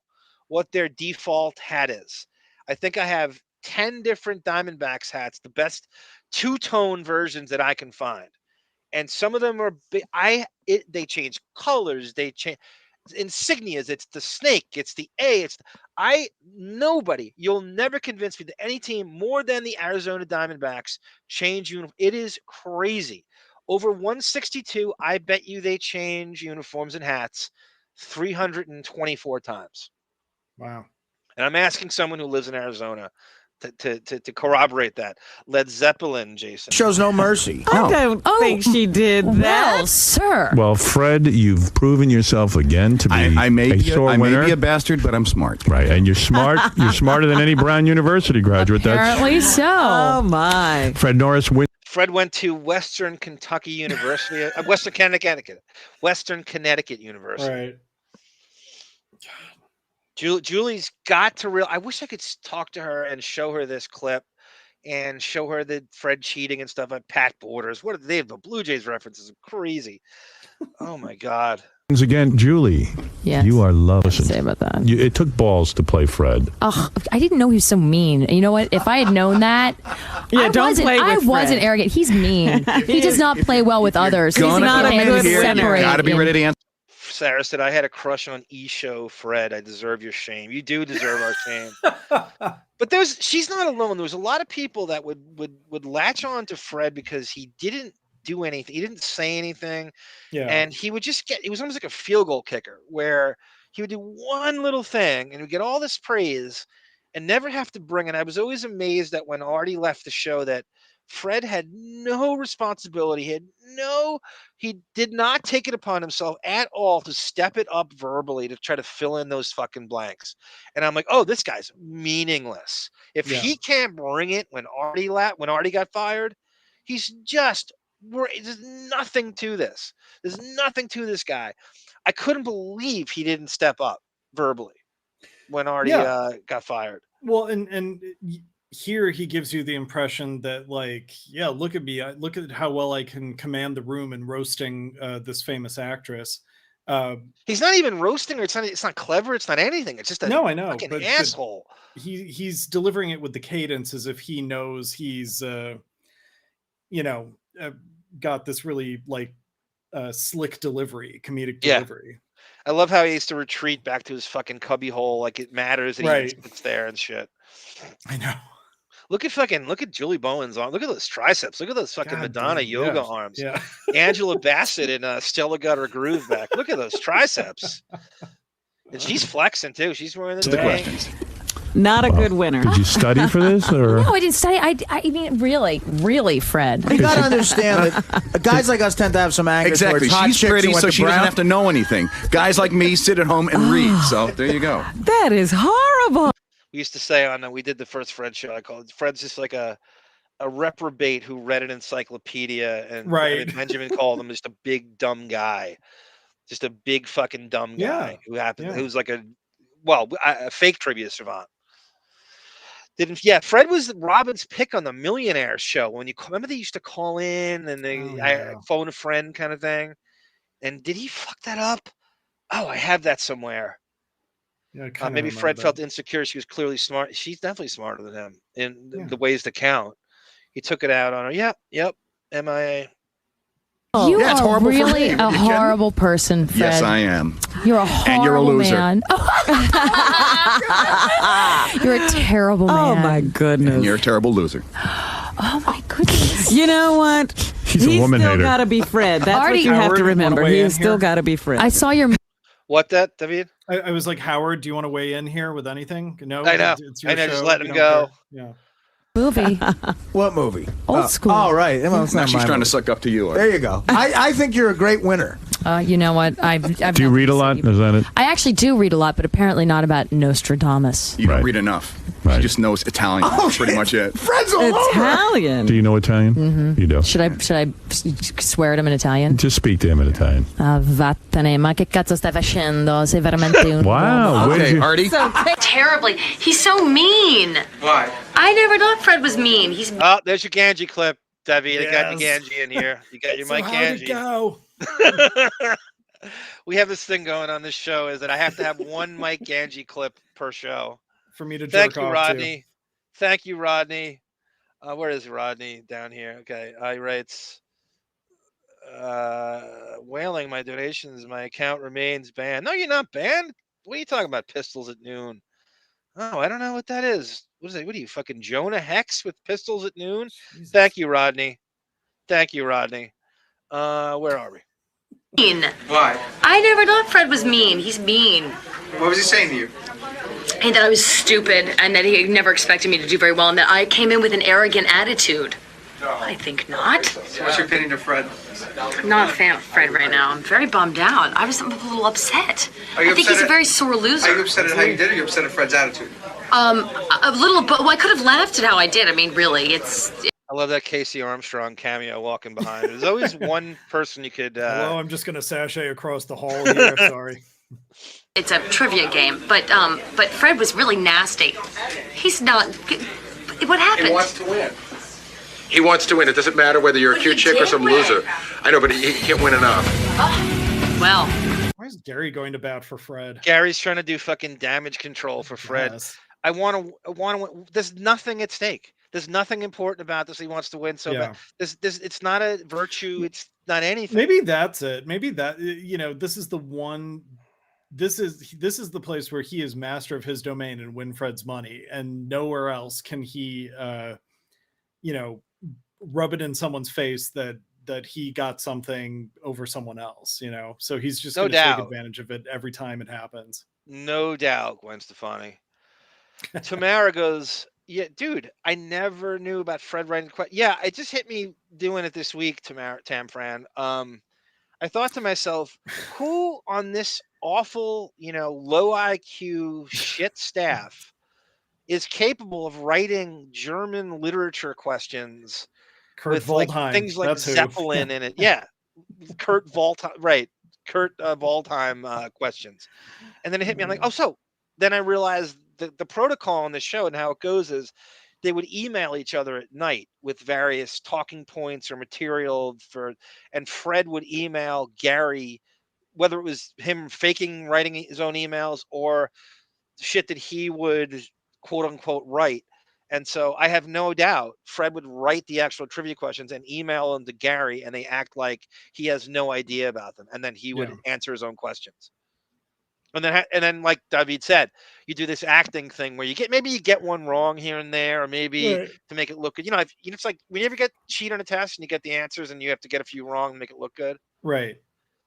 Speaker 13: what their default hat is. I think I have 10 different Diamondbacks hats, the best two-tone versions that I can find. And some of them are they change colors, they change insignias. It's the snake, it's the A, nobody, you'll never convince me that any team more than the Arizona Diamondbacks change uniform. It is crazy. Over 162, I bet you they change uniforms and hats 324 times.
Speaker 14: Wow.
Speaker 13: And I'm asking someone who lives in Arizona to corroborate that. Led Zeppelin, Jason.
Speaker 11: Shows no mercy.
Speaker 20: I don't think she did that.
Speaker 2: Well, sir.
Speaker 21: Well, Fred, you've proven yourself again to be
Speaker 5: I may
Speaker 21: a sore winner.
Speaker 5: may be a bastard, but I'm smart.
Speaker 21: Right, and you're smart. You're smarter than any Brown University graduate.
Speaker 2: Apparently so.
Speaker 20: Oh, my.
Speaker 21: Fred Norris wins.
Speaker 13: Fred went to Western Kentucky University, Western Connecticut University.
Speaker 14: Right.
Speaker 13: Julie's got to I wish I could talk to her and show her this clip and show her the Fred cheating and stuff. Like Pat Borders. They have the Blue Jays references are crazy. Oh my God.
Speaker 21: Again, Julie.
Speaker 2: Yes.
Speaker 21: You are lovely.
Speaker 2: Say about that.
Speaker 21: It took balls to play Fred.
Speaker 2: Ugh, I didn't know he was so mean. You know what? If I had known that,
Speaker 20: Yeah,
Speaker 2: I wasn't arrogant. He's mean. He does not play well with others. He's not a good separate.
Speaker 5: Gotta be ready to answer.
Speaker 13: Sarah said, I had a crush on E-Show Fred. I deserve your shame. You do deserve our shame. But she's not alone. There was a lot of people that would latch on to Fred because he didn't do anything. He didn't say anything.
Speaker 14: Yeah.
Speaker 13: And he would just he was almost like a field goal kicker where he would do one little thing and he would get all this praise and never have to bring it. I was always amazed that when Artie left the show that Fred had no responsibility. He did not take it upon himself at all to step it up verbally to try to fill in those fucking blanks. And I'm like, oh, this guy's meaningless. If he can't bring it when Artie got fired, he's just, there's nothing to this. There's nothing to this guy. I couldn't believe he didn't step up verbally when Artie got fired.
Speaker 14: Well, and here he gives you the impression that, like, yeah, look at me. Look at how well I can command the room in roasting this famous actress.
Speaker 13: He's not even roasting her. It's not clever. It's not anything. It's just a fucking asshole.
Speaker 14: He's delivering it with the cadence as if he knows he's, got this really like slick delivery, comedic delivery.
Speaker 13: I love how he used to retreat back to his fucking cubby hole like it matters that he sits there and shit.
Speaker 14: I know.
Speaker 13: Look at Julie Bowen's arm. Look at those triceps. Look at those fucking Madonna yoga arms.
Speaker 14: Yeah.
Speaker 13: Angela Bassett and Stella got her groove back. Look at those triceps. And she's flexing too. She's wearing the questions.
Speaker 20: Not a good winner.
Speaker 21: Did you study for this? Or?
Speaker 2: No, I didn't study. I mean, really, Fred.
Speaker 11: You got to understand that guys like us tend to have some anger.
Speaker 5: Exactly. She's pretty, so she doesn't have to know anything. Guys like me sit at home and read. So there you go.
Speaker 20: That is horrible.
Speaker 13: We used to say we did the first Fred show. I called it Fred's just like a reprobate who read an encyclopedia, and Benjamin called him just a big dumb guy, just a big fucking dumb guy who's like a fake trivia savant. Fred was Robin's pick on the Millionaire show. When you remember, they used to call in and I phone a friend kind of thing. And did he fuck that up? Oh, I have that somewhere.
Speaker 14: Yeah,
Speaker 13: maybe Fred felt insecure. She was clearly smart. She's definitely smarter than him in the ways to count. He took it out on her. Yep. MIA.
Speaker 2: You are really a horrible person, Fred.
Speaker 5: Yes, I am.
Speaker 2: You're a horrible
Speaker 5: and you're a loser.
Speaker 2: Man. You're a terrible man.
Speaker 20: Oh my goodness.
Speaker 5: And you're a terrible loser.
Speaker 2: Oh my goodness.
Speaker 20: You know what?
Speaker 21: He's a woman hater.
Speaker 20: He's still got to be Fred. That's what you have to remember. He's still got to be Fred.
Speaker 2: I saw your.
Speaker 13: What that, Davyd?
Speaker 14: I was like, Howard, do you want to weigh in here with anything? No,
Speaker 13: I know.
Speaker 14: It's your
Speaker 13: I know.
Speaker 14: show.
Speaker 13: Just let him go.
Speaker 14: Yeah.
Speaker 2: Movie.
Speaker 11: What movie?
Speaker 2: Old School.
Speaker 11: Oh, right. Well, it's
Speaker 5: now
Speaker 11: not
Speaker 5: she's
Speaker 11: my
Speaker 5: trying
Speaker 11: movie.
Speaker 5: to suck up to you.
Speaker 11: There you go. I think you're a great winner.
Speaker 2: You know what?
Speaker 21: Do you read a lot? Is that it?
Speaker 2: I actually do read a lot, but apparently not about Nostradamus.
Speaker 5: You don't read enough. She just knows Italian. That's pretty much it.
Speaker 11: Fred's all
Speaker 20: Italian.
Speaker 21: Do you know Italian?
Speaker 2: Mm-hmm.
Speaker 21: You do.
Speaker 2: Should I swear at him in Italian?
Speaker 21: Just speak to him in Italian.
Speaker 2: Vattene, ma che cazzo stai facendo? Sei veramente un
Speaker 21: Wow.
Speaker 2: uomo.
Speaker 5: Okay, Artie.
Speaker 12: So terribly. He's so mean.
Speaker 19: Why?
Speaker 12: I never thought Fred was mean. He's.
Speaker 13: Oh, there's your Ganji clip, Davyd. I got your Ganji in here. You got your Mike Ganji.
Speaker 14: Go.
Speaker 13: We have this thing going on this show is that I have to have one Mike Ganji clip per show.
Speaker 14: For me to
Speaker 13: Thank
Speaker 14: jerk
Speaker 13: you,
Speaker 14: off
Speaker 13: Rodney.
Speaker 14: to.
Speaker 13: Thank you, Rodney. Where is Rodney? Down here. Okay. He writes, wailing my donations. My account remains banned. No, you're not banned. What are you talking about? Pistols at noon. Oh, I don't know what that is. What is it? What are you, fucking Jonah Hex with pistols at noon? Jesus. Thank you, Rodney. Thank you, Rodney. Where are we?
Speaker 12: Mean.
Speaker 19: Why?
Speaker 12: I never thought Fred was mean. He's mean.
Speaker 19: What was he saying to you?
Speaker 12: And that I was stupid and that he never expected me to do very well and that I came in with an arrogant attitude. No. I think not.
Speaker 19: So what's your opinion of Fred?
Speaker 12: I'm not a fan of Fred right now. I'm very bummed out. I'm a little upset. I think he's a very sore loser.
Speaker 19: Are you upset at how you did it or are you upset at Fred's attitude?
Speaker 12: A little, but I could have laughed at how I did. I mean, really,
Speaker 13: I love that Casey Armstrong cameo walking behind. There's always one person you could...
Speaker 14: Hello, I'm just going to sashay across the hall here. Sorry.
Speaker 12: It's a trivia game, but Fred was really nasty. He's not... What happened?
Speaker 19: He wants to win. He wants to win. It doesn't matter whether you're a cute chick or some loser. I know, but he can't win enough.
Speaker 12: Well...
Speaker 14: Gary going to bat for Fred.
Speaker 13: Gary's trying to do fucking damage control for Fred.
Speaker 14: Yes.
Speaker 13: I want to. There's nothing at stake. There's nothing important about this. He wants to win so bad. This. It's not a virtue. It's not anything.
Speaker 14: Maybe that's it. Maybe that this is the one. This is the place where he is master of his domain and win Fred's money, and nowhere else can he, rub it in someone's face that he got something over someone else. So he's just going to take advantage of it every time it happens.
Speaker 13: No doubt, Gwen Stefani. Tamara goes, yeah, dude, I never knew about Fred writing. Yeah, it just hit me doing it this week, Tamfran. I thought to myself, who on this awful, low IQ shit staff is capable of writing German literature questions with like things like Zeppelin in it? Yeah, Kurt Waldheim, right? Kurt Waldheim questions, and then it hit me. I'm like, oh, so then I realized the protocol on the show and how it goes is they would email each other at night with various talking points or material and Fred would email Gary, whether it was him faking writing his own emails or shit that he would quote unquote write. And so I have no doubt Fred would write the actual trivia questions and email them to Gary, and they act like he has no idea about them. And then he would answer his own questions. And then, like Davyd said, you do this acting thing where you get one wrong here and there, or maybe to make it look good. It's like when you ever get cheat on a test and you get the answers and you have to get a few wrong to make it look good.
Speaker 14: Right.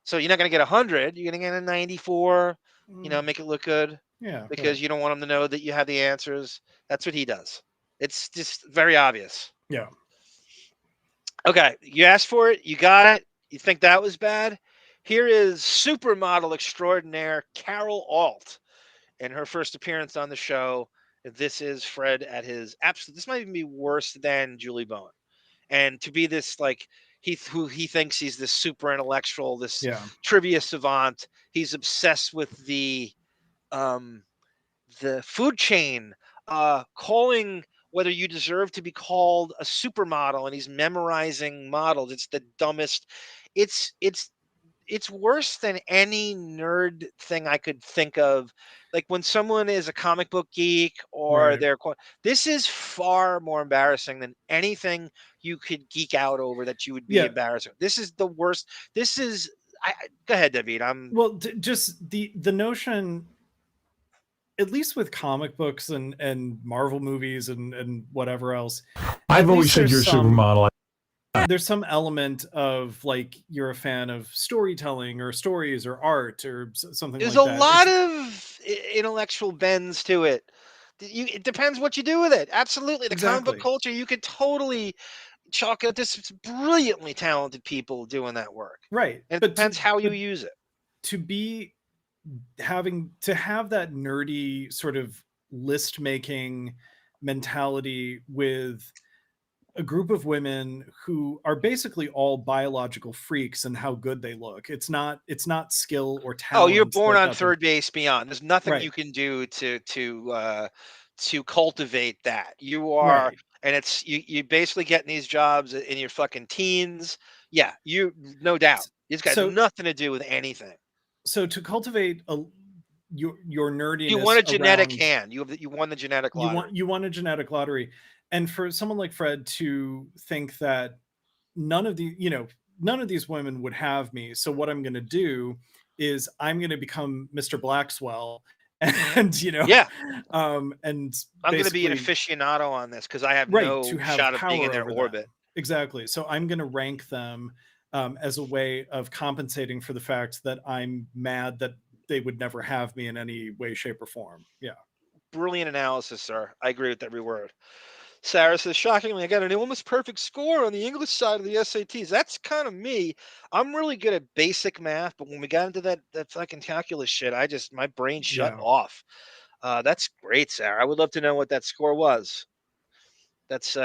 Speaker 13: So you're not going to get 100. You're going to get a 94. Make it look good.
Speaker 14: Yeah.
Speaker 13: Because you don't want them to know that you have the answers. That's what he does. It's just very obvious.
Speaker 14: Yeah.
Speaker 13: Okay, you asked for it. You got it. You think that was bad? Here is supermodel extraordinaire Carol Alt in her first appearance on the show. This is Fred at his absolute. This might even be worse than Julie Bowen. And to be this, like, who he thinks he's this super intellectual, this trivia savant. He's obsessed with the food chain, calling whether you deserve to be called a supermodel, and he's memorizing models. It's the dumbest. It's worse than any nerd thing I could think of. Like when someone is a comic book geek or this is far more embarrassing than anything you could geek out over that you would be embarrassed. This is the worst. This is, go ahead, Davyd.
Speaker 14: Just the notion, at least with comic books and Marvel movies and whatever else.
Speaker 21: I've always said you're a supermodel.
Speaker 14: There's some element of like you're a fan of storytelling or stories or art or something
Speaker 13: There's
Speaker 14: like that.
Speaker 13: There's a lot of intellectual bends to it. It depends what you do with it. Absolutely. The comic book culture, you could totally chalk it. There's brilliantly talented people doing that work.
Speaker 14: Right.
Speaker 13: And it depends how you use it.
Speaker 14: To have that nerdy sort of list making mentality with a group of women who are basically all biological freaks and how good they look. It's not skill or talent.
Speaker 13: Oh, you're born on third base beyond. There's nothing you can do to cultivate that. You are, and it's you basically getting these jobs in your fucking teens. Yeah, no doubt. It's got nothing to do with anything.
Speaker 14: So to cultivate your nerdiness,
Speaker 13: you want a genetic hand. You won the genetic lottery.
Speaker 14: You won a genetic lottery. And for someone like Fred to think that none of these women would have me. So what I'm going to do is I'm going to become Mr. Blackswell, and and
Speaker 13: I'm going to be an aficionado on this because I have no shot of being in their orbit.
Speaker 14: Exactly. So I'm going to rank them as a way of compensating for the fact that I'm mad that they would never have me in any way, shape, or form. Yeah.
Speaker 13: Brilliant analysis, sir. I agree with every word. Sarah says, shockingly, I got an almost perfect score on the English side of the SATs. That's kind of me. I'm really good at basic math, but when we got into that fucking calculus shit, my brain shut off. That's great, Sarah. I would love to know what that score was. That's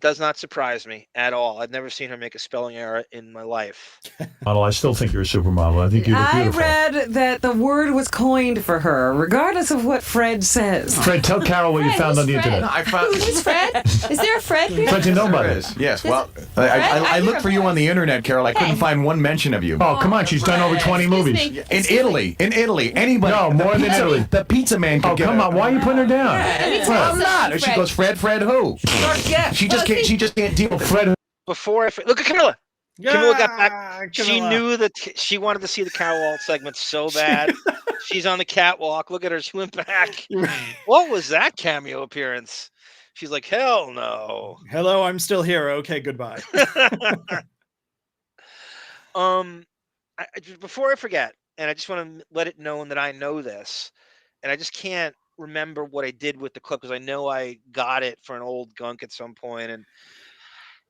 Speaker 13: does not surprise me at all. I've never seen her make a spelling error in my life.
Speaker 21: Model, I still think you're a supermodel. I think you look
Speaker 20: I
Speaker 21: beautiful.
Speaker 20: read that the word was coined for her, regardless of what Fred says.
Speaker 21: Fred, tell Carol what you found on the internet.
Speaker 11: No, I found.
Speaker 4: Who's Fred? Is there a Fred here?
Speaker 21: Fred, you know about
Speaker 5: There
Speaker 21: it.
Speaker 5: is. Yes. Well, I looked for you on the internet, Carol. I couldn't find one mention of you.
Speaker 21: Oh, come on. She's done over 20 movies.
Speaker 5: In Italy. Anybody.
Speaker 21: No, more than Italy.
Speaker 5: The pizza man could get
Speaker 21: come on. Why are you putting her down?
Speaker 5: I'm not. She goes, Fred who? She just can't deal with
Speaker 21: Fred.
Speaker 13: Before look at Camilla. Camilla got back. She knew that she wanted to see the Carol Alt segment so bad. She's on the catwalk. Look at her. She went back. What was that cameo appearance? She's like, hell no.
Speaker 14: Hello, I'm still here. Okay, goodbye.
Speaker 13: Before I forget, and I just want to let it known that I know this, and I just can't remember what I did with the clip because I know I got it for an old gunk at some point, and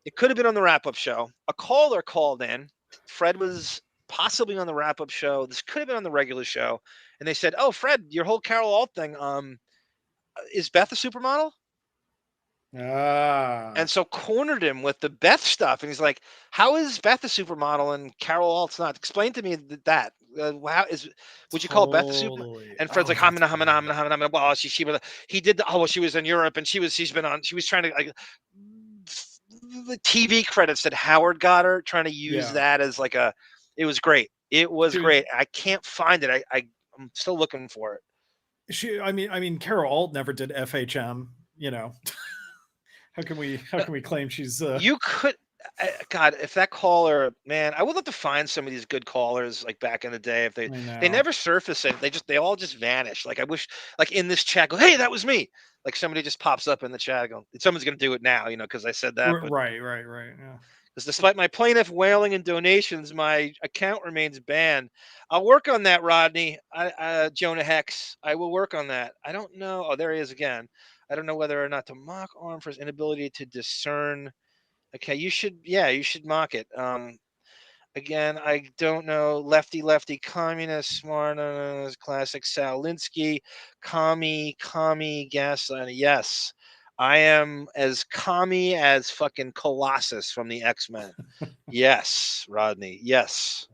Speaker 13: it could have been on the wrap-up show. A caller called in. Fred was possibly on the wrap-up show. This could have been on the regular show, and they said, "Oh, Fred, your whole Carol Alt thing. Is Beth a supermodel?" And so cornered him with the Beth stuff, and he's like, "How is Beth a supermodel and Carol Alt's not? Explain to me that. Would you call Beth a super?" And Fred's like, "I'm gonna. Well, she was. He did. Well, she was in Europe, and she was trying to like." The TV credits that Howard got her, trying to use that as like it was great. It was great. I can't find it. I'm still looking for it.
Speaker 14: I mean, Carol Alt never did FHM. You know, how can we claim she's?
Speaker 13: You could, God, if that caller, man, I would love to find some of these good callers like back in the day. If they never surface it, they all just vanish. Like I wish, like in this chat, go, hey, that was me. Like somebody just pops up in the chat, going, someone's gonna do it now, because I said that.
Speaker 14: Right. Yeah.
Speaker 13: Because despite my plaintiff wailing and donations, my account remains banned. I'll work on that, Rodney. Jonah Hex. I will work on that. I don't know. Oh, there he is again. I don't know whether or not to mock Arm for his inability to discern. Okay, you should mock it. Again, I don't know. Lefty, communist, smart, classic Sal Linsky, commie, gaslighting. Yes, I am as commie as fucking Colossus from the X-Men. Yes, Rodney. Yes.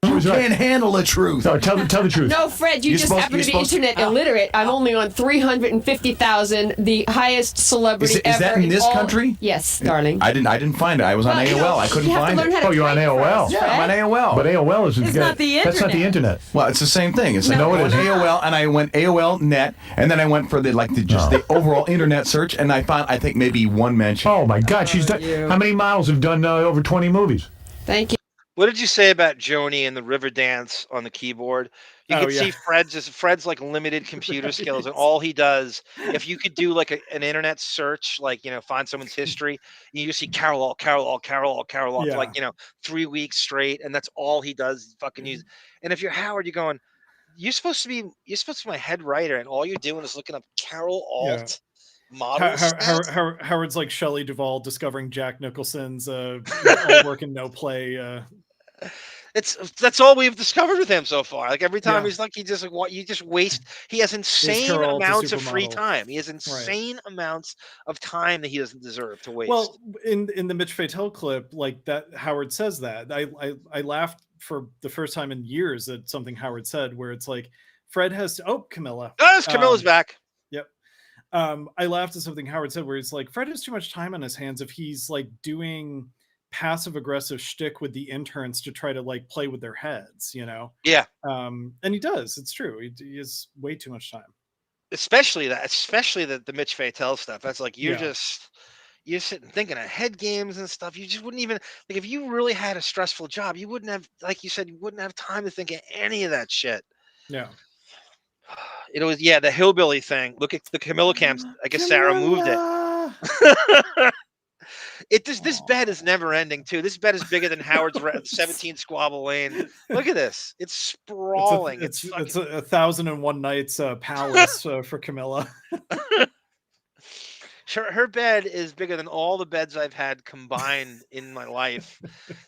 Speaker 5: You can't handle the truth.
Speaker 21: No, tell the truth.
Speaker 4: No, Fred, you just happen to be internet illiterate. I'm only on 350,000, the highest celebrity ever.
Speaker 5: Is that in this country?
Speaker 4: Yes, darling.
Speaker 5: I didn't find it. I was on AOL. I couldn't find it.
Speaker 21: Oh, you're on AOL.
Speaker 5: Yeah, I'm on AOL.
Speaker 21: But AOL isn't.
Speaker 20: It's not the internet.
Speaker 21: That's not the internet.
Speaker 5: Well, it's the same thing. It's
Speaker 21: No,
Speaker 5: like
Speaker 21: it isn't.
Speaker 5: AOL, and I went AOL net, and then I went for the overall internet search, and I found I think maybe one mention.
Speaker 21: Oh my God, she's done. How many models have done over 20 movies?
Speaker 4: Thank you.
Speaker 13: What did you say about Joni and the river dance on the keyboard? You could see Fred's like limited computer skills, and all he does, if you could do like an internet search, like, find someone's history, you just see Carol Alt for like, 3 weeks straight, and that's all he does, fucking use. And if you're Howard, you're going, you're supposed to be my head writer, and all you're doing is looking up Carol Alt.
Speaker 14: Howard's like Shelley Duvall discovering Jack Nicholson's all work and no play.
Speaker 13: That's all we've discovered with him so far. Like every time he's like, you just waste. He has insane amounts of free time. He has insane amounts of time that he doesn't deserve to waste.
Speaker 14: Well, in the Mitch Fatel clip, like that, Howard says that. I laughed for the first time in years at something Howard said, where it's like Fred has to. Oh, Camilla.
Speaker 13: Oh, Camilla's back.
Speaker 14: Yep. I laughed at something Howard said where it's like Fred has too much time on his hands if he's like doing passive aggressive shtick with the interns to try to like play with their heads,
Speaker 13: Yeah.
Speaker 14: And he does. It's true. He has way too much time.
Speaker 13: Especially the Mitch Fatel stuff. That's like you're sitting thinking of head games and stuff. You just wouldn't even like if you really had a stressful job, you wouldn't have, like you said, you wouldn't have time to think of any of that shit.
Speaker 14: Yeah.
Speaker 13: It was the hillbilly thing. Look at the Camilla cams. I guess Sarah moved it. This bed is never ending too. This bed is bigger than Howard's 17 Squabble Lane. Look at this. It's sprawling.
Speaker 14: It's 1,001 Nights palace for Camilla.
Speaker 13: Her bed is bigger than all the beds I've had combined in my life.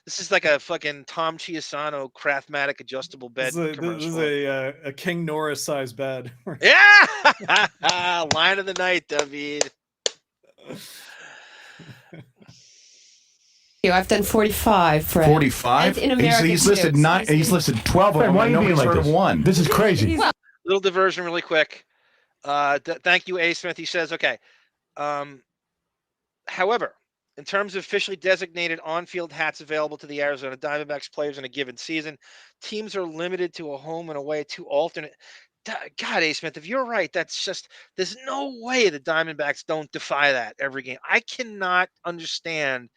Speaker 13: This is like a fucking Tom Chiusano Craftmatic adjustable bed commercial.
Speaker 14: This is a King Norris size bed.
Speaker 13: Yeah! Line of the night, Davyd.
Speaker 4: I've done 45, Fred.
Speaker 5: 45?
Speaker 4: And in American
Speaker 5: He's listed
Speaker 4: suits.
Speaker 5: 9. He's listed 12 of
Speaker 21: Fred,
Speaker 5: them.
Speaker 21: why are
Speaker 5: And
Speaker 21: you being
Speaker 5: nobody's
Speaker 21: like
Speaker 5: heard of
Speaker 21: this?
Speaker 5: one.
Speaker 21: This is crazy.
Speaker 13: Little diversion really quick. Thank you, A. Smith. He says, okay. However, in terms of officially designated on-field hats available to the Arizona Diamondbacks players in a given season, teams are limited to a home and away, 2 alternate. God, A. Smith, if you're right, that's just, there's no way the Diamondbacks don't defy that every game. I cannot understand.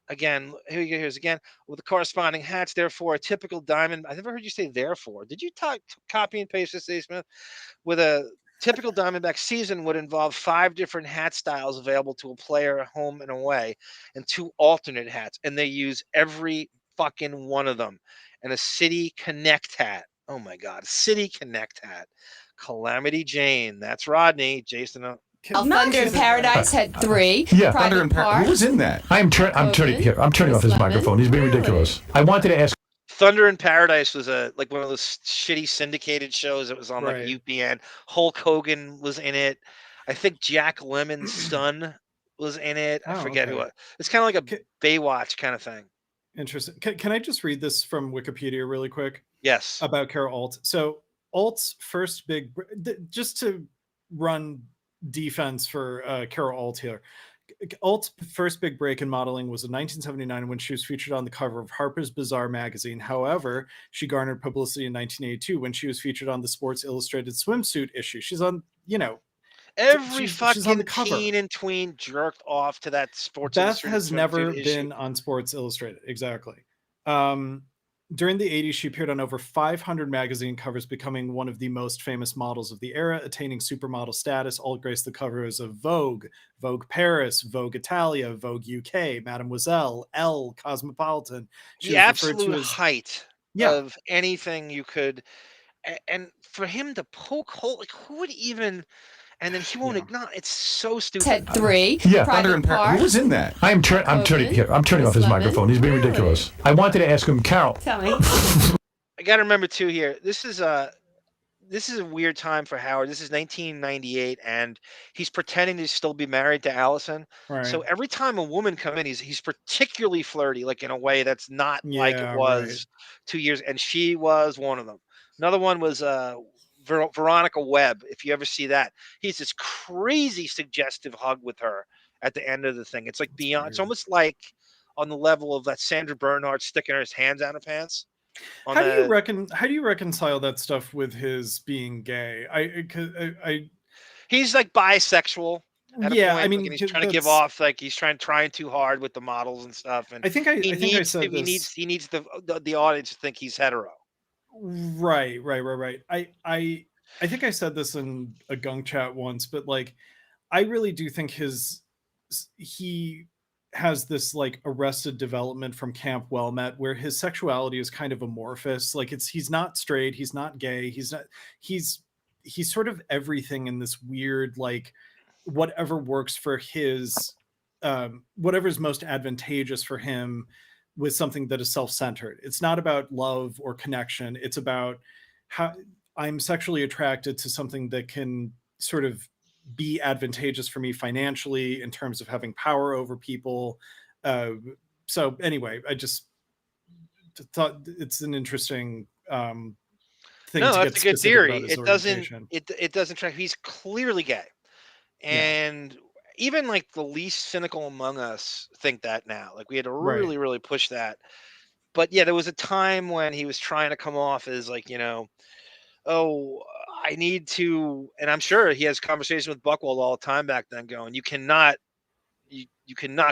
Speaker 13: Again, here's again with the corresponding hats. Therefore, a typical diamond. I never heard you say therefore. Did you copy and paste this, A. Smith? With a typical Diamondback season would involve 5 different hat styles available to a player at home and away, and 2 alternate hats, and they use every fucking one of them. And a City Connect hat. Oh my God, City Connect hat. Calamity Jane. That's Rodney. Jason.
Speaker 4: Thunder in Paradise had 3.
Speaker 21: Yeah,
Speaker 5: Thunder in Paradise. Who was in that?
Speaker 21: I'm turning off his microphone. He's being ridiculous. I wanted to ask.
Speaker 13: Thunder in Paradise was like one of those shitty syndicated shows that was on like UPN. Hulk Hogan was in it. I think Jack Lemmon's son was in it. I forget who. It's kind of like a Baywatch kind of thing.
Speaker 14: Interesting. Can I just read this from Wikipedia really quick?
Speaker 13: Yes.
Speaker 14: About Carol Alt. So Alt's first big, just to run defense for Carol Alt here. Alt's first big break in modeling was in 1979 when she was featured on the cover of Harper's Bazaar magazine. However, she garnered publicity in 1982 when she was featured on the Sports Illustrated swimsuit issue. She's on,
Speaker 13: every
Speaker 14: she's on
Speaker 13: fucking
Speaker 14: the cover.
Speaker 13: teen and tween jerked off to that Sports
Speaker 14: Beth
Speaker 13: Illustrated
Speaker 14: has never
Speaker 13: swimsuit
Speaker 14: been
Speaker 13: issue.
Speaker 14: on Sports Illustrated. Exactly. During the 80s, she appeared on over 500 magazine covers, becoming one of the most famous models of the era, attaining supermodel status. Alt graced the covers of Vogue, Vogue Paris, Vogue Italia, Vogue UK, Mademoiselle, Elle, Cosmopolitan.
Speaker 13: The absolute height of anything you could. And for him to poke hole, like who would even. And then he won't acknowledge. It's so stupid.
Speaker 4: Had 3.
Speaker 21: Yeah,
Speaker 5: Thunder in Paradise. Who was in that?
Speaker 21: I'm turning off his microphone. He's being ridiculous. I wanted to ask him, Carol.
Speaker 4: Tell me.
Speaker 13: I got to remember too here. This is a weird time for Howard. This is 1998, and he's pretending to still be married to Allison.
Speaker 14: Right.
Speaker 13: So every time a woman comes in, he's particularly flirty, like in a way that's not like it was 2 years. And she was one of them. Another one was Veronica Webb. If you ever see that, he's this crazy suggestive hug with her at the end of the thing. It's like beyond. It's almost like on the level of that Sandra Bernhard sticking her hands out her pants.
Speaker 14: How do you reconcile that stuff with his being gay?
Speaker 13: He's like bisexual. At a point.
Speaker 14: I mean,
Speaker 13: like, he's trying to give off, like he's trying too hard with the models and stuff. And he needs the audience to think he's hetero.
Speaker 14: Right. I think I said this in a gunk chat once, but like, I really do think he has this like arrested development from Camp Well Met, where his sexuality is kind of amorphous. Like he's not straight, he's not gay, he's sort of everything in this weird, like whatever works for his, whatever's most advantageous for him with something that is self-centered. It's not about love or connection. It's about how I'm sexually attracted to something that can sort of be advantageous for me financially in terms of having power over people. So anyway, I just thought it's an interesting thing.
Speaker 13: No,
Speaker 14: to
Speaker 13: that's
Speaker 14: get
Speaker 13: a good theory.
Speaker 14: It
Speaker 13: doesn't track. He's clearly gay, and even like the least cynical among us think that now. Like we had to really, really push that. But yeah, there was a time when he was trying to come off as like, I need to, and I'm sure he has conversations with Buchwald all the time back then going, you cannot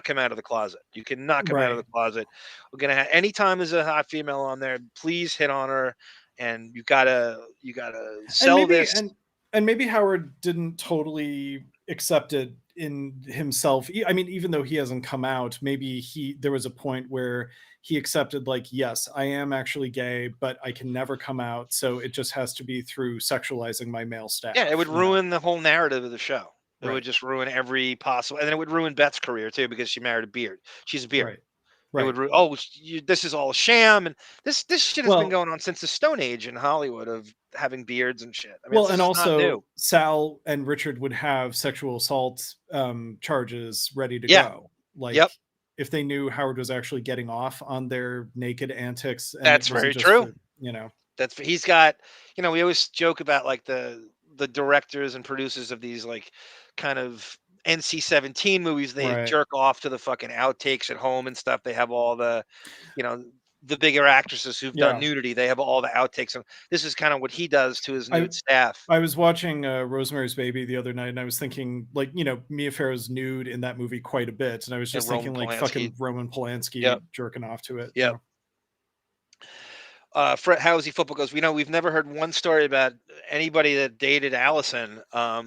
Speaker 13: come out of the closet. You cannot come out of the closet. We're going to have, anytime there's a hot female on there, please hit on her. And you gotta sell this.
Speaker 14: And maybe Howard didn't totally accept it in himself. I mean, even though he hasn't come out, maybe there was a point where he accepted, like, yes, I am actually gay, but I can never come out. So it just has to be through sexualizing my male staff.
Speaker 13: Yeah, it would ruin the whole narrative of the show. It would just ruin every possible, and then it would ruin Beth's career too, because she married a beard. She's a beard. Right. It would this is all a sham, and this shit has been going on since the Stone Age in Hollywood of having beards and shit. I mean,
Speaker 14: and also Sal and Richard would have sexual assault charges ready to go. Like,
Speaker 13: Yep.
Speaker 14: if they knew Howard was actually getting off on their naked antics. And
Speaker 13: That's
Speaker 14: it wasn't
Speaker 13: very
Speaker 14: just
Speaker 13: true.
Speaker 14: you know,
Speaker 13: He's got, we always joke about like the directors and producers of these like kind of NC-17 movies. They
Speaker 14: Right.
Speaker 13: jerk off to the fucking outtakes at home and stuff. They have all the, the bigger actresses who've done nudity. They have all the outtakes. And this is kind of what he does to his nude staff.
Speaker 14: I was watching Rosemary's Baby the other night, and I was thinking, like, Mia Farrow's nude in that movie quite a bit, and I was just thinking, like, fucking Roman Polanski jerking off to it.
Speaker 13: Yep. Fred Housey Football goes, we've never heard one story about anybody that dated Allison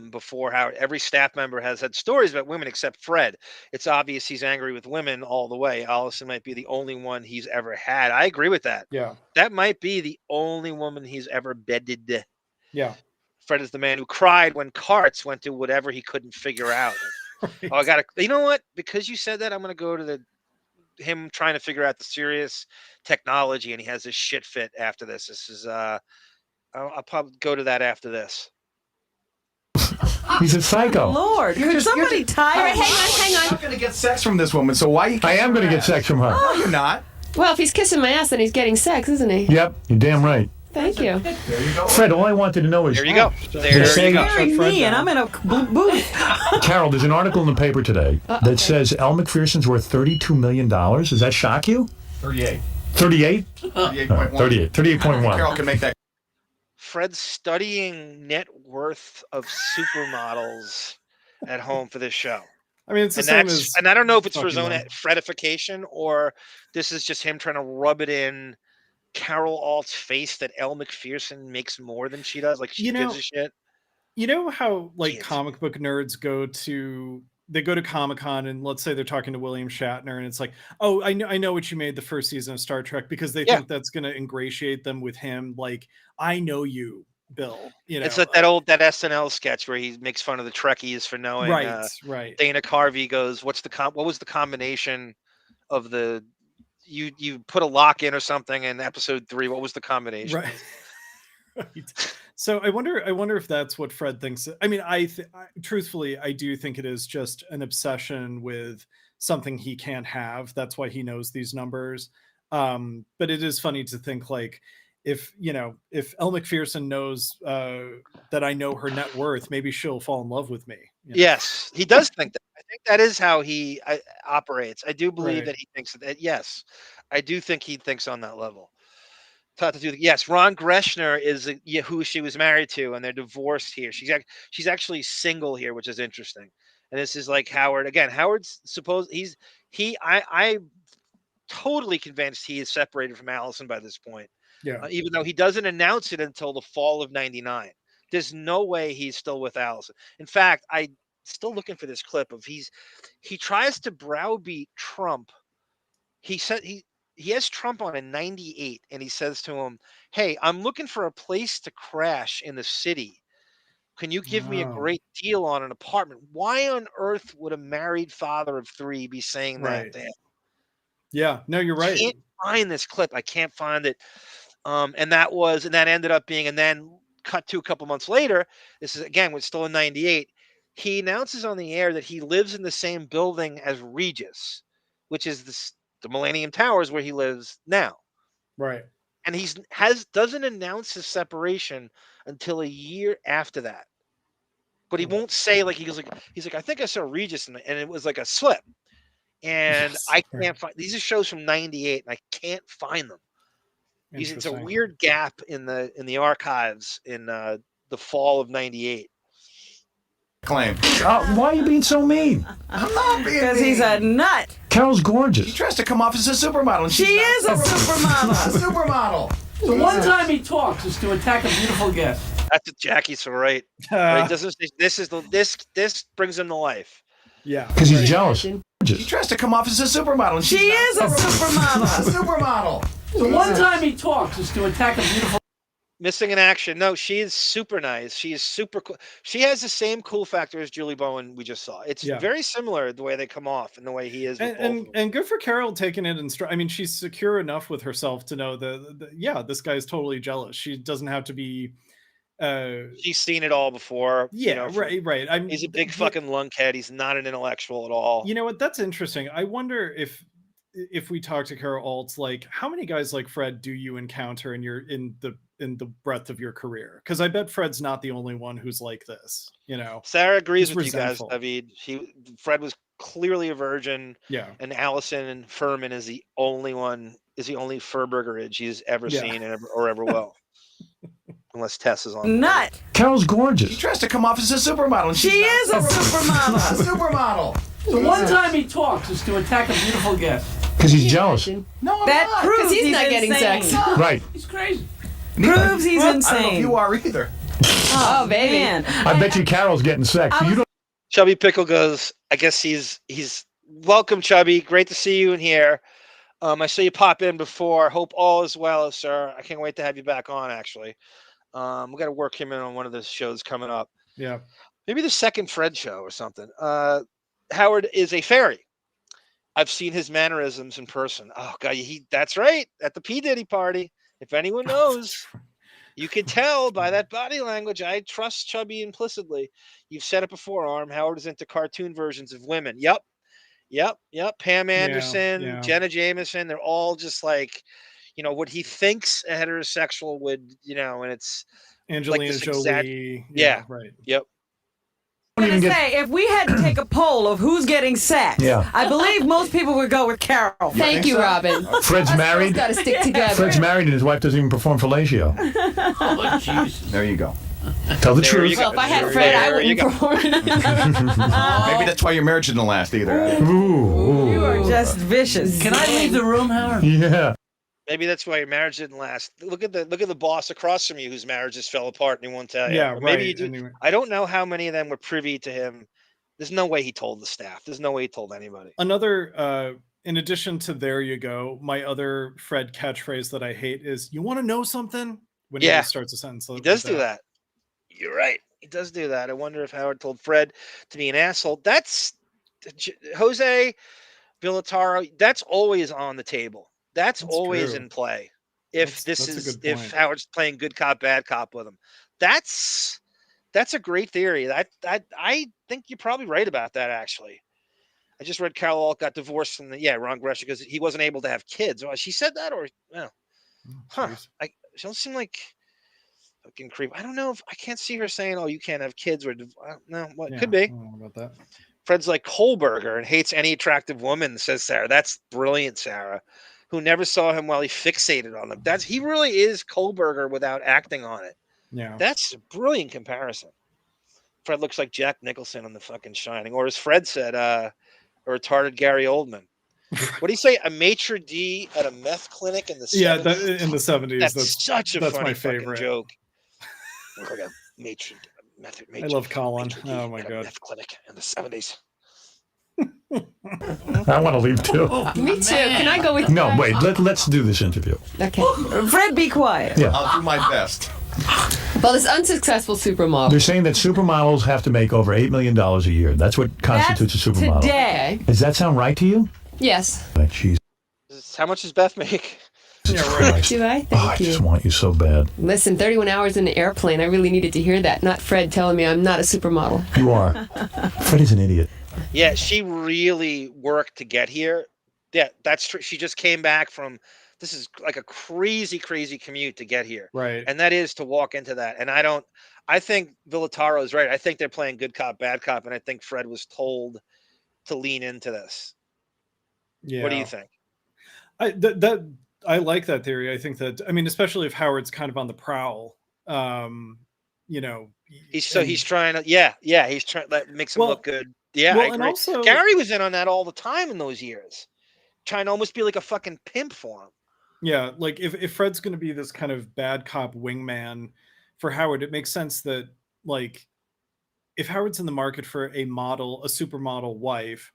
Speaker 13: before. Howard. Every staff member has had stories about women except Fred. It's obvious he's angry with women all the way. Allison might be the only one he's ever had. I agree with that.
Speaker 14: Yeah.
Speaker 13: That might be the only woman he's ever bedded.
Speaker 14: Yeah.
Speaker 13: Fred is the man who cried when Karts went to whatever he couldn't figure out. Right. Oh, I gotta, you know what? Because you said that, I'm gonna go to him trying to figure out the Sirius technology, and he has this shit fit after this. This is I'll probably go to that after this.
Speaker 21: He's a psycho.
Speaker 20: Lord, could somebody tie?
Speaker 2: All right, hang on.
Speaker 5: You're not going to get sex from this woman, so why?
Speaker 21: I am going to get sex from her.
Speaker 5: No, you're not.
Speaker 4: Well, if he's kissing my ass, then he's getting sex, isn't he?
Speaker 21: Yep, you're damn right.
Speaker 4: Thank you.
Speaker 5: There you go.
Speaker 21: Fred, all I wanted to know is...
Speaker 13: There you go.
Speaker 20: You're marrying me, and I'm in a booth.
Speaker 21: Carol, there's an article in the paper today that says Elle Macpherson's worth $32 million. Does that shock you?
Speaker 5: 38.
Speaker 21: 38?
Speaker 5: 38.1.
Speaker 21: 38.1.
Speaker 5: Carol can make that.
Speaker 13: Fred's studying net worth of supermodels at home for this show.
Speaker 14: I mean, it's the same as...
Speaker 13: And I don't know if it's for his own Fredification or this is just him trying to rub it in Carol Alt's face that Elle Macpherson makes more than she does. Like, she gives a shit.
Speaker 14: You know how, like, comic book nerds go to Comic-Con, and let's say they're talking to William Shatner, and it's like, oh, I know what you made the first season of Star Trek, because they think that's going to ingratiate them with him. Like, I know you, Bill.
Speaker 13: It's like that SNL sketch where he makes fun of the Trekkies for knowing.
Speaker 14: Right.
Speaker 13: Dana Carvey goes, what was the combination of the... You put a lock in or something in episode 3. What was the combination?
Speaker 14: Right. So I wonder if that's what Fred thinks. I mean, truthfully, I do think it is just an obsession with something he can't have. That's why he knows these numbers. But it is funny to think, like, if Elle Macpherson knows that I know her net worth, maybe she'll fall in love with me.
Speaker 13: Yes, he does think that. I think that is how he operates. I do believe that he thinks that. Yes, I do think he thinks on that level. Yes, Ron Greshner is who she was married to, and they're divorced here. She's actually single here, which is interesting. And this is like Howard again. Howard's supposed I'm totally convinced he is separated from Allison by this point.
Speaker 14: Yeah.
Speaker 13: Even though he doesn't announce it until the fall of '99. There's no way he's still with Allison. In fact, I'm still looking for this clip of he tries to browbeat Trump. He said he has Trump on in '98, and he says to him, "Hey, I'm looking for a place to crash in the city. Can you give me a great deal on an apartment?" Why on earth would a married father of 3 be saying that to him?
Speaker 14: Yeah, no, you're right.
Speaker 13: I can't find this clip. I can't find it. And that ended up being, and then cut to a couple months later, this is again, was still in '98. He announces on the air that he lives in the same building as Regis, which is the Millennium Towers where he lives now.
Speaker 14: Right.
Speaker 13: And doesn't announce his separation until a year after that. But he won't say, like, he's like, I think I saw Regis, and it was like a slip. And I can't find these are shows from '98, and I can't find them. It's a weird gap in the archives in the fall of '98.
Speaker 5: Claim.
Speaker 21: Why are you being so mean?
Speaker 5: I'm not being
Speaker 20: because he's a nut.
Speaker 21: Carol's gorgeous.
Speaker 5: He tries to come off as a supermodel. And
Speaker 20: she is a supermodel.
Speaker 5: A supermodel.
Speaker 7: The one time he talks is to attack a beautiful guest.
Speaker 13: That's what Jackie's so right. He doesn't. This brings him to life.
Speaker 14: Yeah,
Speaker 21: because he's jealous.
Speaker 5: He tries to come off as a supermodel. And
Speaker 20: she is a supermodel.
Speaker 5: A supermodel.
Speaker 7: The one time he talks is to attack a beautiful.
Speaker 13: Missing in action. No, she is super nice. She is super cool. She has the same cool factor as Julie Bowen we just saw. It's very similar the way they come off and the way he is.
Speaker 14: And good for Carol taking it in stride. I mean, she's secure enough with herself to know that this guy's totally jealous. She doesn't have to be
Speaker 13: He's seen it all before.
Speaker 14: Yeah, right.
Speaker 13: He's a big fucking lunkhead. He's not an intellectual at all.
Speaker 14: You know what? That's interesting. I wonder if we talk to Carol Alt, like how many guys like Fred do you encounter in the breadth of your career? Because I bet Fred's not the only one who's like this.
Speaker 13: Sarah agrees
Speaker 14: He's
Speaker 13: with
Speaker 14: resentful.
Speaker 13: you guys, Davyd. Fred was clearly a virgin.
Speaker 14: Yeah.
Speaker 13: And Allison Furman is the only Furburgerage he's ever seen or ever will. Unless Tess is on.
Speaker 20: Nut.
Speaker 21: Carol's gorgeous.
Speaker 11: She tries to come off as a supermodel. And
Speaker 20: She is a supermodel.
Speaker 11: A supermodel.
Speaker 7: The one time he talks is to attack a beautiful guest.
Speaker 21: Because he's jealous.
Speaker 11: No, I'm
Speaker 20: That
Speaker 11: not.
Speaker 20: proves
Speaker 4: he's not getting
Speaker 20: insane.
Speaker 4: sex.
Speaker 21: Right.
Speaker 7: He's crazy.
Speaker 20: Proves he's
Speaker 11: I don't know
Speaker 20: insane.
Speaker 11: if you are either.
Speaker 4: Oh, baby.
Speaker 20: Man.
Speaker 21: I bet you Carol's getting sex. You don't.
Speaker 13: Chubby Pickle goes, I guess he's welcome, Chubby. Great to see you in here. I saw you pop in before. Hope all is well, sir. I can't wait to have you back on, actually. We got to work him in on one of the shows coming up.
Speaker 14: Yeah.
Speaker 13: Maybe the second Fred show or something. Howard is a fairy. I've seen his mannerisms in person. Oh, God, that's right. At the P. Diddy party. If anyone knows, you can tell by that body language. I trust Chubby implicitly. You've said it before, Arm. Howard is into cartoon versions of women. Yep. Pam Anderson, Jenna Jameson. They're all just like, what he thinks a heterosexual would, and it's
Speaker 14: Angelina
Speaker 13: like
Speaker 14: Jolie.
Speaker 13: Right. Yep.
Speaker 20: I'm going to say, if we had to take a poll of who's getting sex, I believe most people would go with Carol.
Speaker 4: Thank you, Robin.
Speaker 21: Fred's married.
Speaker 4: Got to stick together.
Speaker 21: Fred's married and his wife doesn't even perform fellatio.
Speaker 7: Oh, Jesus.
Speaker 5: There you go.
Speaker 21: Tell the truth.
Speaker 4: Well, if I had Fred, I wouldn't perform.
Speaker 5: Maybe that's why your marriage didn't last either.
Speaker 21: Ooh.
Speaker 20: You are just vicious.
Speaker 7: Can I leave the room, Howard?
Speaker 21: Yeah.
Speaker 13: Maybe that's why your marriage didn't last. Look at the boss across from you whose marriage just fell apart and he won't tell you.
Speaker 14: Yeah,
Speaker 13: Or maybe you
Speaker 14: right.
Speaker 13: do.
Speaker 14: Anyway.
Speaker 13: I don't know how many of them were privy to him. There's no way he told the staff. There's no way he told anybody.
Speaker 14: Another, in addition to "there you go," my other Fred catchphrase that I hate is "you want to know something" when he starts a sentence.
Speaker 13: He does do that. You're right. He does do that. I wonder if Howard told Fred to be an asshole. That's Jose Villataro. That's always on the table. That's always
Speaker 14: true.
Speaker 13: in play. If
Speaker 14: That's
Speaker 13: Howard's playing good cop, bad cop with him, that's a great theory. I think you're probably right about that. Actually, I just read Carol Alt got divorced from Ron Gresha because he wasn't able to have kids. She said that, or no? She don't seem like fucking creep. I don't know if I can't see her saying, "Oh, you can't have kids," or no. What could be?
Speaker 14: I don't know about that.
Speaker 13: Fred's like Kohlberger and hates any attractive woman, says Sarah. That's brilliant, Sarah, who never saw him while he fixated on him. He really is Kohlberger without acting on it.
Speaker 14: Yeah.
Speaker 13: That's a brilliant comparison. Fred looks like Jack Nicholson on The fucking Shining. Or as Fred said, a retarded Gary Oldman. What do you say? A maitre d' at a meth clinic in the 70s?
Speaker 14: Yeah, in the 70s.
Speaker 13: That's such a
Speaker 14: that's
Speaker 13: funny
Speaker 14: my favorite
Speaker 13: fucking joke. Look like a maitre
Speaker 14: I love Colin. Oh my god.
Speaker 13: Meth clinic in the 70s.
Speaker 21: I want to leave too.
Speaker 4: Me too. Can I go with you?
Speaker 21: No, wait. Let's do this interview.
Speaker 4: Okay.
Speaker 20: Fred, be quiet.
Speaker 21: Yeah.
Speaker 5: I'll do my best.
Speaker 4: Well, this unsuccessful supermodel.
Speaker 21: They're saying that supermodels have to make over $8 million a year. That's what constitutes a supermodel.
Speaker 4: Today.
Speaker 21: Does that sound right to you?
Speaker 4: Yes.
Speaker 21: Jeez.
Speaker 13: How much does Beth make?
Speaker 4: Do I? Thank
Speaker 21: I
Speaker 4: you.
Speaker 21: just want you so bad.
Speaker 4: Listen, 31 hours in an airplane. I really needed to hear that. Not Fred telling me I'm not a supermodel.
Speaker 21: You are. Fred is an idiot.
Speaker 13: Yeah, she really worked to get here. Yeah, that's true. She just came back from, this is like a crazy, crazy commute to get here.
Speaker 14: Right.
Speaker 13: And that is to walk into that. And I think Villataro is right. I think they're playing good cop, bad cop. And I think Fred was told to lean into this.
Speaker 14: Yeah.
Speaker 13: What do you think?
Speaker 14: I like that theory. I think that, especially if Howard's kind of on the prowl,
Speaker 13: he's trying to, he's trying, that makes him look good. Yeah, I agree.
Speaker 14: And also,
Speaker 13: Gary was in on that all the time in those years, trying to almost be like a fucking pimp for him.
Speaker 14: Yeah, like if Fred's going to be this kind of bad cop wingman for Howard, it makes sense that, like, if Howard's in the market for a supermodel wife,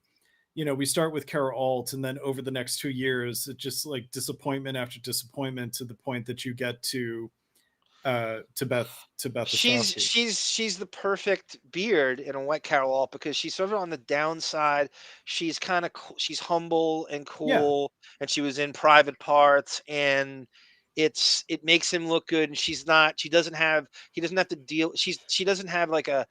Speaker 14: we start with Carol Alt, and then over the next 2 years, it's just like disappointment after disappointment to the point that you get to Beth.
Speaker 13: She's the perfect beard in a white Carol Alt because she's sort of on the downside. She's she's humble and cool, and she was in Private Parts, and it makes him look good, and he doesn't have to deal. She doesn't have like a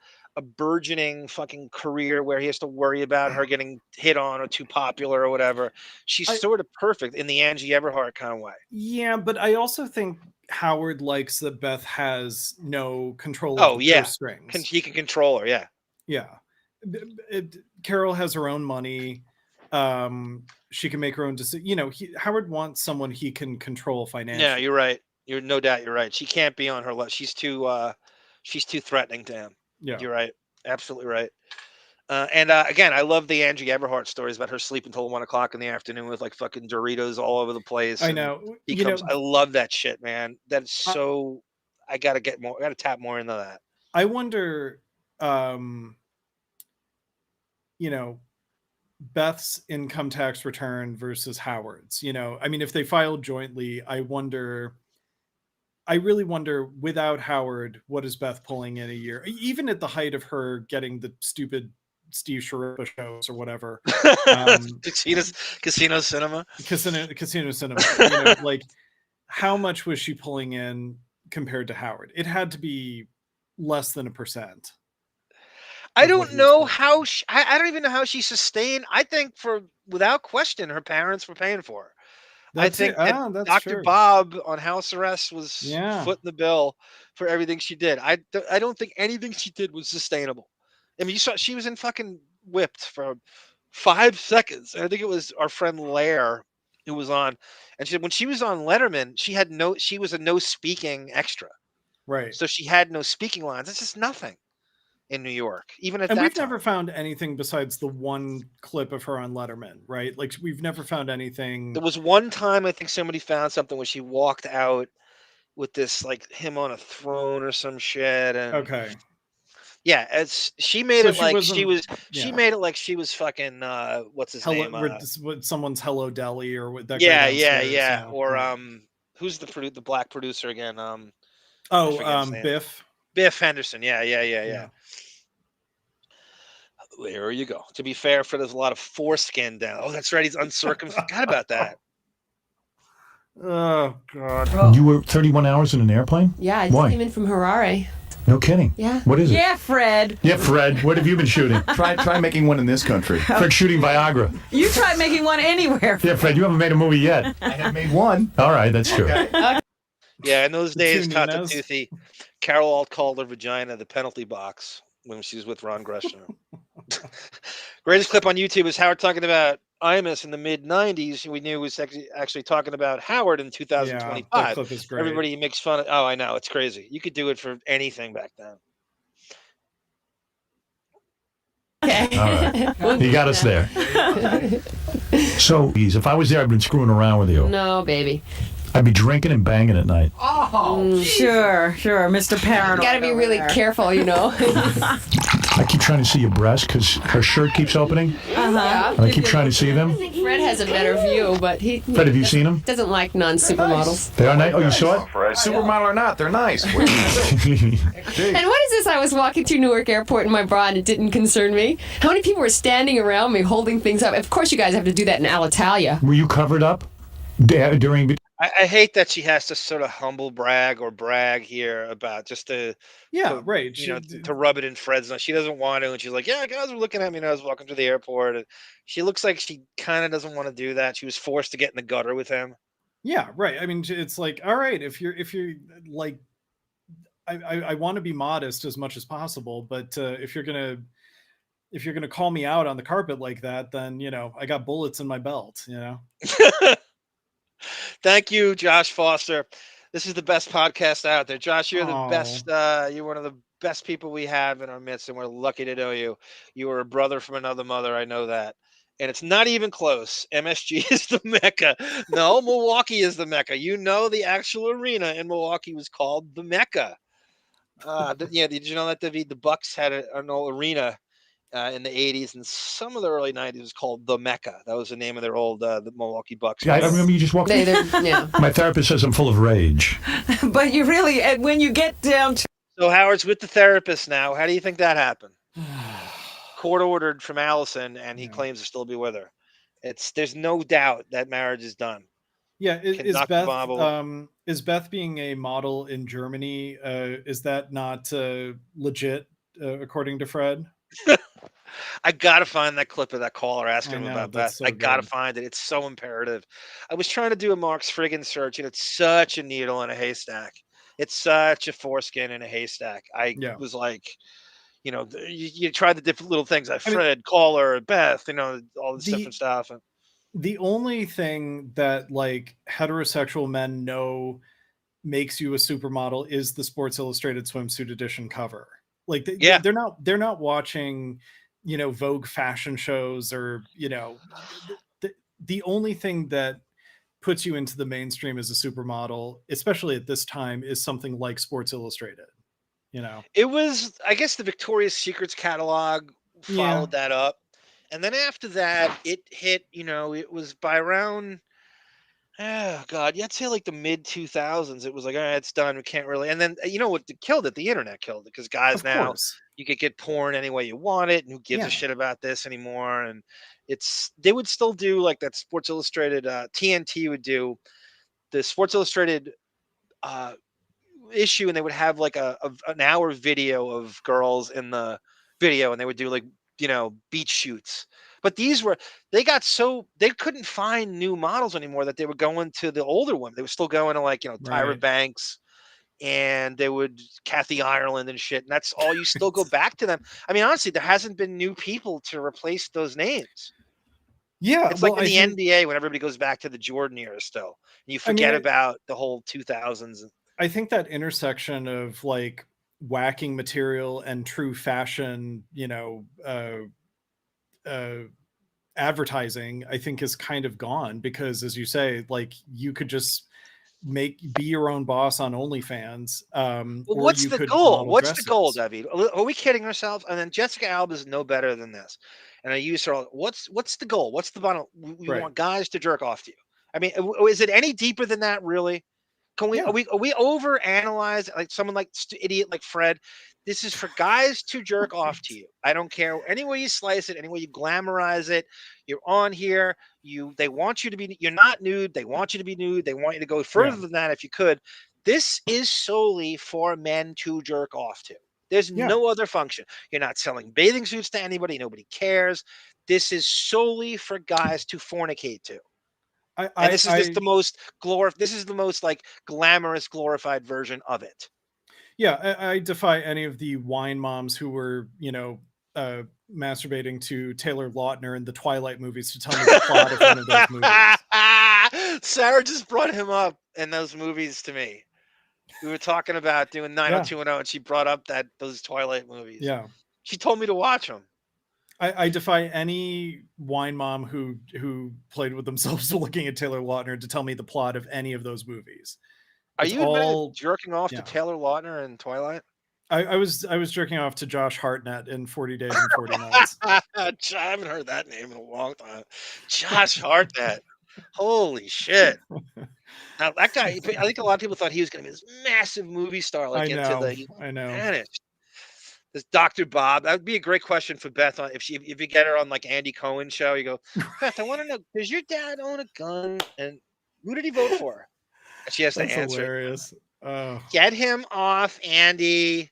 Speaker 13: burgeoning fucking career where he has to worry about her getting hit on or too popular or whatever. She's sort of perfect in the Angie Everhart kind of way.
Speaker 14: Yeah, but I also think Howard likes that Beth has no control
Speaker 13: Oh
Speaker 14: over
Speaker 13: yeah,
Speaker 14: purse strings.
Speaker 13: he can control her. Yeah.
Speaker 14: Yeah. Carol has her own money. She can make her own decision. Howard wants someone he can control financially.
Speaker 13: Yeah, you're right. You're no doubt. You're right. She can't be on her left. She's too threatening to him.
Speaker 14: Yeah,
Speaker 13: you're right. Absolutely right. And again, I love the Angie Everhart stories about her sleeping until 1 o'clock in the afternoon with like fucking Doritos all over the place.
Speaker 14: I know.
Speaker 13: I love that shit, man. That's so. I gotta get more. I gotta tap more into that.
Speaker 14: I wonder. Beth's income tax return versus Howard's. If they filed jointly, I really wonder, without Howard, what is Beth pulling in a year? Even at the height of her getting the stupid Steve Shariffa shows or whatever.
Speaker 13: Casino Cinema.
Speaker 14: Casino Cinema. Like, how much was she pulling in compared to Howard? It had to be less than 1%.
Speaker 13: I don't know how I don't even know how she sustained. I think without question, her parents were paying for her. I think that Dr. Bob on house arrest was footing the bill for everything she did. I don't think anything she did was sustainable. I mean, you saw she was in fucking Whipped for 5 seconds. And I think it was our friend Lair who was on, and she said when she was on Letterman, she was a no speaking extra.
Speaker 14: Right.
Speaker 13: So she had no speaking lines. It's just nothing in New York, even at that
Speaker 14: we've
Speaker 13: time.
Speaker 14: never found anything besides the one clip of her on Letterman, right? Like, we've never found anything.
Speaker 13: There was one time I think somebody found something where she walked out with this, like, him on a throne or some shit. And
Speaker 14: okay.
Speaker 13: Yeah, she made it like she was. She made it like she was fucking. What's his name?
Speaker 14: Someone's Hello Deli or what? That
Speaker 13: Yeah. Or who's the black producer again?
Speaker 14: Biff.
Speaker 13: Biff Henderson. Yeah. There you go. To be fair, Fred has a lot of foreskin down. Oh, that's right. He's uncircumcised. Forgot about that.
Speaker 14: Oh God.
Speaker 21: You were 31 hours in an airplane?
Speaker 4: Yeah, I just came in from Harare.
Speaker 21: No kidding.
Speaker 4: Yeah.
Speaker 21: What is it?
Speaker 20: Yeah, Fred.
Speaker 21: Yeah, Fred. What have you been shooting?
Speaker 5: Try making one in this country.
Speaker 21: Fred shooting Viagra.
Speaker 20: You try making one anywhere.
Speaker 21: Yeah, Fred. You haven't made a movie yet.
Speaker 5: I have made one.
Speaker 21: All right, that's true.
Speaker 13: Okay. Yeah, in those days, Tata Toothy, Carol Alt called her vagina the penalty box when she was with Ron Gresham. Greatest clip on YouTube is Howard talking about Imus in the mid-90s. We knew he was actually talking about Howard in 2025.
Speaker 14: Yeah, that clip is great.
Speaker 13: Everybody makes fun of. Oh, I know, it's crazy. You could do it for anything back then.
Speaker 21: Okay. All right. You got us there. So, if I was there, I'd been screwing around with you.
Speaker 4: No, baby.
Speaker 21: I'd be drinking and banging at night.
Speaker 20: Oh, sure, Mr. Paranoid.
Speaker 4: You gotta be really careful,
Speaker 21: I keep trying to see your breasts because her shirt keeps opening.
Speaker 4: Yeah.
Speaker 21: And I keep trying to see them.
Speaker 4: Fred has a better view, but
Speaker 21: Fred, have you seen them?
Speaker 4: Doesn't like non-supermodels.
Speaker 21: They are nice. Oh, you saw it?
Speaker 5: Supermodel or not, they're nice.
Speaker 4: And what is this? I was walking through Newark Airport in my bra and it didn't concern me. How many people were standing around me holding things up? Of course you guys have to do that in Alitalia.
Speaker 21: Were you covered up during...
Speaker 13: I hate that she has to sort of humble brag here about just to
Speaker 14: right.
Speaker 13: To rub it in Fred's nose. She doesn't want to, and she's like, yeah, guys were looking at me when I was walking through the airport. And she looks like she kind of doesn't want to do that. She was forced to get in the gutter with him.
Speaker 14: Yeah, right. I mean, it's like, all right, if you're like, I want to be modest as much as possible, but if you're gonna call me out on the carpet like that, then I got bullets in my belt.
Speaker 13: Thank you, Josh Foster. This is the best podcast out there. Josh, you're the best. You're one of the best people we have in our midst, and we're lucky to know you. You are a brother from another mother. I know that. And it's not even close. MSG is the Mecca. No, Milwaukee is the Mecca. The actual arena in Milwaukee was called the Mecca. Did you know that, Davyd? The Bucks had an old arena in the 80s and some of the early 90s was called the Mecca. That was the name of their old the Milwaukee Bucks.
Speaker 21: Yeah, I remember you just walked in. My therapist says I'm full of rage.
Speaker 20: But you really, when you get down to...
Speaker 13: So Howard's with the therapist now. How do you think that happened? Court ordered from Allison, and he claims to still be with her. There's no doubt that marriage is done.
Speaker 14: Yeah,
Speaker 13: Can
Speaker 14: is
Speaker 13: knock the
Speaker 14: Beth
Speaker 13: bobble.
Speaker 14: is Beth being a model in Germany? Is that not legit according to Fred?
Speaker 13: I gotta find that clip of that caller asking
Speaker 14: I
Speaker 13: him
Speaker 14: know,
Speaker 13: about Beth.
Speaker 14: that's so
Speaker 13: I gotta
Speaker 14: good.
Speaker 13: find it. It's so imperative. I was trying to do a Mark's friggin' search, and it's such a needle in a haystack. It's such a foreskin in a haystack. I
Speaker 14: Yeah.
Speaker 13: was like, you try the different little things like
Speaker 14: I mean,
Speaker 13: Fred, caller, Beth, all this different
Speaker 14: the
Speaker 13: stuff. And
Speaker 14: the only thing that like heterosexual men know makes you a supermodel is the Sports Illustrated swimsuit edition cover. Like
Speaker 13: yeah,
Speaker 14: they're not watching, Vogue fashion shows or, the only thing that puts you into the mainstream as a supermodel, especially at this time, is something like Sports Illustrated,
Speaker 13: it was, I guess, the Victoria's Secrets catalog
Speaker 14: Yeah.
Speaker 13: followed that up. And then after that, it hit, it was by around, oh God, yeah, I'd say like the mid 2000s. It was like, all right, it's done. We can't really. And then you know what killed it? The internet killed it because guys
Speaker 14: Of
Speaker 13: now
Speaker 14: course.
Speaker 13: you could get porn any way you want it, and who gives a
Speaker 14: Yeah.
Speaker 13: shit about this anymore? And they would still do like that Sports Illustrated. TNT would do the Sports Illustrated uh, issue, and they would have like an hour video of girls in the video, and they would do like beach shoots. But they got so they couldn't find new models anymore that they were going to the older women. They were still going to like Tyra
Speaker 14: Right.
Speaker 13: Banks, and they would Kathy Ireland and shit. And that's all you still go back to them. I mean, honestly, there hasn't been new people to replace those names.
Speaker 14: Yeah.
Speaker 13: It's like
Speaker 14: Well,
Speaker 13: in
Speaker 14: I
Speaker 13: the
Speaker 14: think
Speaker 13: NBA when everybody goes back to the Jordan era still. And you
Speaker 14: I mean,
Speaker 13: forget about the whole 2000s.
Speaker 14: I think that intersection of like whacking material and true fashion, advertising, I think is kind of gone because, as you say, like you could just be your own boss on OnlyFans,
Speaker 13: Well,
Speaker 14: or
Speaker 13: what's
Speaker 14: you
Speaker 13: the
Speaker 14: could
Speaker 13: goal?
Speaker 14: model
Speaker 13: What's the goal,
Speaker 14: dresses.
Speaker 13: Davyd? Are we kidding ourselves? And then Jessica Alba is no better than this. And I use her. What's the goal? What's the bottom? We
Speaker 14: Right.
Speaker 13: want guys to jerk off to you. I mean, is it any deeper than that? Really? Can we
Speaker 14: Yeah.
Speaker 13: are we over analyze like someone like idiot like Fred? This is for guys to jerk off to you. I don't care any way you slice it, any way you glamorize it. You're on here. They want you to be. You're not nude. They want you to be nude. They want you to go further
Speaker 14: Yeah.
Speaker 13: than that if you could. This is solely for men to jerk off to. There's
Speaker 14: Yeah.
Speaker 13: no other function. You're not selling bathing suits to anybody. Nobody cares. This is solely for guys to fornicate to. And this is just the most this is the most like glamorous, glorified version of it.
Speaker 14: Yeah, I defy any of the wine moms who were, masturbating to Taylor Lautner in the Twilight movies to tell me the plot of one of those movies.
Speaker 13: Sarah just brought him up in those movies to me. We were talking about doing 90210, and she brought up those Twilight movies.
Speaker 14: Yeah.
Speaker 13: She told me to watch them.
Speaker 14: I defy any wine mom who played with themselves looking at Taylor Lautner to tell me the plot of any of those movies.
Speaker 13: Are
Speaker 14: It's
Speaker 13: you admitting
Speaker 14: all
Speaker 13: jerking off
Speaker 14: yeah.
Speaker 13: to Taylor Lautner in Twilight?
Speaker 14: I was jerking off to Josh Hartnett in 40 Days and 40 Nights.
Speaker 13: I haven't heard that name in a long time. Josh Hartnett. Holy shit. Now that guy, I think a lot of people thought he was going to be this massive movie star, like
Speaker 14: I know.
Speaker 13: vanished. This Dr. Bob, that would be a great question for Beth on if you get her on like Andy Cohen's show. You go, Beth, I want to know, does your dad own a gun, and who did he vote for? And she has
Speaker 14: That's
Speaker 13: to answer.
Speaker 14: hilarious.
Speaker 13: Get him off, Andy.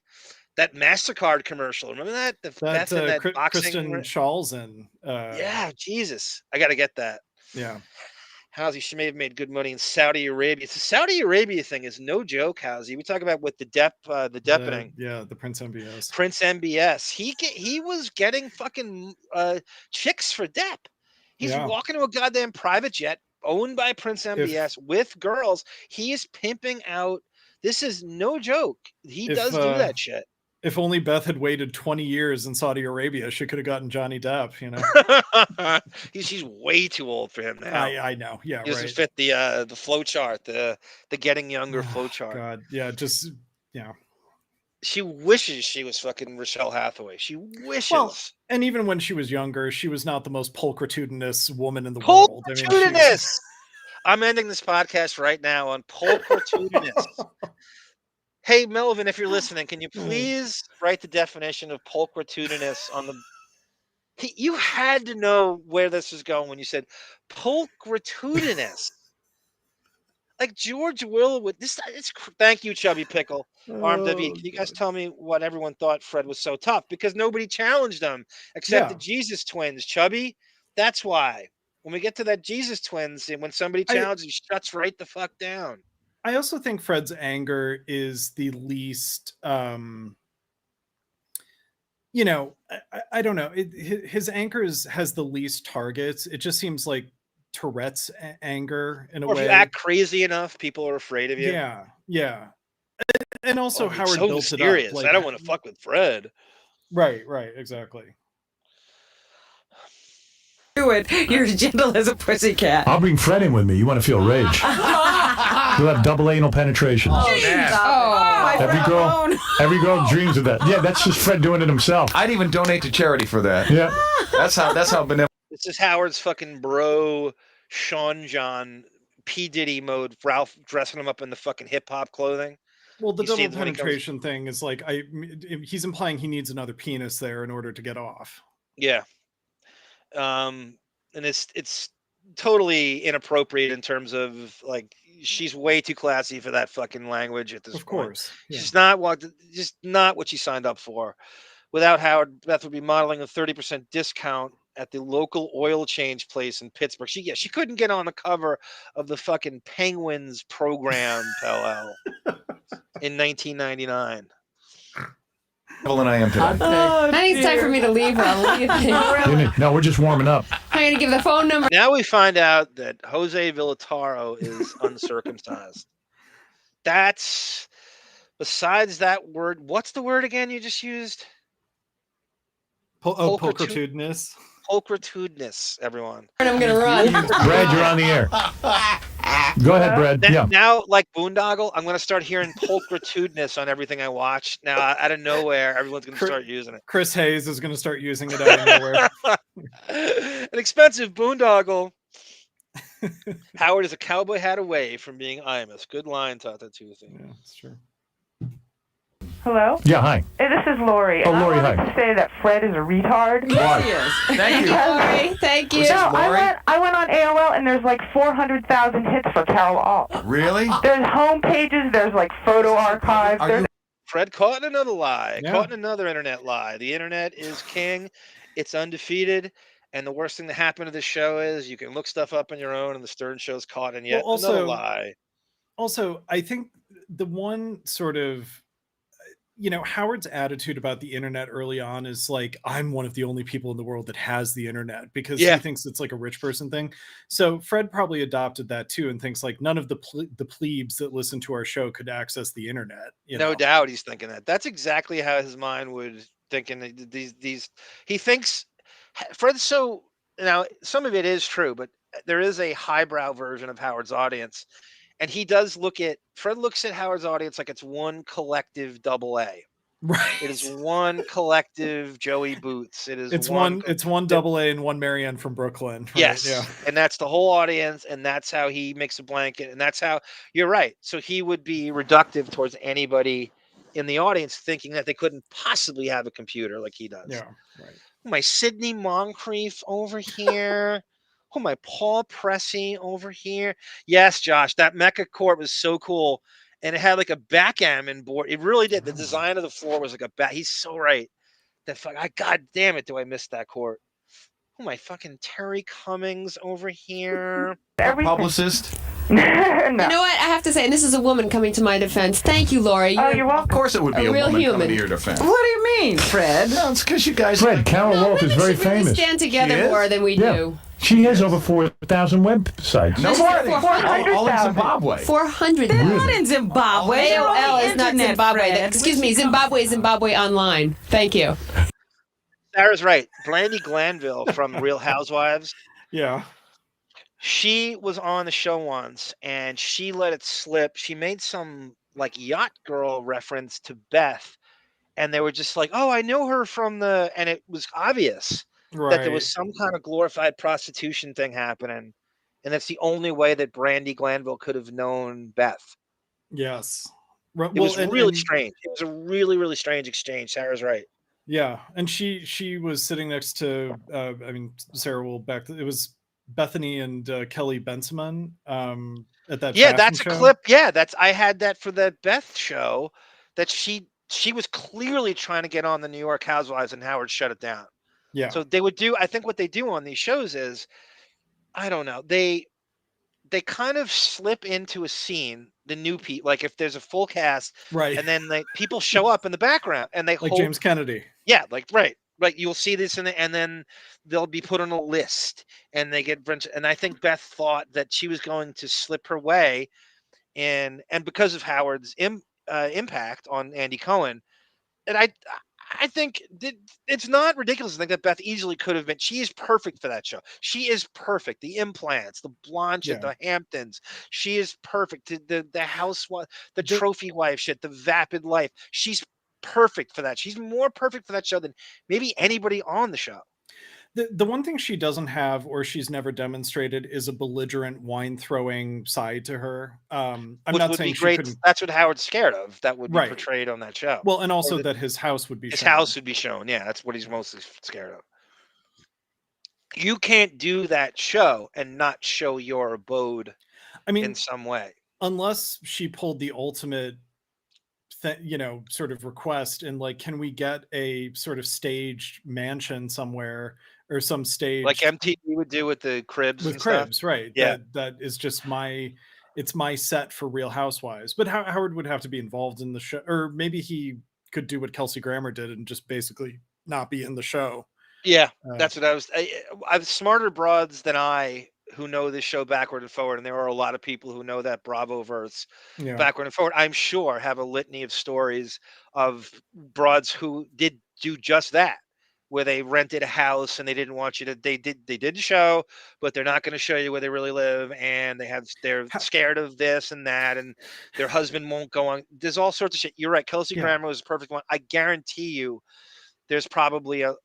Speaker 13: That MasterCard commercial. Remember that? Beth in that boxing.
Speaker 14: Kristen Shaw's in.
Speaker 13: Yeah, Jesus. I got to get that.
Speaker 14: Yeah.
Speaker 13: Housie, she may have made good money in Saudi Arabia. It's the Saudi Arabia thing is no joke, Housie. We talk about with the Deppening.
Speaker 14: The Prince MBS.
Speaker 13: Prince MBS. He was getting fucking chicks for Depp. He's walking to a goddamn private jet owned by Prince MBS with girls. He is pimping out. This is no joke. He does do that shit.
Speaker 14: If only Beth had waited 20 years in Saudi Arabia, she could have gotten Johnny Depp,
Speaker 13: She's way too old for him now.
Speaker 14: I know. Yeah,
Speaker 13: he doesn't fit the flow chart, the getting younger flow chart.
Speaker 14: God, yeah,
Speaker 13: She wishes she was fucking Rochelle Hathaway. She wishes.
Speaker 14: Well, and even when she was younger, she was not the most pulchritudinous woman in the world.
Speaker 13: Pulchritudinous! I'm ending this podcast right now on pulchritudinous. Hey, Melvin, if you're listening, can you please write the definition of pulchritudinous on the... You had to know where this was going when you said pulchritudinous. like George Will with this. Thank you, Chubby Pickle. Arm Davyd. Can you guys tell me what everyone thought Fred was so tough? Because nobody challenged him except the Jesus twins. Chubby, that's why. When we get to that Jesus twins, and when somebody challenges, he shuts right the fuck down.
Speaker 14: I also think Fred's anger is the least. You know, I don't know. His anger has the least targets. It just seems like Tourette's anger in a way.
Speaker 13: If you act crazy enough, people are afraid of you.
Speaker 14: Yeah, yeah. And also Howard
Speaker 13: so
Speaker 14: built
Speaker 13: mysterious.
Speaker 14: it up. Like,
Speaker 13: I don't want to fuck with Fred.
Speaker 14: Right, exactly.
Speaker 20: Do it. You're as gentle as a pussycat.
Speaker 21: I'll bring Fred in with me. You want to feel rage? You'll have double anal penetration. Every girl dreams of that. Yeah, that's just Fred doing it himself.
Speaker 11: I'd even donate to charity for that.
Speaker 21: Yeah,
Speaker 11: that's how benevolent.
Speaker 13: This is Howard's fucking bro, Sean John, P Diddy mode. Ralph dressing him up in the fucking hip hop clothing.
Speaker 14: Well, the double penetration thing is like he's implying he needs another penis there in order to get off.
Speaker 13: Yeah. And it's totally inappropriate in terms of like she's way too classy for that fucking language at this point. Of
Speaker 14: course. Yeah.
Speaker 13: She's just not what she signed up for. Without Howard, Beth would be modeling a 30% discount at the local oil change place in Pittsburgh. She couldn't get on the cover of the fucking Penguins program, Pell in 1999.
Speaker 11: And I am today.
Speaker 4: I think it's time for me to leave. What do you think?
Speaker 21: No, we're just warming up.
Speaker 4: I'm going to give the phone number.
Speaker 13: Now we find out that Jose Villataro is uncircumcised. That's, besides that word, what's the word again you just used?
Speaker 14: Pulchritudinous.
Speaker 13: Pulchritudinous, everyone.
Speaker 4: And I'm going to run.
Speaker 21: Brad, you're on the air. Go ahead, Brad.
Speaker 13: Now, like Boondoggle, I'm going to start hearing pulchritudinous on everything I watch. Now, out of nowhere, everyone's going to start using it.
Speaker 14: Chris Hayes is going to start using it out of nowhere.
Speaker 13: An expensive Boondoggle. Howard is a cowboy hat away from being Imus. Good line, Tata Tuesday.
Speaker 14: Yeah, that's true.
Speaker 6: Hello?
Speaker 21: Yeah, hi.
Speaker 6: Hey, this is Lori.
Speaker 21: Oh,
Speaker 6: and
Speaker 21: Lori,
Speaker 6: I wanted
Speaker 21: hi.
Speaker 6: to say that Fred is a retard.
Speaker 21: Why?
Speaker 20: Yes.
Speaker 11: Thank you.
Speaker 4: Lori, thank you.
Speaker 6: No, I went on AOL and there's like 400,000 hits for Carol Alt.
Speaker 11: Really?
Speaker 6: There's home pages, there's like photo archives.
Speaker 13: Fred caught in another lie.
Speaker 14: Yeah.
Speaker 13: Caught in another internet lie. The internet is king. It's undefeated. And the worst thing that happened to this show is you can look stuff up on your own, and the Stern Show's caught in yet another lie.
Speaker 14: Also, I think the one sort of, Howard's attitude about the internet early on is like, I'm one of the only people in the world that has the internet, because he thinks it's like a rich person thing. So Fred probably adopted that too, and thinks like none of the plebes that listen to our show could access the internet.
Speaker 13: No doubt he's thinking that. That's exactly how his mind would think. And he thinks Fred. So now some of it is true, but there is a highbrow version of Howard's audience. And he does Fred looks at Howard's audience like it's one collective AA.
Speaker 14: Right.
Speaker 13: It is one collective Joey Boots.
Speaker 14: It's one AA and one Marianne from Brooklyn. Right?
Speaker 13: Yes.
Speaker 14: Yeah.
Speaker 13: And that's the whole audience. And that's how he makes a blanket. And that's how you're right. So he would be reductive towards anybody in the audience thinking that they couldn't possibly have a computer like he does.
Speaker 14: Yeah. Right.
Speaker 13: My Sidney Moncrief over here. Oh, my Paul Pressey over here. Yes, Josh, that Mecha court was so cool. And it had like a backgammon board. It really did. The design of the floor was like a back. He's so right. God damn it, do I miss that court? Oh, my fucking Terry Cummings over here.
Speaker 11: Publicist.
Speaker 6: No.
Speaker 4: You know what? I have to say, and this is a woman coming to my defense. Thank you, Lori.
Speaker 6: You're welcome.
Speaker 11: Of course it would be a
Speaker 4: real
Speaker 11: woman
Speaker 4: human.
Speaker 11: coming to your defense.
Speaker 20: What do you mean, Fred?
Speaker 11: No, it's because you guys...
Speaker 21: Fred, Carol Wolf is very famous.
Speaker 4: We stand together more than we do.
Speaker 21: She has over 4,000 websites.
Speaker 11: No more.
Speaker 6: 400,000.
Speaker 11: All in Zimbabwe.
Speaker 4: 400.
Speaker 20: They're not in Zimbabwe. They're on
Speaker 4: AOL
Speaker 20: the
Speaker 4: is not
Speaker 20: internet,
Speaker 4: Zimbabwe.
Speaker 20: Fred.
Speaker 4: Excuse me, Zimbabwe Online. Thank you.
Speaker 13: Sarah's right. Brandy Glanville from Real Housewives.
Speaker 14: Yeah.
Speaker 13: She was on the show once, and she let it slip. She made some like yacht girl reference to Beth, and they were just like, "Oh, I know her from the," and it was obvious that there was some kind of glorified prostitution thing happening, and that's the only way that Brandy Glanville could have known Beth.
Speaker 14: Yes.
Speaker 13: It was really strange. It was a really, really strange exchange. Sarah's right.
Speaker 14: Yeah, and she was sitting next to Sarah will back. It was Bethany and Kelly Benjamin at that.
Speaker 13: Yeah, that's
Speaker 14: show.
Speaker 13: a clip. Yeah, I had that for the Beth show. That she was clearly trying to get on the New York Housewives, and Howard shut it down.
Speaker 14: Yeah.
Speaker 13: So they would do. I think what they do on these shows is, I don't know. They kind of slip into a scene. The new people, like if there's a full cast,
Speaker 14: right,
Speaker 13: and then people show up in the background, and they
Speaker 14: like
Speaker 13: hold,
Speaker 14: James Kennedy.
Speaker 13: Yeah, like right. You'll see this and then they'll be put on a list and they get and I think Beth thought that she was going to slip her way and because of Howard's impact on Andy Cohen, and I think it's not ridiculous to think that Beth easily could have been. She is perfect for that show. She is perfect. The implants, the blonde shit, the Hamptons. She is perfect. The housewife, the trophy wife shit, the vapid life. She's perfect for that. She's more perfect for that show than maybe anybody on the show.
Speaker 14: The one thing she doesn't have, or she's never demonstrated, is a belligerent wine throwing side to her. I'm not saying she couldn't.
Speaker 13: That's what Howard's scared of. That would be portrayed on that show.
Speaker 14: Well, and also that his house would be
Speaker 13: his
Speaker 14: shown.
Speaker 13: house would be shown. Yeah, that's what he's mostly scared of. You can't do that show and not show your abode.
Speaker 14: I mean,
Speaker 13: in some way,
Speaker 14: unless she pulled the ultimate, sort of request and like, can we get a sort of staged mansion somewhere or some stage
Speaker 13: like MTV would do with the cribs?
Speaker 14: With
Speaker 13: and
Speaker 14: cribs,
Speaker 13: stuff?
Speaker 14: right?
Speaker 13: Yeah,
Speaker 14: that is just it's my set for Real Housewives. But Howard would have to be involved in the show, or maybe he could do what Kelsey Grammer did and just basically not be in the show.
Speaker 13: Yeah, that's what I was. I've smarter broads than I who know this show backward and forward, and there are a lot of people who know that Bravo-verse backward and forward. I'm sure have a litany of stories of broads who did do just that, where they rented a house and they didn't want you to. They did show, but they're not going to show you where they really live, and they're scared of this and that, and their husband won't go on. There's all sorts of shit. You're right. Kelsey Grammer was a perfect one. I guarantee you, there's probably a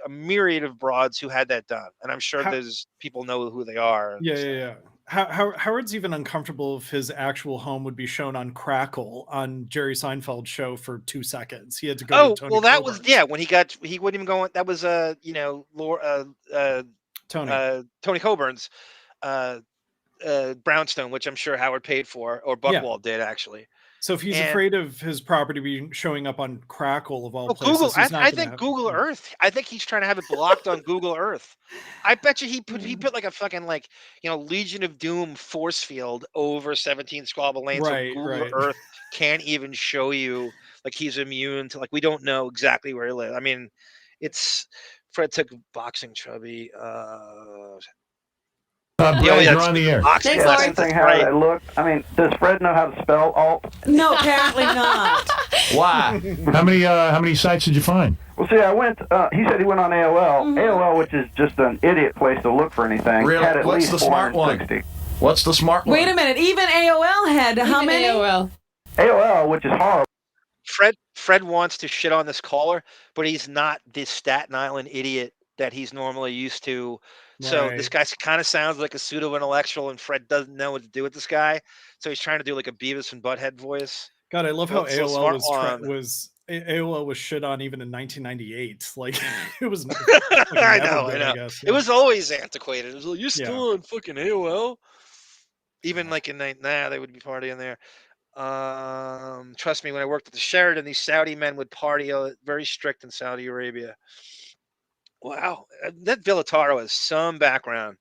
Speaker 13: myriad of broads who had that done, and I'm sure there's people know who they are.
Speaker 14: Yeah. Howard's even uncomfortable if his actual home would be shown on Crackle on Jerry Seinfeld's show for 2 seconds. He had to go. To Tony
Speaker 13: that
Speaker 14: Coburn's.
Speaker 13: was when he wouldn't even go on. That was Tony Coburn's Brownstone, which I'm sure Howard paid for, or Buchwald did actually.
Speaker 14: So if he's afraid of his property being showing up on Crackle of all places,
Speaker 13: Google,
Speaker 14: he's not
Speaker 13: I think Google Earth. I think he's trying to have it blocked on Google Earth. I bet you he put like a fucking Legion of Doom force field over 17 Squabble Lane, so Google Earth can't even show you. Like he's immune to we don't know exactly where he lives. I mean, it's Fred took boxing chubby.
Speaker 21: You're on the air.
Speaker 4: Thanks, Lauren.
Speaker 10: Thing how they look. I mean, does Fred know how to spell alt?
Speaker 20: No, apparently not.
Speaker 21: Why? How many sites did you find?
Speaker 10: Well, see, I went. He said he went on AOL. AOL, which is just an idiot place to look for anything.
Speaker 11: Really?
Speaker 10: Had at
Speaker 11: What's
Speaker 10: least
Speaker 11: the smart one? What's the smart one?
Speaker 20: Wait a minute. Even AOL had how many?
Speaker 10: AOL, which is horrible.
Speaker 13: Fred wants to shit on this caller, but he's not this Staten Island idiot that he's normally used to. So this guy kind of sounds like a pseudo-intellectual, and Fred doesn't know what to do with this guy. So he's trying to do like a Beavis and Butthead voice.
Speaker 14: God, I love how AOL was shit on even in 1998. Like it was.
Speaker 13: I know. It was always antiquated. It was like, you're still on fucking AOL. Even like in they would be partying there. Trust me, when I worked at the Sheraton, these Saudi men would party very strict in Saudi Arabia. Wow, that Villataro has some background.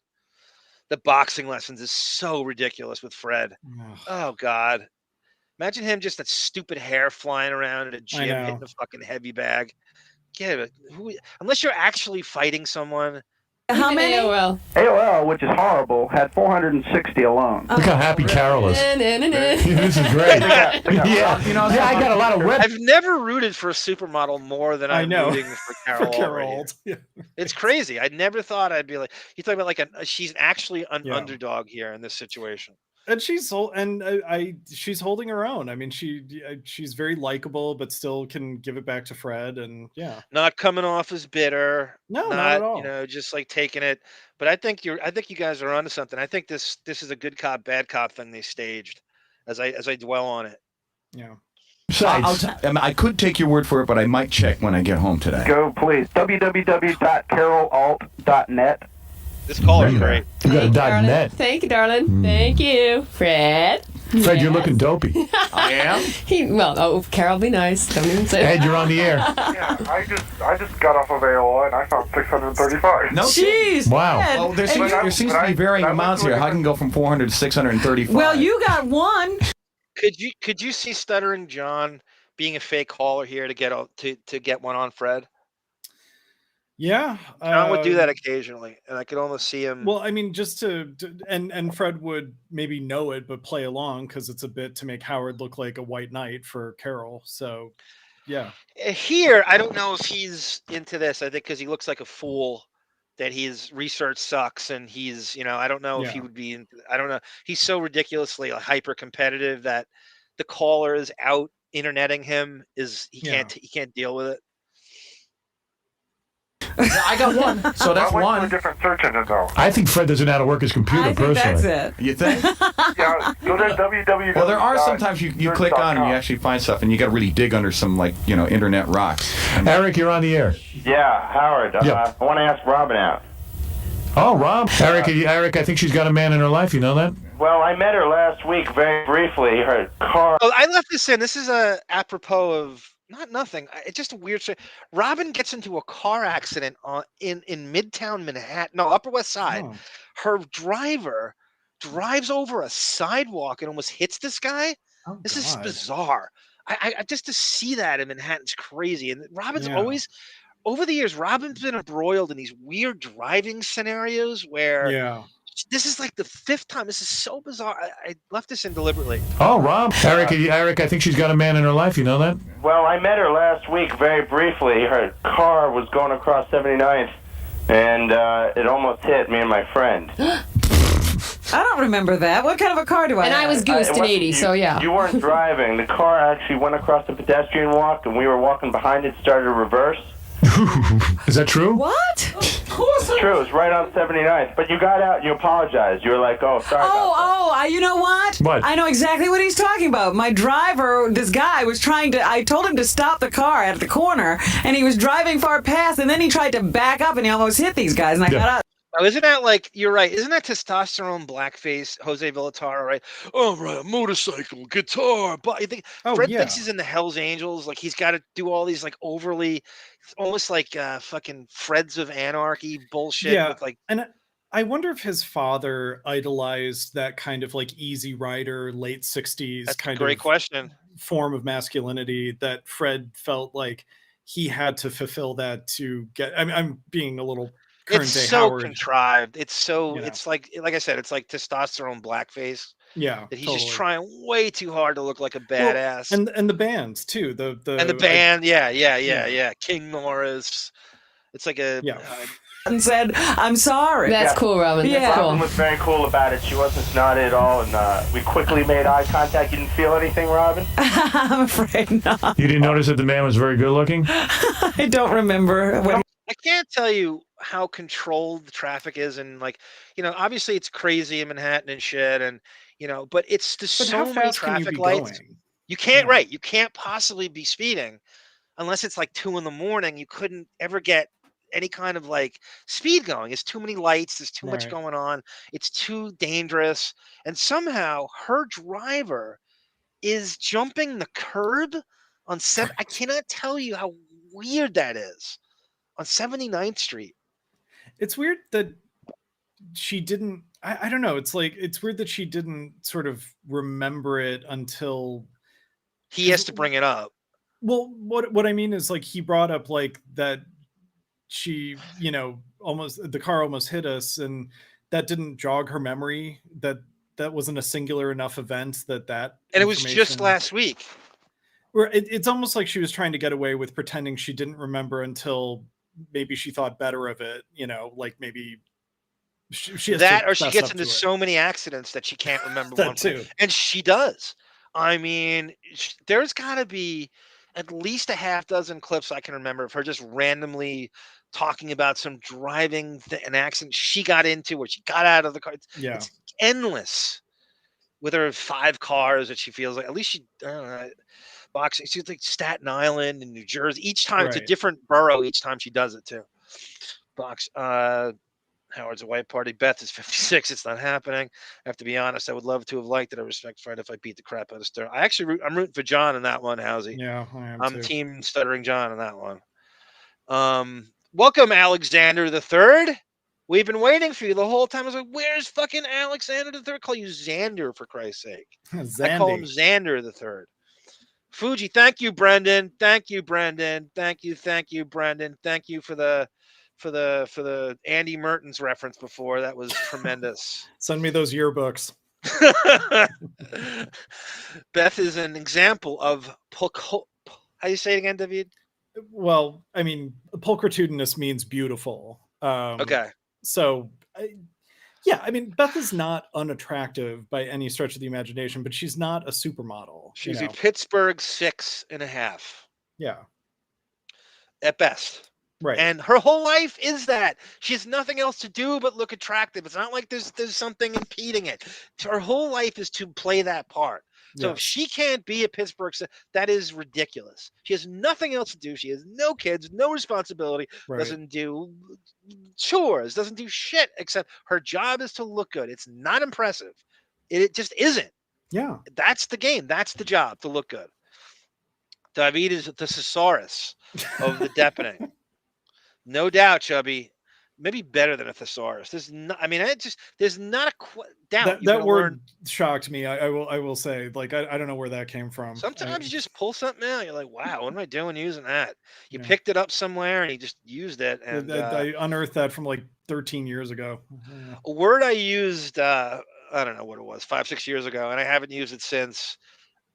Speaker 13: The boxing lessons is so ridiculous with Fred. Oh God, imagine him just that stupid hair flying around at a gym, hitting a fucking heavy bag. Get it? Unless you're actually fighting someone.
Speaker 20: How many?
Speaker 10: AOL, which is horrible, had 460 alone.
Speaker 21: Look how happy Carol is. This is great. I got a lot of web.
Speaker 13: I've never rooted for a supermodel more than I'm rooting for Carol. It's crazy. I never thought I'd be like. You talk about she's actually an underdog here in this situation.
Speaker 14: And she's holding her own. I mean, she's very likable, but still can give it back to Fred, and
Speaker 13: not coming off as bitter.
Speaker 14: No, not at all.
Speaker 13: Just like taking it. But I think you guys are onto something. I think this is a good cop, bad cop thing they staged. As I dwell on it.
Speaker 14: Yeah.
Speaker 5: I could take your word for it, but I might check when I get home today.
Speaker 10: Go, please. www.carolalt.net.
Speaker 13: This caller's great.
Speaker 21: You got a
Speaker 4: darling.
Speaker 21: .net.
Speaker 4: Thank you, darling. Thank you, Fred.
Speaker 21: Fred, you're looking dopey.
Speaker 3: I am?
Speaker 4: Carol, be nice. Don't even say
Speaker 21: Ed, you're on the air.
Speaker 9: Yeah, I just got off of AOL and I found 635.
Speaker 3: No,
Speaker 20: Jeez.
Speaker 21: Wow.
Speaker 20: Ed.
Speaker 3: Well, there seems to be varying amounts here. How can go from 400 to 635?
Speaker 20: Well, you got one.
Speaker 13: Could you see Stuttering John being a fake caller here to get one on Fred?
Speaker 14: Yeah,
Speaker 13: John would do that occasionally, and I could almost see him.
Speaker 14: Well, I mean, just and Fred would maybe know it, but play along because it's a bit to make Howard look like a white knight for Carol. So, yeah.
Speaker 13: Here, I don't know if he's into this. I think because he looks like a fool, that his research sucks, and he's, I don't know if he would be. I don't know. He's so ridiculously hyper competitive that the callers out interneting him he can't deal with it.
Speaker 3: I got one. So that's one.
Speaker 9: A different search engine, though.
Speaker 21: I think Fred doesn't know how to work his computer personally.
Speaker 20: That's it.
Speaker 3: You think?
Speaker 9: Yeah, go to www.
Speaker 3: Well, there are sometimes you click on and you actually find stuff, and you got to really dig under some internet rocks.
Speaker 21: Eric, you're on the air.
Speaker 16: Yeah, Howard.
Speaker 21: Yeah.
Speaker 16: I want to ask Robin out.
Speaker 21: Oh, Rob. Eric, I think she's got a man in her life. You know that?
Speaker 16: Well, I met her last week very briefly. Her car.
Speaker 13: Oh, I left this in. This is apropos of nothing. It's just a weird shit. Robin gets into a car accident in Midtown Manhattan. No, Upper West Side.
Speaker 14: Oh.
Speaker 13: Her driver drives over a sidewalk and almost hits this guy.
Speaker 14: Oh,
Speaker 13: this is bizarre. I just to see that in Manhattan's crazy. And Robin's always, over the years, Robin's been embroiled in these weird driving scenarios where this is like the 5th time. This is so bizarre. I left this in deliberately.
Speaker 21: Oh, Rob. Eric, I think she's got a man in her life. You know that?
Speaker 16: Well, I met her last week very briefly. Her car was going across 79th, and it almost hit me and my friend.
Speaker 20: I don't remember that. What kind of a car do I have?
Speaker 4: And I was goosed in 80, so yeah.
Speaker 16: You weren't driving. The car actually went across the pedestrian walk, and we were walking behind it, started to reverse.
Speaker 21: Is that true?
Speaker 20: What?
Speaker 16: It's true. It's right on 79th. But you got out and you apologized. You were like, oh, sorry about that.
Speaker 20: You know what?
Speaker 21: What?
Speaker 20: I know exactly what he's talking about. My driver, this guy, was I told him to stop the car at the corner, and he was driving far past, and then he tried to back up, and he almost hit these guys, and I got out.
Speaker 13: Oh, isn't that like, you're right, isn't that testosterone blackface, Jose Villataro, right? Oh, right, motorcycle, guitar, but I think Fred thinks he's in the Hells Angels, like he's got to do all these like overly, almost like fucking Freds of Anarchy bullshit.
Speaker 14: Yeah,
Speaker 13: with, like,
Speaker 14: and I wonder if his father idolized that kind of like Easy Rider, late 60s
Speaker 13: that's
Speaker 14: kind
Speaker 13: a great
Speaker 14: of
Speaker 13: question.
Speaker 14: Form of masculinity that Fred felt like he had to fulfill that to get. I mean, I'm being a little...
Speaker 13: It's so Howard. Contrived. It's so it's like I said, it's like testosterone blackface.
Speaker 14: Yeah,
Speaker 13: that he's just trying way too hard to look like a badass.
Speaker 14: Well, and the bands too. The
Speaker 13: band, yeah. King Norris. It's like a
Speaker 20: and said, "I'm sorry."
Speaker 4: That's cool, Robin.
Speaker 20: Yeah,
Speaker 4: That's
Speaker 16: Robin was very cool about it. She wasn't snotty at all, and we quickly made eye contact. You didn't feel anything, Robin?
Speaker 20: I'm afraid not.
Speaker 21: You didn't notice that the man was very good looking?
Speaker 20: I don't remember.
Speaker 13: I can't tell you how controlled the traffic is, and like, obviously it's crazy in Manhattan and shit, and but it's just so many traffic lights. You can't you can't possibly be speeding unless it's like 2 a.m. You couldn't ever get any kind of like speed going. It's too many lights. There's too much going on. It's too dangerous. And somehow her driver is jumping the curb on 7. I cannot tell you how weird that is. On 79th Street.
Speaker 14: It's weird that she didn't, I don't know. It's like, it's weird that she didn't sort of remember it until
Speaker 13: he has to bring it up.
Speaker 14: Well, what I mean is like, he brought up like that she, the car almost hit us, and that didn't jog her memory, that wasn't a singular enough event that.
Speaker 13: And it was just last week.
Speaker 14: Where it's almost like she was trying to get away with pretending she didn't remember until maybe she thought better of it, like maybe she has
Speaker 13: that,
Speaker 14: to
Speaker 13: or she gets into so many accidents that she can't remember one too. And she does. I mean, there's got to be at least a half dozen clips I can remember of her just randomly talking about some driving an accident she got into, or she got out of the car. It's endless with her 5 cars that she feels like. At least she, I don't know, boxing. She's like Staten Island and New Jersey. Each time it's a different borough. Each time she does it too. Howard's a white party. Beth is 56. It's not happening. I have to be honest. I would love to have liked it. I respect Fred if I beat the crap out of Stern. I'm rooting for John in that one, Housie.
Speaker 14: Yeah, I am
Speaker 13: I'm
Speaker 14: too.
Speaker 13: team Stuttering John in that one. Welcome, Alexander the Third. We've been waiting for you the whole time. I was like, where's fucking Alexander the Third? Call you Xander, for Christ's sake. I call him Xander the Third. Fuji, thank you, Brendan. Thank you, Brendan. Thank you, Brendan. Thank you for the Andy Mertens reference before. That was tremendous.
Speaker 14: Send me those yearbooks.
Speaker 13: Beth is an example of how do you say it again, Davyd?
Speaker 14: Well, I mean, pulchritudinous means beautiful.
Speaker 13: Okay.
Speaker 14: So, yeah, I mean, Beth is not unattractive by any stretch of the imagination, but she's not a supermodel.
Speaker 13: She's a Pittsburgh 6.5.
Speaker 14: Yeah.
Speaker 13: At best.
Speaker 14: Right.
Speaker 13: And her whole life is that. She has nothing else to do but look attractive. It's not like there's something impeding it. Her whole life is to play that part. So if she can't be a Pittsburgh, that is ridiculous. She has nothing else to do. She has no kids, no responsibility, doesn't do chores, doesn't do shit except her job is to look good. It's not impressive. It just isn't.
Speaker 14: Yeah.
Speaker 13: That's the game. That's the job, to look good. Davyd is the thesaurus of the Deppening. No doubt, Chubby. Maybe better than a thesaurus. There's not. I mean, there's not a doubt.
Speaker 14: That word shocked me. I will say, like, I don't know where that came from.
Speaker 13: Sometimes you just pull something out. You're like, wow, what am I doing using that? You picked it up somewhere and you just used it. And
Speaker 14: I unearthed that from like 13 years ago.
Speaker 13: A word I used, I don't know what it was, 5-6 years ago, and I haven't used it since.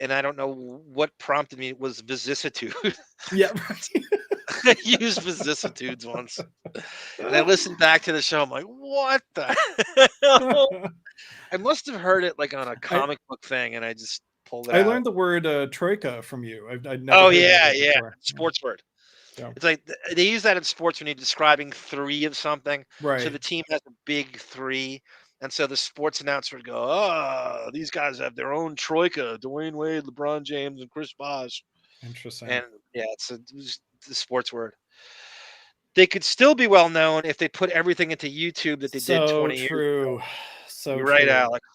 Speaker 13: And I don't know what prompted me. It was vicissitude.
Speaker 14: Yeah, right.
Speaker 13: I used vicissitudes once, and I listened back to the show. I'm like, what the hell? I must have heard it like on a comic book thing, and I just pulled it out.
Speaker 14: I learned the word troika from you. I'd never heard
Speaker 13: yeah,
Speaker 14: that before.
Speaker 13: sports word.
Speaker 14: Yeah.
Speaker 13: It's like they use that in sports when you're describing three of something.
Speaker 14: Right.
Speaker 13: So the team has a big three. And so the sports announcer would go, oh, these guys have their own troika, Dwayne Wade, LeBron James, and Chris Bosh.
Speaker 14: Interesting.
Speaker 13: And yeah, it's the sports word. They could still be well known if they put everything into YouTube that they did 20 years ago.
Speaker 14: So
Speaker 13: you're right, Alex.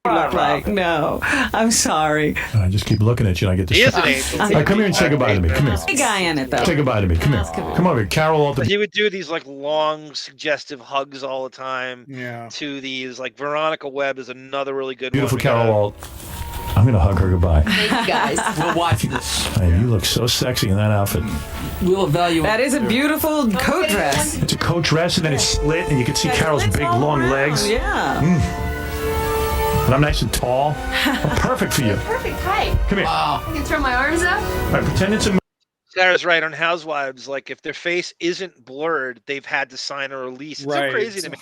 Speaker 20: Look like no. I'm sorry.
Speaker 21: I just keep looking at you and I get distracted. All right, come here and say goodbye to me. Come here.
Speaker 20: Big guy in it though.
Speaker 21: Say goodbye to me. Come here. Come over here. Carol.
Speaker 13: He would do these like long, suggestive hugs all the time.
Speaker 14: Yeah.
Speaker 13: To these, like Veronica Webb is another really good
Speaker 21: Beautiful
Speaker 13: one.
Speaker 21: Carol Alt. I'm going to hug her goodbye.
Speaker 4: Thank you guys.
Speaker 7: We'll watch this.
Speaker 21: Hey, you look so sexy in that outfit.
Speaker 7: We'll evaluate.
Speaker 20: That is a beautiful coat dress.
Speaker 21: It's a coat dress and then it's slit and you can see Carol's big long legs.
Speaker 20: Yeah.
Speaker 21: And I'm nice and tall. I'm perfect for you.
Speaker 4: Perfect height.
Speaker 21: Come here.
Speaker 4: I can throw my arms up.
Speaker 21: All right, pretend it's a...
Speaker 13: Sarah's right on Housewives. Like if their face isn't blurred, they've had to sign a release. It's so crazy to me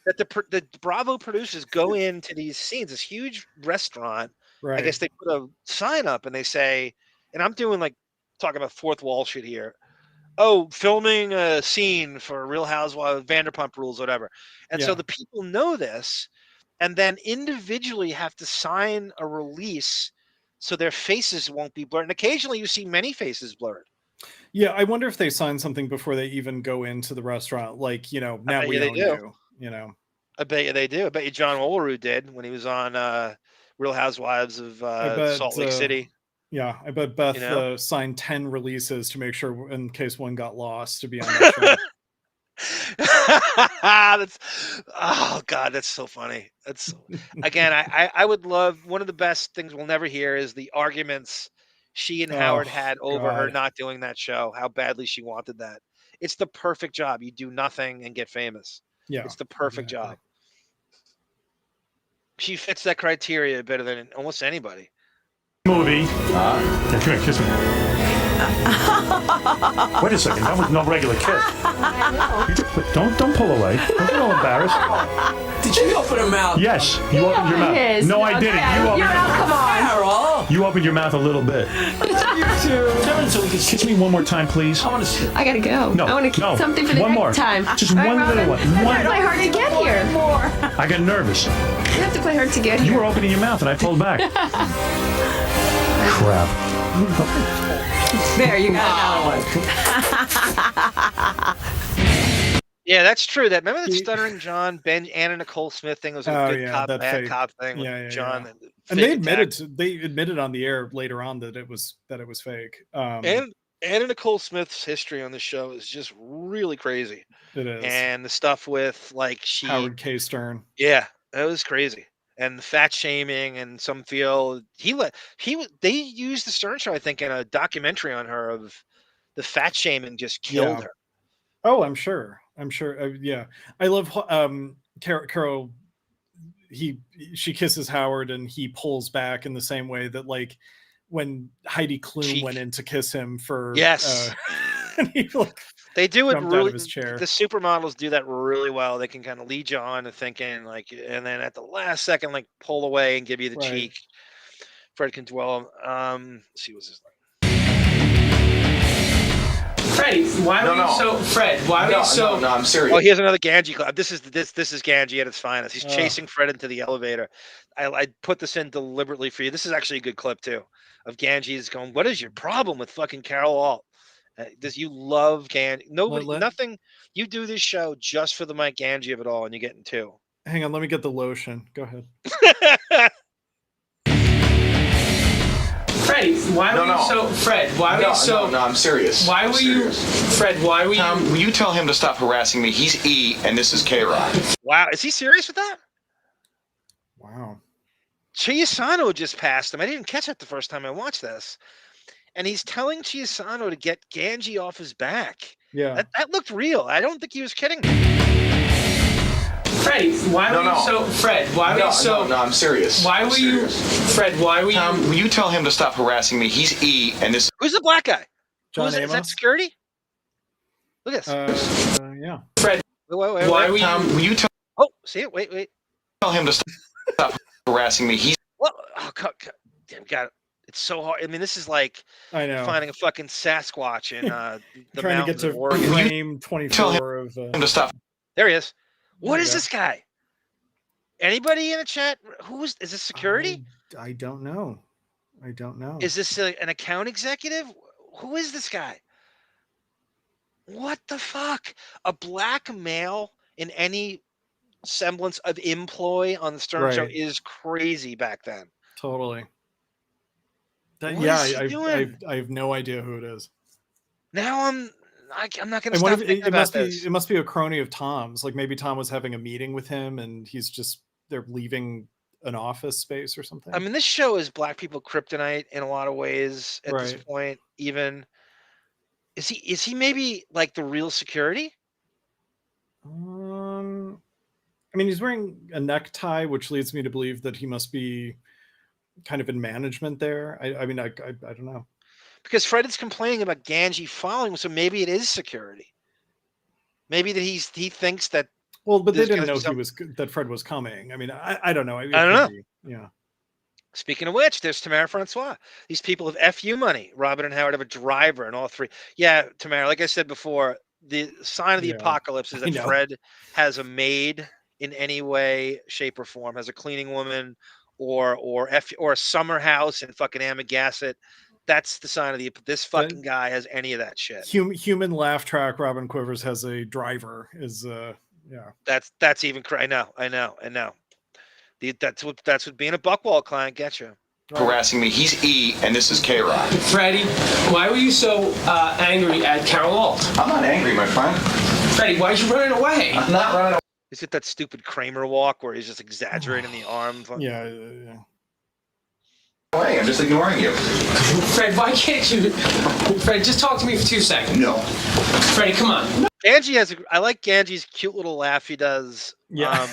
Speaker 13: that the Bravo producers go into these scenes, this huge restaurant.
Speaker 14: Right.
Speaker 13: I guess they put a sign up and they say, and I'm doing like talking about fourth wall shit here. Oh, filming a scene for Real Housewives, Vanderpump Rules, whatever. And so the people know this. And then individually have to sign a release so their faces won't be blurred. And occasionally you see many faces blurred.
Speaker 14: Yeah, I wonder if they sign something before they even go into the restaurant. Like, now we own you,
Speaker 13: I bet you they do. I bet you John Olerud did when he was on Real Housewives of Salt Lake City.
Speaker 14: Yeah, I bet Beth signed 10 releases to make sure in case one got lost to be on that show.
Speaker 13: Oh God, that's so funny. That's again, I would love, one of the best things we'll never hear is the arguments she and Howard had over her not doing that show, how badly she wanted that. It's the perfect job. You do nothing and get famous.
Speaker 14: Yeah,
Speaker 13: it's the perfect job. She fits that criteria better than almost anybody.
Speaker 21: Movie. Yeah, come here, kiss me. Wait a second, that was no regular kiss. Don't pull away. Don't get all embarrassed.
Speaker 7: Did you open her mouth?
Speaker 21: Yes, you opened your mouth. No, I didn't.
Speaker 4: Come on.
Speaker 21: You opened your mouth a little bit.
Speaker 4: You too.
Speaker 21: Kiss me one more time, please.
Speaker 7: I want to see.
Speaker 4: I gotta go.
Speaker 21: No,
Speaker 4: I want to keep something for the
Speaker 21: one
Speaker 4: next
Speaker 21: more
Speaker 4: time.
Speaker 21: Just one little one.
Speaker 4: I play hard to get here.
Speaker 21: I got nervous.
Speaker 4: You have to play hard to get here.
Speaker 21: You were opening your mouth and I pulled back. Crap.
Speaker 20: There, you got another one.
Speaker 13: Yeah, that's true. That remember that Stuttering John, Anna Nicole Smith thing was a good cop, bad
Speaker 14: fake.
Speaker 13: cop thing with John.
Speaker 14: Yeah. And they admitted on the air later on that it was fake.
Speaker 13: And Anna Nicole Smith's history on the show is just really crazy.
Speaker 14: It is.
Speaker 13: And the stuff with
Speaker 14: Howard K. Stern.
Speaker 13: Yeah, that was crazy. And the fat shaming, and some feel they used the Stern Show, I think, in a documentary on her of the fat shaming just killed her.
Speaker 14: Oh, I'm sure. Yeah, I love Carol. She kisses Howard, and he pulls back in the same way that when Heidi Klum went in to kiss him for and he
Speaker 13: they do it
Speaker 14: jumped
Speaker 13: really.
Speaker 14: out of his chair.
Speaker 13: The supermodels do that really well. They can kind of lead you on to thinking and then at the last second pull away and give you the cheek. Fred can dwell. Let's see what's his name.
Speaker 7: Freddie, why are you so? Fred, why are you so?
Speaker 11: No, I'm serious.
Speaker 13: Oh, here's another Ganji clip. This is Ganji at its finest. He's chasing Fred into the elevator. I put this in deliberately for you. This is actually a good clip too, of Ganji's going, "What is your problem with fucking Carol Alt? Does you love Ganji? Nothing. You do this show just for the Mike Ganji of it all, and you're getting two."
Speaker 14: Hang on, let me get the lotion. Go ahead.
Speaker 7: Freddie, why were you so? Fred, why were you so?
Speaker 11: No, I'm serious.
Speaker 7: Why were you? Fred, why were you?
Speaker 11: Tom, will you tell him to stop harassing me? He's E, and this is K-Rock.
Speaker 13: Wow, is he serious with that?
Speaker 14: Wow.
Speaker 13: Chiasano just passed him. I didn't catch that the first time I watched this. And he's telling Chiasano to get Ganji off his back.
Speaker 14: Yeah.
Speaker 13: That looked real. I don't think he was kidding.
Speaker 7: Freddie, why were you so? Fred, why were you so?
Speaker 11: No, I'm serious.
Speaker 7: Why were you? Fred, why were you?
Speaker 11: Tom, will you tell him to stop harassing me? He's E, and this.
Speaker 13: Who's the black guy?
Speaker 14: John
Speaker 13: Is that security? Look at
Speaker 14: this. Yeah.
Speaker 7: Fred,
Speaker 13: wait.
Speaker 7: Why were
Speaker 11: Tom,
Speaker 7: you?
Speaker 11: will you tell?
Speaker 13: Oh, see it. Wait.
Speaker 11: Tell him to stop harassing me. He's.
Speaker 13: What? Oh, damn, got it. It's so hard. I mean, this is like finding a fucking Sasquatch in the
Speaker 14: trying to get to frame 24 of.
Speaker 11: Him to stop.
Speaker 13: There he is. What is this guy? Anybody in the chat? Is this security?
Speaker 14: I don't know.
Speaker 13: Is this an account executive? Who is this guy? What the fuck? A black male in any semblance of employ on the Stern Show is crazy back then.
Speaker 14: Totally.
Speaker 13: Doing?
Speaker 14: I have no idea who it is.
Speaker 13: Now I'm not going to stop thinking about this.
Speaker 14: It must be a crony of Tom's. Like maybe Tom was having a meeting with him, and they're leaving an office space or something.
Speaker 13: I mean, this show is black people kryptonite in a lot of ways at this point. Even is he maybe like the real security?
Speaker 14: I mean, he's wearing a necktie, which leads me to believe that he must be kind of in management there. I mean, I don't know.
Speaker 13: Because Fred is complaining about Ganji following, so maybe it is security. Maybe that he thinks that.
Speaker 14: Well, but they didn't know that Fred was coming. I mean, I don't know.
Speaker 13: I don't know.
Speaker 14: Yeah.
Speaker 13: Speaking of which, there's Tamara Francois. These people have FU money. Robin and Howard have a driver, and all three. Yeah, Tamara. Like I said before, the sign of the apocalypse is that Fred has a maid in any way, shape, or form. Has a cleaning woman, or a summer house in fucking Amagassett. That's the sign of this fucking guy has any of that shit.
Speaker 14: Human laugh track. Robin Quivers has a driver.
Speaker 13: That's even crazy. I know. That's what being a Buckwall client gets you.
Speaker 11: Harassing me. He's E, and this is K-Rock.
Speaker 7: Freddie, why were you so angry at Carol Alt?
Speaker 11: I'm not angry, my friend.
Speaker 7: Freddie, why are you running away?
Speaker 11: I'm not running away.
Speaker 13: Is it that stupid Kramer walk where he's just exaggerating the arm?
Speaker 14: Yeah.
Speaker 11: I'm just ignoring you.
Speaker 7: Fred, why can't you? Fred, just talk to me for 2 seconds.
Speaker 11: No.
Speaker 7: Freddie, come on.
Speaker 13: Ganji I like Ganji's cute little laugh he does.
Speaker 14: Yeah.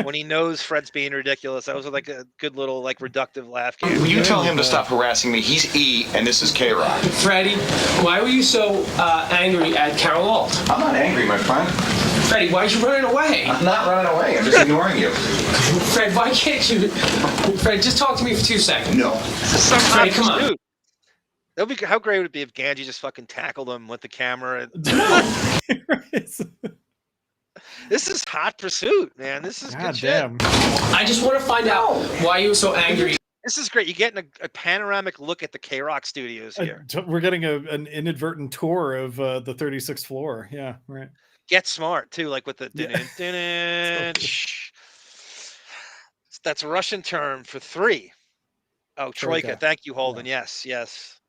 Speaker 13: When he knows Fred's being ridiculous. That was like a good little reductive laugh.
Speaker 11: Will you tell him to stop harassing me? He's E, and this is K-Rock.
Speaker 7: Freddie, why were you so angry at Carol Alt?
Speaker 11: I'm not angry, my friend.
Speaker 7: Freddie, why are you running away?
Speaker 11: I'm not running away. I'm just ignoring you.
Speaker 7: Fred, why can't you? Fred, just talk to me for 2 seconds.
Speaker 11: No.
Speaker 7: Freddie, come on.
Speaker 13: That'd be how great would it be if Ganji just fucking tackled him with the camera. This is hot pursuit, man. This is good shit.
Speaker 7: I just want to find out why you were so angry.
Speaker 13: This is great. You're getting a panoramic look at the K-Rock studios here.
Speaker 14: We're getting an inadvertent tour of the 36th floor. Yeah, right.
Speaker 13: Get Smart too, like with the that's a Russian term for 3. Oh, Troika. Thank you, Holden. Yeah. Yes.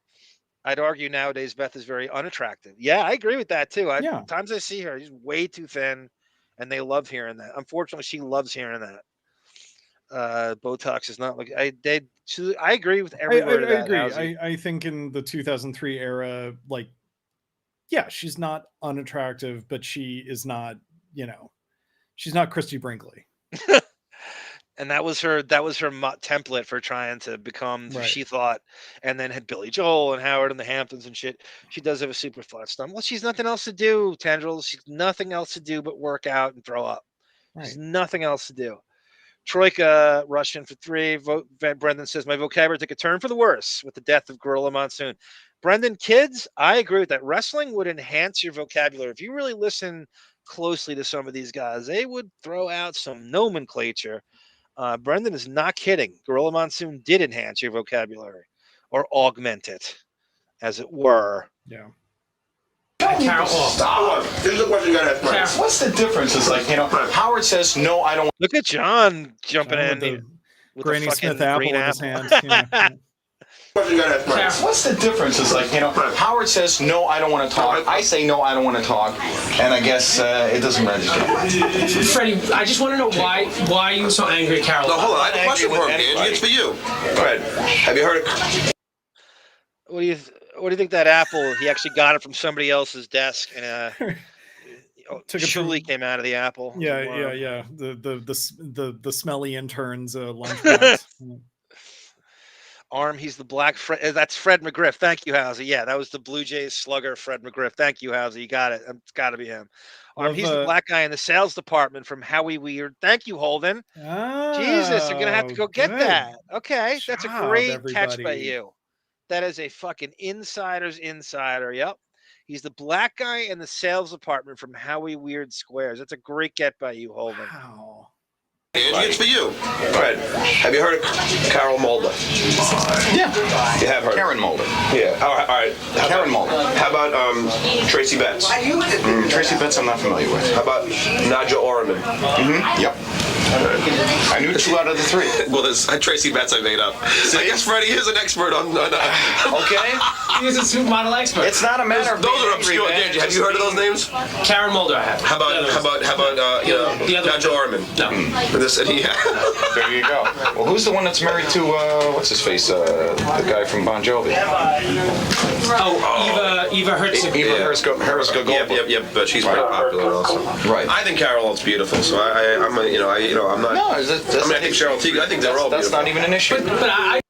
Speaker 13: I'd argue nowadays Beth is very unattractive. Yeah, I agree with that too. Times I see her, she's way too thin, and they love hearing that. Unfortunately, she loves hearing that. Botox is not like I agree with every word of that.
Speaker 14: I agree. I think in the 2003 era, like, yeah, she's not unattractive, but she is not, she's not Christy Brinkley.
Speaker 13: And that was her template for trying to become she thought, and then had Billy Joel and Howard and the Hamptons and shit. She does have a super flat stomach. Well, she's nothing else to do, Tendrils. She's nothing else to do but work out and throw up. There's nothing else to do. Troika, Russian for 3. Brendan says, my vocabulary took a turn for the worse with the death of Gorilla Monsoon. Brendan, kids, I agree with that. Wrestling would enhance your vocabulary. If you really listen closely to some of these guys, they would throw out some nomenclature. Brendan is not kidding. Gorilla Monsoon did enhance your vocabulary, or augment it, as it were.
Speaker 14: Yeah.
Speaker 19: Carol, stop. This is the question you gotta ask.
Speaker 3: What's the difference? It's like, Howard says, no, I don't.
Speaker 13: Look at John jumping in
Speaker 14: with Granny Smith apple in his hand.
Speaker 3: What's the difference? It's like, Howard says, no, I don't want to talk. I say, no, I don't want to talk. And I guess it doesn't register.
Speaker 7: Freddie, I just want to know why are you so angry at Carol?
Speaker 19: No, hold on. I have a question for him, Angie. It's for you. Go ahead. Have you heard of...
Speaker 13: What do you think that apple? He actually got it from somebody else's desk, and Shuli came out of the apple.
Speaker 14: Yeah. The smelly intern's lunchbox.
Speaker 13: Arm, he's the black Fred. That's Fred McGriff. Thank you, Housey. Yeah, that was the Blue Jays slugger, Fred McGriff. Thank you, Housey. You got it. It's got to be him. Arm, he's the black guy in the sales department from Howie Weird. Thank you, Holden. Jesus, you're gonna have to go get that. Okay, that's a great catch by you. That is a fucking insider's insider. Yep. He's the black guy in the sales department from Howie Weird Squares. That's a great get by you, Holden.
Speaker 14: Wow.
Speaker 19: Angie, it's for you. Go ahead. Have you heard of Carol Mulder?
Speaker 3: Yeah.
Speaker 19: You have heard.
Speaker 3: Karen Mulder.
Speaker 19: Yeah. All right.
Speaker 3: Karen Mulder.
Speaker 19: How about Tracy Betts?
Speaker 3: Tracy Betts I'm not familiar with.
Speaker 19: How about Nadja Oreman?
Speaker 3: Mm-hmm. Yep. I knew 2 out of the 3.
Speaker 19: Well, there's Tracy Betts I made up. I guess Freddie is an expert on
Speaker 3: okay.
Speaker 7: He's a supermodel expert.
Speaker 3: It's not a matter of
Speaker 19: those are obscure. Angie, have you heard of those names?
Speaker 7: Karen Mulder, I have.
Speaker 19: How about Nadja Oreman?
Speaker 7: No.
Speaker 3: There you go. Well, who's the one that's married to what's his face? The guy from Bon Jovi.
Speaker 7: Eva Herzog.
Speaker 3: Herzog.
Speaker 19: Yep. But she's pretty popular also.
Speaker 3: Right.
Speaker 19: I think Carol is beautiful, so I'm not. No, I think Cheryl Teague. I think they're all.
Speaker 3: That's not even an issue.
Speaker 13: But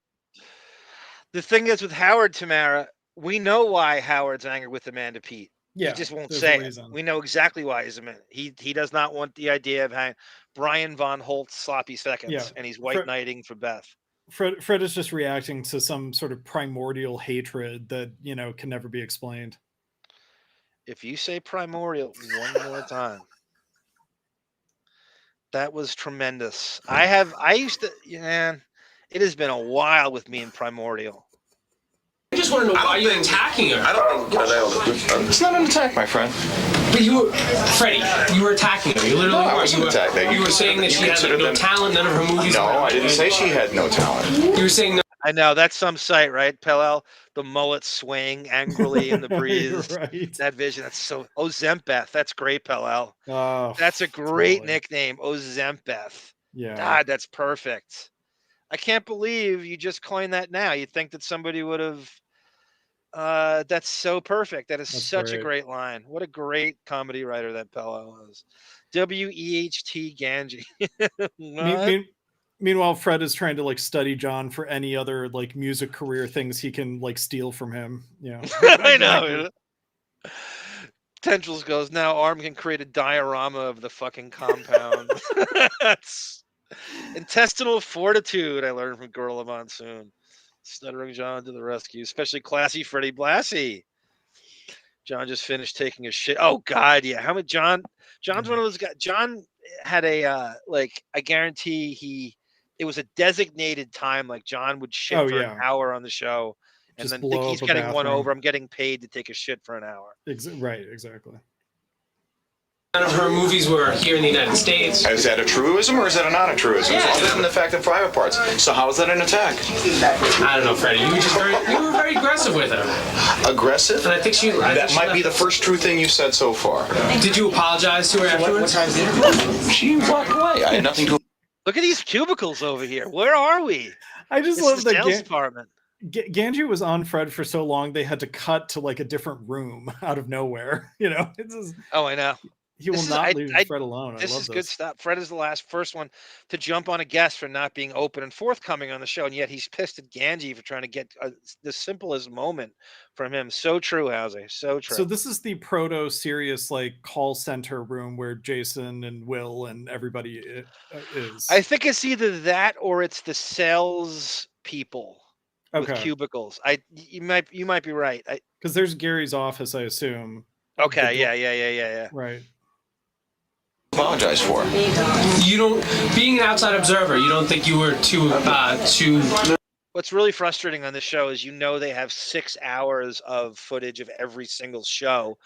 Speaker 13: the thing is with Howard, Tamara, we know why Howard's angry with Amanda Pete.
Speaker 14: Yeah,
Speaker 13: he just won't say it. We know exactly why he's a man. He does not want the idea of having Brian Von Holt's sloppy seconds, and he's white knighting for Beth.
Speaker 14: Fred is just reacting to some sort of primordial hatred that can never be explained.
Speaker 13: If you say primordial one more time, that was tremendous. It has been a while with me in primordial.
Speaker 7: I just want to know why you're attacking her.
Speaker 19: I don't think
Speaker 3: it's not an attack, my friend.
Speaker 7: But Freddie, you were attacking her. You literally
Speaker 3: I wasn't attacking her.
Speaker 7: You were saying that she had no talent. None of her movies.
Speaker 3: No, I didn't say she had no talent.
Speaker 7: You were saying no.
Speaker 13: I know that's some sight, right, Pellel? The mullet swaying angrily in the breeze.
Speaker 14: Right.
Speaker 13: That vision. That's so. Zempeth. That's great, Pellel.
Speaker 14: Oh,
Speaker 13: that's a great nickname. Zempeth.
Speaker 14: Yeah.
Speaker 13: God, that's perfect. I can't believe you just coined that now. You'd think that somebody would have. That's so perfect. That's such a great line. What a great comedy writer that Pellel is. WEHT Ganji.
Speaker 14: Meanwhile, Fred is trying to study John for any other music career things he can steal from him. Yeah,
Speaker 13: I know. Tendrils goes, now Arm can create a diorama of the fucking compound. That's intestinal fortitude. I learned from Gorilla Monsoon. Stuttering John to the rescue, especially classy Freddie Blassie. John just finished taking a shit. Oh God, yeah. How much John's one of those guys. John had a I guarantee it was a designated time. John would shit for an hour on the show, and
Speaker 14: just
Speaker 13: then he's getting one over. I'm getting paid to take a shit for an hour.
Speaker 14: Right, exactly.
Speaker 7: None of her movies were here in the United States.
Speaker 3: Is that a truism or is that a not a truism?
Speaker 7: Yeah.
Speaker 3: Other than the fact that private parts. So how is that an attack?
Speaker 7: I don't know, Freddie. You were very aggressive with her.
Speaker 3: Aggressive?
Speaker 7: And I think
Speaker 3: that might be the first true thing you've said so far.
Speaker 7: Did you apologize to her afterwards?
Speaker 3: She walked away. I had nothing to.
Speaker 13: Look at these cubicles over here. Where are we?
Speaker 14: I just
Speaker 13: This
Speaker 14: love
Speaker 13: is the
Speaker 14: that
Speaker 13: sales department.
Speaker 14: Ganji was on Fred for so long they had to cut to like a different room out of nowhere. You know, it's just,
Speaker 13: Oh, I know.
Speaker 14: he will not leave Fred alone.
Speaker 13: This
Speaker 14: I love
Speaker 13: is good stuff. Fred is the first one to jump on a guest for not being open and forthcoming on the show, and yet he's pissed at Ganji for trying to get the simplest moment from him. So true, Housie. So true.
Speaker 14: So this is the proto Sirius like call center room where Jason and Will and everybody is.
Speaker 13: I think it's either that or it's the sales people with
Speaker 14: Okay.
Speaker 13: cubicles. You might be right.
Speaker 14: Because there's Gary's office, I assume.
Speaker 13: Okay. Yeah.
Speaker 14: Right.
Speaker 3: Apologize for.
Speaker 7: You don't, being an outside observer, you don't think you were too.
Speaker 13: What's really frustrating on this show is they have 6 hours of footage of every single show.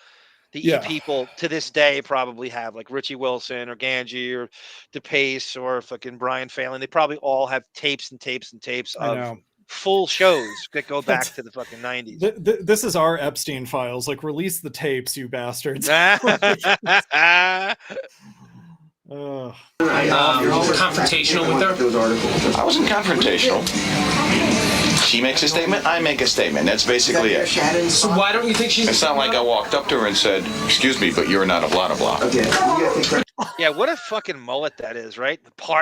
Speaker 13: The people to this day probably have, like Richie Wilson or Ganji or DePace or fucking Brian Phelan. They probably all have tapes and tapes and tapes of full shows that go back to the fucking 90s.
Speaker 14: This is our Epstein files. Like, release the tapes, you bastards.
Speaker 7: Confrontational with her?
Speaker 3: I wasn't confrontational. She makes a statement, I make a statement. That's basically it.
Speaker 7: So why don't you think she's...
Speaker 3: It's not like I walked up to her and said, excuse me, but you're not a blah, blah, blah.
Speaker 13: Yeah, what a fucking mullet that is, right?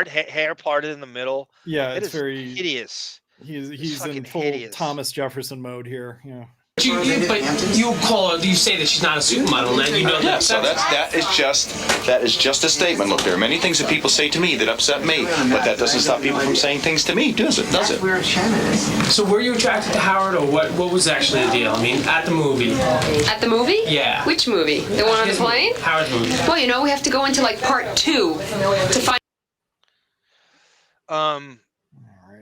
Speaker 13: Hair parted in the middle.
Speaker 14: Yeah,
Speaker 13: It
Speaker 14: it's
Speaker 13: is
Speaker 14: very
Speaker 13: hideous.
Speaker 14: He's in full
Speaker 13: hideous.
Speaker 14: Thomas Jefferson mode here. Yeah.
Speaker 7: But you say that she's not a supermodel, and then you know that.
Speaker 3: So that is just a statement. Look, there are many things that people say to me that upset me, but that doesn't stop people from saying things to me, does it?
Speaker 7: So were you attracted to Howard, or what was actually the deal? I mean, at the movie.
Speaker 4: At the movie?
Speaker 7: Yeah.
Speaker 4: Which movie? The one on the plane?
Speaker 7: Howard's movie.
Speaker 4: Well, we have to go into like part 2 to find.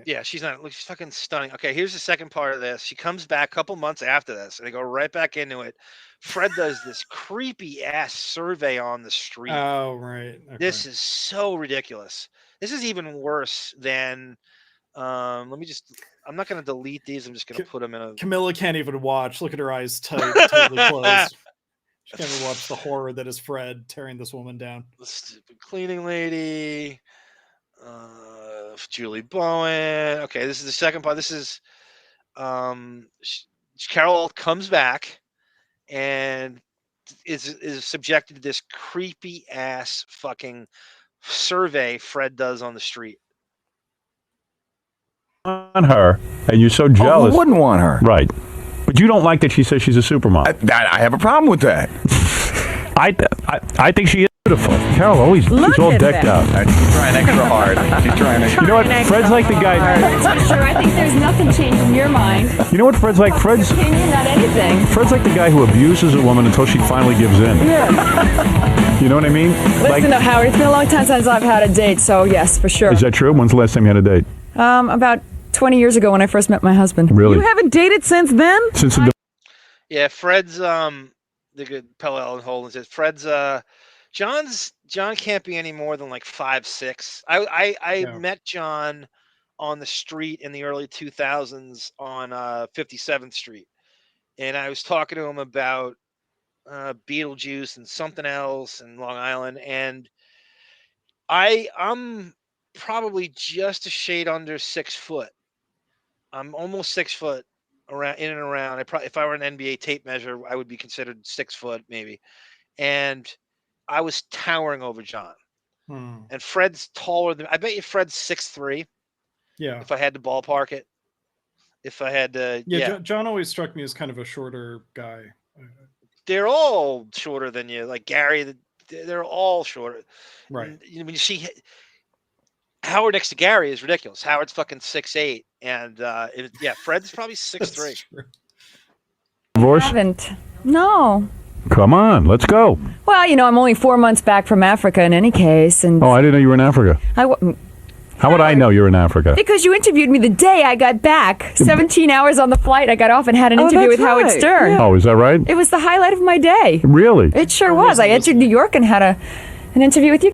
Speaker 13: Yeah, she's fucking stunning. Okay, here's the second part of this. She comes back a couple months after this, and they go right back into it. Fred does this creepy ass survey on the street.
Speaker 14: Oh, right. Okay.
Speaker 13: This is so ridiculous. This is even worse than. I'm not going to delete these. I'm just going to put them in a.
Speaker 14: Camilla can't even watch. Look at her eyes tightly closed. She can't even watch the horror that is Fred tearing this woman down.
Speaker 13: The stupid cleaning lady. Julie Bowen. Okay, this is the second part. This is Carol comes back and is subjected to this creepy ass fucking survey Fred does on the street.
Speaker 21: On her, and you're so jealous.
Speaker 5: Who wouldn't want her?
Speaker 21: Right. But you don't like that she says she's a supermodel.
Speaker 5: I have a problem with that.
Speaker 21: I think she is beautiful. Carol always she's all decked out.
Speaker 5: She's trying extra hard. She's trying extra.
Speaker 21: You know what? Fred's like the guy.
Speaker 2: That's not true. I think there's nothing changed in your mind.
Speaker 21: You know what Fred's like? Fred's
Speaker 2: opinion, not anything.
Speaker 21: Fred's like the guy who abuses a woman until she finally gives in.
Speaker 1: Yeah.
Speaker 21: You know what I mean?
Speaker 1: Listen, Howard, it's been a long time since I've had a date, so yes, for sure.
Speaker 21: Is that true? When's the last time you had a date?
Speaker 1: About 20 years ago when I first met my husband.
Speaker 21: Really?
Speaker 1: You haven't dated since then?
Speaker 21: Since the
Speaker 13: Yeah, Fred's the good Ellen Holden says Fred's John can't be any more than like 5'6". I met John on the street in the early 2000s on 57th Street, and I was talking to him about Beetlejuice and something else in Long Island, and I'm probably just a shade under 6 foot. I'm almost 6 foot around in and around. If I were an NBA tape measure, I would be considered 6 foot maybe, and I was towering over John. And Fred's taller than I bet you Fred's 6'3".
Speaker 14: Yeah.
Speaker 13: If I had to ballpark it. If I had to
Speaker 14: John always struck me as kind of a shorter guy.
Speaker 13: They're all shorter than you. Like Gary, they're all shorter.
Speaker 14: Right.
Speaker 13: When you see Howard next to Gary is ridiculous. Howard's fucking 6'8", and Fred's probably 6'3".
Speaker 21: Divorce?
Speaker 1: I haven't. No.
Speaker 21: Come on, let's go.
Speaker 1: Well, I'm only 4 months back from Africa in any case, and
Speaker 21: I didn't know you were in Africa. How would I know you're in Africa?
Speaker 1: Because you interviewed me the day I got back. 17 hours on the flight. I got off and had an interview with Howard Stern.
Speaker 21: Oh, is that right?
Speaker 1: It was the highlight of my day.
Speaker 21: Really?
Speaker 1: It sure was. I entered New York and had an interview with you.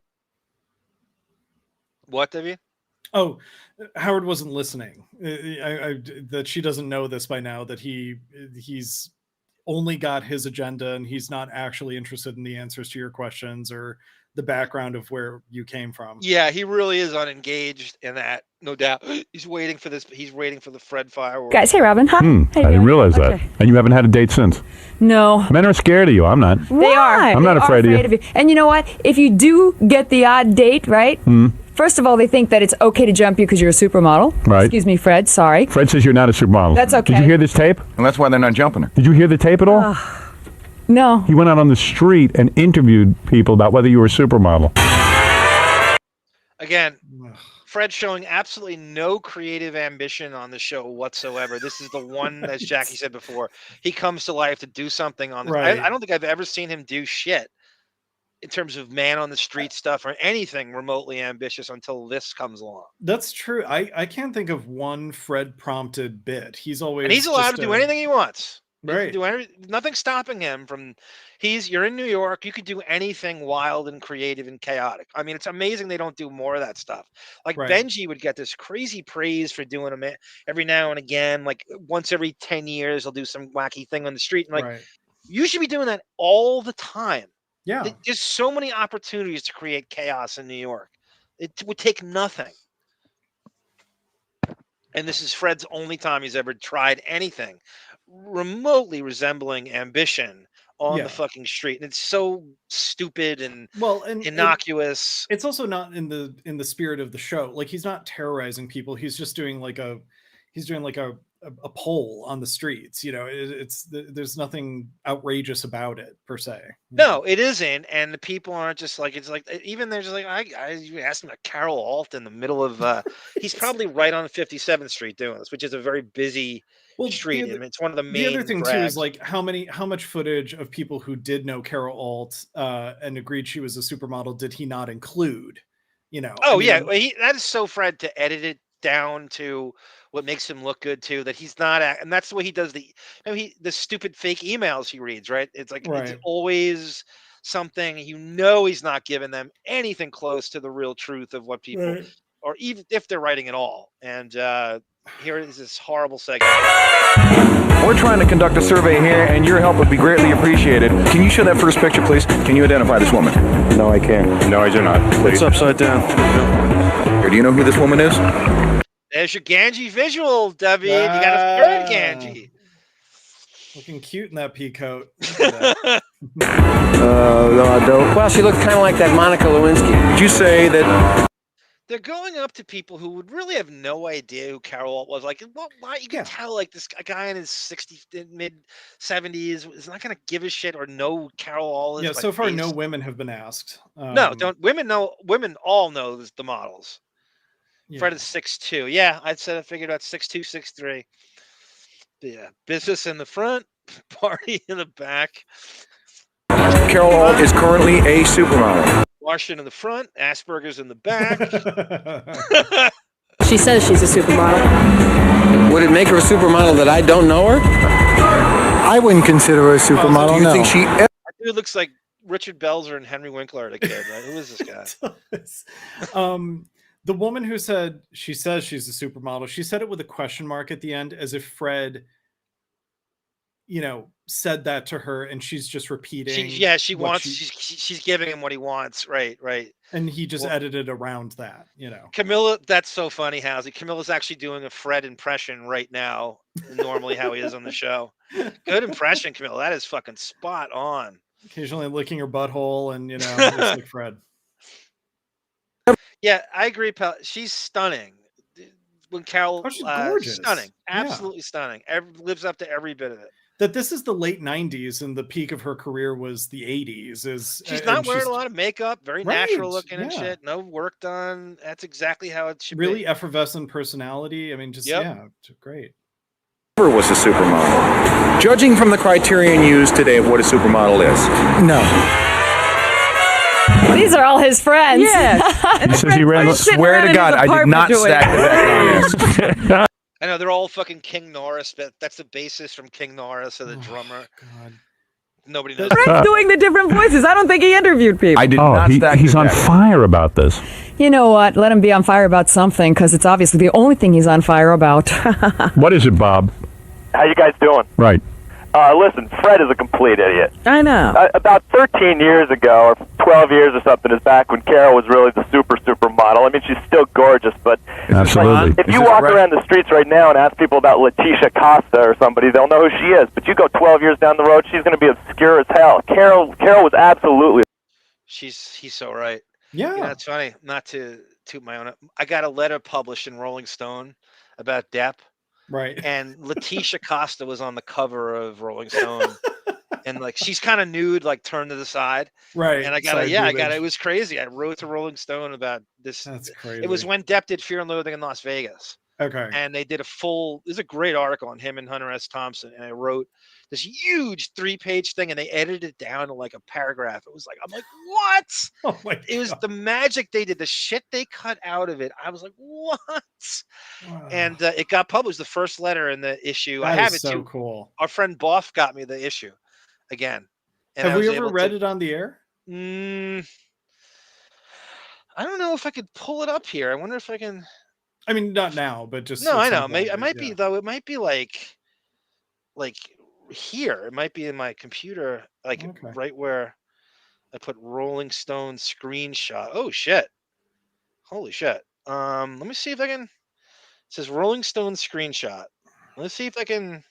Speaker 13: What, Davyd?
Speaker 14: Oh, Howard wasn't listening. That she doesn't know this by now, that he's only got his agenda and he's not actually interested in the answers to your questions or the background of where you came from.
Speaker 13: Yeah, he really is unengaged in that, no doubt. He's waiting for this. He's waiting for the Fred fireworks.
Speaker 1: Guys, hey, Robin. Huh?
Speaker 21: I didn't realize that. And you haven't had a date since?
Speaker 1: No.
Speaker 21: Men are scared of you. I'm not.
Speaker 1: They are.
Speaker 21: I'm not afraid of you.
Speaker 1: And you know what? If you do get the odd date, right? First of all, they think that it's okay to jump you because you're a supermodel.
Speaker 21: Right.
Speaker 1: Excuse me, Fred. Sorry.
Speaker 21: Fred says you're not a supermodel.
Speaker 1: That's okay.
Speaker 21: Did you hear this tape?
Speaker 5: And that's why they're not jumping her.
Speaker 21: Did you hear the tape at all?
Speaker 1: No.
Speaker 21: He went out on the street and interviewed people about whether you were a supermodel.
Speaker 13: Again, Fred showing absolutely no creative ambition on the show whatsoever. This is the one, as Jackie said before, he comes to life to do something on the
Speaker 14: Right.
Speaker 13: I don't think I've ever seen him do shit in terms of man on the street stuff or anything remotely ambitious until this comes along.
Speaker 14: That's true. I can't think of one Fred prompted bit. He's always
Speaker 13: And he's allowed to do anything he wants.
Speaker 14: Right.
Speaker 13: Nothing stopping him from. You're in New York. You could do anything wild and creative and chaotic. I mean, it's amazing they don't do more of that stuff. Like
Speaker 14: Right.
Speaker 13: Benji would get this crazy praise for doing them every now and again. Like once every 10 years, he'll do some wacky thing on the street. And like, you should be doing that all the time.
Speaker 14: Yeah.
Speaker 13: There's so many opportunities to create chaos in New York. It would take nothing. And this is Fred's only time he's ever tried anything remotely resembling ambition on the fucking street, and it's so stupid and innocuous.
Speaker 14: It's also not in the spirit of the show. Like, he's not terrorizing people. He's just doing like a poll on the streets. You know, there's nothing outrageous about it per se.
Speaker 13: No, it isn't, and the people aren't just like, it's like, even they're just like, you asked him a Carol Alt in the middle of he's probably right on 57th Street doing this, which is a very busy street. I mean, it's one of the main.
Speaker 14: The other thing too
Speaker 13: brags.
Speaker 14: is like how much footage of people who did know Carol Alt and agreed she was a supermodel did he not include? You know.
Speaker 13: Oh, I mean, that is so Fred to edit it down to what makes him look good too. That he's not, and that's the way he does the stupid fake emails he reads. Right? It's like it's always something. He's not giving them anything close to the real truth of what people, or even if they're writing at all. And here is this horrible segment.
Speaker 5: We're trying to conduct a survey here, and your help would be greatly appreciated. Can you show that first picture, please? Can you identify this woman?
Speaker 18: No, I can't.
Speaker 5: No, I do not.
Speaker 18: It's upside down.
Speaker 5: Here, do you know who this woman is?
Speaker 13: There's your Ganji visual, Davyd. You got a third Ganji.
Speaker 14: Looking cute in that pea coat.
Speaker 18: No, I don't. Well, she looked kind of like that Monica Lewinsky.
Speaker 5: Did you say that?
Speaker 13: They're going up to people who would really have no idea who Carol Alt was. Like, why you can tell, like, this guy in his mid 70s is not going to give a shit or know Carol Alt.
Speaker 14: Yeah, so far no women have been asked.
Speaker 13: No, don't women know? Women all know the models.
Speaker 14: Yeah.
Speaker 13: Fred is 6'2". Yeah, I figured out 6'2", 6'3". Yeah, business in the front, party in the back.
Speaker 5: Carol Alt is currently a supermodel.
Speaker 13: Washington in the front, Asperger's in the back.
Speaker 2: She says she's a supermodel.
Speaker 18: Would it make her a supermodel that I don't know her? I wouldn't consider her a supermodel.
Speaker 5: Do you think she?
Speaker 13: That dude looks like Richard Belzer and Henry Winkler at a kid. Right? Who is this guy?
Speaker 14: The woman who said she says she's a supermodel, she said it with a question mark at the end, as if Fred, said that to her, and she's just repeating.
Speaker 13: She's giving him what he wants. Right.
Speaker 14: And he just edited around that.
Speaker 13: Camilla, that's so funny, Housey. Camilla's actually doing a Fred impression right now. Normally, how he is on the show. Good impression, Camilla. That is fucking spot on.
Speaker 14: Occasionally licking her butthole, and it's like Fred.
Speaker 13: Yeah, I agree, pal. She's stunning. When Carol,
Speaker 14: she's gorgeous.
Speaker 13: Stunning, absolutely stunning. Lives up to every bit of it.
Speaker 14: That this is the late 90s and the peak of her career was the 80s.
Speaker 13: She's not wearing a lot of makeup, very natural looking and shit. No work done. That's exactly how it should be.
Speaker 14: Really effervescent personality. I mean, great.
Speaker 5: Was a supermodel. Judging from the criterion used today of what a supermodel is.
Speaker 18: No.
Speaker 1: These are all his friends.
Speaker 20: Yes.
Speaker 21: He says he ran.
Speaker 5: I swear to God, I did not stack the deck.
Speaker 13: I know they're all fucking King Norris, but that's the bassist from King Norris or the drummer.
Speaker 14: God.
Speaker 13: Nobody knows.
Speaker 1: Fred's doing the different voices. I don't think he interviewed people.
Speaker 5: I did not stack
Speaker 21: he's
Speaker 5: the
Speaker 21: on
Speaker 5: deck.
Speaker 21: fire about this.
Speaker 1: You know what? Let him be on fire about something, because it's obviously the only thing he's on fire about.
Speaker 21: What is it, Bob?
Speaker 17: How you guys doing?
Speaker 21: Right.
Speaker 17: Listen, Fred is a complete idiot.
Speaker 20: I know.
Speaker 17: About 13 years ago, or 12 years or something, is back when Carol was really the super model. I mean, she's still gorgeous, but
Speaker 21: Absolutely.
Speaker 17: like, if you walk around the streets right now and ask people about Letitia Costa or somebody, they'll know who she is. But you go 12 years down the road, she's going to be obscure as hell. Carol was absolutely.
Speaker 13: He's so right.
Speaker 14: Yeah.
Speaker 13: You know, it's funny, not to toot my own. I got a letter published in Rolling Stone about Depp.
Speaker 14: Right.
Speaker 13: And Letitia Costa was on the cover of Rolling Stone. And like she's kind of nude, like turned to the side.
Speaker 14: Right.
Speaker 13: And I got it was crazy. I wrote to Rolling Stone about this.
Speaker 14: That's crazy.
Speaker 13: It was when Depp did Fear and Loathing in Las Vegas.
Speaker 14: Okay.
Speaker 13: And they did there's a great article on him and Hunter S. Thompson. And I wrote this huge 3-page thing and they edited it down to like a paragraph. It was like, I'm like, what?
Speaker 14: Oh my
Speaker 13: It was the magic they did, the shit they cut out of it. I was like, what?
Speaker 14: Wow.
Speaker 13: And it got published, the first letter in the issue. I
Speaker 14: That
Speaker 13: have
Speaker 14: is
Speaker 13: it
Speaker 14: so
Speaker 13: too.
Speaker 14: Cool.
Speaker 13: Our friend Boff got me the issue again. And
Speaker 14: Have
Speaker 13: I was
Speaker 14: we ever
Speaker 13: able
Speaker 14: read
Speaker 13: to-
Speaker 14: it on the air?
Speaker 13: I don't know if I could pull it up here. I wonder if I can.
Speaker 14: I mean, not now, but just.
Speaker 13: No,
Speaker 14: at
Speaker 13: I
Speaker 14: some
Speaker 13: know.
Speaker 14: point,
Speaker 13: Maybe it might be
Speaker 14: yeah.
Speaker 13: though. It might be like here. It might be in my computer, like
Speaker 14: Okay.
Speaker 13: right where I put Rolling Stone screenshot. Oh shit! Holy shit! Let me see if I can. It says Rolling Stone screenshot. Let's see if I can.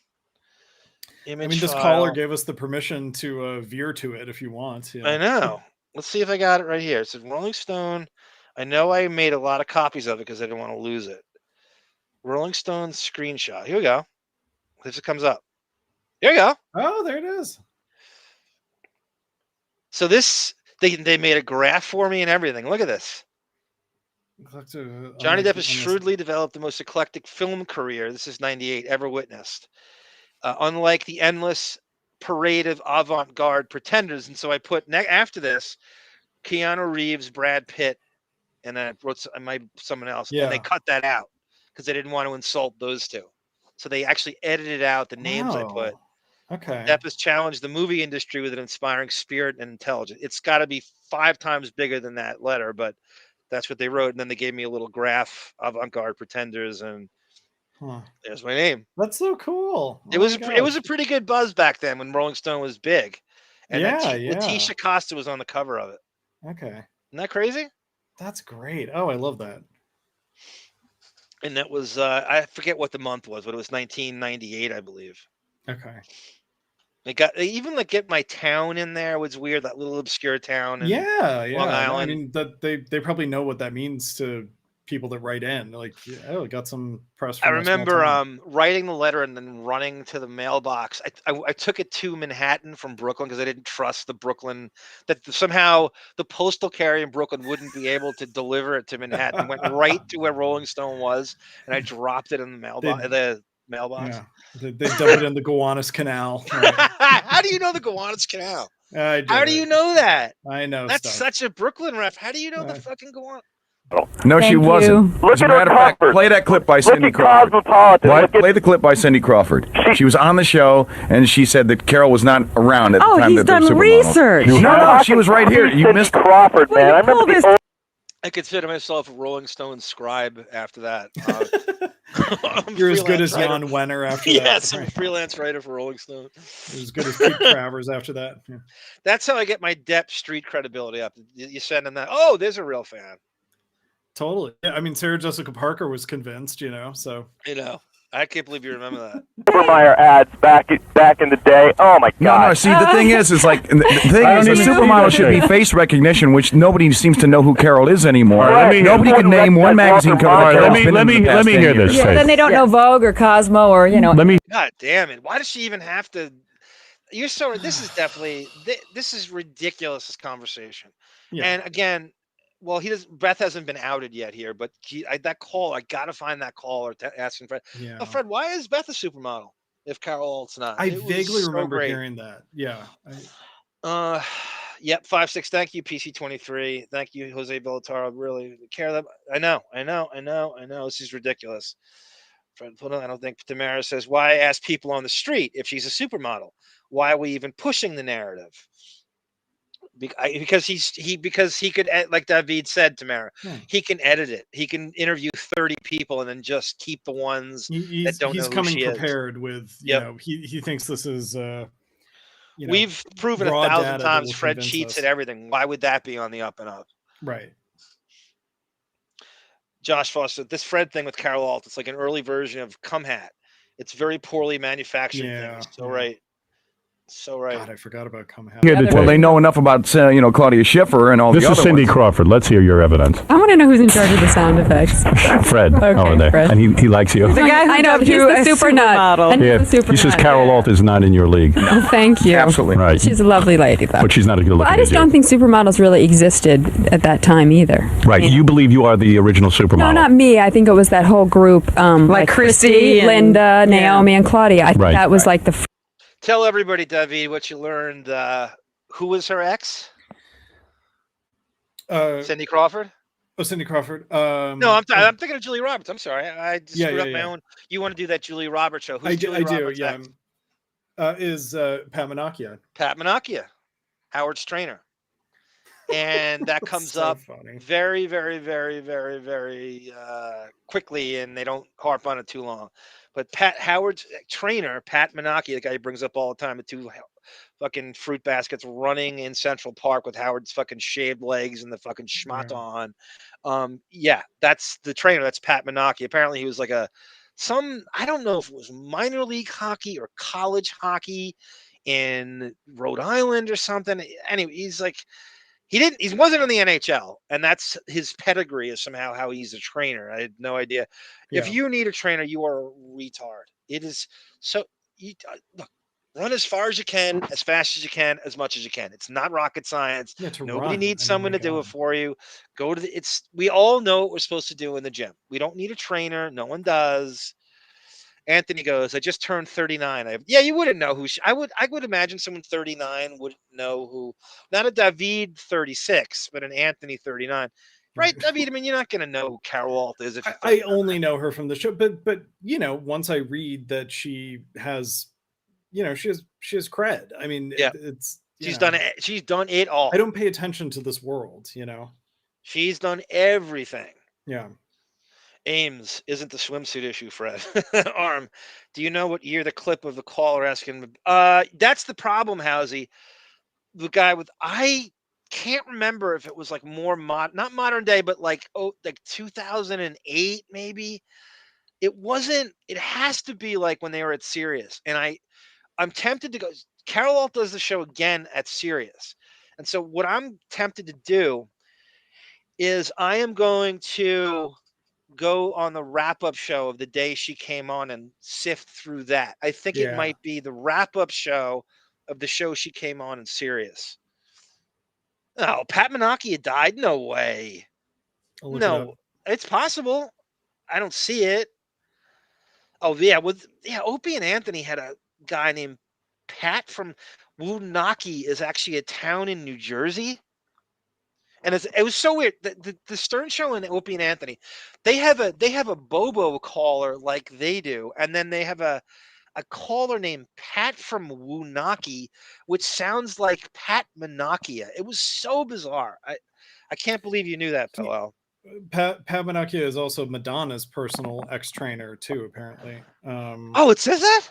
Speaker 13: Image
Speaker 14: I mean, this
Speaker 13: file.
Speaker 14: caller gave us the permission to veer to it if you want. Yeah.
Speaker 13: I know. Let's see if I got it right here. It says Rolling Stone. I know I made a lot of copies of it because I didn't want to lose it. Rolling Stone screenshot. Here we go. If it comes up. Here we go.
Speaker 14: Oh, there it is.
Speaker 13: So this, they made a graph for me and everything. Look at this. Johnny Depp has shrewdly developed the most eclectic film career, this is 98, ever witnessed. Unlike the endless parade of avant-garde pretenders. And so I put, after this, Keanu Reeves, Brad Pitt, and then I might someone else.
Speaker 14: Yeah.
Speaker 13: And they cut that out because they didn't want to insult those two. So they actually edited out the names I put.
Speaker 14: Okay.
Speaker 13: Depp has challenged the movie industry with an inspiring spirit and intelligence. It's got to be 5 times bigger than that letter, but that's what they wrote. And then they gave me a little graph of avant-garde pretenders, and there's my name.
Speaker 14: That's so cool.
Speaker 13: It was a pretty good buzz back then when Rolling Stone was big, and Letitia Costa was on the cover of it.
Speaker 14: Okay.
Speaker 13: Isn't that crazy?
Speaker 14: That's great. Oh, I love that.
Speaker 13: And that was I forget what the month was, but it was 1998, I believe.
Speaker 14: Okay.
Speaker 13: They even like get my town in there was weird, that little obscure town in Long Island.
Speaker 14: I mean, that they probably know what that means to people that write in. Like, oh, got some press.
Speaker 13: I
Speaker 14: From a small
Speaker 13: remember
Speaker 14: town.
Speaker 13: writing the letter and then running to the mailbox. I took it to Manhattan from Brooklyn because I didn't trust the Brooklyn, that somehow the postal carrier in Brooklyn wouldn't be able to deliver it to Manhattan. It went right to where Rolling Stone was, and I dropped it in the mailbox.
Speaker 14: Yeah, they dump it in the Gowanus Canal. Right.
Speaker 13: How do you know the Gowanus Canal? How do you know that?
Speaker 14: I know.
Speaker 13: That's
Speaker 14: stuff.
Speaker 13: such a Brooklyn ref. How do you know the fucking Gowanus?
Speaker 5: No, she wasn't.
Speaker 17: Look
Speaker 5: As a
Speaker 17: at her
Speaker 5: matter of fact,
Speaker 17: cover.
Speaker 5: play that clip by Cindy
Speaker 17: at
Speaker 5: Crawford.
Speaker 17: Cosmopolitan.
Speaker 5: What?
Speaker 17: Look at-
Speaker 5: Play the clip by Cindy Crawford. She was on the show, and she said that Carol was not around at the time that they were supermodels.
Speaker 1: research.
Speaker 5: No, she was right here. You missed
Speaker 17: Crawford, man. I remember the old-
Speaker 13: I consider myself a Rolling Stone scribe after that.
Speaker 14: You're as good
Speaker 13: freelance
Speaker 14: as
Speaker 13: writer.
Speaker 14: Jan Wenner after that.
Speaker 13: Yes, I'm a
Speaker 14: right?
Speaker 13: freelance writer for Rolling Stone.
Speaker 14: You're as good as Pete Travers after that. Yeah.
Speaker 13: That's how I get my Depp street credibility up. You send them that. Oh, there's a real fan.
Speaker 14: Totally. Yeah, I mean, Sarah Jessica Parker was convinced, so.
Speaker 13: You know, I can't believe you remember that.
Speaker 17: Supermeyer ads back in the day. Oh my God!
Speaker 5: No. See, the thing is like the thing is, a supermodel should be face recognition, which nobody seems to know who Carol is anymore. Nobody can name one magazine cover. That Carol's been in the past 10 years.
Speaker 1: Yeah, then they don't know Vogue or Cosmo or
Speaker 13: God damn it! Why does she even have to? You're so. This is definitely. This is ridiculous. This conversation.
Speaker 14: Yeah.
Speaker 13: And again, well, Beth hasn't been outed yet here, but that call, I gotta find that call or asking Fred.
Speaker 14: Yeah.
Speaker 13: Oh, Fred, why is Beth a supermodel if Carol Alt's not?
Speaker 14: I
Speaker 13: It was
Speaker 14: vaguely
Speaker 13: so
Speaker 14: remember
Speaker 13: great.
Speaker 14: hearing that. Yeah.
Speaker 13: Yep, 5-6. Thank you, PC23. Thank you, Jose Villataro. Really care that. I know. This is ridiculous. I don't think Tamara says, why ask people on the street if she's a supermodel? Why are we even pushing the narrative? Because he could, like Davyd said, Tamara, he can edit it. He can interview 30 people and then just keep the ones that don't know who she is.
Speaker 14: He's coming prepared with, you know, he thinks this is,
Speaker 13: we've proven 1,000 times Fred cheats at everything. Why would that be on the up and up?
Speaker 14: Right.
Speaker 13: Josh Foster, this Fred thing with Carol Alt, it's like an early version of Cum Hat. It's very poorly manufactured.
Speaker 14: Yeah.
Speaker 13: So right. So right.
Speaker 14: God, I forgot about Cum Hat.
Speaker 5: Well, they know enough about Claudia Schiffer and all the other
Speaker 21: This is Cindy
Speaker 5: ones.
Speaker 21: Crawford. Let's hear your evidence.
Speaker 1: I want to know who's in charge of the sound effects.
Speaker 21: Fred over there.
Speaker 1: Fred.
Speaker 21: And he likes you.
Speaker 1: The guy I know, he's the super nut.
Speaker 21: Yeah. He says Carol Alt is not in your league.
Speaker 1: Oh, thank you.
Speaker 5: Absolutely.
Speaker 21: Right.
Speaker 1: She's a lovely lady, though.
Speaker 21: But she's not as good looking
Speaker 1: I just
Speaker 21: as you.
Speaker 1: don't think supermodels really existed at that time either.
Speaker 21: Right. You believe you are the original supermodel.
Speaker 1: No, not me. I think it was that whole group, like
Speaker 20: Christy and
Speaker 1: Linda, Naomi, and Claudia. I think that was like the.
Speaker 13: Tell everybody, Davyd, what you learned. Who was her ex? Cindy Crawford?
Speaker 14: Oh, Cindy Crawford.
Speaker 13: No, I'm thinking of Julie Roberts. I'm sorry. I just screwed up my own. You want to do that Julie Roberts show. Who's Julie Roberts ex?
Speaker 14: Is Pat Menachia.
Speaker 13: Pat Menachia, Howard's trainer. And that comes
Speaker 14: so
Speaker 13: up
Speaker 14: funny.
Speaker 13: very, very, very, very, very quickly, and they don't harp on it too long. But Howard's trainer, Pat Menachia, the guy he brings up all the time, the two fucking fruit baskets running in Central Park with Howard's fucking shaved legs and the fucking schmott on. Yeah, that's the trainer. That's Pat Menachia. Apparently he was like I don't know if it was minor league hockey or college hockey in Rhode Island or something. Anyway, he's like, he wasn't in the NHL, and that's his pedigree is somehow how he's a trainer. I had no idea.
Speaker 14: Yeah.
Speaker 13: If you need a trainer, you are a retard. It is so. Look, run as far as you can, as fast as you can, as much as you can. It's not rocket science. Nobody needs someone to do it for you. Go to we all know what we're supposed to do in the gym. We don't need a trainer. No one does. Anthony goes, I just turned 39. Yeah, you wouldn't know who I would imagine someone 39 wouldn't know who, not a Davyd 36, but an Anthony 39. Right, Davyd? I mean, you're not going to know who Carol Alt is. If
Speaker 14: I only know her from the show, but once I read that she has, she has cred. I mean,
Speaker 13: she's done it all.
Speaker 14: I don't pay attention to this world,
Speaker 13: She's done everything.
Speaker 14: Yeah.
Speaker 13: Ames isn't the swimsuit issue, Fred. Arm, do you know what year the clip of the caller asking? That's the problem, Housey. The guy I can't remember if it was like more not modern day, but like 2008 maybe. It wasn't. It has to be like when they were at Sirius, and I'm tempted to go. Carol Alt does the show again at Sirius, and so what I'm tempted to do is I am going to go on the wrap-up show of the day she came on and sift through that. I think it might be the wrap-up show of the show she came on in Sirius. Oh, Pat Menachia died? No way. No, it's possible. I don't see it. Oh, yeah. Opie and Anthony had a guy named Pat from Woonaki is actually a town in New Jersey. And it was so weird. The Stern Show and Opie and Anthony, they have a Bobo caller like they do, and then they have a caller named Pat from Woonaki, which sounds like Pat Menachia. It was so bizarre. I can't believe you knew that, Powell.
Speaker 14: Pat Menachia is also Madonna's personal ex-trainer too, apparently.
Speaker 13: It says that?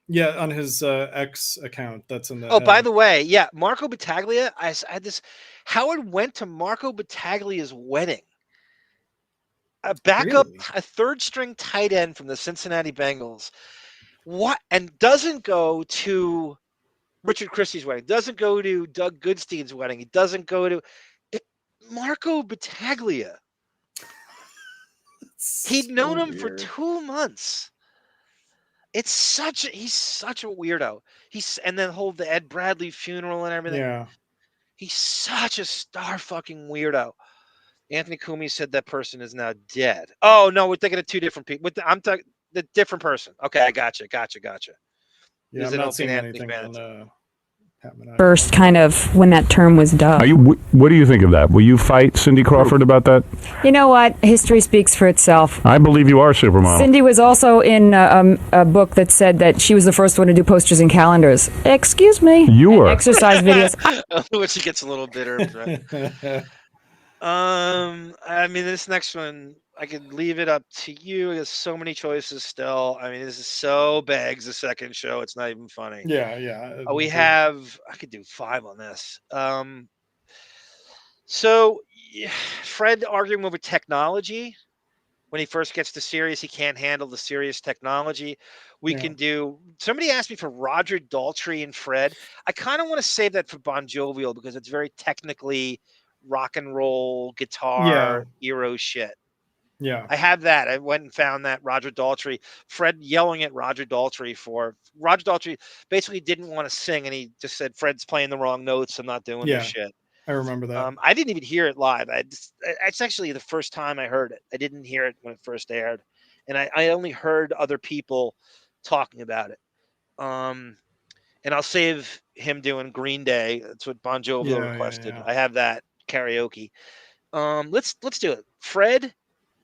Speaker 14: Yeah, on his ex account. That's in the.
Speaker 13: Oh, by the way, yeah, Marco Battaglia. I had this. Howard went to Marco Battaglia's wedding. A backup, a third-string tight end from the Cincinnati Bengals. What? And doesn't go to Richard Christie's wedding. Doesn't go to Doug Goodstein's wedding. He doesn't go to Marco Battaglia. He'd known him for 2 months. He's such a weirdo. And then the Ed Bradley funeral and everything.
Speaker 14: Yeah.
Speaker 13: He's such a star fucking weirdo. Anthony Kumi said that person is now dead. Oh no, we're thinking of two different people. I'm talking the different person. Okay, I gotcha.
Speaker 14: Yeah, I'm not seeing anything
Speaker 1: first kind of when that term was dubbed.
Speaker 15: What do you think of that? Will you fight Cindy Crawford about that?
Speaker 1: You know what? History speaks for itself.
Speaker 15: I believe you are supermodel.
Speaker 1: Cindy was also in a book that said that she was the first one to do posters and calendars. Excuse me.
Speaker 15: You were.
Speaker 1: Exercise videos.
Speaker 13: When she gets a little bitter. I mean, this next one, I could leave it up to you. There's so many choices still. I mean, this is so bags the second show. It's not even funny.
Speaker 14: Yeah.
Speaker 13: I could do 5 on this. So Fred arguing over technology. When he first gets to Sirius, he can't handle the Sirius technology. We can do. Somebody asked me for Roger Daltrey and Fred. I kind of want to save that for Bon Jovial because it's very technically rock and roll guitar hero shit.
Speaker 14: Yeah.
Speaker 13: I have that. I went and found that Roger Daltrey. Fred yelling at Roger Daltrey basically didn't want to sing, and he just said, "Fred's playing the wrong notes. I'm not doing this shit."
Speaker 14: I remember that.
Speaker 13: I didn't even hear it live. It's actually the first time I heard it. I didn't hear it when it first aired, and I only heard other people talking about it. And I'll save him doing Green Day. That's what Bon Jovi requested. I have that karaoke. Let's do it. Fred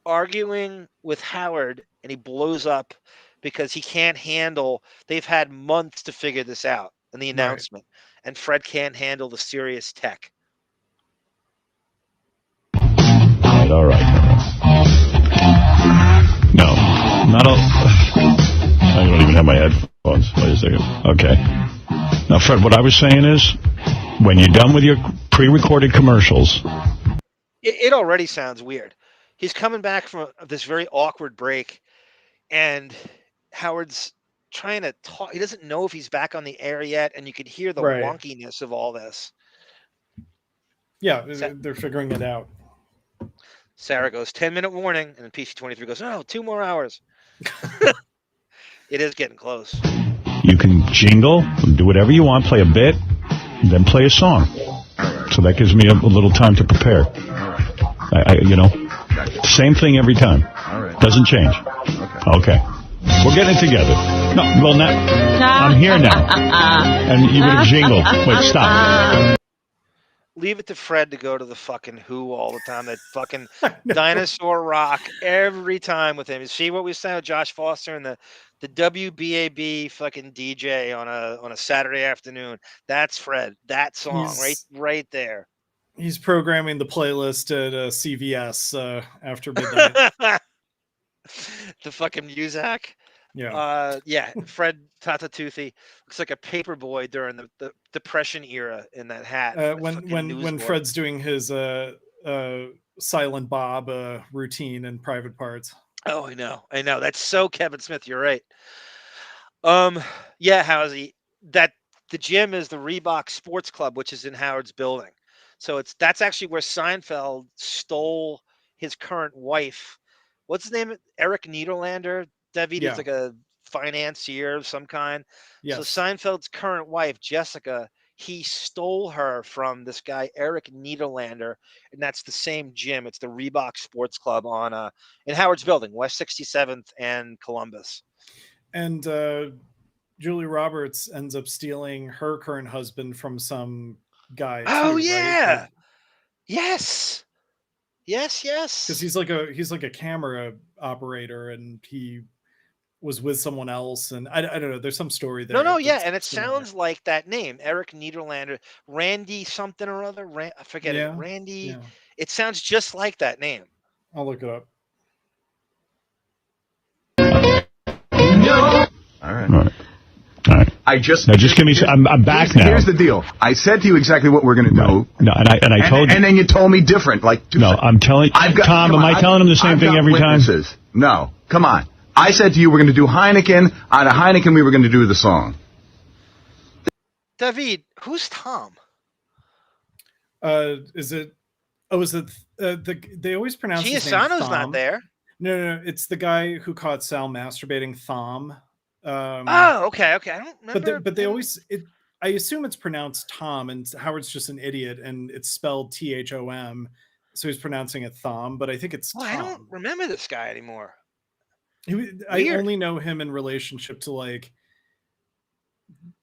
Speaker 13: arguing with Howard, and he blows up because he can't handle. They've had months to figure this out in the announcement, and Fred can't handle the Sirius tech.
Speaker 21: All right. No, not all. I don't even have my headphones. Wait a second. Okay. Now, Fred, what I was saying is, when you're done with your pre-recorded commercials,
Speaker 13: it already sounds weird. He's coming back from this very awkward break, and Howard's trying to talk. He doesn't know if he's back on the air yet, and you can hear the wonkiness of all this.
Speaker 14: Yeah, they're figuring it out.
Speaker 13: Sarah goes, 10-minute warning, and then PC23 goes, no, 2 more hours. It is getting close.
Speaker 21: you can jingle, do whatever you want, play a bit, and then play a song. So that gives me a little time to prepare. Same thing every time. Doesn't change. Okay. We're getting it together. No, well, now I'm here now. And you're going to jingle. Wait, stop.
Speaker 13: Leave it to Fred to go to the fucking Who all the time. That fucking dinosaur rock every time with him. You see what we said with Josh Foster and the WBAB fucking DJ on a Saturday afternoon. That's Fred. That song right there.
Speaker 14: He's programming the playlist at CVS after midnight.
Speaker 13: The fucking Muzak.
Speaker 14: Yeah.
Speaker 13: Fred Tatatoothy looks like a paper boy during the Depression era in that hat.
Speaker 14: When Fred's doing his Silent Bob routine in Private Parts.
Speaker 13: Oh, I know. That's so Kevin Smith. You're right. Howsey. That the gym is the Reebok Sports Club, which is in Howard's building. So that's actually where Seinfeld stole his current wife. What's his name? Eric Niederlander. Davyd is like a financier of some kind. Yes. So Seinfeld's current wife, Jessica, he stole her from this guy, Eric Niederlander, and that's the same gym. It's the Reebok Sports Club in Howard's building, West 67th and Columbus.
Speaker 14: And Julia Roberts ends up stealing her current husband from some guy.
Speaker 13: Right? Yes.
Speaker 14: Because he's like a camera operator, and he was with someone else, and I don't know. There's some story there.
Speaker 13: And it sounds like that name, Eric Niederlander, Randy something or other. I forget it. Randy. Yeah. It sounds just like that name.
Speaker 14: I'll look it up.
Speaker 5: All right.
Speaker 21: Just give me. I'm back now.
Speaker 5: Here's the deal. I said to you exactly what we're going to do.
Speaker 21: No, and I told you.
Speaker 5: And then you told me different.
Speaker 21: I'm telling Tom. Am I telling him the same thing every time?
Speaker 5: No, come on. I said to you we're going to do Heineken. Out of Heineken, we were going to do the song.
Speaker 13: Davyd, who's Tom?
Speaker 14: Is it? They always pronounce his name
Speaker 13: Giussano's
Speaker 14: Thom.
Speaker 13: Not there.
Speaker 14: No. It's the guy who caught Sal masturbating, Thom.
Speaker 13: Okay. I don't remember.
Speaker 14: But they always. I assume it's pronounced Tom, and Howard's just an idiot, and it's spelled THOM, so he's pronouncing it Thom. But I think it's Tom.
Speaker 13: I don't remember this guy anymore.
Speaker 14: I only know him in relationship to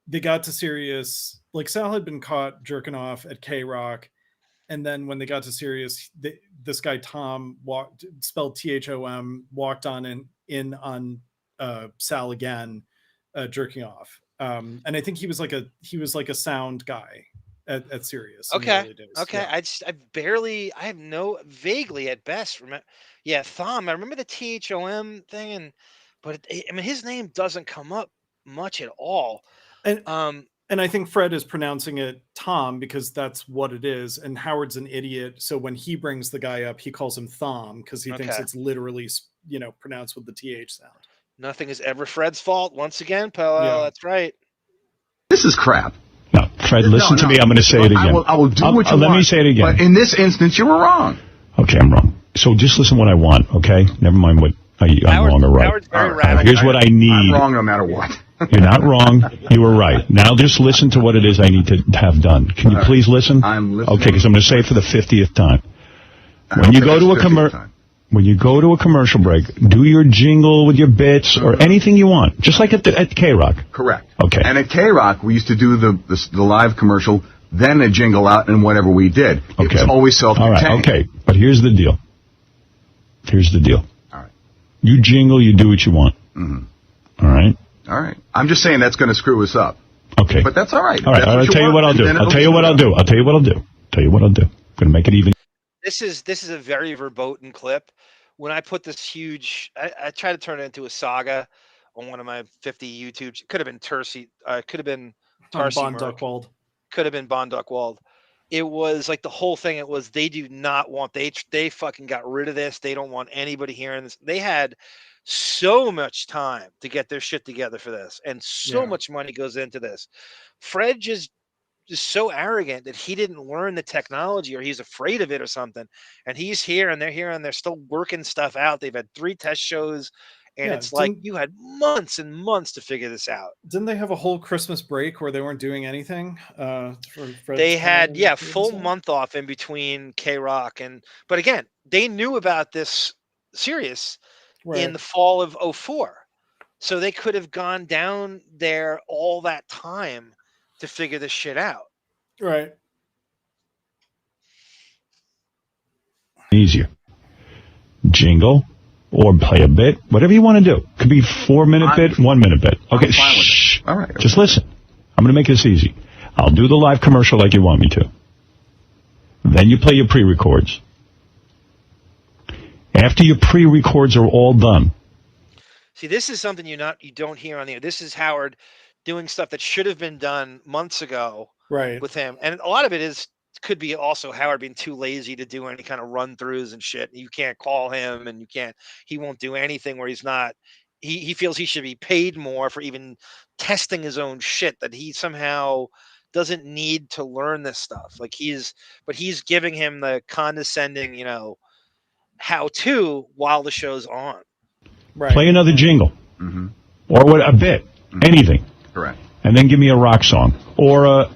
Speaker 14: they got to Sirius. Like Sal had been caught jerking off at K-Rock, and then when they got to Sirius, this guy Tom spelled THOM, walked on in on Sal again, jerking off. And I think he was like a sound guy at Sirius.
Speaker 13: Okay.
Speaker 14: Yeah.
Speaker 13: I have no vaguely at best remember. Yeah, Thom. I remember the THOM thing, but I mean his name doesn't come up much at all.
Speaker 14: And I think Fred is pronouncing it Tom because that's what it is. And Howard's an idiot. So when he brings the guy up, he calls him Thom because he thinks it's literally, pronounced with the TH sound.
Speaker 13: Nothing is ever Fred's fault. Once again, Powell, that's right.
Speaker 8: This is crap.
Speaker 21: No, Fred, listen to me. I'm going to say it again.
Speaker 8: I will do what you want.
Speaker 21: Let me say it again.
Speaker 8: But in this instance, you were wrong.
Speaker 21: Okay, I'm wrong. So just listen to what I want, okay? Never mind what I'm wrong or right.
Speaker 13: Howard's very radical.
Speaker 21: Here's what I need.
Speaker 8: I'm wrong no matter what.
Speaker 21: You're not wrong. You were right. Now just listen to what it is I need to have done. Can you please listen?
Speaker 8: I'm listening.
Speaker 21: Okay, because I'm going to say it for the 50th time. When you go to a commercial break, do your jingle with your bits or anything you want, just like at K-Rock.
Speaker 8: Correct.
Speaker 21: Okay.
Speaker 8: And at K-Rock, we used to do the live commercial, then a jingle out, and whatever we did. It was always self-contained.
Speaker 21: All right, okay. But here's the deal.
Speaker 8: All right.
Speaker 21: You jingle, you do what you want.
Speaker 8: Mm-hmm.
Speaker 21: All right?
Speaker 8: All right. I'm just saying that's going to screw us up.
Speaker 21: Okay.
Speaker 8: But that's all right.
Speaker 21: All right. I'll tell you what I'll do. I'll tell you what I'll do. I'm going to make it even.
Speaker 13: This is a very verboten clip. When I put this huge, I tried to turn it into a saga on one of my 50 YouTubes. Could have been Tarsi. Could have been Tarsi.
Speaker 14: Von Duckwald.
Speaker 13: Could have been Von Duckwald. It was like the whole thing. It was they do not want they fucking got rid of this. They don't want anybody hearing this. They had so much time to get their shit together for this, and so much money goes into this. Fred just so arrogant that he didn't learn the technology, or he's afraid of it or something. And he's here and they're here and they're still working stuff out. They've had 3 test shows, and it's like you had months and months to figure this out.
Speaker 14: Didn't they have a whole Christmas break where they weren't doing anything?
Speaker 13: They had full month off in between K-Rock but again, they knew about this Sirius in the fall of 2004. So they could have gone down there all that time to figure this shit out.
Speaker 14: Right.
Speaker 21: Easier. Jingle or play a bit, whatever you want to do. Could be 4-minute bit, 1-minute bit. Okay, shh.
Speaker 8: All right.
Speaker 21: Just listen. I'm going to make this easy. I'll do the live commercial like you want me to. Then you play your pre-records. After your pre-records are all done.
Speaker 13: See, this is something you don't hear on the air. This is Howard doing stuff that should have been done months ago with him. And a lot of it could be also Howard being too lazy to do any kind of run-throughs and shit. You can't call him, and he won't do anything where he's not. He feels he should be paid more for even testing his own shit, that he somehow doesn't need to learn this stuff. But he's giving him the condescending, how-to while the show's on.
Speaker 21: Right. Play another jingle.
Speaker 8: Mm-hmm.
Speaker 21: Or a bit. Mm-hmm. Anything.
Speaker 8: Correct.
Speaker 21: And then give me a rock song. Or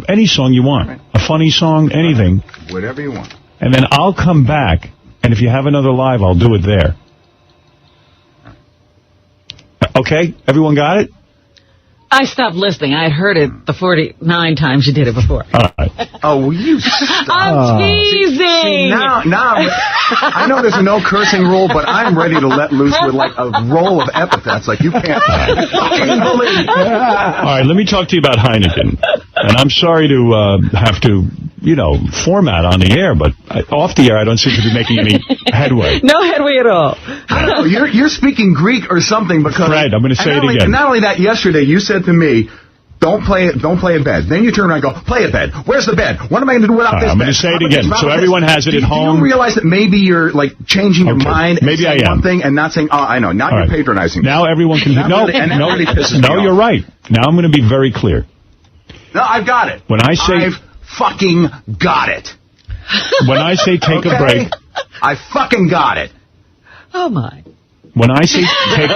Speaker 21: any song you want. Right. A funny song, anything.
Speaker 8: Whatever you want.
Speaker 21: And then I'll come back, and if you have another live, I'll do it there. Okay? Everyone got it?
Speaker 22: I stopped listening. I had heard it the 49 times you did it before.
Speaker 21: All right.
Speaker 8: Oh, will you stop?
Speaker 22: I'm teasing.
Speaker 8: See, now I know there's a no cursing rule, but I'm ready to let loose with like a roll of epithets like you can't fucking believe.
Speaker 21: All right, let me talk to you about Heineken. And I'm sorry to have to, format on the air, but off the air I don't seem to be making any headway.
Speaker 22: No headway at all.
Speaker 8: I don't know, you're speaking Greek or something because
Speaker 21: Fred, I'm going to say it again.
Speaker 8: Not only that, yesterday you said to me, don't play a bed. Then you turn around and go, play a bed. Where's the bed? What am I going to do without this bed?
Speaker 21: I'm going to say it again, so everyone has it at home.
Speaker 8: Do you realize that maybe you're like changing your mind and saying one thing and not saying, oh, I know. Now you're patronizing.
Speaker 21: Now everyone can... No, you're right. Now I'm going to be very clear.
Speaker 8: No, I've got it.
Speaker 21: When I say...
Speaker 8: I've fucking got it.
Speaker 21: When I say take a break...
Speaker 8: I fucking got it.
Speaker 22: Oh, my.
Speaker 21: When I say take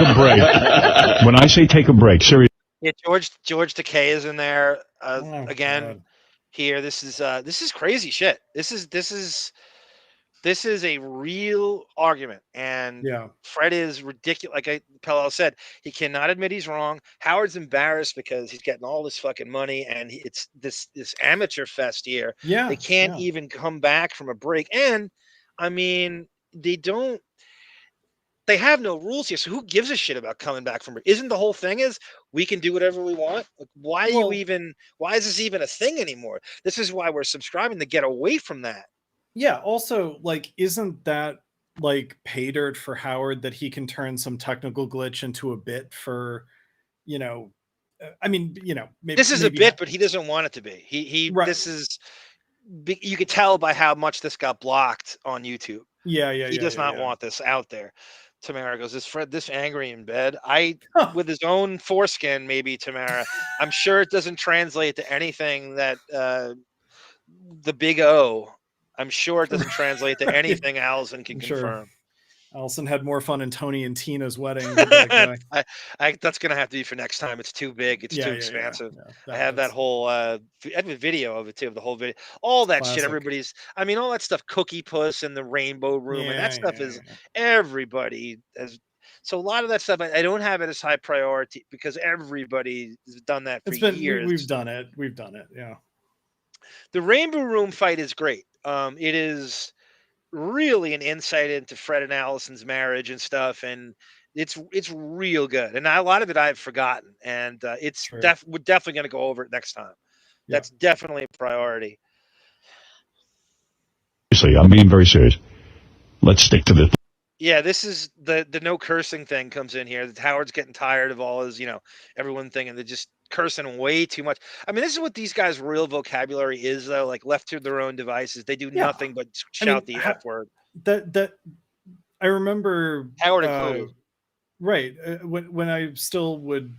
Speaker 21: a break, seriously...
Speaker 13: Yeah, George Takei is in there again. God. Here, this is crazy shit. This is This is a real argument, and Fred is ridiculous. Like Pelel said, he cannot admit he's wrong. Howard's embarrassed because he's getting all this fucking money, and it's this amateur fest here.
Speaker 14: Yeah,
Speaker 13: they can't even come back from a break, and I mean, they have no rules here. So who gives a shit about coming back from break? Isn't the whole thing is we can do whatever we want? Like, why is this even a thing anymore? This is why we're subscribing to get away from that.
Speaker 14: Yeah, also, like, isn't that like pay dirt for Howard that he can turn some technical glitch into a bit for, I mean, maybe
Speaker 13: this is a bit, but he doesn't want it to be. This is, you could tell by how much this got blocked on YouTube. He does not want this out there. Tamara goes, is Fred this angry in bed? With his own foreskin, maybe, Tamara. I'm sure it doesn't translate to anything that the big O. I'm sure it doesn't translate to anything Allison can confirm.
Speaker 14: Allison had more fun in Tony and Tina's wedding.
Speaker 13: That's going to have to be for next time. It's too big. It's too expansive. I have that whole I have a video of it too, of the whole video. All that shit, all that stuff, Cookie Puss and the Rainbow Room, and that stuff is everybody has. So a lot of that stuff, I don't have it as high priority because everybody has done that for years.
Speaker 14: We've done it. Yeah.
Speaker 13: The Rainbow Room fight is great. It is really an insight into Fred and Allison's marriage and stuff, and it's real good. And a lot of it I've forgotten, and we're definitely going to go over it next time. That's definitely a priority.
Speaker 21: I'm being very serious. Let's stick to this.
Speaker 13: Yeah, this is the no cursing thing comes in here. Howard's getting tired of all his, everyone thing, and they're just cursing way too much. I mean, this is what these guys' real vocabulary is, though. Like, left to their own devices, they do nothing but shout the F word.
Speaker 14: That I remember
Speaker 13: Howard included.
Speaker 14: Right. When I still would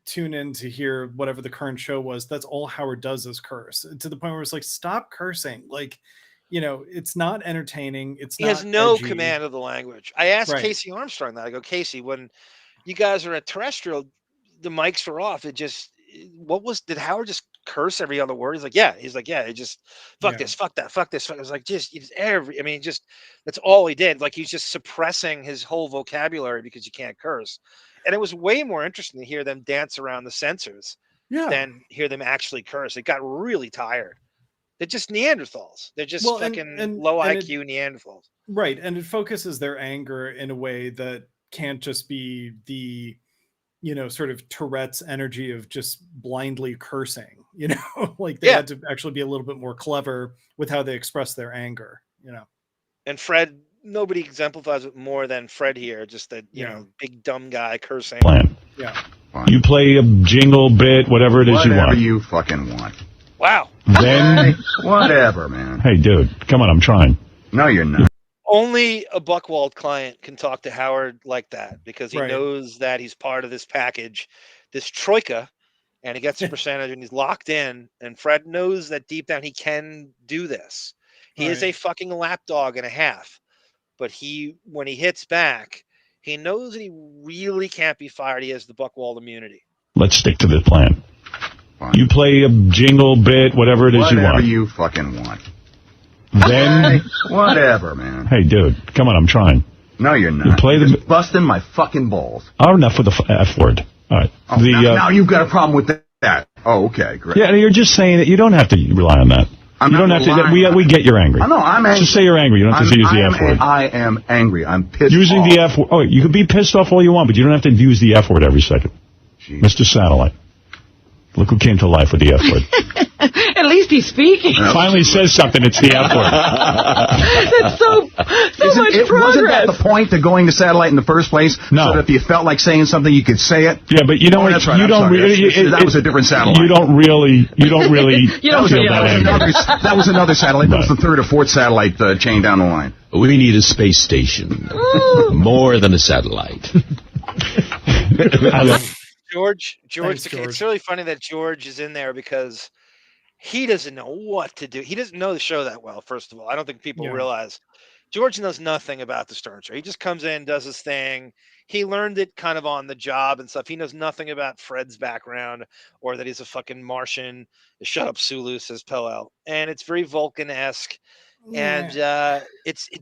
Speaker 14: tune in to hear whatever the current show was, that's all Howard does is curse, to the point where it's like, stop cursing. Like, it's not entertaining. He
Speaker 13: has no command of the language. I asked Casey Armstrong that. I go, Casey, when you guys are at terrestrial, the mics are off. Did Howard just curse every other word? He's like, yeah. It just fuck this, fuck that, fuck this. It was like, that's all he did. Like, he's just suppressing his whole vocabulary because you can't curse. And it was way more interesting to hear them dance around the censors than hear them actually curse. It got really tired. They're just Neanderthals. They're just low IQ Neanderthals.
Speaker 14: Right. And it focuses their anger in a way that can't just be the, sort of Tourette's energy of just blindly cursing, like they had to actually be a little bit more clever with how they express their anger,
Speaker 13: And Fred, nobody exemplifies it more than Fred here. Just that, big dumb guy cursing.
Speaker 21: Plan.
Speaker 14: Yeah.
Speaker 21: You play a jingle bit, whatever it is you want.
Speaker 8: Whatever you fucking want.
Speaker 13: Wow.
Speaker 21: Then
Speaker 8: whatever, man.
Speaker 21: Hey, dude, come on, I'm trying.
Speaker 8: No, you're not.
Speaker 13: Only a Buchwald client can talk to Howard like that because he knows that he's part of this package, this troika, and he gets a percentage and he's locked in. And Fred knows that deep down he can do this. He is a fucking lapdog and a half. But when he hits back, he knows that he really can't be fired. He has the Buchwald immunity.
Speaker 21: Let's stick to the plan. You play a jingle bit, whatever it is you want.
Speaker 8: Whatever you fucking want.
Speaker 21: Then
Speaker 8: whatever, man.
Speaker 21: Hey, dude, come on, I'm trying.
Speaker 8: No, you're not.
Speaker 21: You play
Speaker 8: you're just busting my fucking balls.
Speaker 21: Oh, enough with the F word. All right.
Speaker 8: Oh, now you've got a problem with that. Oh, okay, great.
Speaker 21: Yeah, you're just saying that you don't have to rely on that. You don't have to. We get you're angry.
Speaker 8: I know, I'm angry.
Speaker 21: Just say you're angry. You don't have to use the F word.
Speaker 8: I am angry. I'm pissed
Speaker 21: using
Speaker 8: off.
Speaker 21: The F word. Oh, you can be pissed off all you want, but you don't have to use the F word every second. Jeez. Mr. Satellite. Look who came to life with the F word.
Speaker 22: At least he's speaking.
Speaker 21: Finally says something, it's the F word.
Speaker 22: That's so much progress.
Speaker 8: Wasn't that the point to going to satellite in the first place?
Speaker 21: No.
Speaker 8: So that if you felt like saying something, you could say it?
Speaker 21: Yeah, but you know what?
Speaker 8: That's right. That was a different satellite.
Speaker 21: You don't really feel that angry.
Speaker 8: That was another satellite. That was the third or fourth satellite chain down the line.
Speaker 6: We need a space station. More than a satellite.
Speaker 13: George, it's really funny that George is in there because he doesn't know what to do. He doesn't know the show that well, first of all. I don't think people realize. George knows nothing about the Stern Show. He just comes in, does his thing. He learned it kind of on the job and stuff. He knows nothing about Fred's background or that he's a fucking Martian. Shut up, Sulu, says Pelel. And it's very Vulcan-esque. And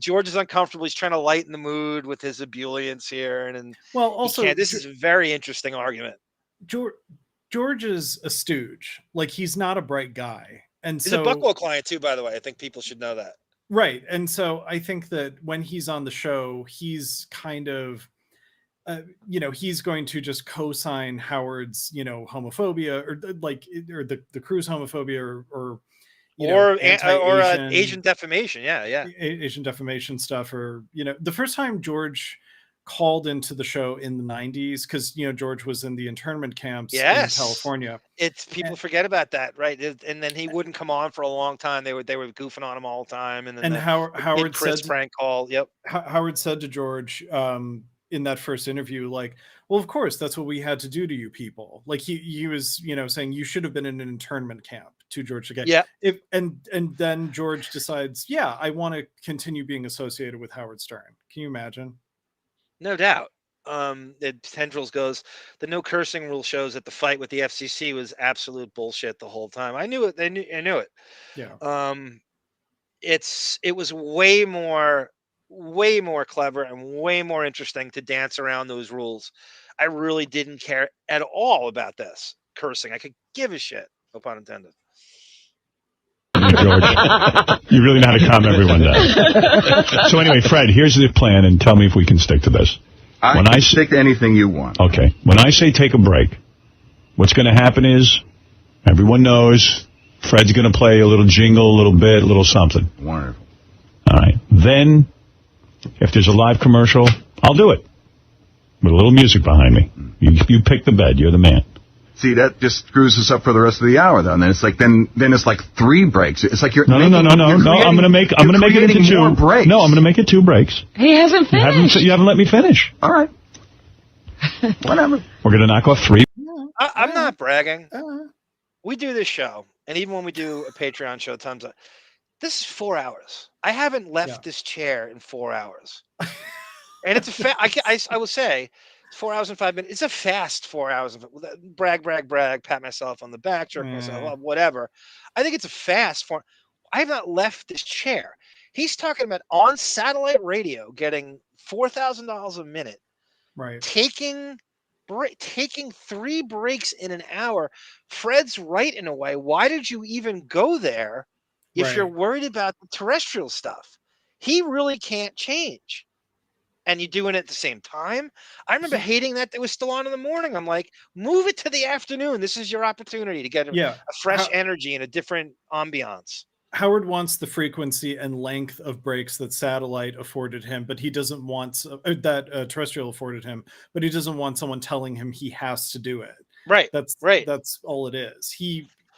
Speaker 13: George is uncomfortable. He's trying to lighten the mood with his ebullience here, and
Speaker 14: well, also
Speaker 13: this is a very interesting argument.
Speaker 14: George is a stooge. Like, he's not a bright guy, and
Speaker 13: he's a Buckwell client too, by the way. I think people should know that.
Speaker 14: Right, and so I think that when he's on the show, he's kind of, he's going to just co-sign Howard's, homophobia, or the crew's homophobia, or
Speaker 13: Asian defamation. Yeah.
Speaker 14: Asian defamation stuff, or, the first time George called into the show in the 90s, because, George was in the internment camps in California.
Speaker 13: People forget about that, right? And then he wouldn't come on for a long time. They were goofing on him all the time. And then
Speaker 14: Howard
Speaker 13: Chris
Speaker 14: said,
Speaker 13: prank call. Yep.
Speaker 14: Howard said to George, in that first interview, like, well, of course, that's what we had to do to you people. Like, he was, saying you should have been in an internment camp to George again.
Speaker 13: Yeah.
Speaker 14: And then George decides, I want to continue being associated with Howard Stern. Can you imagine?
Speaker 13: No doubt. Tendrils goes, the no cursing rule shows that the fight with the FCC was absolute bullshit the whole time. I knew it. I knew it.
Speaker 14: Yeah.
Speaker 13: It was way more clever and way more interesting to dance around those rules. I really didn't care at all about this cursing. I could give a shit. No pun intended.
Speaker 21: George, you really know how to calm everyone down. So anyway, Fred, here's the plan, and tell me if we can stick to this.
Speaker 8: I can stick to anything you want.
Speaker 21: Okay. When I say take a break, what's going to happen is everyone knows Fred's going to play a little jingle, a little bit, a little something.
Speaker 8: Wonderful.
Speaker 21: All right. Then, if there's a live commercial, I'll do it with a little music behind me. You pick the bed. You're the man.
Speaker 8: See, that just screws us up for the rest of the hour, though. And then it's like then it's like 3 breaks. It's like you're
Speaker 21: no. I'm gonna make it into 2
Speaker 8: breaks.
Speaker 21: No, I'm gonna make it 2 breaks.
Speaker 22: He hasn't finished.
Speaker 21: You haven't let me finish.
Speaker 8: All right. Whatever.
Speaker 21: We're gonna knock off 3.
Speaker 13: I'm not bragging. We do this show, and even when we do a Patreon show, times this is 4 hours. I haven't left this chair in 4 hours, and it's I will say. 4 hours and 5 minutes. It's a fast 4 hours of brag, pat myself on the back, jerk myself up, whatever. I think it's a fast form. I have not left this chair. He's talking about on satellite radio getting $4,000 a minute,
Speaker 14: right?
Speaker 13: Taking 3 breaks in an hour. Fred's right in a way. Why did you even go there if you're worried about the terrestrial stuff? He really can't change. And you're doing it at the same time. I remember hating that it was still on in the morning. I'm like, move it to the afternoon. This is your opportunity to get a fresh energy and a different ambiance.
Speaker 14: Howard wants the frequency and length of breaks that satellite afforded him, but he doesn't want that terrestrial afforded him, but he doesn't want someone telling him he has to do it.
Speaker 13: Right.
Speaker 14: That's
Speaker 13: right.
Speaker 14: That's all it is.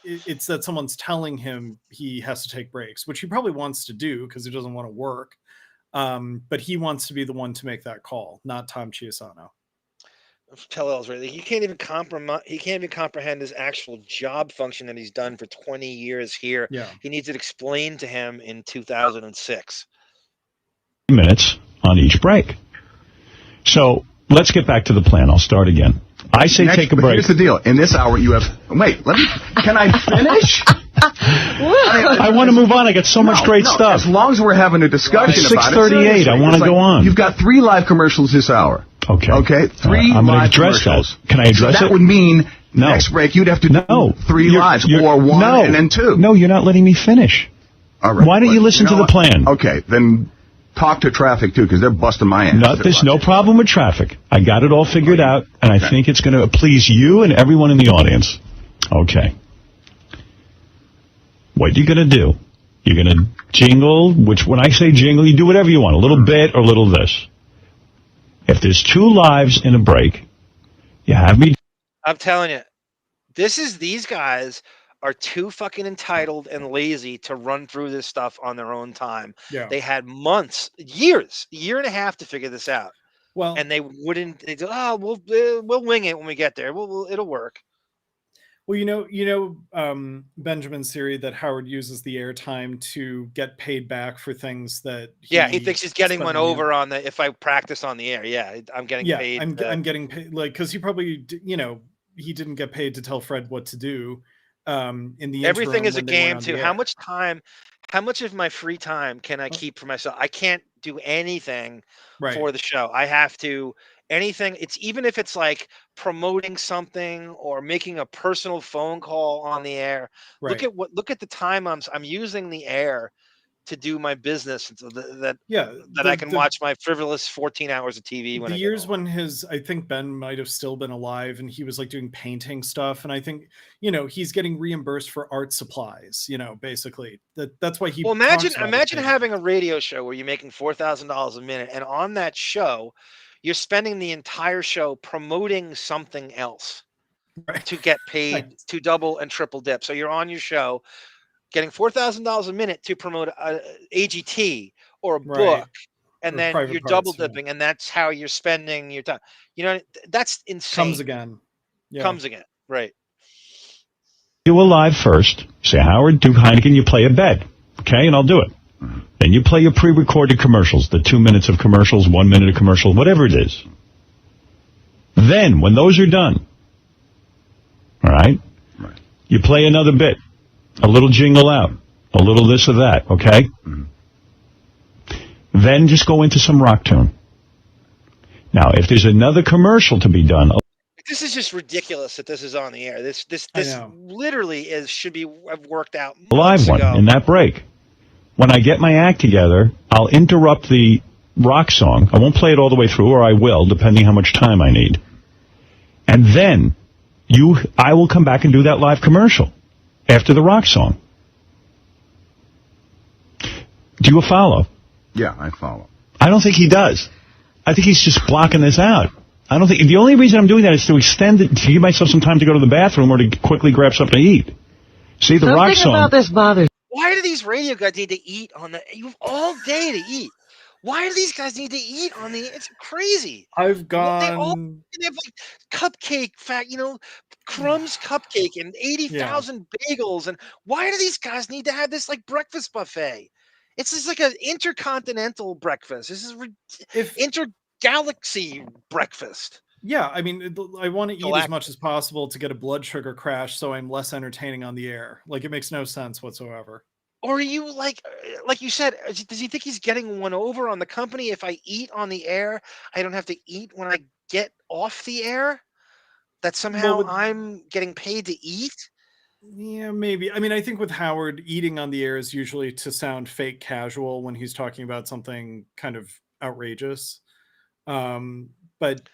Speaker 14: It's that someone's telling him he has to take breaks, which he probably wants to do because he doesn't want to work. But he wants to be the one to make that call, not Tom Chiusano.
Speaker 13: Tell right. He can't even comprehend his actual job function that he's done for 20 years here.
Speaker 14: Yeah.
Speaker 13: He needs it explained to him in 2006.
Speaker 21: Minutes on each break. So let's get back to the plan. I'll start again. I say take a break.
Speaker 8: Here's the deal. In this hour, you have... Wait, can I finish?
Speaker 21: I want to move on. I got so much great stuff.
Speaker 8: As long as we're having a discussion about it.
Speaker 21: 6:38. I want to go on.
Speaker 8: You've got 3 live commercials this hour.
Speaker 21: Okay.
Speaker 8: 3
Speaker 21: I'm
Speaker 8: live
Speaker 21: commercials.
Speaker 8: That.
Speaker 21: Can I address
Speaker 8: that
Speaker 21: it?
Speaker 8: Would mean next break you'd have to do 3 lives or 1 and then 2.
Speaker 21: No, you're not letting me finish.
Speaker 8: All right.
Speaker 21: Why don't you listen to the plan?
Speaker 8: Okay, then talk to traffic too, because they're busting my ass.
Speaker 21: There's no problem with traffic. I got it all figured out, and I think it's going to please you and everyone in the audience. Okay. What you're going to do, you're going to jingle, which when I say jingle, you do whatever you want, a little bit or a little this. If there's 2 lives in a break, you have me.
Speaker 13: I'm telling you, these guys are too fucking entitled and lazy to run through this stuff on their own time.
Speaker 14: Yeah.
Speaker 13: They had months, years, a year and a half to figure this out.
Speaker 14: Well,
Speaker 13: and they wouldn't. They do. Oh, we'll wing it when we get there. It'll work.
Speaker 14: Well, Benjamin's theory that Howard uses the airtime to get paid back for things that
Speaker 13: he thinks he's getting one over on the if I practice on the air. Yeah, I'm getting paid.
Speaker 14: I'm getting paid, like, because he probably he didn't get paid to tell Fred what to do. In the
Speaker 13: everything is a game too. How much time how much of my free time can I keep for myself? I can't do anything for the show. I have to anything. It's even if it's like promoting something or making a personal phone call on the air.
Speaker 14: Right.
Speaker 13: Look at the time I'm using the air to do my business so that I can watch my frivolous 14 hours of TV. When
Speaker 14: the years when I think Ben might have still been alive and he was like doing painting stuff. And I think, he's getting reimbursed for art supplies, basically that's why he.
Speaker 13: Well, imagine having a radio show where you're making $4,000 a minute. And on that show, you're spending the entire show promoting something else to get paid to double and triple dip. So you're on your show getting $4,000 a minute to promote a AGT or a book, and then you're double dipping, and that's how you're spending your time. That's insane.
Speaker 14: Comes again. Yeah.
Speaker 13: Comes again. Right.
Speaker 21: Do a live first. Say, Howard, do Heineken, you play a bet. Okay, and I'll do it. Then you play your pre-recorded commercials, the 2 minutes of commercials, 1 minute of commercials, whatever it is. Then, when those are done, all right, you play another bit. A little jingle out, a little this or that, okay? Then just go into some rock tune. Now, if there's another commercial to be done...
Speaker 13: This is just ridiculous that this is on the air. This literally should have worked out months
Speaker 21: live one
Speaker 13: ago.
Speaker 21: In that break. When I get my act together, I'll interrupt the rock song. I won't play it all the way through, or I will, depending how much time I need. And then I will come back and do that live commercial after the rock song. Do you follow?
Speaker 5: Yeah, I follow.
Speaker 21: I don't think he does. I think he's just blocking this out. I don't think the only reason I'm doing that is to extend it, to give myself some time to go to the bathroom or to quickly grab something to eat. See, the rock song.
Speaker 22: About this bothers.
Speaker 13: Why do these radio guys need to eat on the? You have all day to eat. Why do these guys need to eat on the? It's crazy.
Speaker 14: I've gone.
Speaker 13: They have like cupcake crumbs cupcake and 80,000 bagels. And why do these guys need to have this like breakfast buffet? It's just like an intercontinental breakfast. This is intergalaxy breakfast.
Speaker 14: Yeah, I mean, I want to eat as much as possible to get a blood sugar crash so I'm less entertaining on the air. Like, it makes no sense whatsoever.
Speaker 13: Or are you like you said, does he think he's getting one over on the company? If I eat on the air, I don't have to eat when I get off the air? That somehow I'm getting paid to eat?
Speaker 14: Yeah, maybe. I mean, I think with Howard, eating on the air is usually to sound fake casual when he's talking about something kind of outrageous. But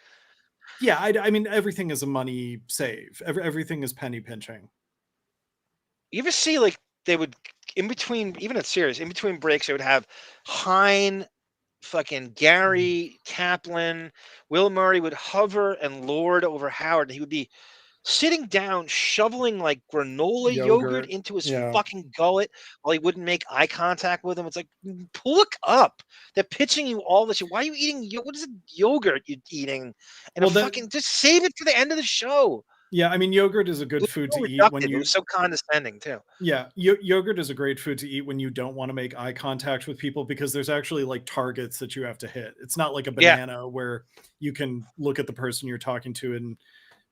Speaker 14: yeah, I mean, everything is a money save. Everything is penny pinching.
Speaker 13: You ever see like they would in between, even at Sirius, in between breaks, they would have Hein, fucking Gary Kaplan, Will Murray would hover and lord over Howard, and he would be sitting down, shoveling like granola yogurt into his fucking gullet while he wouldn't make eye contact with him. It's like, look up. They're pitching you all this shit. Why are you eating? What is it? Yogurt you're eating? And just save it for the end of the show.
Speaker 14: Yeah, I mean, yogurt is a good food to eat when you.
Speaker 13: It was so condescending too.
Speaker 14: Yeah, yogurt is a great food to eat when you don't want to make eye contact with people because there's actually like targets that you have to hit. It's not like a banana where you can look at the person you're talking to and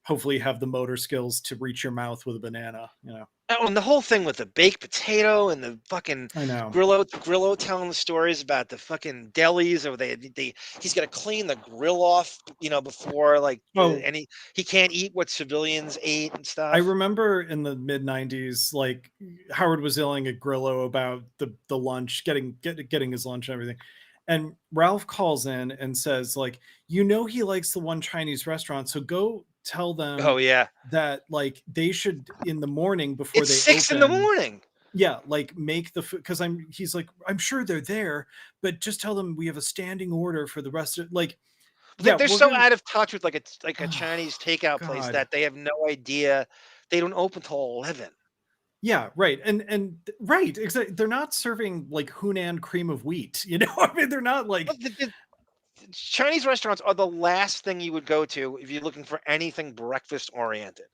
Speaker 14: hopefully have the motor skills to reach your mouth with a banana,
Speaker 13: Oh, and the whole thing with the baked potato and the fucking Grillo telling the stories about the fucking delis, or he's got to clean the grill off, before and he can't eat what civilians ate and stuff.
Speaker 14: I remember in the mid 90s, like Howard was yelling at Grillo about the lunch, getting his lunch and everything. And Ralph calls in and says, like, he likes the one Chinese restaurant, so go tell them that like they should in the morning before
Speaker 13: it's 6 in the morning.
Speaker 14: Yeah, like make the food because he's like, I'm sure they're there, but just tell them we have a standing order for the rest of
Speaker 13: they're so out of touch with like a Chinese takeout place that they have no idea they don't open till 11.
Speaker 14: Yeah, right. And right, exactly. They're not serving like Hunan cream of wheat, I mean, they're not like
Speaker 13: Chinese restaurants are the last thing you would go to if you're looking for anything breakfast oriented.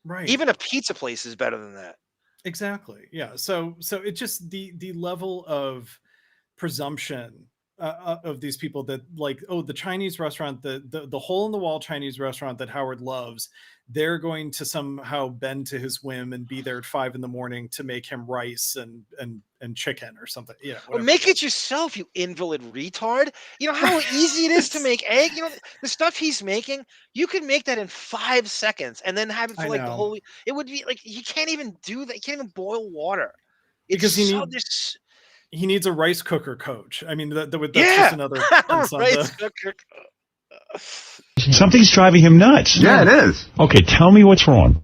Speaker 14: Right.
Speaker 13: Even a pizza place is better than that.
Speaker 14: Exactly. Yeah. So it just the level of presumption of these people that like, oh, the Chinese restaurant, the hole in the wall Chinese restaurant that Howard loves, they're going to somehow bend to his whim and be there at 5 a.m. to make him rice and chicken or something. Yeah.
Speaker 10: Or make it yourself, you invalid retard. You know how easy it is to make egg? You know, the stuff he's making, you can make that in 5 seconds and then have it for like the whole week. It would be like, he can't even do that. He can't even boil water.
Speaker 14: Because he needs a rice cooker coach. I mean, that's just another
Speaker 10: rice cooker.
Speaker 21: Something's driving him nuts.
Speaker 8: Yeah, it is.
Speaker 21: Okay, tell me what's wrong.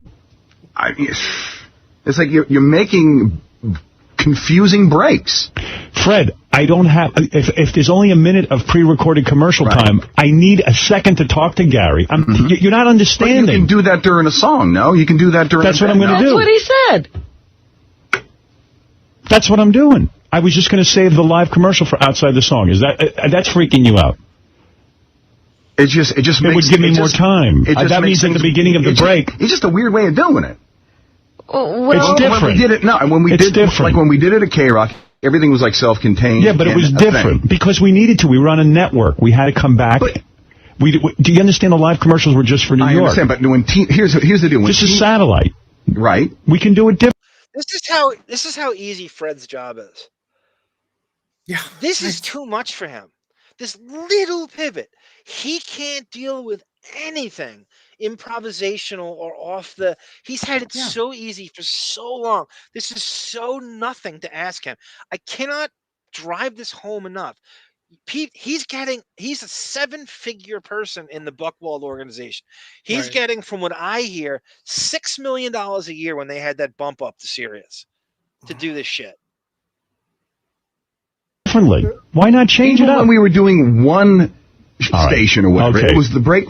Speaker 8: It's like you're making confusing breaks.
Speaker 21: Fred, I don't have... If there's only a minute of pre-recorded commercial time, I need a second to talk to Gary. You're not understanding.
Speaker 8: But you can do that during a song, no? You can do that during
Speaker 21: That's what I'm going to do.
Speaker 22: That's what he said.
Speaker 21: That's what I'm doing. I was just going to save the live commercial for outside the song. Is that's freaking you out?
Speaker 8: It would
Speaker 21: give me more time. That means at the beginning of the break.
Speaker 8: It's just a weird way of doing it.
Speaker 21: It's different.
Speaker 8: When we did it, when we did it at K-Rock, everything was like self-contained.
Speaker 21: Yeah, but it was different because we needed to. We were on a network. We had to come back. Do you understand the live commercials were just for New York?
Speaker 8: I understand, but here's the deal.
Speaker 21: This is satellite.
Speaker 8: Right.
Speaker 21: We can do it different.
Speaker 10: This is how easy Fred's job is.
Speaker 14: Yeah.
Speaker 10: This is too much for him. This little pivot. He can't deal with anything improvisational or off the... He's had it so easy for so long. This is so nothing to ask him. I cannot drive this home enough. Pete, he's a 7-figure person in the Buchwald organization. He's getting, from what I hear, $6 million a year when they had that bump up to Sirius to do this shit.
Speaker 21: Differently. Why not change it up?
Speaker 8: When we were doing one station or whatever, it was the break.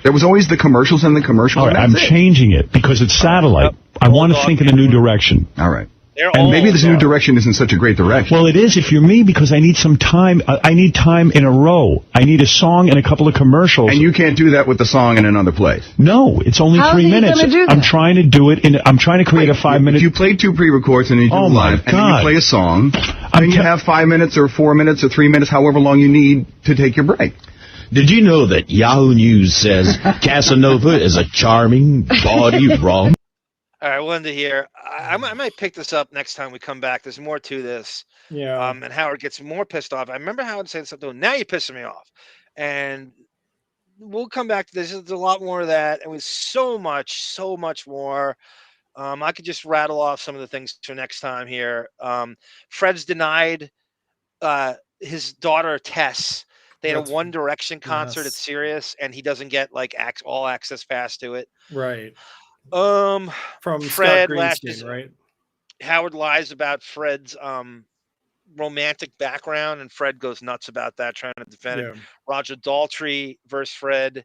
Speaker 8: There was always the commercials and the commercials.
Speaker 21: All right, I'm changing it because it's satellite. I want to think in a new direction.
Speaker 8: All right. And maybe this new direction isn't such a great direction.
Speaker 21: Well, it is if you're me, because I need some time. I need time in a row. I need a song and a couple of commercials.
Speaker 8: And you can't do that with the song in another place.
Speaker 21: No, it's only 3 minutes. I'm trying to do it I'm trying to create a 5-minute.
Speaker 8: If you play 2 pre-records and you do live, and then you play a song, then you have 5 minutes or 4 minutes or 3 minutes, however long you need to take your break.
Speaker 6: Did you know that Yahoo News says Casanova is a charming, bawdy romp?
Speaker 10: All right, Linda here. I might pick this up next time we come back. There's more to this.
Speaker 14: Yeah.
Speaker 10: And Howard gets more pissed off. I remember Howard saying something. Now you're pissing me off. And we'll come back to this. There's a lot more of that. And with so much more. I could just rattle off some of the things for next time here. Fred's denied his daughter Tess. They had a One Direction concert at Sirius, and he doesn't get like all access pass to it.
Speaker 14: Right.
Speaker 10: From
Speaker 14: Fred right?
Speaker 10: Howard lies about Fred's romantic background, and Fred goes nuts about that, trying to defend it. Roger Daltrey versus Fred.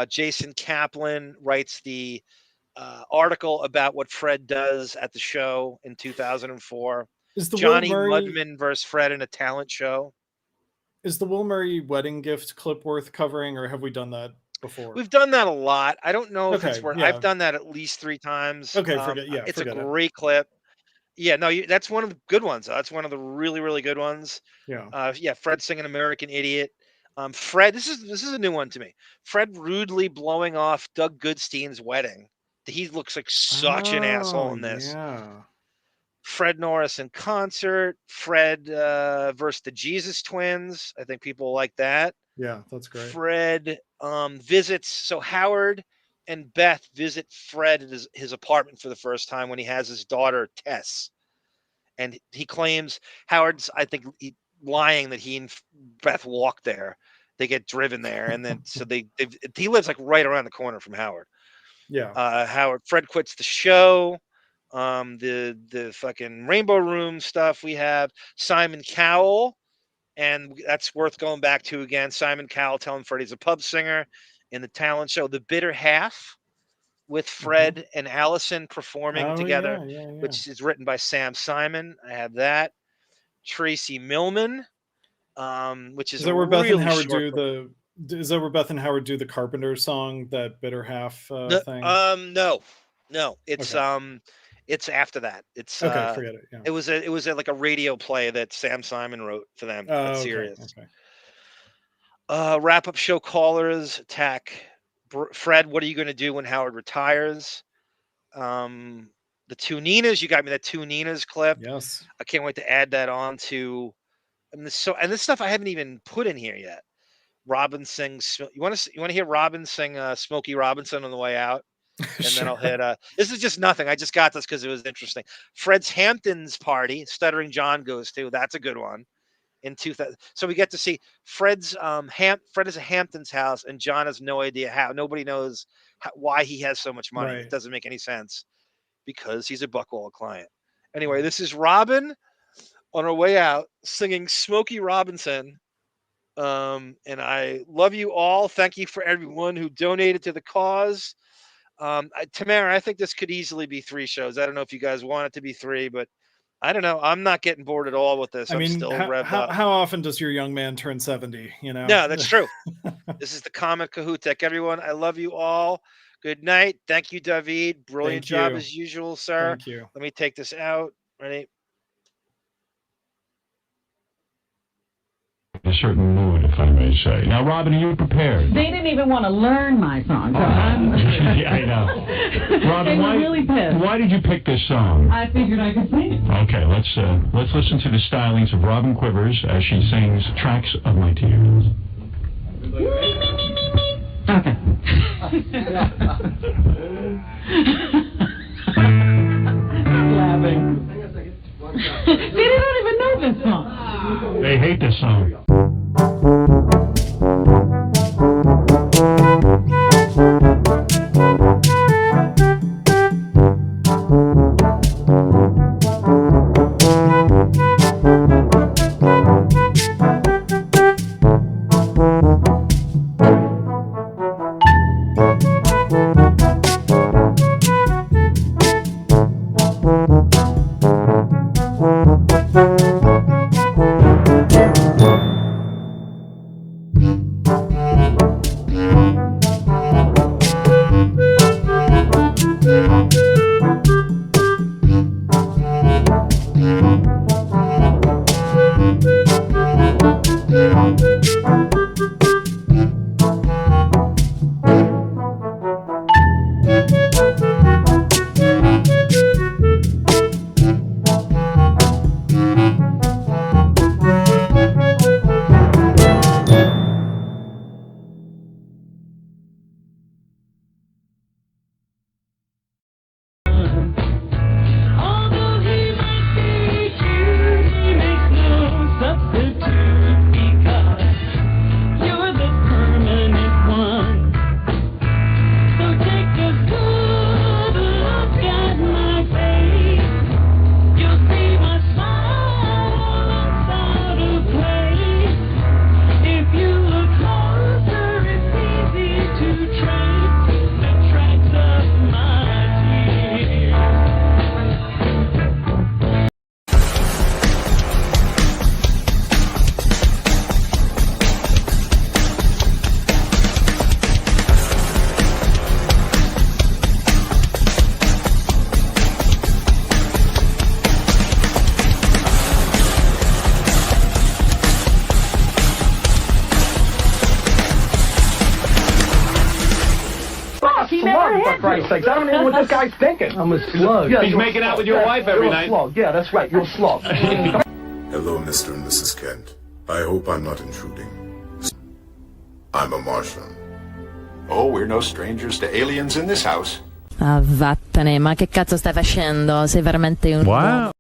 Speaker 10: Jason Kaplan writes the article about what Fred does at the show in 2004.
Speaker 14: Is the
Speaker 10: Johnny Mudman versus Fred in a talent show.
Speaker 14: Is the Will Murray wedding gift clip worth covering, or have we done that before?
Speaker 10: We've done that a lot. I don't know if it's worth. I've done that at least 3 times.
Speaker 14: Okay,
Speaker 10: it's a great clip. Yeah, no, that's one of the good ones. That's one of the really, really good ones.
Speaker 14: Yeah.
Speaker 10: Fred singing "American Idiot." Fred, this is a new one to me. Fred rudely blowing off Doug Goodstein's wedding. He looks like such an asshole in this.
Speaker 14: Yeah.
Speaker 10: Fred Norris in concert. Fred versus the Jesus Twins. I think people like that.
Speaker 14: Yeah, that's great.
Speaker 10: Fred visits. So Howard and Beth visit Fred at his apartment for the first time when he has his daughter Tess, and he claims Howard's, I think, lying that he and Beth walked there. They get driven there, and then so he lives like right around the corner from Howard.
Speaker 14: Yeah.
Speaker 10: Fred quits the show. The fucking Rainbow Room stuff we have. Simon Cowell, and that's worth going back to again. Simon Cowell telling Fred he's a pub singer in the talent show The Bitter Half, with Fred and Allison performing together, which is written by Sam Simon. I have that. Tracy Millman, which is
Speaker 14: that where
Speaker 10: really
Speaker 14: Beth and Howard
Speaker 10: short
Speaker 14: do is that where Beth and Howard do the Carpenter song, that Bitter Half thing?
Speaker 10: No. It's It's after that. It's
Speaker 14: okay. Forget it. Yeah.
Speaker 10: It was like a radio play that Sam Simon wrote for them at Sirius.
Speaker 14: Okay.
Speaker 10: Wrap up show callers attack. Fred, what are you going to do when Howard retires? The two Ninas, you got me that two Ninas clip.
Speaker 14: Yes.
Speaker 10: I can't wait to add that on to. And this stuff I haven't even put in here yet. Robin sings. You want to hear Robin sing Smokey Robinson on the way out? And
Speaker 14: Sure.
Speaker 10: then I'll hit. This is just nothing. I just got this because it was interesting. Fred's Hamptons party, Stuttering John goes to. That's a good one. In 2000, so we get to see Fred's Fred is a Hamptons house, and John has no idea how. Nobody knows why he has so much money.
Speaker 14: Right.
Speaker 10: It doesn't make any sense because he's a Buckwall client. Anyway, this is Robin on her way out singing Smokey Robinson. And I love you all. Thank you for everyone who donated to the cause. Tamara, I think this could easily be 3 shows. I don't know if you guys want it to be 3, but I don't know. I'm not getting bored at all with this.
Speaker 14: I mean,
Speaker 10: still revved up.
Speaker 14: how often does your young man turn 70? You know?
Speaker 10: No, that's true. This is the Comic Kahootek. Everyone, I love you all. Good night. Thank you, Davyd. Brilliant job as usual, sir.
Speaker 14: Thank you.
Speaker 10: Let me take this out. Ready?
Speaker 21: A certain mood, if I may say. Now, Robin, are you prepared?
Speaker 22: They didn't even want to learn my song, so I'm...
Speaker 21: Yeah, I know. Robin,
Speaker 22: they were really pissed.
Speaker 21: Why did you pick this song?
Speaker 22: I figured I could sing it.
Speaker 21: Okay, let's listen to the stylings of Robin Quivers as she sings Tracks of My Tears.
Speaker 22: Okay. I'm laughing. They don't even know this song.
Speaker 21: They hate this song.
Speaker 8: For Christ's sakes, I don't even know what this guy's thinking. I'm a slug.
Speaker 21: He's making out with your wife every night.
Speaker 8: You're a slug. Yeah, that's right. You're a slug.
Speaker 9: Hello, Mr. and Mrs. Kent. I hope I'm not intruding. I'm a Martian.
Speaker 12: Oh, we're no strangers to aliens in this house.
Speaker 2: Ah, vattene, ma che cazzo stai facendo? Sei veramente un...
Speaker 15: Wow.